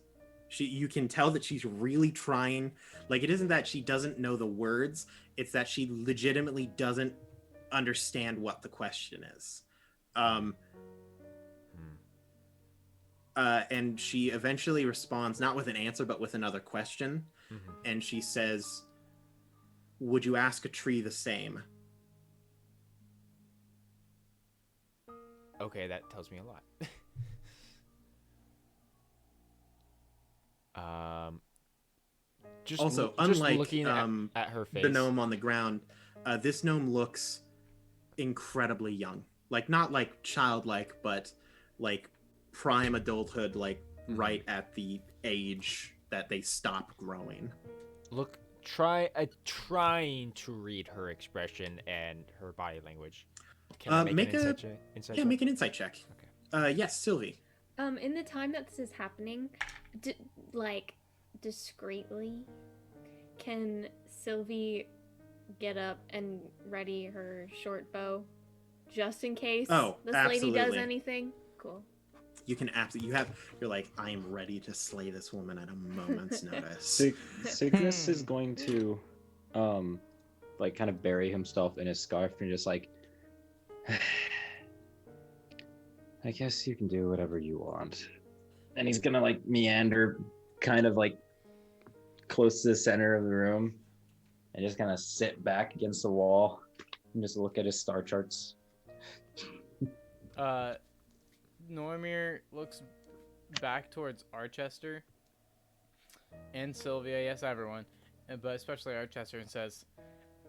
you can tell that she's really trying. Like, it isn't that she doesn't know the words, it's that she legitimately doesn't understand what the question is. And she eventually responds not with an answer but with another question. Mhm. And she says, would you ask a tree the same? Okay, that tells me a lot. Just Also, just unlike looking at her face, the gnome on the ground, this gnome looks incredibly young. Like, not like childlike, but like prime adulthood, like right at the age that they stop growing. trying to read her expression and her body language. Can I make an a- insight check? Yeah, make an insight check. Okay. Yes, Sylvie. In the time that this is happening, like discreetly, can Sylvie get up and ready her short bow, just in case this lady does absolutely. anything? Cool. You can absolutely. You're like, I am ready to slay this woman at a moment's notice. Cygnus is going to, like, kind of bury himself in his scarf and just like, I guess you can do whatever you want. And he's gonna like meander, kind of like close to the center of the room, and just kind of sit back against the wall and just look at his star charts. Normir looks back towards Archester and Sylvia, yes, everyone, but especially Archester, and says,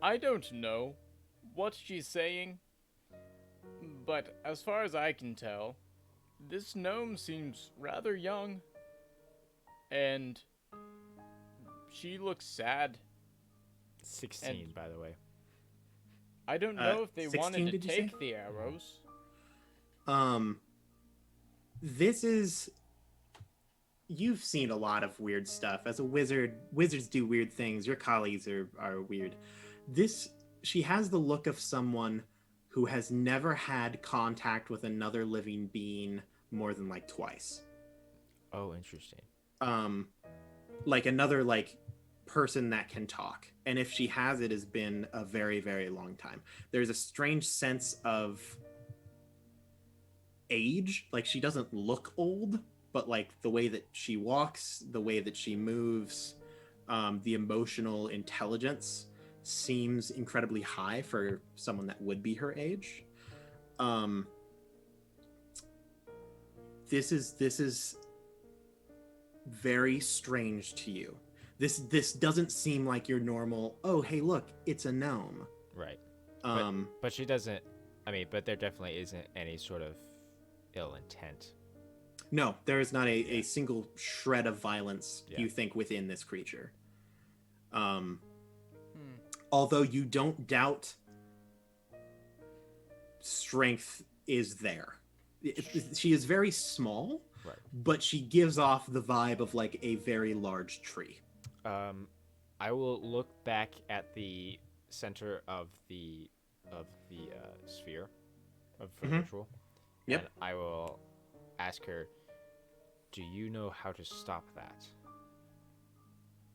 I don't know what she's saying, but as far as I can tell, this gnome seems rather young, and she looks sad. 16, by the way. I don't know if they 16, wanted to did you say? take the arrows. This is. You've seen a lot of weird stuff. As a wizard, wizards do weird things. Your colleagues are weird. She has the look of someone who has never had contact with another living being more than like twice. Oh, interesting. Like another like person that can talk. And if she has, it has been a very, very long time. There's a strange sense of age. Like, she doesn't look old, but like the way that she walks, the way that she moves, the emotional intelligence seems incredibly high for someone that would be her age. This is very strange to you. This doesn't seem like your normal, oh hey look, it's a gnome. Right. Um But she doesn't. I mean, but there definitely isn't any sort of ill intent. No, there is not a single shred of violence, Yeah. you think, within this creature. Although you don't doubt strength is there. She is very small, Right. but she gives off the vibe of like a very large tree. I will look back at the center of the sphere of the Mhm. ritual. Yep. And I will ask her, do you know how to stop that?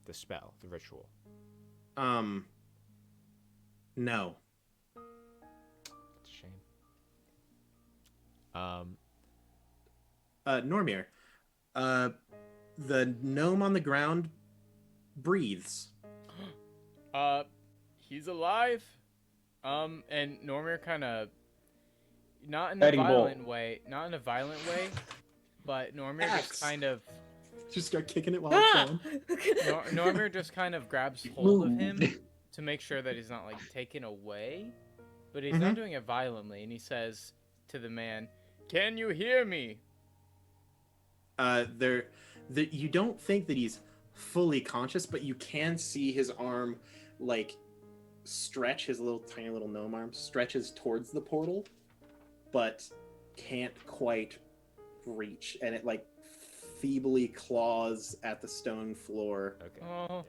The spell, the ritual. No. It's a shame. Normir, the gnome on the ground breathes. He's alive. And Normir kind of, not in a Guiding bolt. violent way, but Normir Axe. just kind of, Just start kicking it while it's going. Normir just kind of grabs hold of him to make sure that he's not like taken away, but he's not doing it violently. And he says to the man, "Can you hear me?" You don't think that he's fully conscious, but you can see his arm like stretch, his little tiny little gnome arm stretches towards the portal, but can't quite reach, and it like feebly claws at the stone floor. Okay. Oh,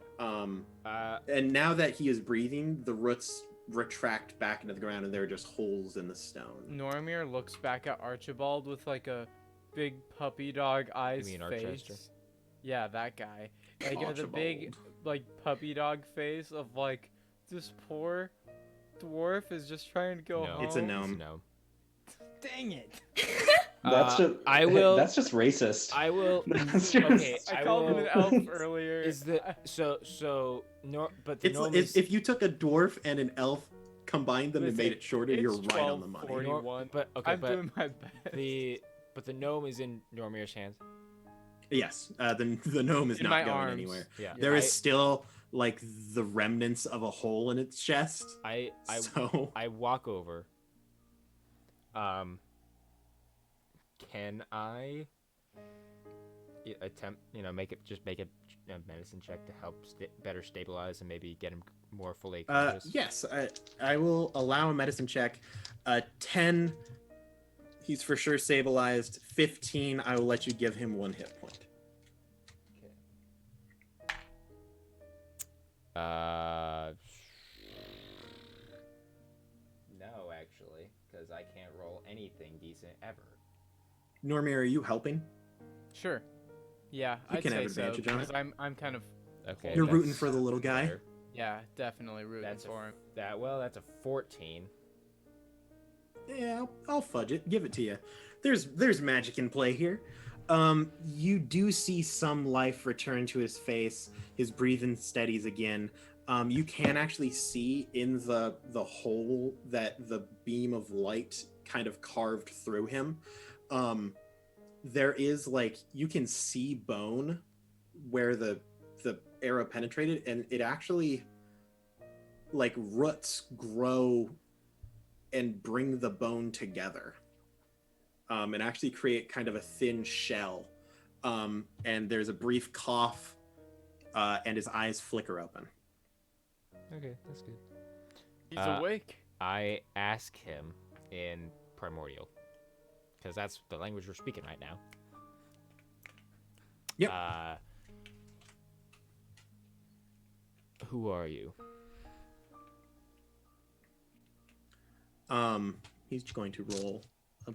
And now that he is breathing, the roots retract back into the ground, and there are just holes in the stone. Normir looks back at Archibald with like a big puppy dog eyes mean face. Archester? Yeah, that guy. Like the big Archibald. like puppy dog face of like this poor dwarf is just trying to go No. home. It's a gnome. No. Dang it. That's just I will. That's just racist. I will. That's just- Okay, I called him an elf earlier. Is the but the It's gnome like, is if you took a dwarf and an elf, combined them and Listen, made it shorter, it's you're right on the money. 12:41. but okay, I'm but doing my best. the gnome is in Normir's hands. Yes, the gnome is In not my going arms. anywhere. Yeah. There is still like the remnants of a hole in its chest. I So walk over. Can I attempt, make it a medicine check to help better stabilize and maybe get him more fully conscious? yes, I will allow a medicine check. 10, he's for sure stabilized. 15, I will let you give him 1 hit point. No, actually, because I can't roll anything decent ever. Normir, are you helping? Sure. Yeah, You I'd can say have so advantage on because it. I'm kind of Okay, You're rooting that's for the little guy? better. yeah, definitely rooting That's for him. that's a 14. Yeah, I'll fudge it. Give it to you. There's magic in play here. You do see some life return to his face. His breathing steadies again. You can actually see in the hole that the beam of light kind of carved through him. There is like you can see bone where the arrow penetrated, and it actually like roots grow and bring the bone together, and actually create kind of a thin shell. And there's a brief cough, and his eyes flicker open. Okay, that's good. He's Uh, awake. I ask him in Primordial, because that's the language we're speaking right now. Yep. Who are you? He's going to roll a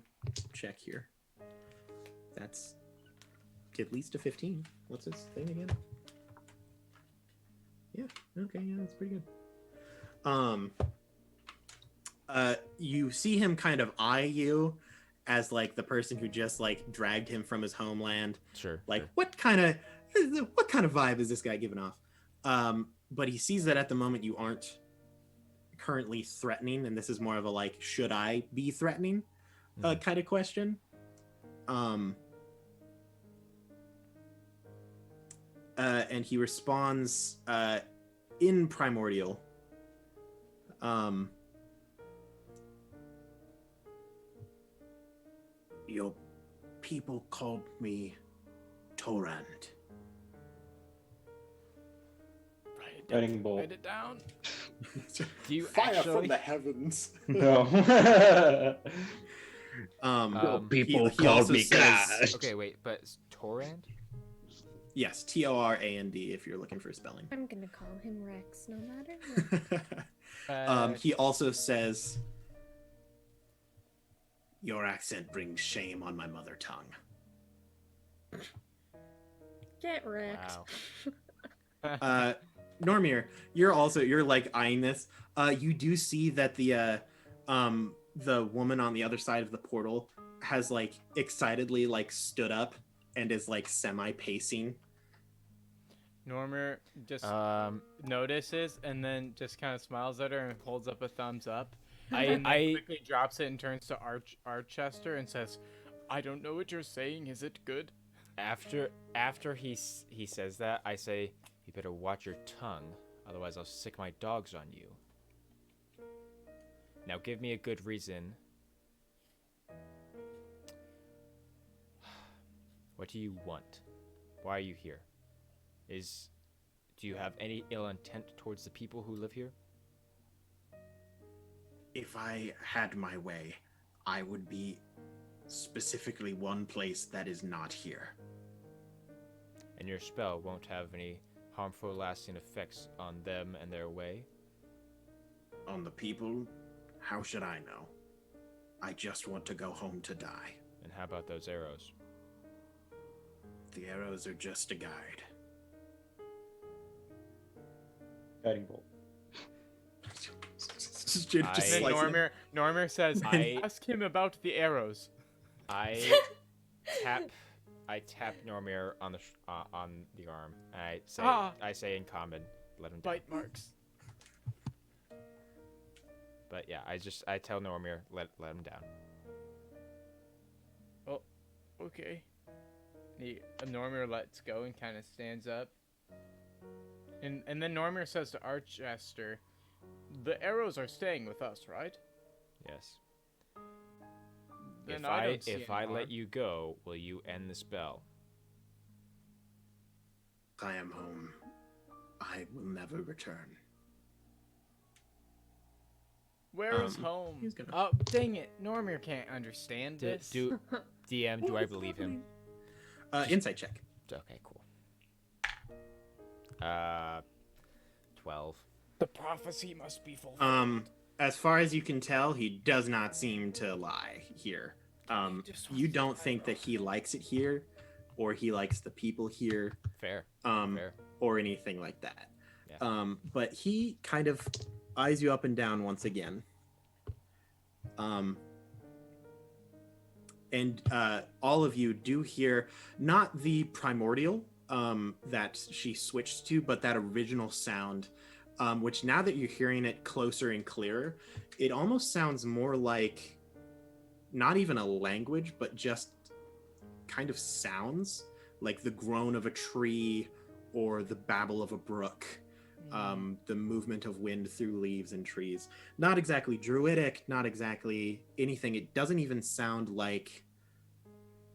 check here. That's at least a 15. What's his thing again? Yeah, okay, yeah, that's pretty good. You see him kind of eye you as like the person who just like dragged him from his homeland. Sure. Like, sure. what kind of vibe is this guy giving off? But he sees that at the moment you aren't currently threatening, and this is more of a like, should I be threatening kind of question. And he responds in Primordial. Your people called me Torrand. Guiding bolt. Write it down. Do you Fire actually? from the heavens. No. He also says- Okay, wait, but Torrand? Yes, Torrand if you're looking for spelling. I'm gonna call him Rex no matter what. He also says, your accent brings shame on my mother tongue. Get wrecked. Wow. Normir, you're like eyeing this. You do see that the woman on the other side of the portal has like excitedly like stood up and is like semi pacing. Normir just Um, notices and then just kind of smiles at her and holds up a thumbs up. I And then I quickly drops it and turns to Archester and says, "I don't know what you're saying. Is it good?" after he says that, I say, you better watch your tongue, otherwise I'll sick my dogs on you. Now give me a good reason. What do you want? Why are you here? Do you have any ill intent towards the people who live here? If I had my way, I would be specifically one place that is not here. And your spell won't have any harmful lasting effects on them and their way? On the people, how should I know? I just want to go home to die. And how about those arrows? The arrows are just a guide. Guiding bolt. Just And slice it. Normir says, I- "Ask him about the arrows." I tap Normir on the arm. And I say in common, let him down. Bite marks. But yeah, I tell Normir, let him down. Oh, okay. Normir lets go and kind of stands up. And then Normir says to Archester, "The arrows are staying with us, right?" Yes. Then If I let you go, will you end the spell? I am home. I will never return. Where is Um, home? he's gonna- Oh, dang it. Normir can't understand this. DM, do I believe him? Insight check. Okay, cool. 12. The prophecy must be fulfilled. As far as you can tell, he does not seem to lie here. You don't think that he likes it here, or he likes the people here, Fair. or anything like that. Yeah. But he kind of eyes you up and down once again. And all of you do hear not the primordial that she switched to, but that original sound, which now that you're hearing it closer and clearer, it almost sounds more like not even a language, but just kind of sounds like the groan of a tree or the babble of a brook. The movement of wind through leaves and trees. Not exactly druidic, not exactly anything. It doesn't even sound like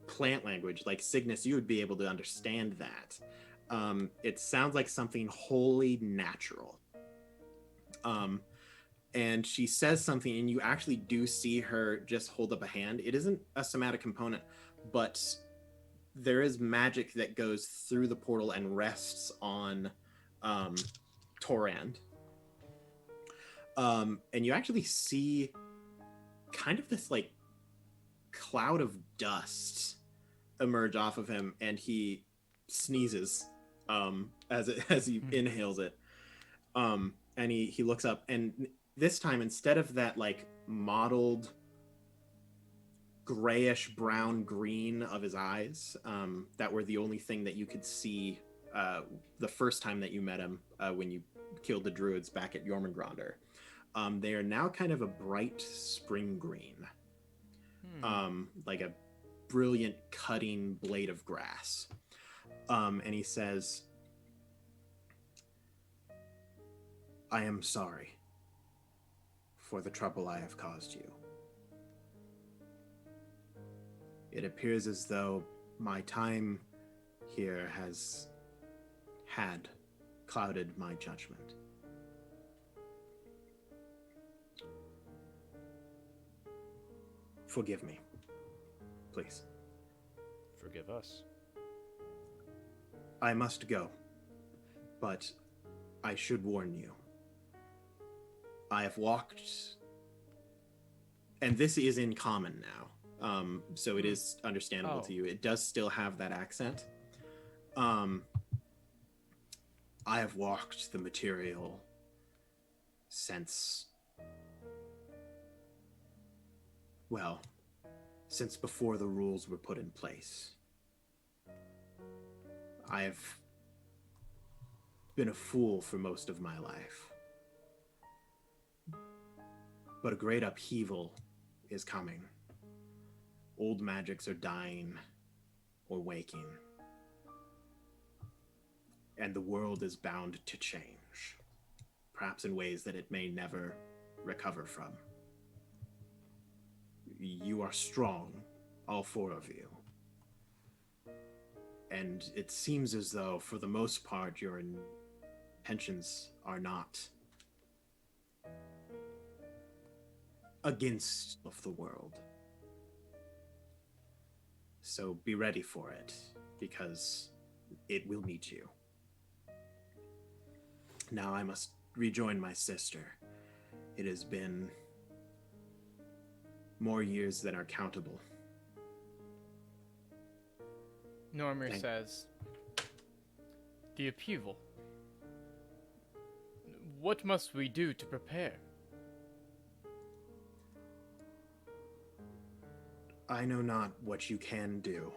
plant language. Like Cygnus, you would be able to understand that. It sounds like something wholly natural. And she says something, and you actually do see her just hold up a hand. It isn't a somatic component, but there is magic that goes through the portal and rests on Torand. And you actually see kind of this like cloud of dust emerge off of him, and he sneezes as he inhales it. And he looks up, and this time, instead of that like mottled grayish brown green of his eyes that were the only thing that you could see the first time that you met him when you killed the druids back at Jormungandr. They are now kind of a bright spring green, like a brilliant cutting blade of grass. And he says, I am sorry for the trouble I have caused you. It appears as though my time here had clouded my judgment. Forgive me, please. Forgive us. I must go, but I should warn you. I have walked, and this is in common now, so it is understandable to you. It does still have that accent. I have walked the material since before the rules were put in place. I have been a fool for most of my life. But a great upheaval is coming. Old magics are dying or waking. And the world is bound to change, perhaps in ways that it may never recover from. You are strong, all four of you. And it seems as though, for the most part, your intentions are not against of the world. So be ready for it, because it will meet you. Now I must rejoin my sister. It has been more years than are countable. Normir says, the upheaval. What must we do to prepare? I know not what you can do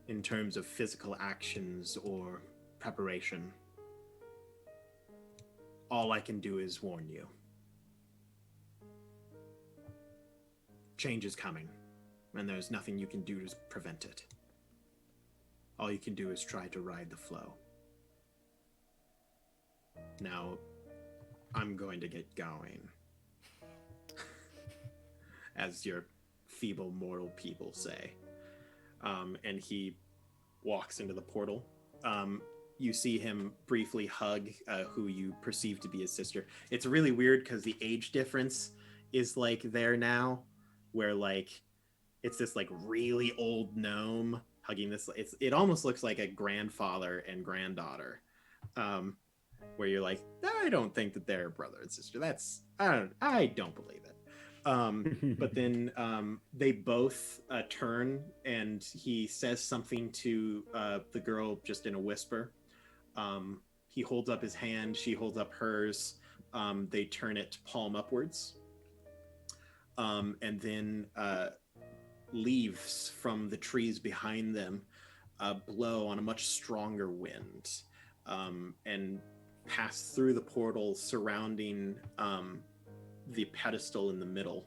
in terms of physical actions or preparation. All I can do is warn you. Change is coming, and there's nothing you can do to prevent it. All you can do is try to ride the flow. Now, I'm going to get going. As your feeble mortal people say. And he walks into the portal. You see him briefly hug who you perceive to be his sister. It's really weird because the age difference is like there now, where like it's this like really old gnome hugging this. It almost looks like a grandfather and granddaughter, where you're like, I don't think that they're brother and sister. I don't believe it. But then they both turn, and he says something to the girl just in a whisper. He holds up his hand, she holds up hers. They turn it palm upwards. And then leaves from the trees behind them blow on a much stronger wind and pass through the portal surrounding the pedestal in the middle.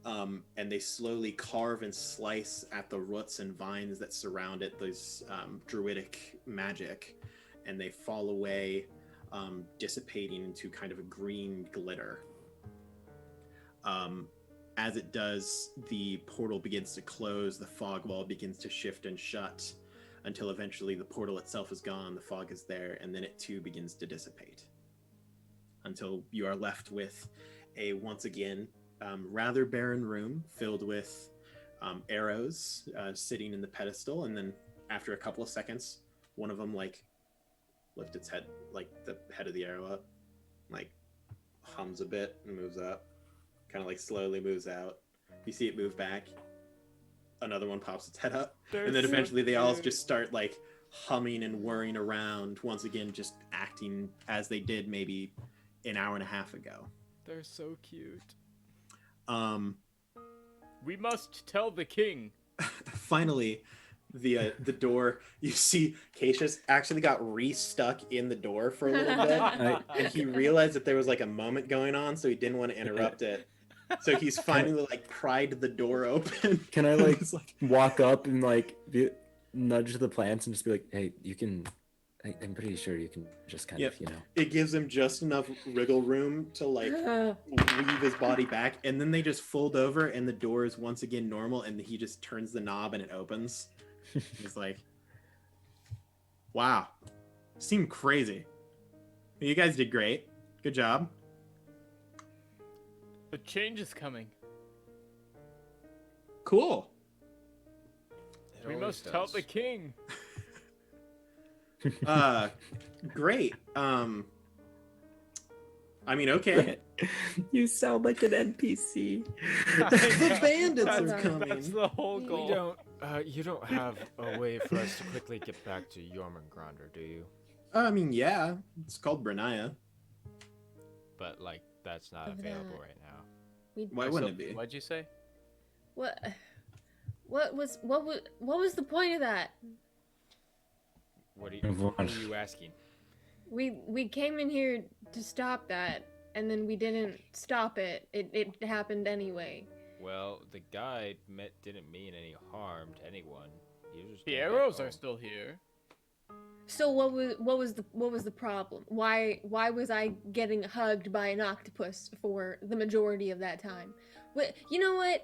And they slowly carve and slice at the roots and vines that surround it, those druidic magic, and they fall away, dissipating into kind of a green glitter. As it does, the portal begins to close, the fog wall begins to shift and shut, until eventually the portal itself is gone, the fog is there, and then it too begins to dissipate. Until you are left with a, once again, rather barren room filled with arrows sitting in the pedestal, and then after a couple of seconds, one of them like lifts its head, like the head of the arrow up, like hums a bit and moves up, kind of like slowly moves out. You see it move back. Another one pops its head up, and then eventually they all just start like humming and whirring around once again, just acting as they did maybe an hour and a half ago. They're so cute. We must tell the king. Finally, the door, you see Cassius actually got re-stuck in the door for a little bit, and he realized that there was like a moment going on, so he didn't want to interrupt it. So he's finally like pried the door open. Can I like walk up and like nudge the plants and just be like, hey, you can, I'm pretty sure you can just kind of, you know. It gives him just enough wriggle room to like weave his body back, and then they just fold over and the door is once again normal, and he just turns the knob and it opens. He's like, wow, seemed crazy. You guys did great. Good job. A change is coming. Cool. We must tell the king. Great. I mean, okay. You sound like an NPC. The bandits are coming. That's the whole goal. You don't have a way for us to quickly get back to Jormungandr, do you? I mean, yeah. It's called Brunaya. But like, that's not available right now. Why wouldn't it be? What'd you say? What was the point of that? What are you, Move who on. are you asking? We came in here to stop that, and then we didn't stop it. It happened anyway. Well, the guy didn't mean any harm to anyone. He was just The getting back arrows are home. still here. So what was the problem? Why was I getting hugged by an octopus for the majority of that time? You know what?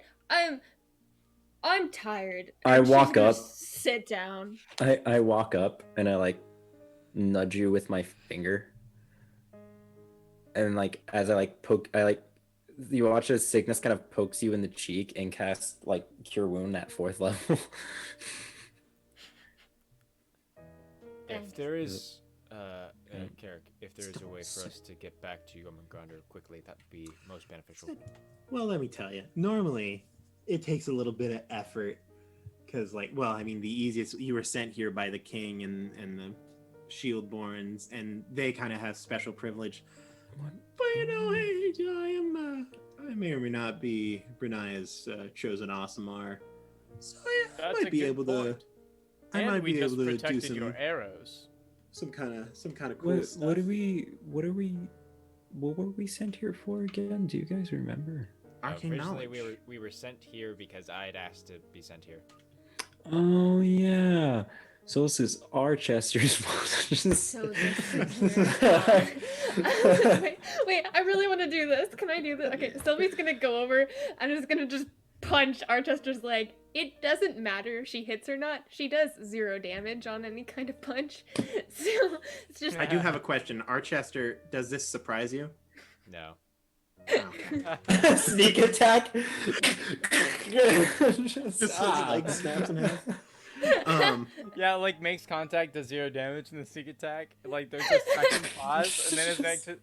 I'm tired. I And she's walk gonna up. Sit down. I walk up and I like nudge you with my finger. And like as I like poke, I like you watch as Cygnus kind of pokes you in the cheek and casts like Cure Wound at 4th level. If there is, Carrick, if there is a way for us to get back to Jormungandr quickly, that would be most beneficial. Well, let me tell you. Normally, it takes a little bit of effort because, like, well, I mean, the easiest you were sent here by the king and the Shieldborns, and they kind of have special privilege. But you know, hey, I may or may not be Brinaya's chosen Aasimar, so yeah, I That's a might be good able to. point. I And might we be just able to do protected your arrows. some kind of cool stuff. What were we sent here for again? Do you guys remember? Arcane Originally, knowledge. we were sent here because I had asked to be sent here. Oh yeah. So this is our Chester's So this is wait, I really want to do this. Can I do this? Okay, Sylvie's gonna go over and is gonna just punch Archester's leg. It doesn't matter if she hits or not. She does 0 damage on any kind of punch. So it's just I do have a question. Archester, does this surprise you? No. Okay. Sneak attack. Just like snaps in half. Yeah, like makes contact, does 0 damage in the sneak attack. Like there's a second pause, and then it's next to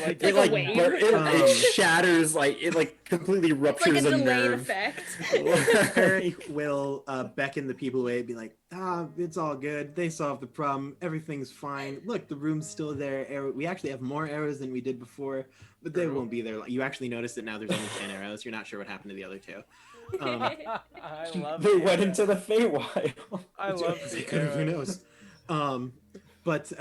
like It like like a wave. it shatters, like it like completely it's ruptures like a a delayed nerve. effect. Eric will beckon the people away and be like, it's all good. They solved the problem. Everything's fine. Look, the room's still there. We actually have more arrows than we did before, but they won't be there. You actually notice that now there's only 10 arrows. You're not sure what happened to the other 2. I love They the went arrow. into the Feywild. I love They the could have, who arrows. knows? But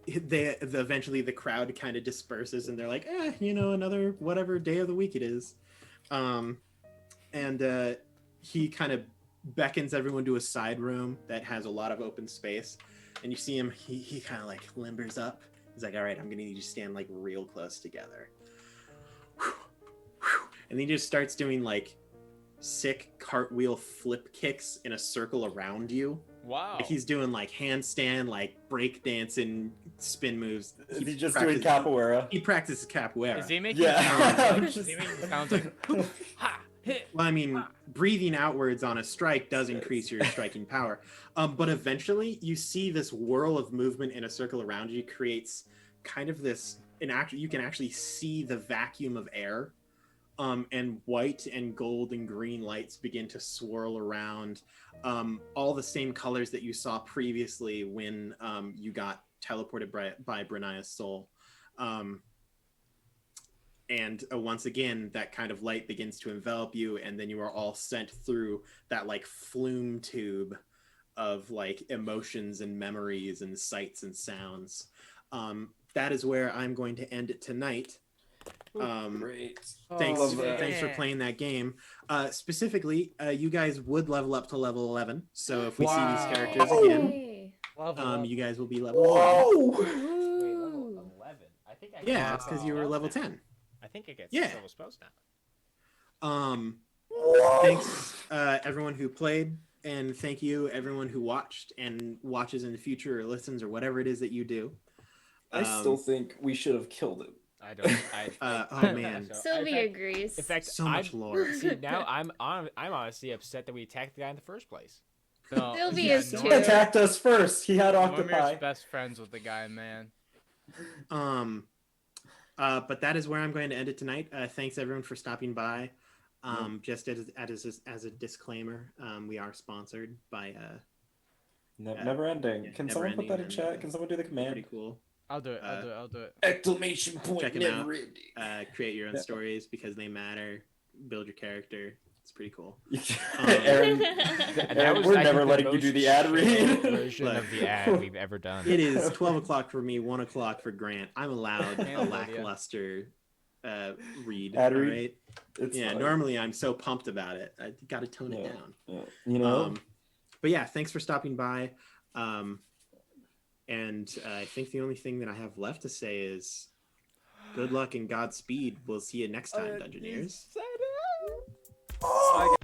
eventually the crowd kind of disperses and they're like, another whatever day of the week it is. And he kind of beckons everyone to a side room that has a lot of open space. And you see him, he kind of like limbers up. He's like, all right, I'm going to need you to stand like real close together. And he just starts doing like sick cartwheel flip kicks in a circle around you. Wow. Like he's doing like handstand, like break dancing, spin moves. Is he just doing capoeira? He practices capoeira. Is he making Yeah. sounds? Is he making sounds like ha hit? Well, I mean, breathing outwards on a strike does increase your striking power. But eventually, you see this whirl of movement in a circle around you creates kind of this. You can actually see the vacuum of air, and white and gold and green lights begin to swirl around. All the same colors that you saw previously when you got teleported by Brinaya's soul. And once again, that kind of light begins to envelop you, and then you are all sent through that like flume tube of like emotions and memories and sights and sounds. That is where I'm going to end it tonight. Great. Thanks yeah. for playing that game. Specifically, you guys would level up to level 11. So if we see Wow. these characters again, Yay. Level up. you guys will be level 11. Whoa! Wait, level Woo. 11? I think I Yeah, get it's because six you were spells level now. 10. I think I get Yeah. 6 level spells now. Whoa! Thanks, everyone who played, and thank you everyone who watched and watches in the future or listens or whatever it is that you do. I still think we should have killed him. I don't. Oh, man. Sylvie agrees. In fact, So much lore. See, now I'm honestly upset that we attacked the guy in the first place. No, Sylvie yeah, is He too. attacked us first. He had Normir's octopi. best friends with the guy, man. But that is where I'm going to end it tonight. Thanks everyone for stopping by. Just as a disclaimer, we are sponsored by Never ending. Can Never someone put that in Ending, chat? Can someone do the pretty command? cool. I'll do it. I'll do it. Exclamation point. Check him out. Never ending. Create your own Yeah. stories because they matter. Build your character. It's pretty cool. Aaron, And Aaron, was, we're I never think, letting you do the ad chill read. version Look. of the ad we've ever done. It is 12 o'clock for me, 1 o'clock for Grant. I'm allowed a Handle it, yeah. lackluster read. Ad all read? right? It's Yeah, fine. normally I'm so pumped about it. I got to tone it Yeah. down. Yeah. You know, But yeah, thanks for stopping by. And I think the only thing that I have left to say is good luck and Godspeed. We'll see you next time, Dungeoneers. Bye,